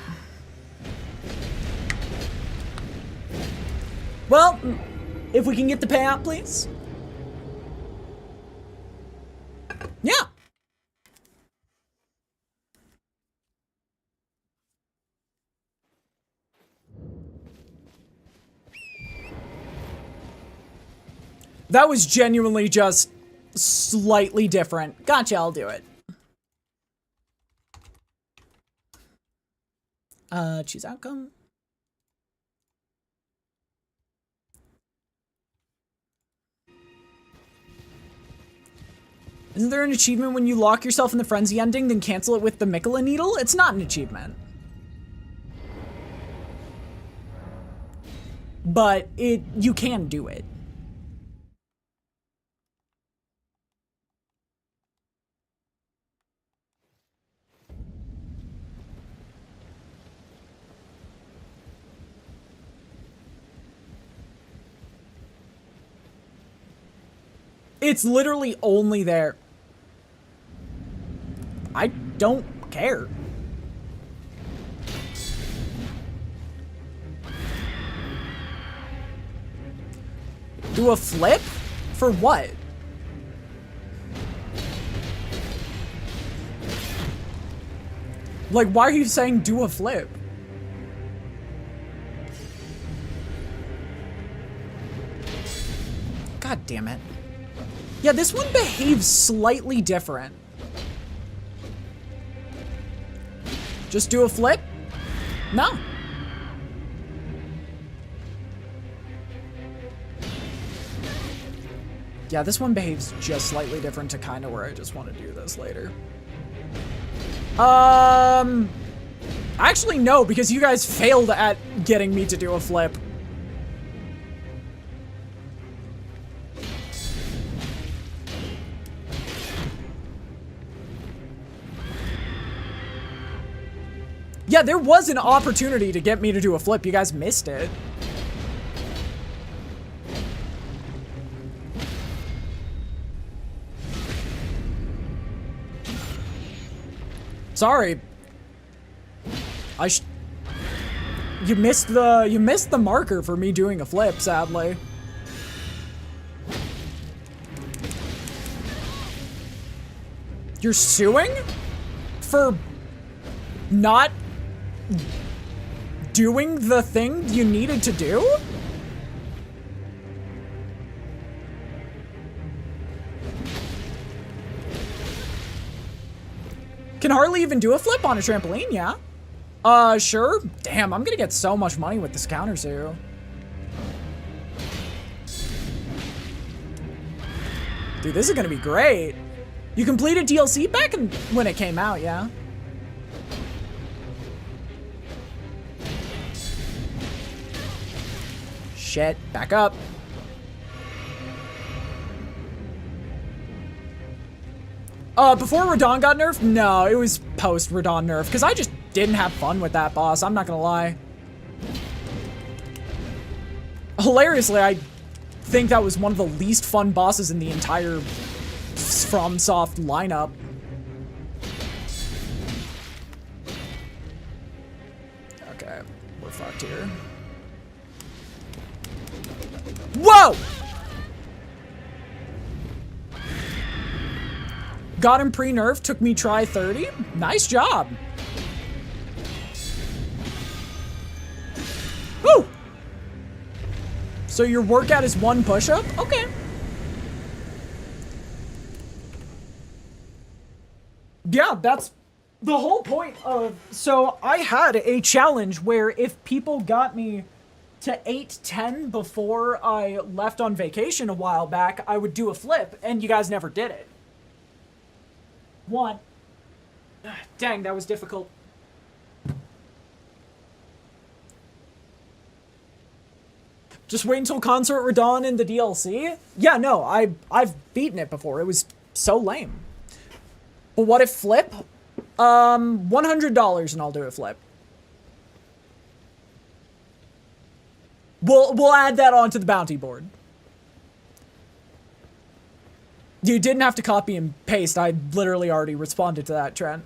[SPEAKER 2] Well, if we can get the payout, please. Yeah. That was genuinely just slightly different. Gotcha, I'll do it. Choose outcome. Isn't there an achievement when you lock yourself in the frenzy ending, then cancel it with the Mikola needle? It's not an achievement. But you can do it. It's literally only there. I don't care. Do a flip? For what? Like, why are you saying do a flip? God damn it. Yeah, this one behaves slightly different. Just do a flip? No. Yeah, this one behaves just slightly different to kind of where I just want to do this later. Actually, no, because you guys failed at getting me to do a flip. Yeah, there was an opportunity to get me to do a flip. You guys missed it. Sorry. You missed the marker for me doing a flip, sadly. You're suing? For not doing the thing you needed to do? Can hardly even do a flip on a trampoline, yeah? Sure. Damn, I'm gonna get so much money with this counter too. Dude, this is gonna be great. You completed DLC back when it came out, yeah? Shit, back up. Before Radon got nerfed? No, it was post Radon nerf, because I just didn't have fun with that boss, I'm not gonna lie. Hilariously, I think that was one of the least fun bosses in the entire FromSoft lineup. Okay, we're fucked here. Whoa! Got him pre-nerf, took me try 30. Nice job. Woo! So your workout is one push-up? Okay. Yeah, that's the whole point of... So I had a challenge where if people got me to 8-10 before I left on vacation a while back, I would do a flip, and you guys never did it. One. Dang, that was difficult. Just wait until Consort Radon in the DLC? Yeah, no, I've beaten it before. It was so lame. But what if flip? $100 and I'll do a flip. We'll add that onto the bounty board. You didn't have to copy and paste. I literally already responded to that, Trent.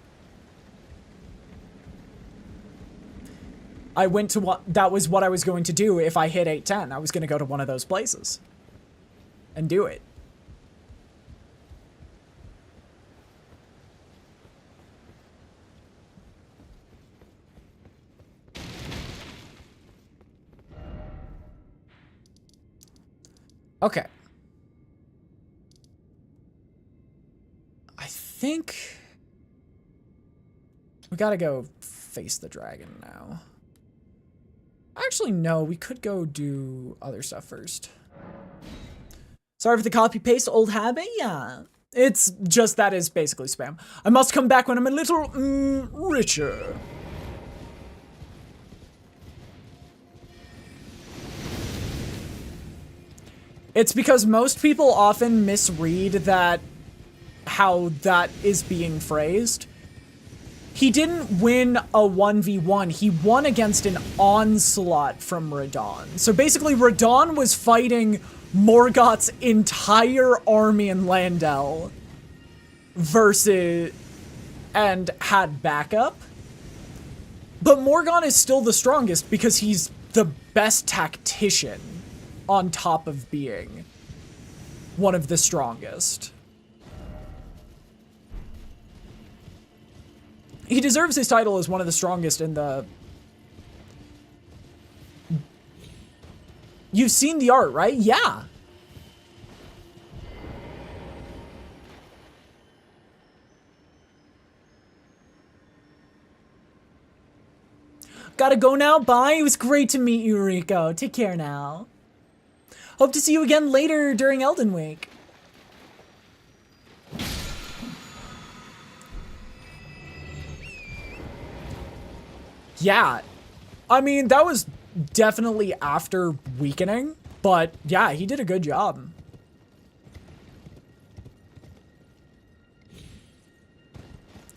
[SPEAKER 2] I went to what, that was what I was going to do if I hit 810. I was going to go to one of those places and do it. Okay. I think we gotta go face the dragon now. Actually, no, we could go do other stuff first. Sorry for the copy paste, old habit. Yeah, it's just that is basically spam. I must come back when I'm a little richer. It's because most people often misread that, how that is being phrased. He didn't win a 1v1, he won against an onslaught from Radahn. So basically Radahn was fighting Morgoth's entire army in Landel versus, and had backup. But Morgoth is still the strongest because he's the best tactician on top of being one of the strongest. He deserves his title as one of the strongest in the... You've seen the art, right? Yeah. Gotta go now, bye. It was great to meet you, Rico. Take care now. Hope to see you again later during Elden Week. Yeah, I mean, that was definitely after weakening, but yeah, he did a good job.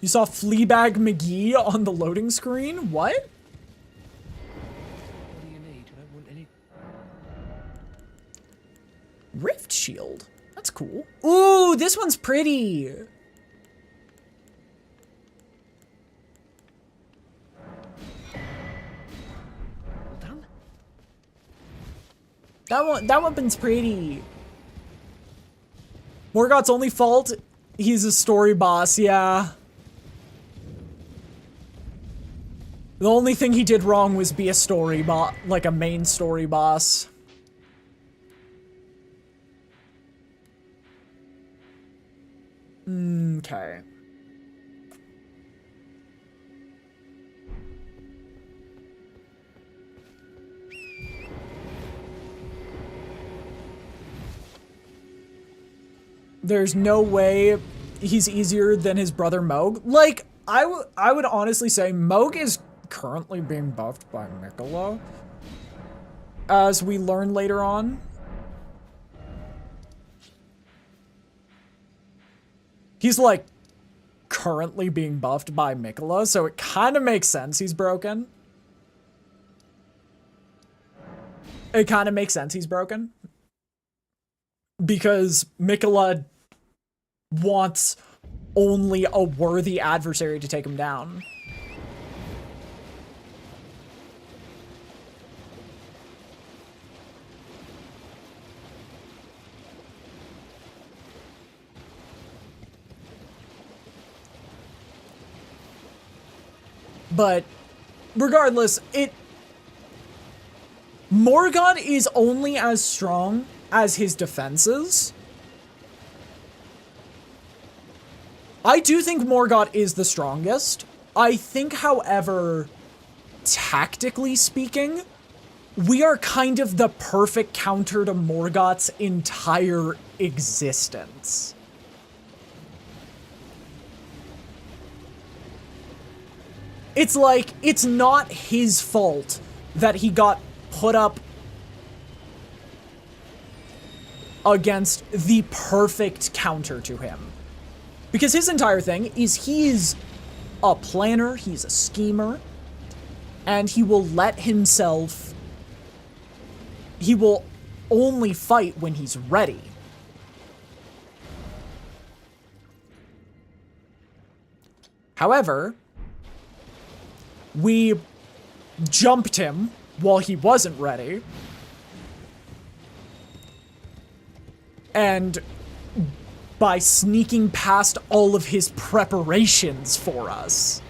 [SPEAKER 2] You saw Fleabag McGee on the loading screen? What?
[SPEAKER 11] What do you need? I don't want any...
[SPEAKER 2] Rift Shield. That's cool. Ooh, this one's pretty. That weapon's pretty. Morgoth's only fault, he's a story boss, yeah. The only thing he did wrong was be a story boss, like a main story boss. Okay. There's no way he's easier than his brother Moog. Like, I would honestly say Moog is currently being buffed by Miquella, as we learn later on. He's like currently being buffed by Miquella, so it kind of makes sense he's broken. It kind of makes sense he's broken. Because Miquella wants only a worthy adversary to take him down. But regardless, Morgoth is only as strong as his defenses. I do think Morgoth is the strongest. I think, however, tactically speaking, we are kind of the perfect counter to Morgoth's entire existence. It's like, it's not his fault that he got put up against the perfect counter to him. Because his entire thing is he's a planner, he's a schemer, and he will let himself, he will only fight when he's ready. However, we jumped him while he wasn't ready. And by sneaking past all of his preparations for us.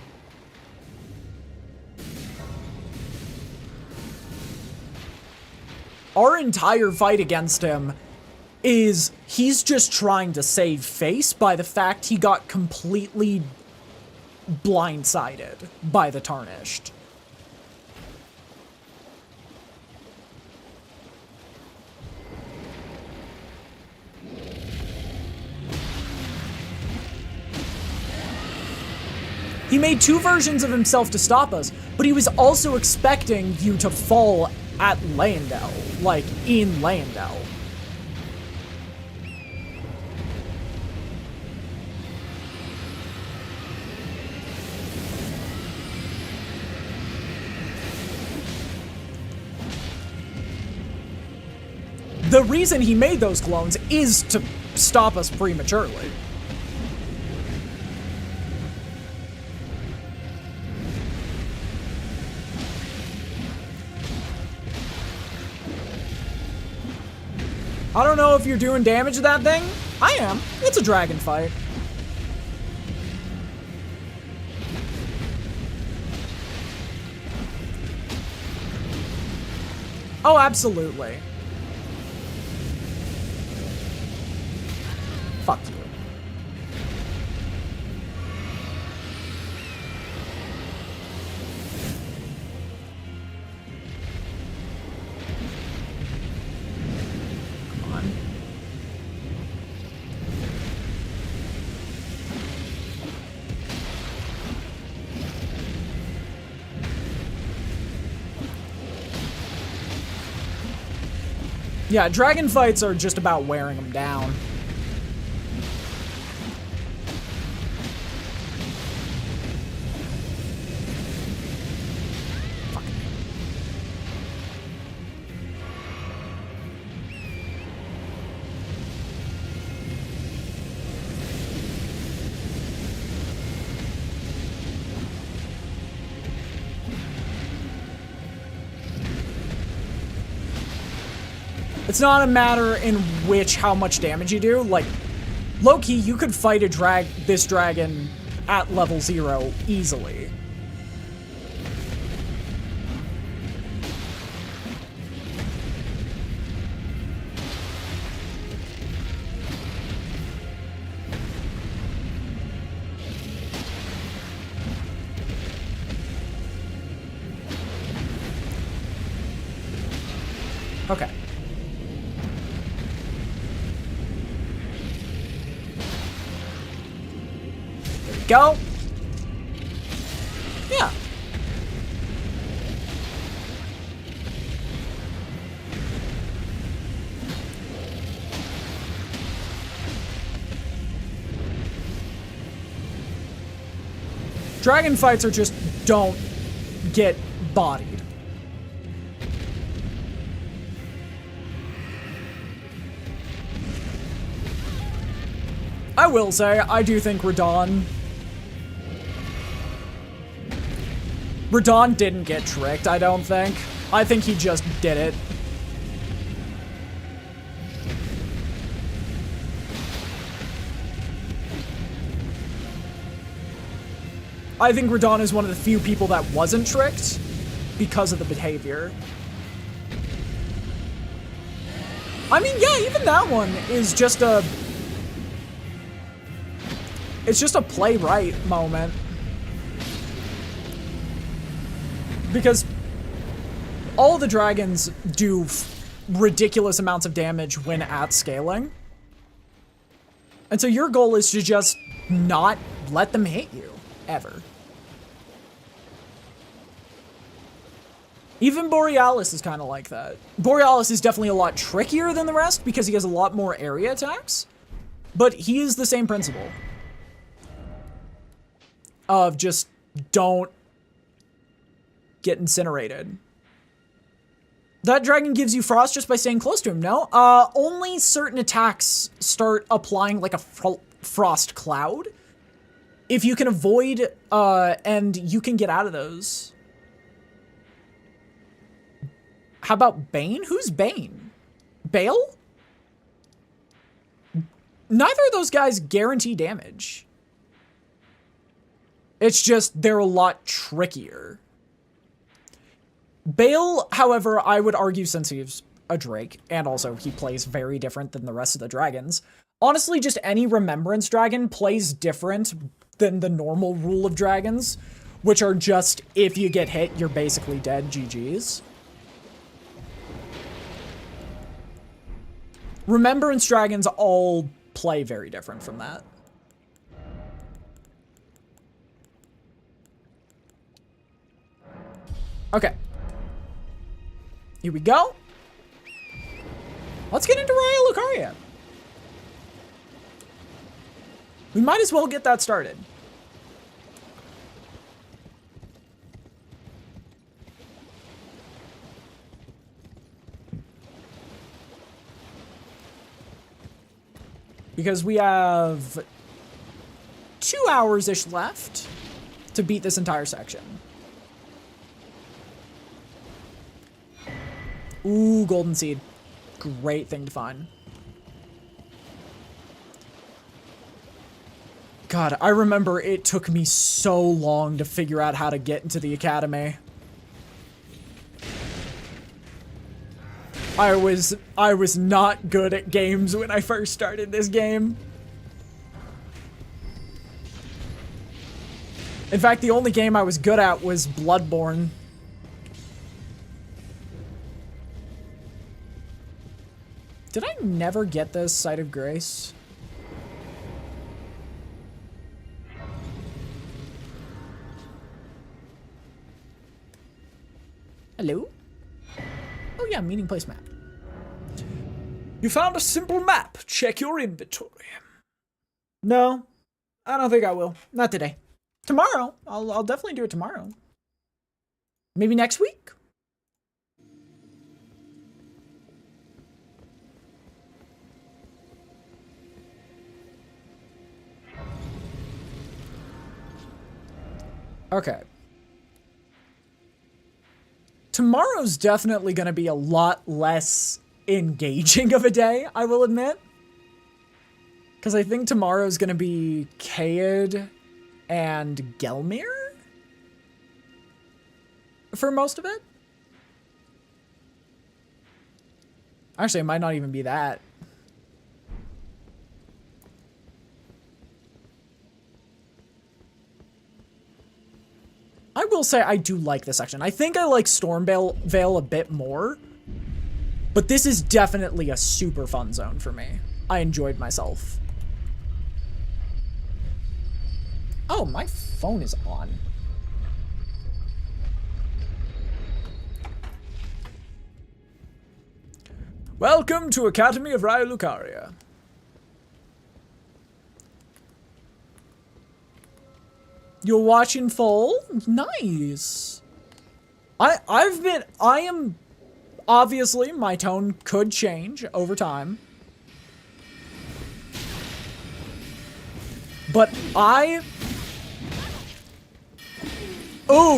[SPEAKER 2] Our entire fight against him is he's just trying to save face by the fact he got completely blindsided by the Tarnished. He made two versions of himself to stop us, but he was also expecting you to fall at Leyndell, like in Leyndell. The reason he made those clones is to stop us prematurely. I don't know if you're doing damage to that thing. I am. It's a dragon fight. Oh, absolutely. Fuck you. Come on. Yeah, dragon fights are just about wearing them down. It's not a matter in which how much damage you do. Like, low-key, you could fight this dragon at level 0 easily. Okay. Go. Yeah. Dragon fights are just don't get bodied. I will say, I do think Radahn didn't get tricked, I don't think. I think he just did it. I think Radahn is one of the few people that wasn't tricked because of the behavior. I mean, yeah, even that one is just a... It's just a play right moment. Because all the dragons do ridiculous amounts of damage when at scaling. And so your goal is to just not let them hit you, ever. Even Borealis is kind of like that. Borealis is definitely a lot trickier than the rest because he has a lot more area attacks. But he is the same principle. Of just don't get incinerated. That dragon gives you frost just by staying close to him, no? Only certain attacks start applying like a frost cloud. if you can avoid, and you can get out of those. How about Bane? Who's Bane? Bale? Neither of those guys guarantee damage. It's just they're a lot trickier. Bale, however, I would argue, since he's a Drake, and also he plays very different than the rest of the dragons. Honestly, just any Remembrance dragon plays different than the normal rule of dragons, which are just, if you get hit, you're basically dead, GG's. Remembrance dragons all play very different from that. Okay. Here we go. Let's get into Raya Lucaria. We might as well get that started. Because we have 2 hours-ish left to beat this entire section. Ooh, golden seed. Great thing to find. God, I remember it took me so long to figure out how to get into the academy. I was not good at games when I first started this game. In fact, the only game I was good at was Bloodborne. Did I never get this Sight of Grace? Hello? Oh yeah, meeting place map. You found a simple map. Check your inventory. No, I don't think I will. Not today. Tomorrow. I'll definitely do it tomorrow. Maybe next week? Okay. Tomorrow's definitely going to be a lot less engaging of a day, I will admit. Because I think tomorrow's going to be Kaed and Gelmir for most of it. Actually, it might not even be that. I will say I do like this section. I think I like Stormveil a bit more, but this is definitely a super fun zone for me. I enjoyed myself. Oh, my phone is on. Welcome to Academy of Raya Lucaria. You're watching full? Nice. I am, obviously, my tone could change over time. But oh,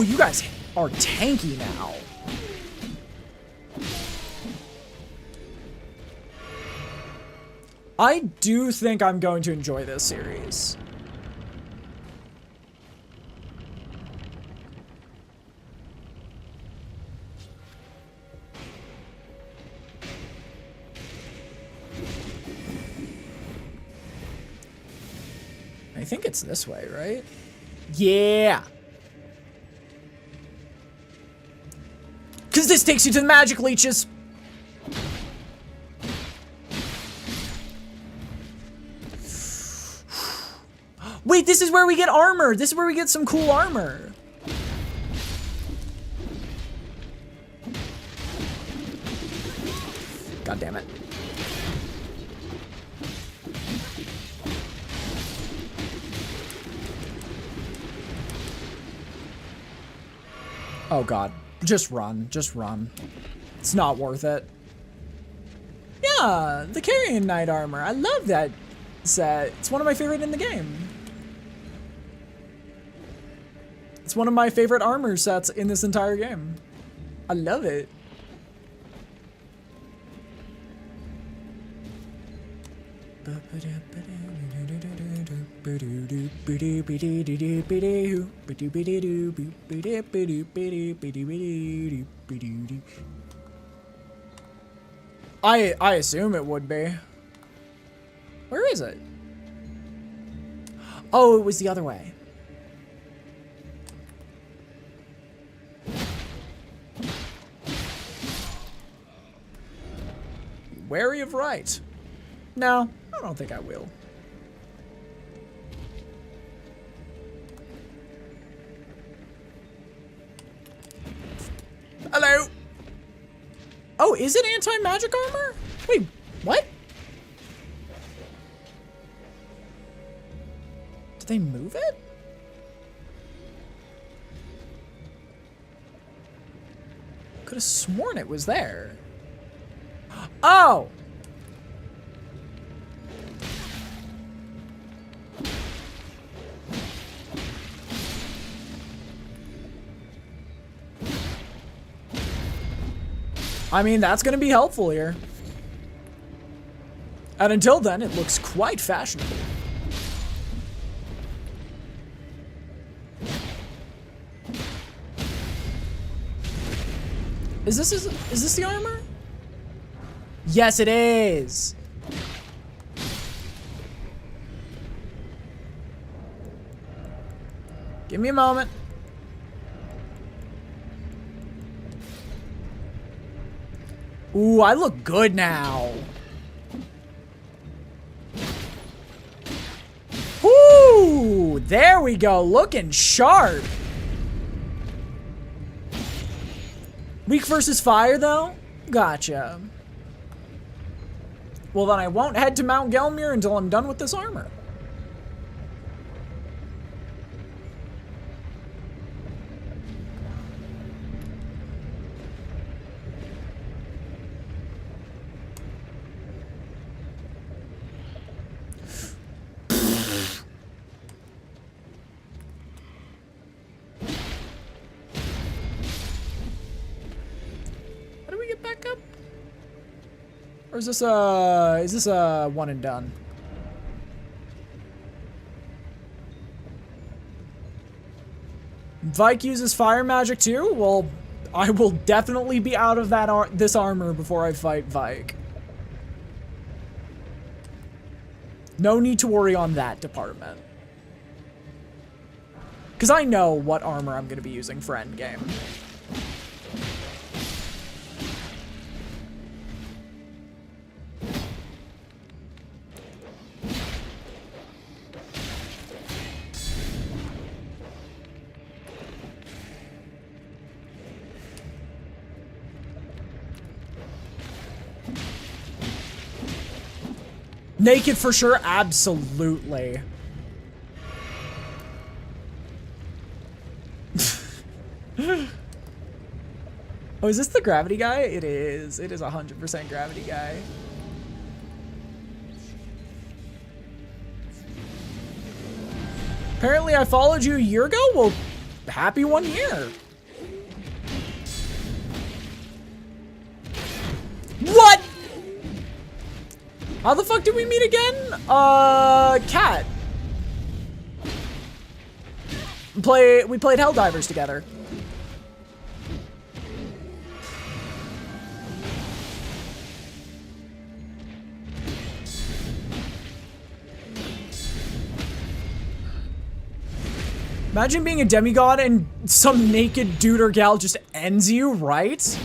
[SPEAKER 2] you guys are tanky now. I do think I'm going to enjoy this series. I think it's this way, right? Yeah. Because this takes you to the magic leeches. Wait, this is where we get armor. This is where we get some cool armor. God damn it. Oh god. Just run. Just run. It's not worth it. Yeah, the Carrion Knight armor. I love that set. It's one of my favorite in the game. It's one of my favorite armor sets in this entire game. I love it. I assume it would be. Where is it? Oh, it was the other way. Wary of right. No, I don't think I will. Hello. Oh, is it anti-magic armor? Wait, what? Did they move it? Could have sworn it was there. Oh! I mean, that's gonna be helpful here. And until then, it looks quite fashionable. Is this the armor? Yes, it is. Give me a moment. Ooh, I look good now. Woo! There we go, looking sharp. Weak versus fire, though? Gotcha. Well, then I won't head to Mount Gelmir until I'm done with this armor. How do we get back up? Or is this a one and done? Vike uses fire magic too? Well, I will definitely be out of that this armor before I fight Vike. No need to worry on that department. Because I know what armor I'm going to be using for endgame. Naked for sure, absolutely. Oh, is this the gravity guy? It is. It is 100% gravity guy. Apparently I followed you a year ago? Well, happy 1 year. What? How the fuck did we meet again? Cat. We played Helldivers together. Imagine being a demigod and some naked dude or gal just ends you, right?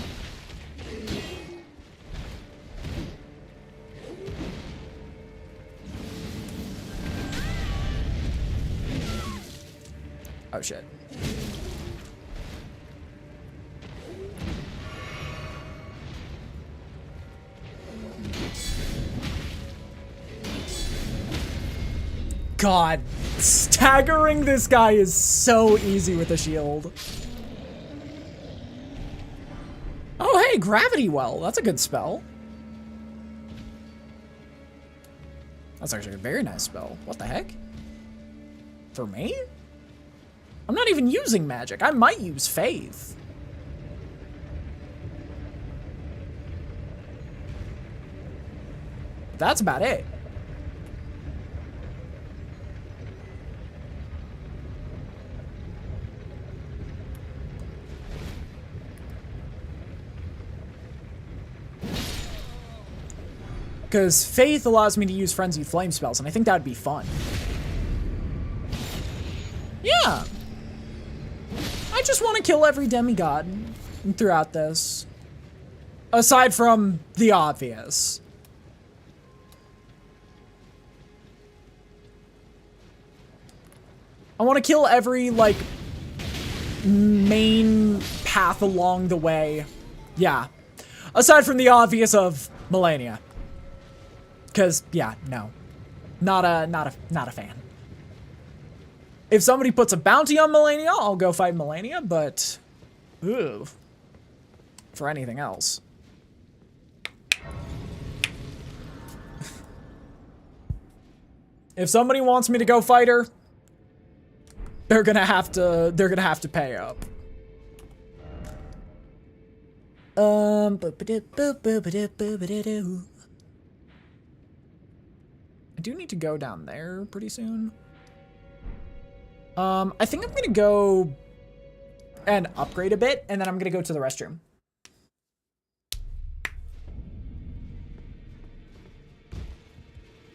[SPEAKER 2] Oh shit. God, staggering this guy is so easy with a shield. Oh hey, Gravity Well, that's a good spell. That's actually a very nice spell. What the heck? For me? I'm not even using magic. I might use faith. That's about it. Because faith allows me to use frenzied flame spells, and I think that would be fun. Yeah. I just want to kill every demigod throughout this. Aside from the obvious. I want to kill every, like, main path along the way. Yeah. Aside from the obvious of Melania. Because, yeah, no. Not a fan. If somebody puts a bounty on Melania, I'll go fight Melania, but... Ew. For anything else. If somebody wants me to go fight her, they're gonna have to pay up. I do need to go down there pretty soon. I think I'm gonna go and upgrade a bit, and then I'm gonna go to the restroom.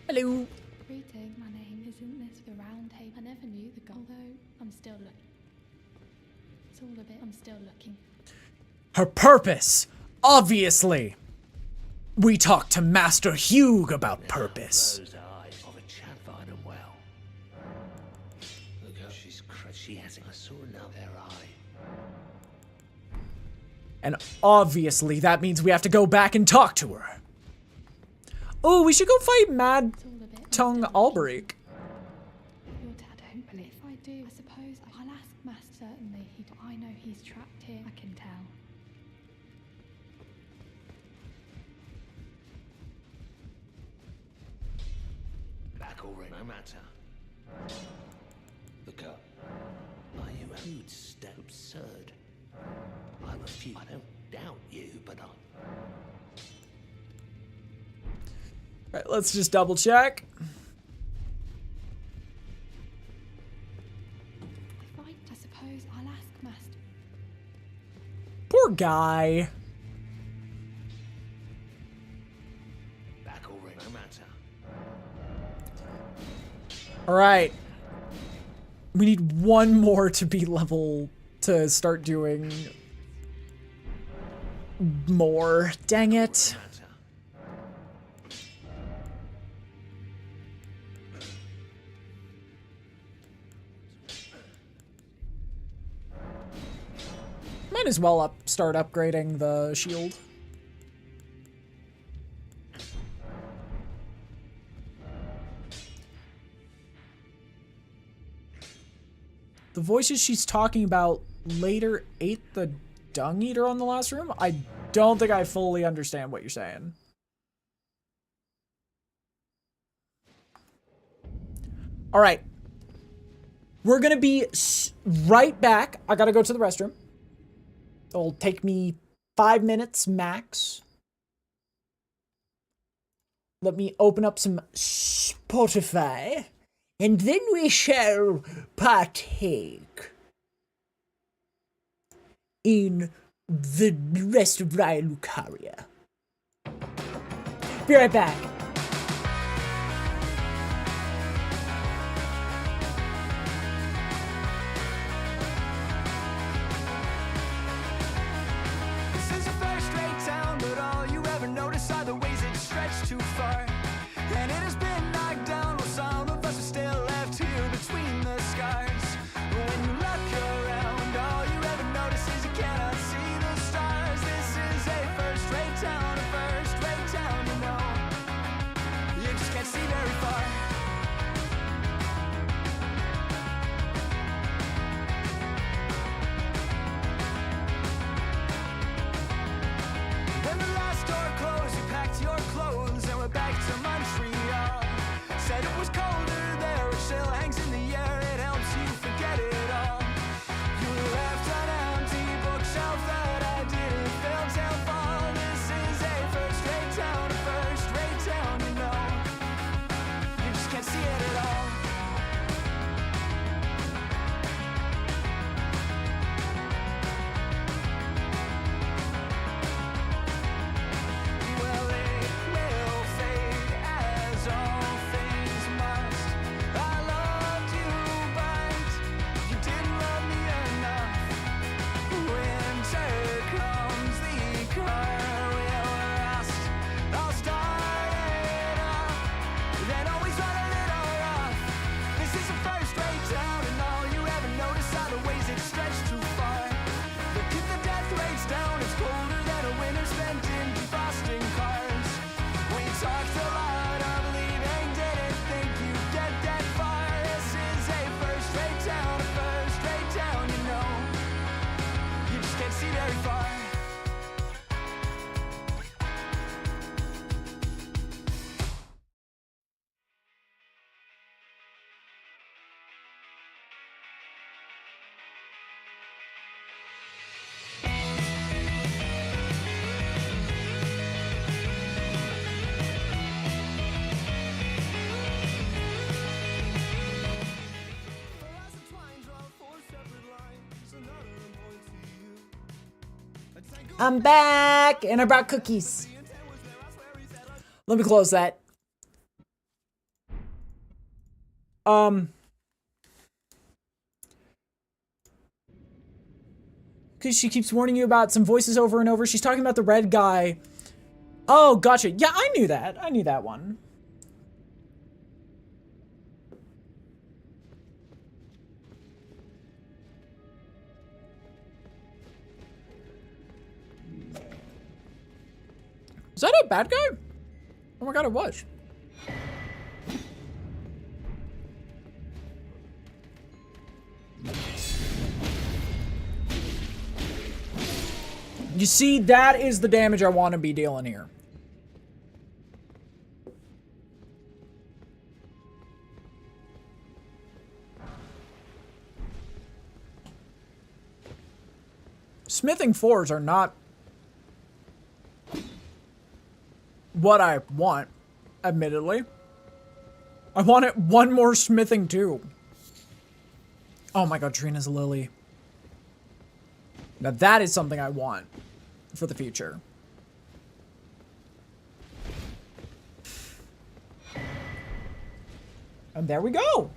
[SPEAKER 2] Hello.
[SPEAKER 18] Greeting, my name isn't this the round table. I never knew the goal, though. I'm still looking. It's all a bit, I'm still looking.
[SPEAKER 2] Her purpose, obviously. We talked to Master Hugh about purpose.
[SPEAKER 13] Those eyes of a chap fine and well. Look how she's crushed. She hasn't. I saw now their eye.
[SPEAKER 2] And obviously that means we have to go back and talk to her. Oh, we should go fight Mad Tongue Alberic.
[SPEAKER 18] Your dad don't believe. If I do, I suppose I'll ask Master. Certainly, I know he's trapped here. I can tell.
[SPEAKER 13] Back already, no matter. Look up. Are you a huge step absurd? I refuse. I don't doubt you, but I...
[SPEAKER 2] Alright, let's just double check.
[SPEAKER 18] I suppose I'll ask Master.
[SPEAKER 2] Poor guy.
[SPEAKER 13] Back already, no matter.
[SPEAKER 2] Alright. We need one more to be level to start doing more. Dang it. Might as well start upgrading the shield. The voices she's talking about later ate the dung eater on the last room? I don't think I fully understand what you're saying. All right. We're gonna be right back. I gotta go to the restroom. It'll take me 5 minutes max. Let me open up some Spotify, and then we shall partake in the rest of Raya Lucaria. Be right back.
[SPEAKER 19] Too far, and it has been knocked down while some of us are still left here between the scars. When you look around, all you ever notice is you cannot see the stars. This is a first-rate town, you know.
[SPEAKER 2] I'm back, and I brought cookies. Let me close that. Because she keeps warning you about some voices over and over. She's talking about the red guy. Oh, gotcha. Yeah, I knew that. I knew that one. Is that a bad guy? Oh my god, it was. You see, that is the damage I want to be dealing here. Smithing 4s are not what I want, admittedly. I want it one more smithing 2. Oh my god, Trina's Lily. Now that is something I want for the future. And there we go.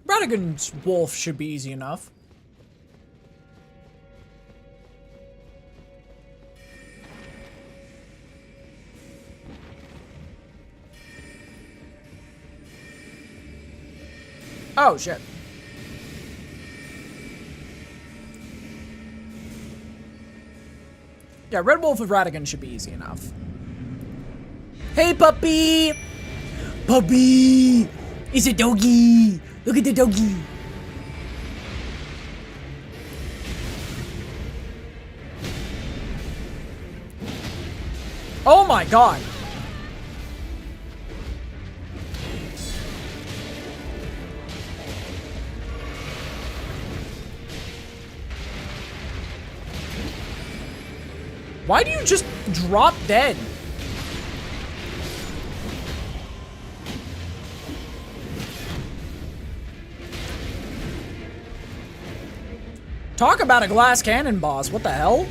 [SPEAKER 2] Radigan's wolf should be easy enough. Oh, shit. Yeah, Red Wolf of Radigan should be easy enough. Hey, puppy! Puppy! It's a doggy! Look at the doggy! Oh my god! Why do you just drop dead? Talk about a glass cannon boss. What the hell?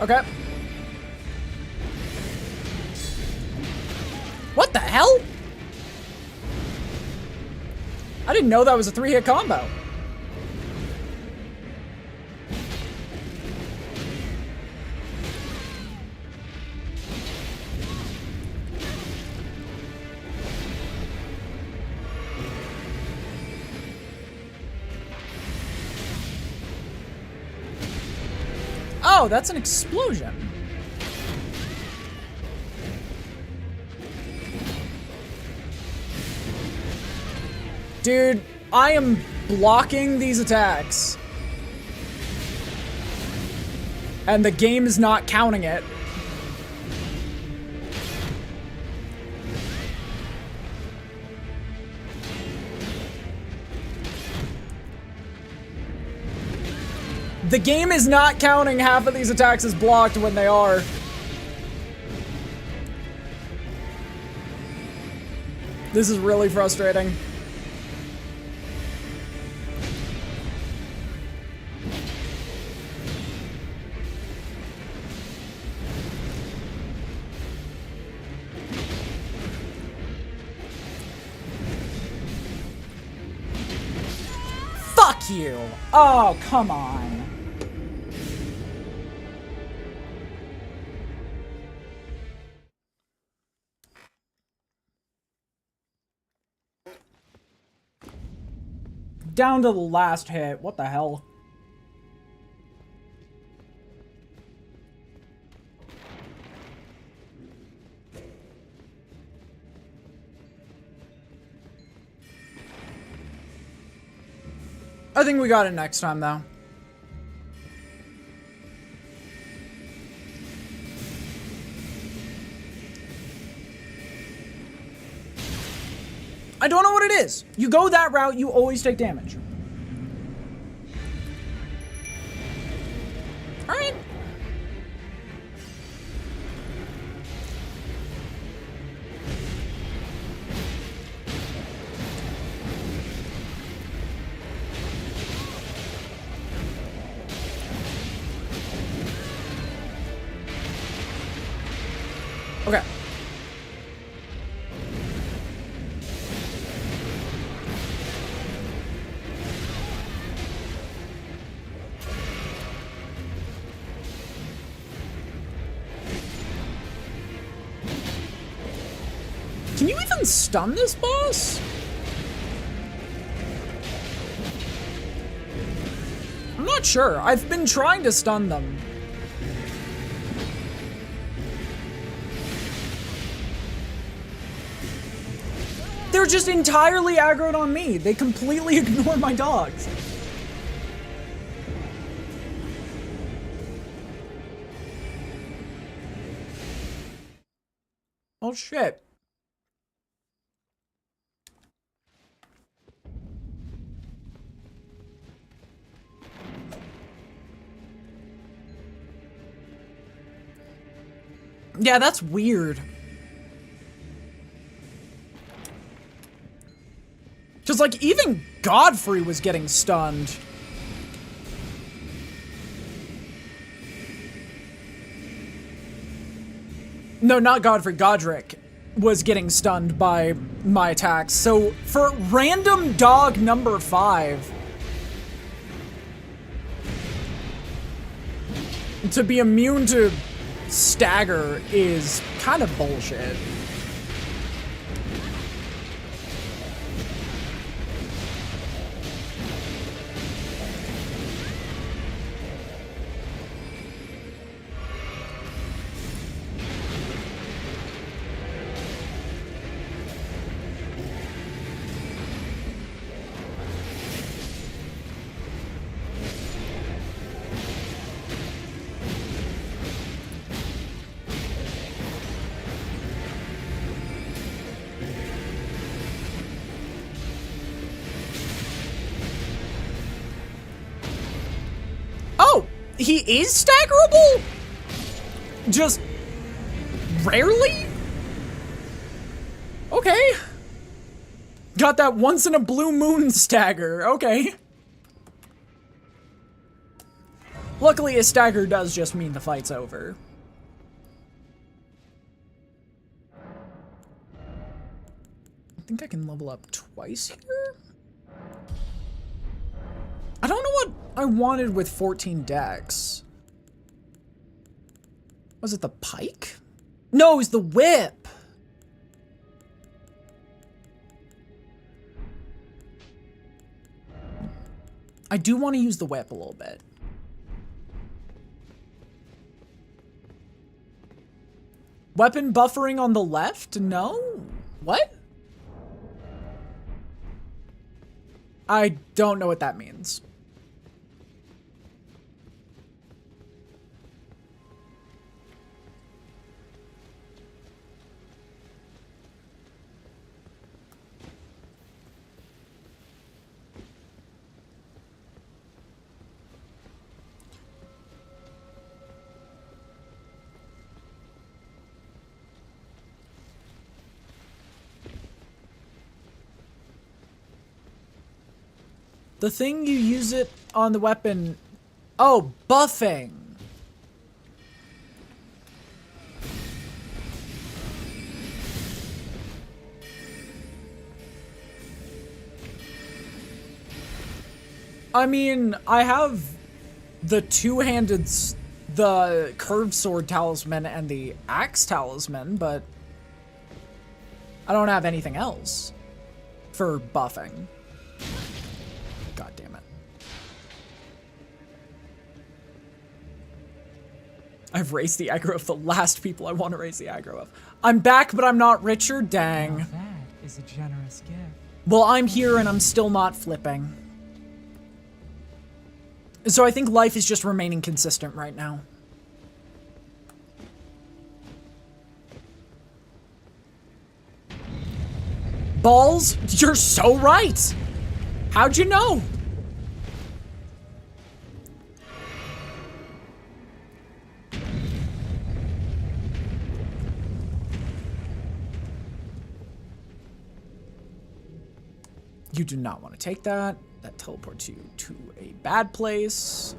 [SPEAKER 2] Okay. What the hell? I didn't know that was a 3-hit combo. Oh, that's an explosion. Dude, I am blocking these attacks. And the game is not counting it. The game is not counting half of these attacks as blocked when they are. This is really frustrating. Fuck you! Oh, come on. Down to the last hit. What the hell? I think we got it next time, though. I don't know what it is. You go that route, you always take damage. Alright. Okay. Can you even stun this boss? I'm not sure. I've been trying to stun them. They're just entirely aggroed on me. They completely ignore my dogs. Oh shit. Yeah, that's weird. Because, like, even Godfrey was getting stunned. No, not Godfrey. Godric was getting stunned by my attacks. So, for random dog number 5 to be immune to stagger is kind of bullshit. He is staggerable? Just rarely? Okay. Got that once in a blue moon stagger. Okay. Luckily, a stagger does just mean the fight's over. I think I can level up twice here? I don't know what I wanted with 14 dex. Was it the pike? No, it was the whip. I do want to use the whip a little bit. Weapon buffering on the left? No? What? I don't know what that means. The thing you use it on the weapon... Oh, buffing. I mean, I have the two-handed... the curved sword talisman and the axe talisman, but... I don't have anything else for buffing. God damn it. I've raised the aggro of the last people I want to raise the aggro of. I'm back, but I'm not Richard. Dang.
[SPEAKER 8] Now that is a generous gift.
[SPEAKER 2] Well, I'm here and I'm still not flipping. So I think life is just remaining consistent right now. Balls? You're so right! How'd you know? You do not want to take that. That teleports you to a bad place.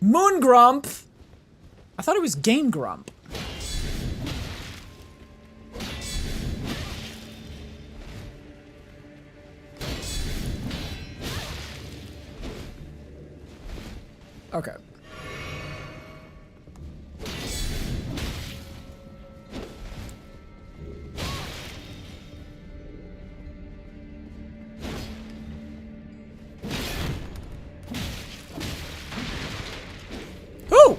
[SPEAKER 2] Moon Grump! I thought it was Game Grump. Okay. Who?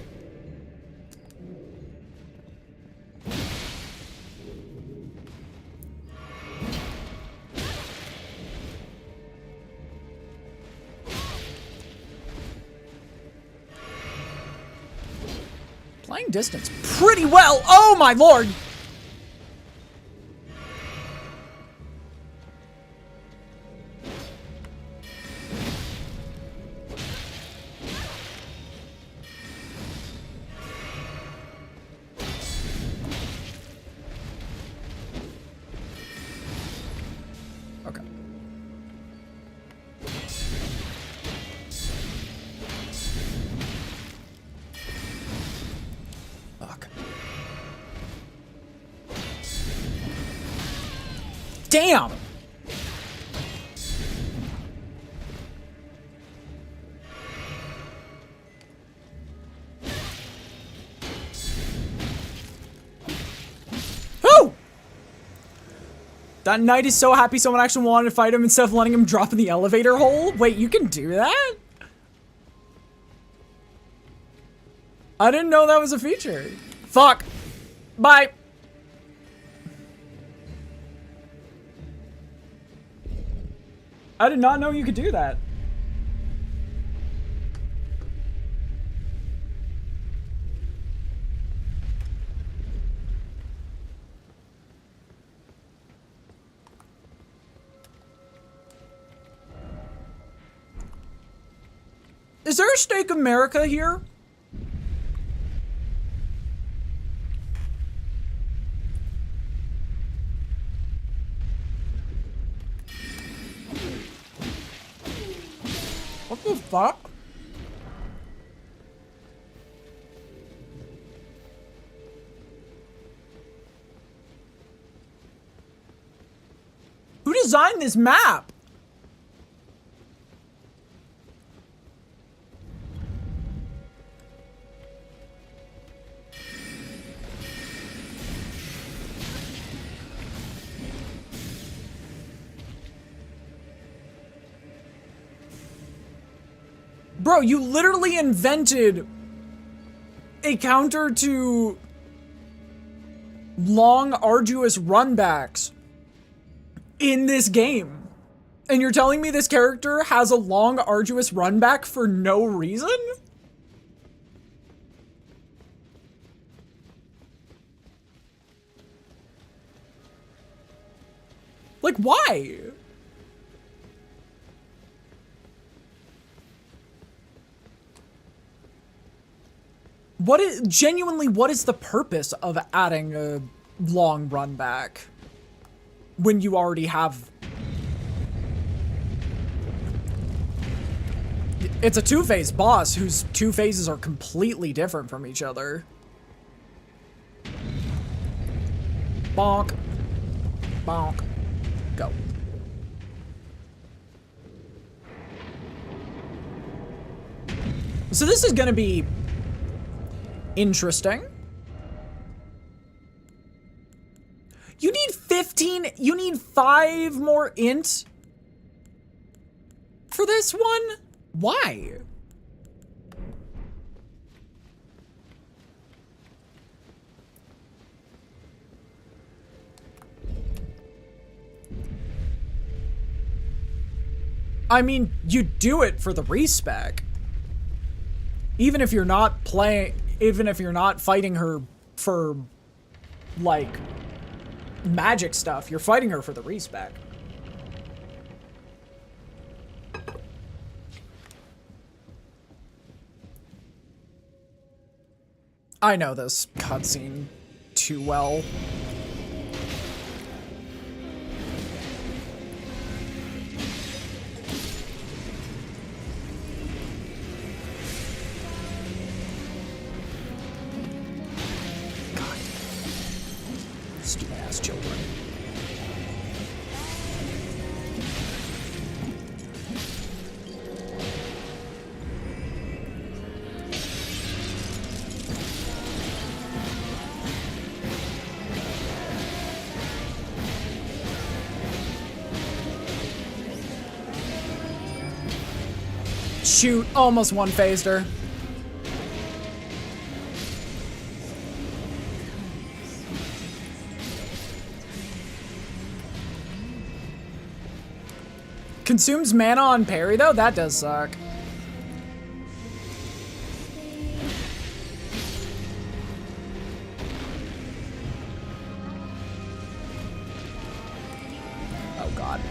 [SPEAKER 2] Playing distance pretty well. Oh my lord. Okay. Fuck. Damn! Who? That knight is so happy someone actually wanted to fight him instead of letting him drop in the elevator hole. Wait, you can do that? I didn't know that was a feature. Fuck. Bye. I did not know you could do that. Is there a Steak America here? What the fuck? Who designed this map? Bro, you literally invented a counter to long, arduous runbacks in this game. And you're telling me this character has a long, arduous runback for no reason? Like, why? What is, genuinely, what is the purpose of adding a long run back when you already have... It's a two-phase boss whose two phases are completely different from each other. Bonk. Bonk. Go. So this is gonna be interesting. You need 15, you need 5 more int for this one? Why? I mean, you do it for the respec. Even if you're not fighting her for, like, magic stuff, you're fighting her for the respec. I know this cutscene too well. Stupid ass children. Shoot, almost one-phased her. Consumes mana on parry though? That does suck. Oh god.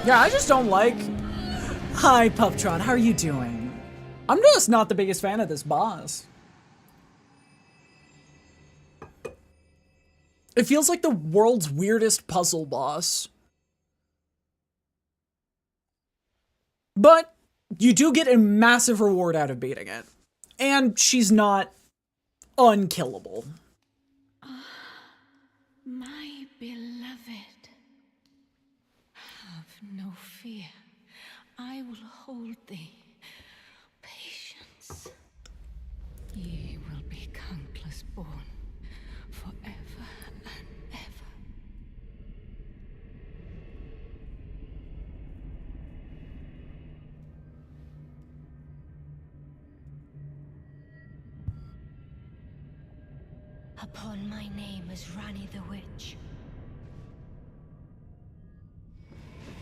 [SPEAKER 2] Yeah, I just don't like... Hi, Puptron, how are you doing? I'm just not the biggest fan of this boss. It feels like the world's weirdest puzzle boss. But you do get a massive reward out of beating it. And she's not unkillable.
[SPEAKER 20] My beloved, have no fear. I will hold thee. Patience. Ye will be countless born forever and ever.
[SPEAKER 4] Upon my name as Rani the Witch.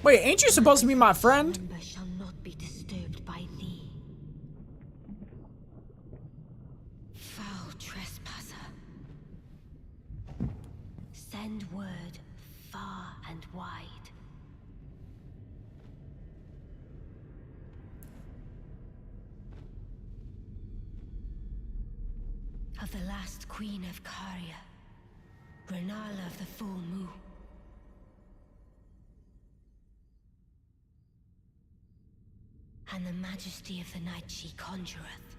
[SPEAKER 2] Wait, ain't you supposed to be my friend?
[SPEAKER 4] Slumber shall not be disturbed by thee. Foul trespasser. Send word far and wide. Of the last queen of Caria, Renala of the full moon. And the majesty of the night she conjureth.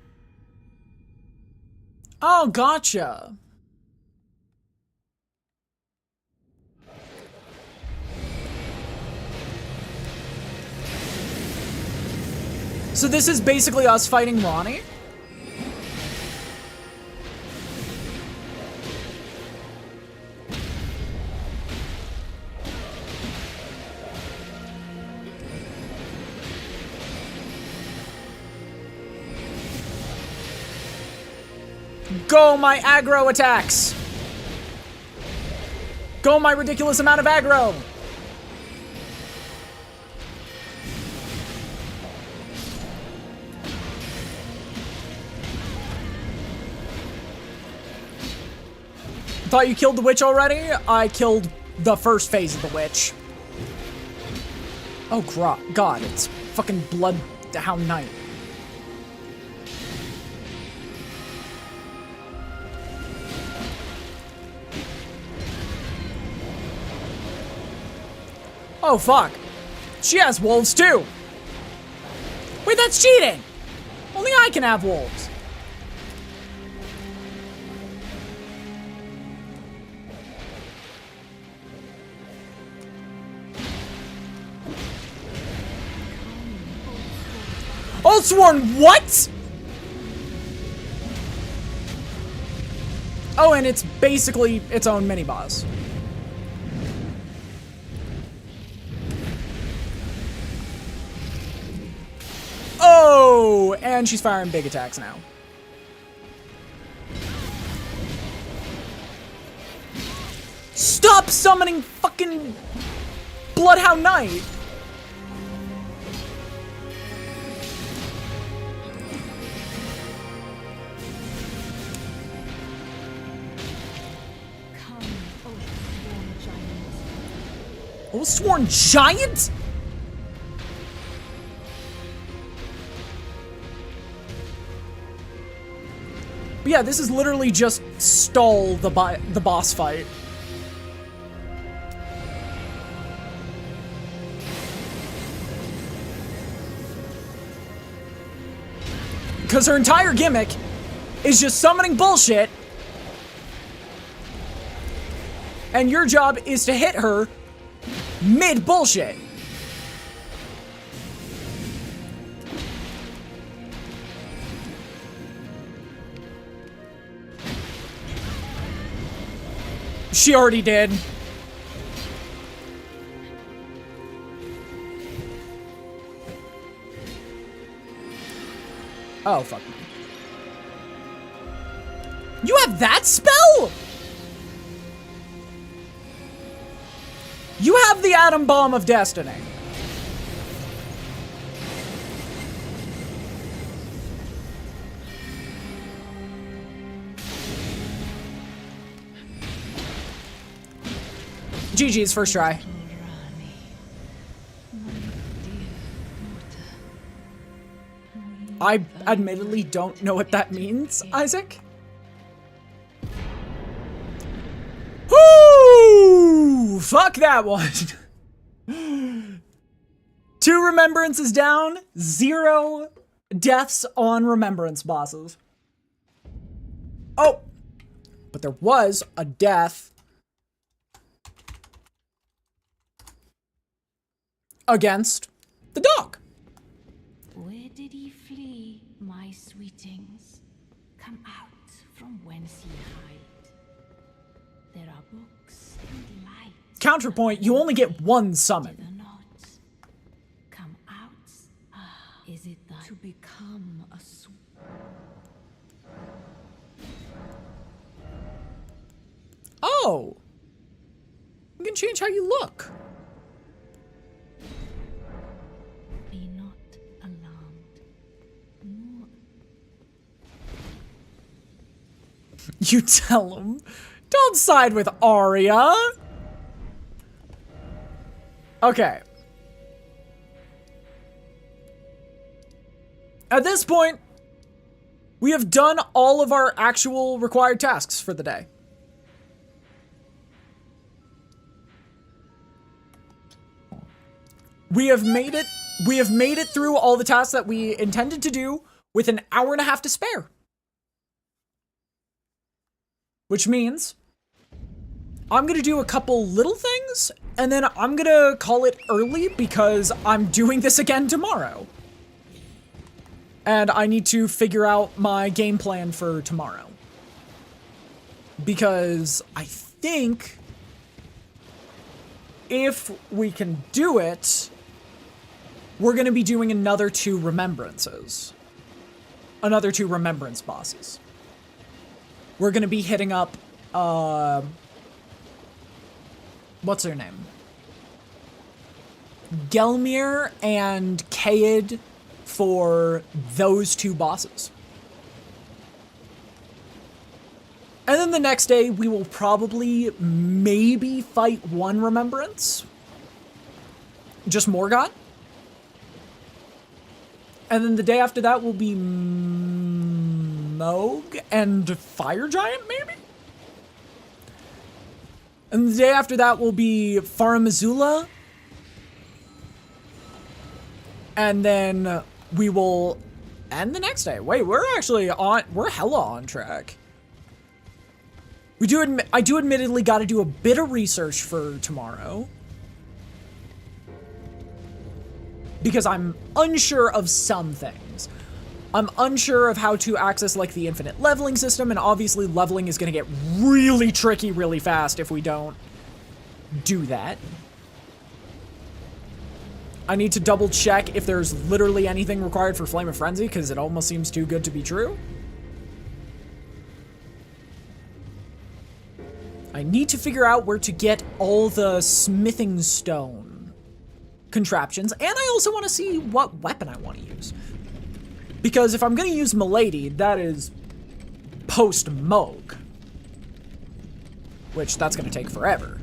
[SPEAKER 2] Oh, gotcha. So this is basically us fighting Ronnie? Go my aggro attacks! Go my ridiculous amount of aggro! Thought you killed the witch already? I killed the first phase of the witch. Oh god, it's fucking Bloodhound Knight. Oh fuck. She has wolves too. Wait, that's cheating! Only I can have wolves. Oathsworn, what? Oh, and it's basically its own mini-boss. Oh, and she's firing big attacks now. Stop summoning fucking Bloodhound Knight! Oh, Sworn Giant? But yeah, this is literally just stall the boss fight. Because her entire gimmick is just summoning bullshit. And your job is to hit her mid-bullshit. She already did. Oh, fuck me. You have that spell? You have the Atom Bomb of Destiny. GG's first try. I admittedly don't know what that means, Isaac. Whoo! Fuck that one. 2 remembrances down, 0 deaths on remembrance bosses. Oh! But there was a death against the dog.
[SPEAKER 20] Where did he flee, my sweetings? Come out from whence ye hide. There are books and light.
[SPEAKER 2] Counterpoint, you only get 1 summon.
[SPEAKER 20] Come out. Is it that to become a
[SPEAKER 2] Oh! You can change how you look.
[SPEAKER 20] Be not alarmed. Nor
[SPEAKER 2] You tell him. Don't side with Arya. Okay. At this point, we have done all of our actual required tasks for the day. We have made it through all the tasks that we intended to do with an hour and a half to spare. Which means I'm gonna do a couple little things and then I'm gonna call it early because I'm doing this again tomorrow. And I need to figure out my game plan for tomorrow. Because I think if we can do it, we're gonna be doing another 2 remembrances. Another 2 remembrance bosses. We're gonna be hitting up, what's her name? Gelmir and Kaed for those 2 bosses. And then the next day, we will probably maybe fight 1 remembrance. Just Morgott. And then the day after that will be Moog and Fire Giant, maybe? And the day after that will be Faramazula. And then we will end the next day. Wait, we're hella on track. I do admittedly gotta do a bit of research for tomorrow. Because I'm unsure of some things. I'm unsure of how to access like the infinite leveling system, and obviously leveling is gonna get really tricky really fast if we don't do that. I need to double check if there's literally anything required for Flame of Frenzy, because it almost seems too good to be true. I need to figure out where to get all the smithing stone contraptions, and I also want to see what weapon I want to use. Because if I'm going to use Milady, that is post-Moog, which that's going to take forever.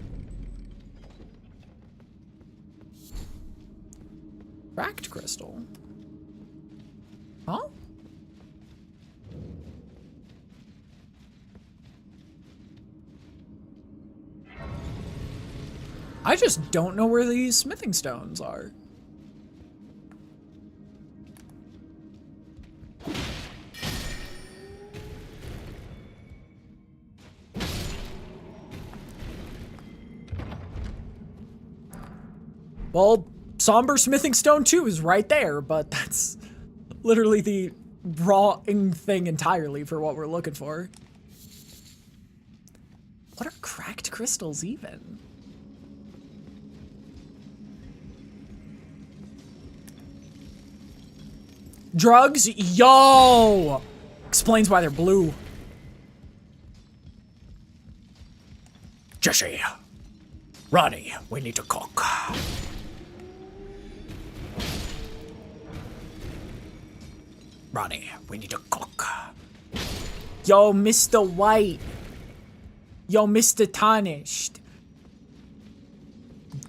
[SPEAKER 2] Cracked crystal. Huh? I just don't know where these smithing stones are. Well, Somber Smithing Stone 2 is right there, but that's literally the wrong thing entirely for what we're looking for. What are cracked crystals even? Drugs? Yo! Explains why they're blue. Jesse. Ronnie, we need to cook. Ronnie, we need to cook. Yo, Mr. White. Yo, Mr. Tarnished.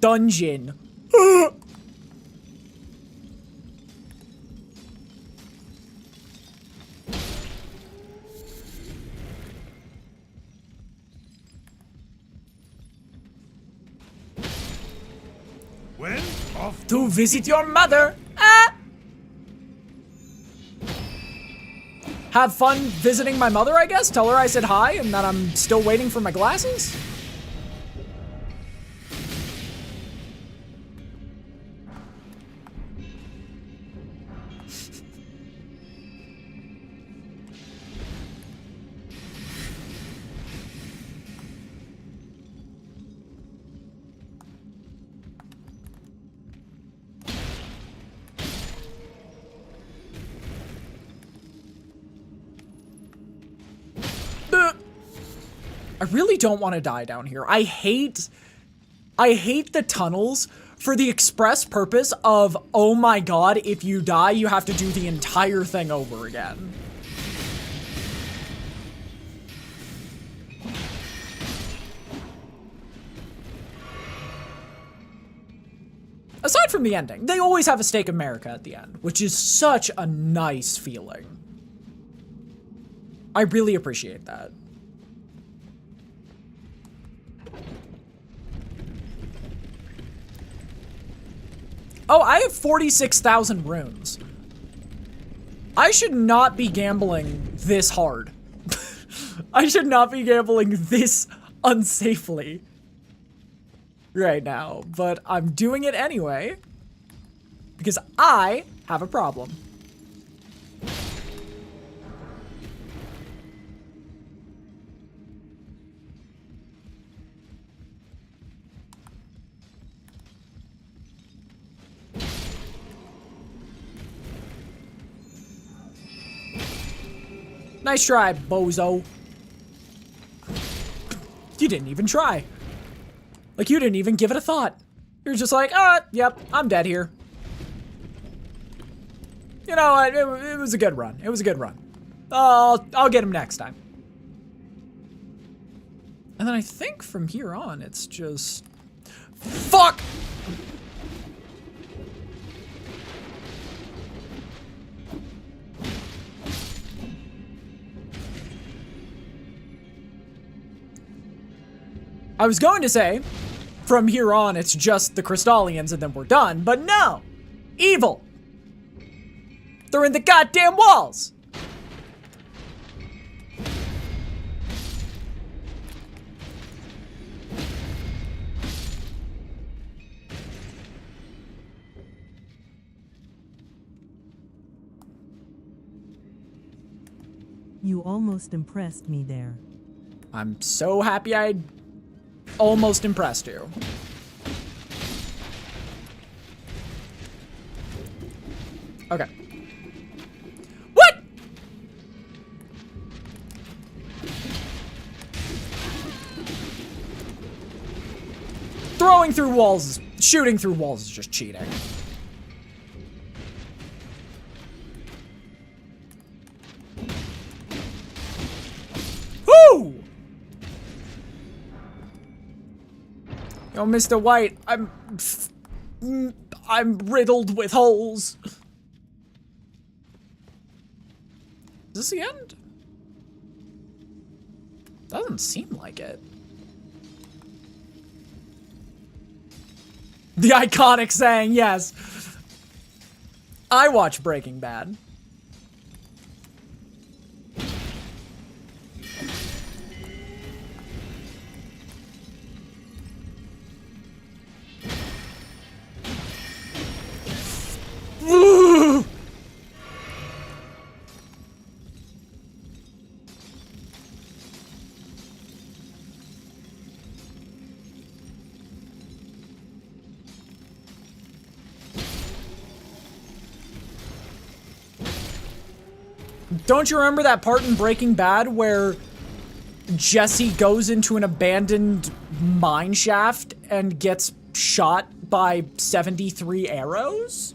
[SPEAKER 2] Dungeon.
[SPEAKER 11] When? Off
[SPEAKER 2] to visit your mother. Ah! Have fun visiting my mother, I guess? Tell her I said hi and that I'm still waiting for my glasses? I really don't want to die down here. I hate the tunnels for the express purpose of, oh my god, if you die, you have to do the entire thing over again. Aside from the ending, they always have a Stake America at the end, which is such a nice feeling. I really appreciate that. Oh, I have 46,000 runes. I should not be gambling this hard. I should not be gambling this unsafely right now, but I'm doing it anyway because I have a problem. Nice try, bozo. You didn't even try. Like, you didn't even give it a thought. You're just like, yep, I'm dead here. You know what? It was a good run. It was a good run. I'll get him next time. And then I think from here on, it's just... Fuck! I was going to say, from here on, it's just the Crystallians and then we're done, but no! Evil! They're in the goddamn walls!
[SPEAKER 14] You almost impressed me there.
[SPEAKER 2] I'm so happy I almost impressed you. Okay. What? Throwing through walls, shooting through walls is just cheating. Woo! Yo, Mr. White, I'm riddled with holes. Is this the end? Doesn't seem like it. The iconic saying, yes. I watch Breaking Bad. Don't you remember that part in Breaking Bad where Jesse goes into an abandoned mine shaft and gets shot by 73 arrows?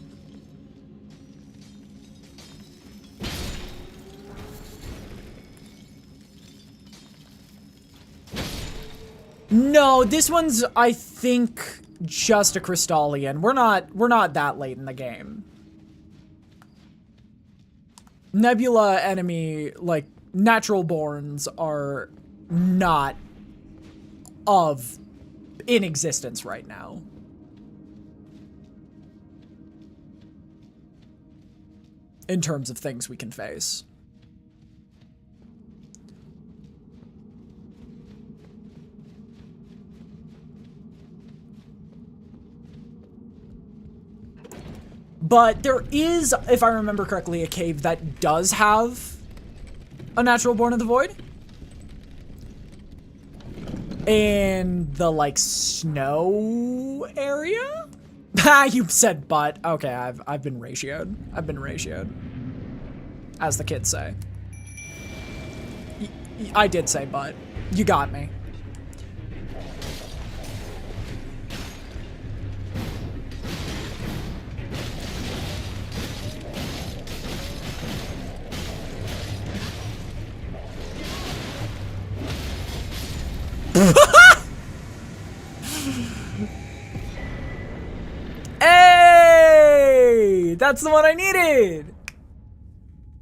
[SPEAKER 2] No, this one's, I think, just a Crystallian. We're not that late in the game. Nebula enemy, like, natural borns are not in existence right now. In terms of things we can face. But there is, if I remember correctly, a cave that does have a natural born of the void. In the, like, snow area? Ha, you said but. Okay, I've been ratioed. I've been ratioed. As the kids say. I did say but. You got me. Hey! That's the one I needed!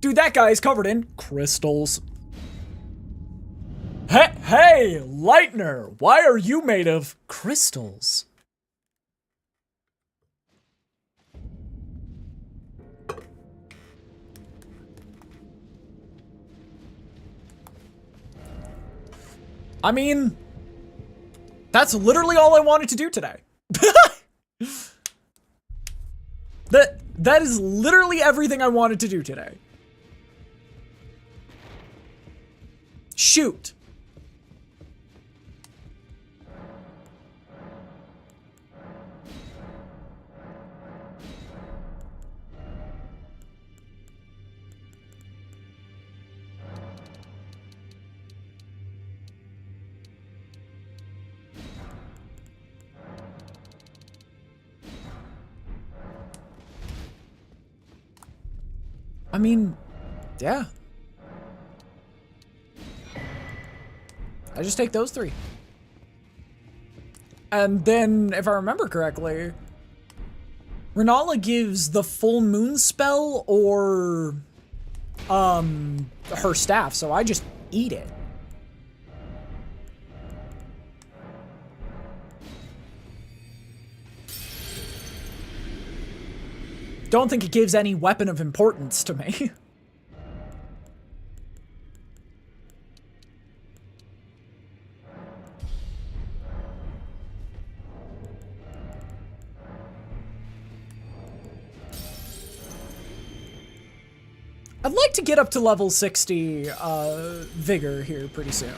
[SPEAKER 2] Dude, that guy is covered in crystals. Hey, Lightner! Why are you made of crystals? I mean, that's literally all I wanted to do today. That is literally everything I wanted to do today. Shoot. I mean, yeah. I just take those three. And then, if I remember correctly, Renala gives the full moon spell or her staff, so I just eat it. Don't think it gives any weapon of importance to me. I'd like to get up to level 60 vigor here pretty soon.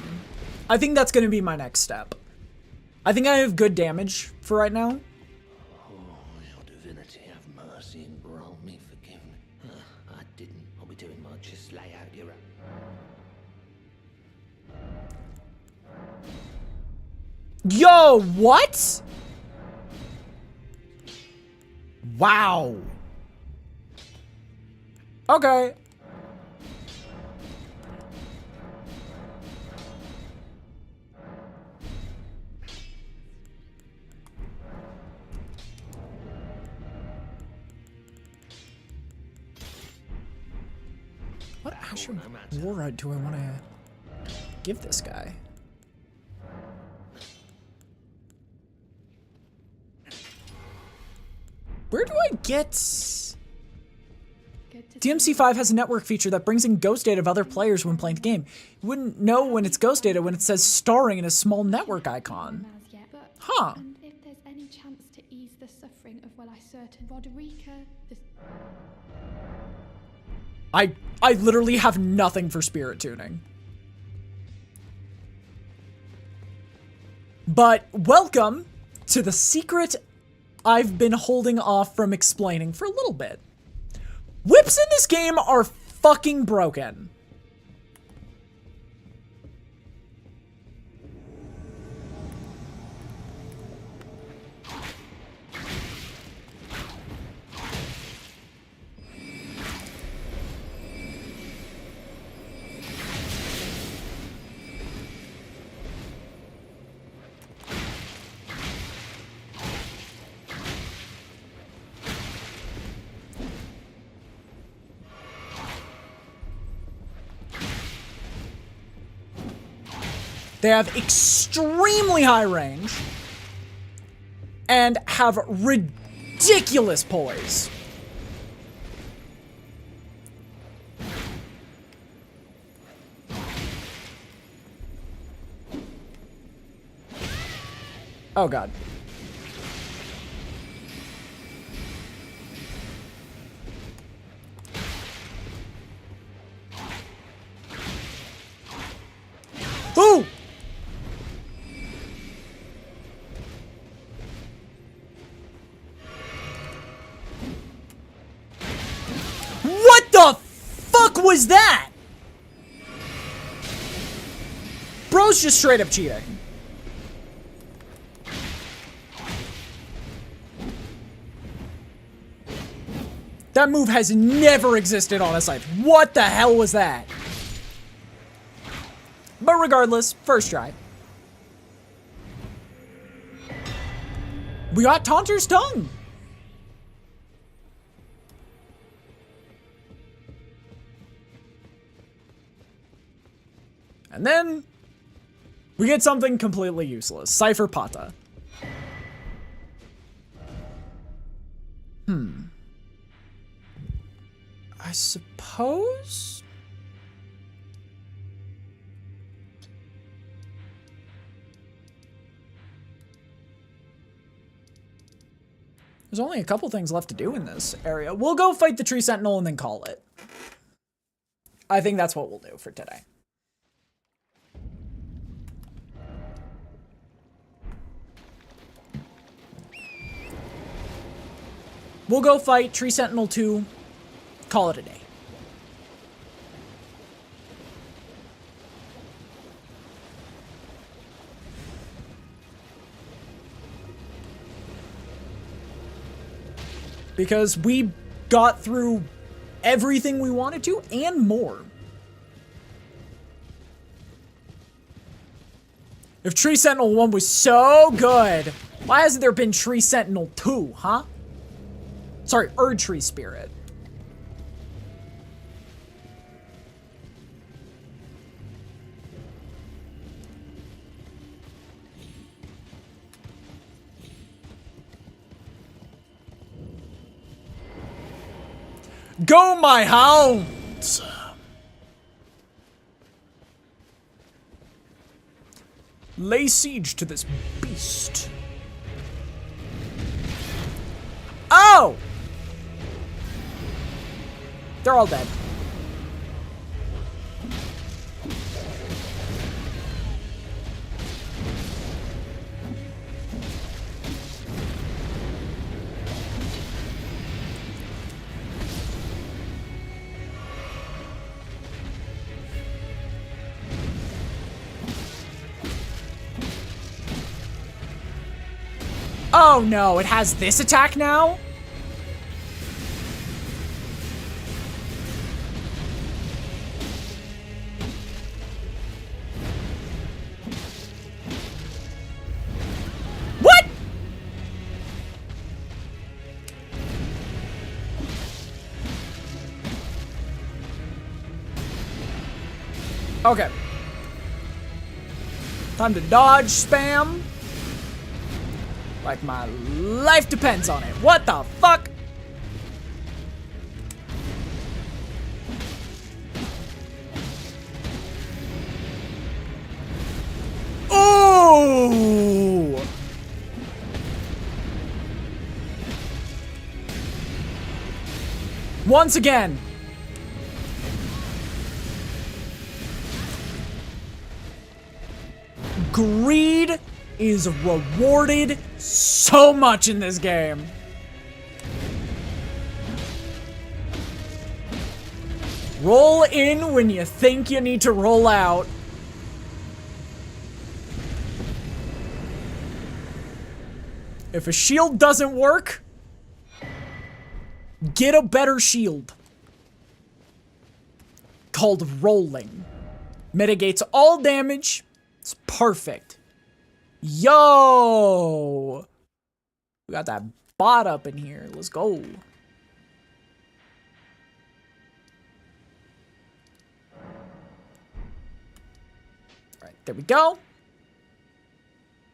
[SPEAKER 2] I think that's going to be my next step. I think I have good damage for right now.
[SPEAKER 13] Oh, your divinity have mercy and grant me forgiveness. I didn't. I'll be doing much. Just lay out your...
[SPEAKER 2] Yo, what? Wow. Okay. What actual war do I want to give this guy? Where do I get... DMC5 has a network feature that brings in ghost data of other players when playing the game. You wouldn't know when it's ghost data when it says starring in a small network icon. Huh.
[SPEAKER 18] And if there's any chance to ease the suffering of, well, I certain Roderica, this...
[SPEAKER 2] I literally have nothing for spirit tuning. But welcome to the secret I've been holding off from explaining for a little bit. Whips in this game are fucking broken. They have extremely high range and have ridiculous poise. Oh God. Ooh! What the fuck was that? Bro's just straight up cheating. That move has never existed on a site. What the hell was that? But regardless, first try. We got Taunter's Tongue. And then we get something completely useless. Cypher Pata. I suppose? There's only a couple things left to do in this area. We'll go fight the Tree Sentinel and then call it. I think that's what we'll do for today. We'll go fight Tree Sentinel 2, call it a day. Because we got through everything we wanted to and more. If Tree Sentinel 1 was so good, why hasn't there been Tree Sentinel 2, huh? Sorry, Erdtree Spirit. Go, my hounds! Lay siege to this beast. Oh! They're all dead. Oh no, it has this attack now? What? Okay. Time to dodge spam. Like my life depends on it. What the fuck? Ooh! Once again. Greed is rewarded so much in this game. Roll in when you think you need to roll out. If a shield doesn't work, get a better shield. Called rolling. Mitigates all damage. It's perfect. Yo! We got that bot up in here. Let's go. Alright, there we go.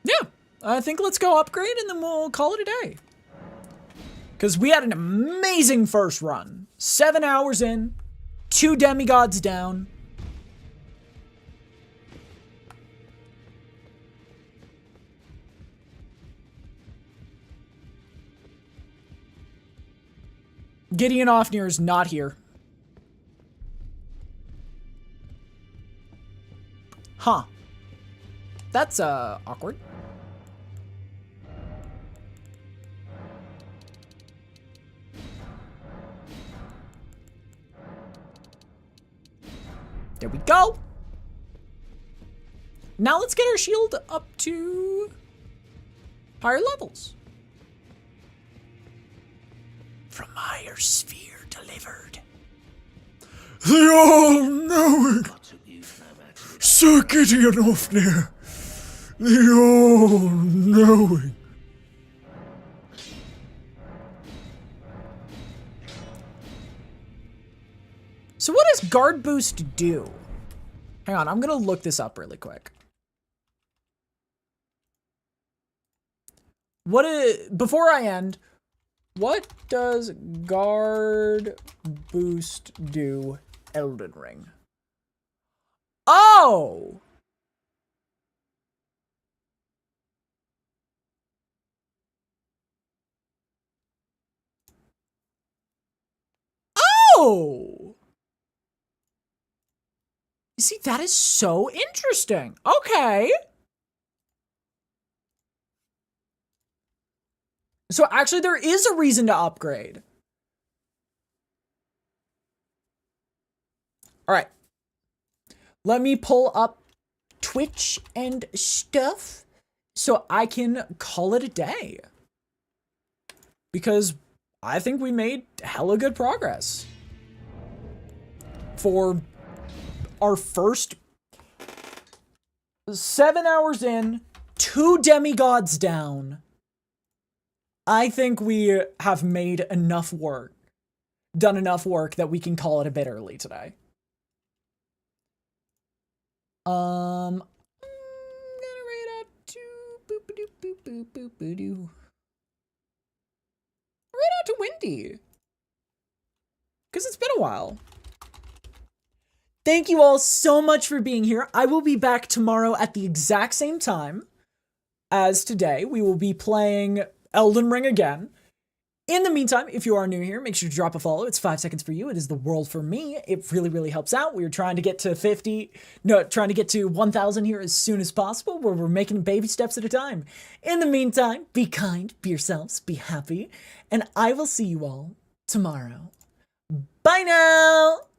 [SPEAKER 2] Yeah, I think let's go upgrade and then we'll call it a day. Because we had an amazing first run. 7 hours in, 2 demigods down. Gideon Ofnir is not here. Huh. That's, awkward. There we go. Now let's get our shield up to higher levels. From higher sphere delivered. The all-knowing Sir Gideon Ofnir. The all-knowing. So what does guard boost do? Hang on, I'm gonna look this up really quick. Before I end, what does guard boost do Elden Ring? Oh! Oh! You see, that is so interesting. Okay. So actually there is a reason to upgrade. All right. Let me pull up Twitch and stuff so I can call it a day. Because I think we made hella good progress. For our first 7 hours in, 2 demigods down. I think we have made enough work, done enough work that we can call it a bit early today. I'm gonna rate out to Rate out to Wendy. Because it's been a while. Thank you all so much for being here. I will be back tomorrow at the exact same time as today. We will be playing Elden Ring again. In the meantime, if you are new here, make sure to drop a follow. It's 5 seconds for you. It is the world for me. It really, really helps out. We are trying to get to 1,000 here as soon as possible, where we're making baby steps at a time. In the meantime, be kind, be yourselves, be happy, and I will see you all tomorrow. Bye now!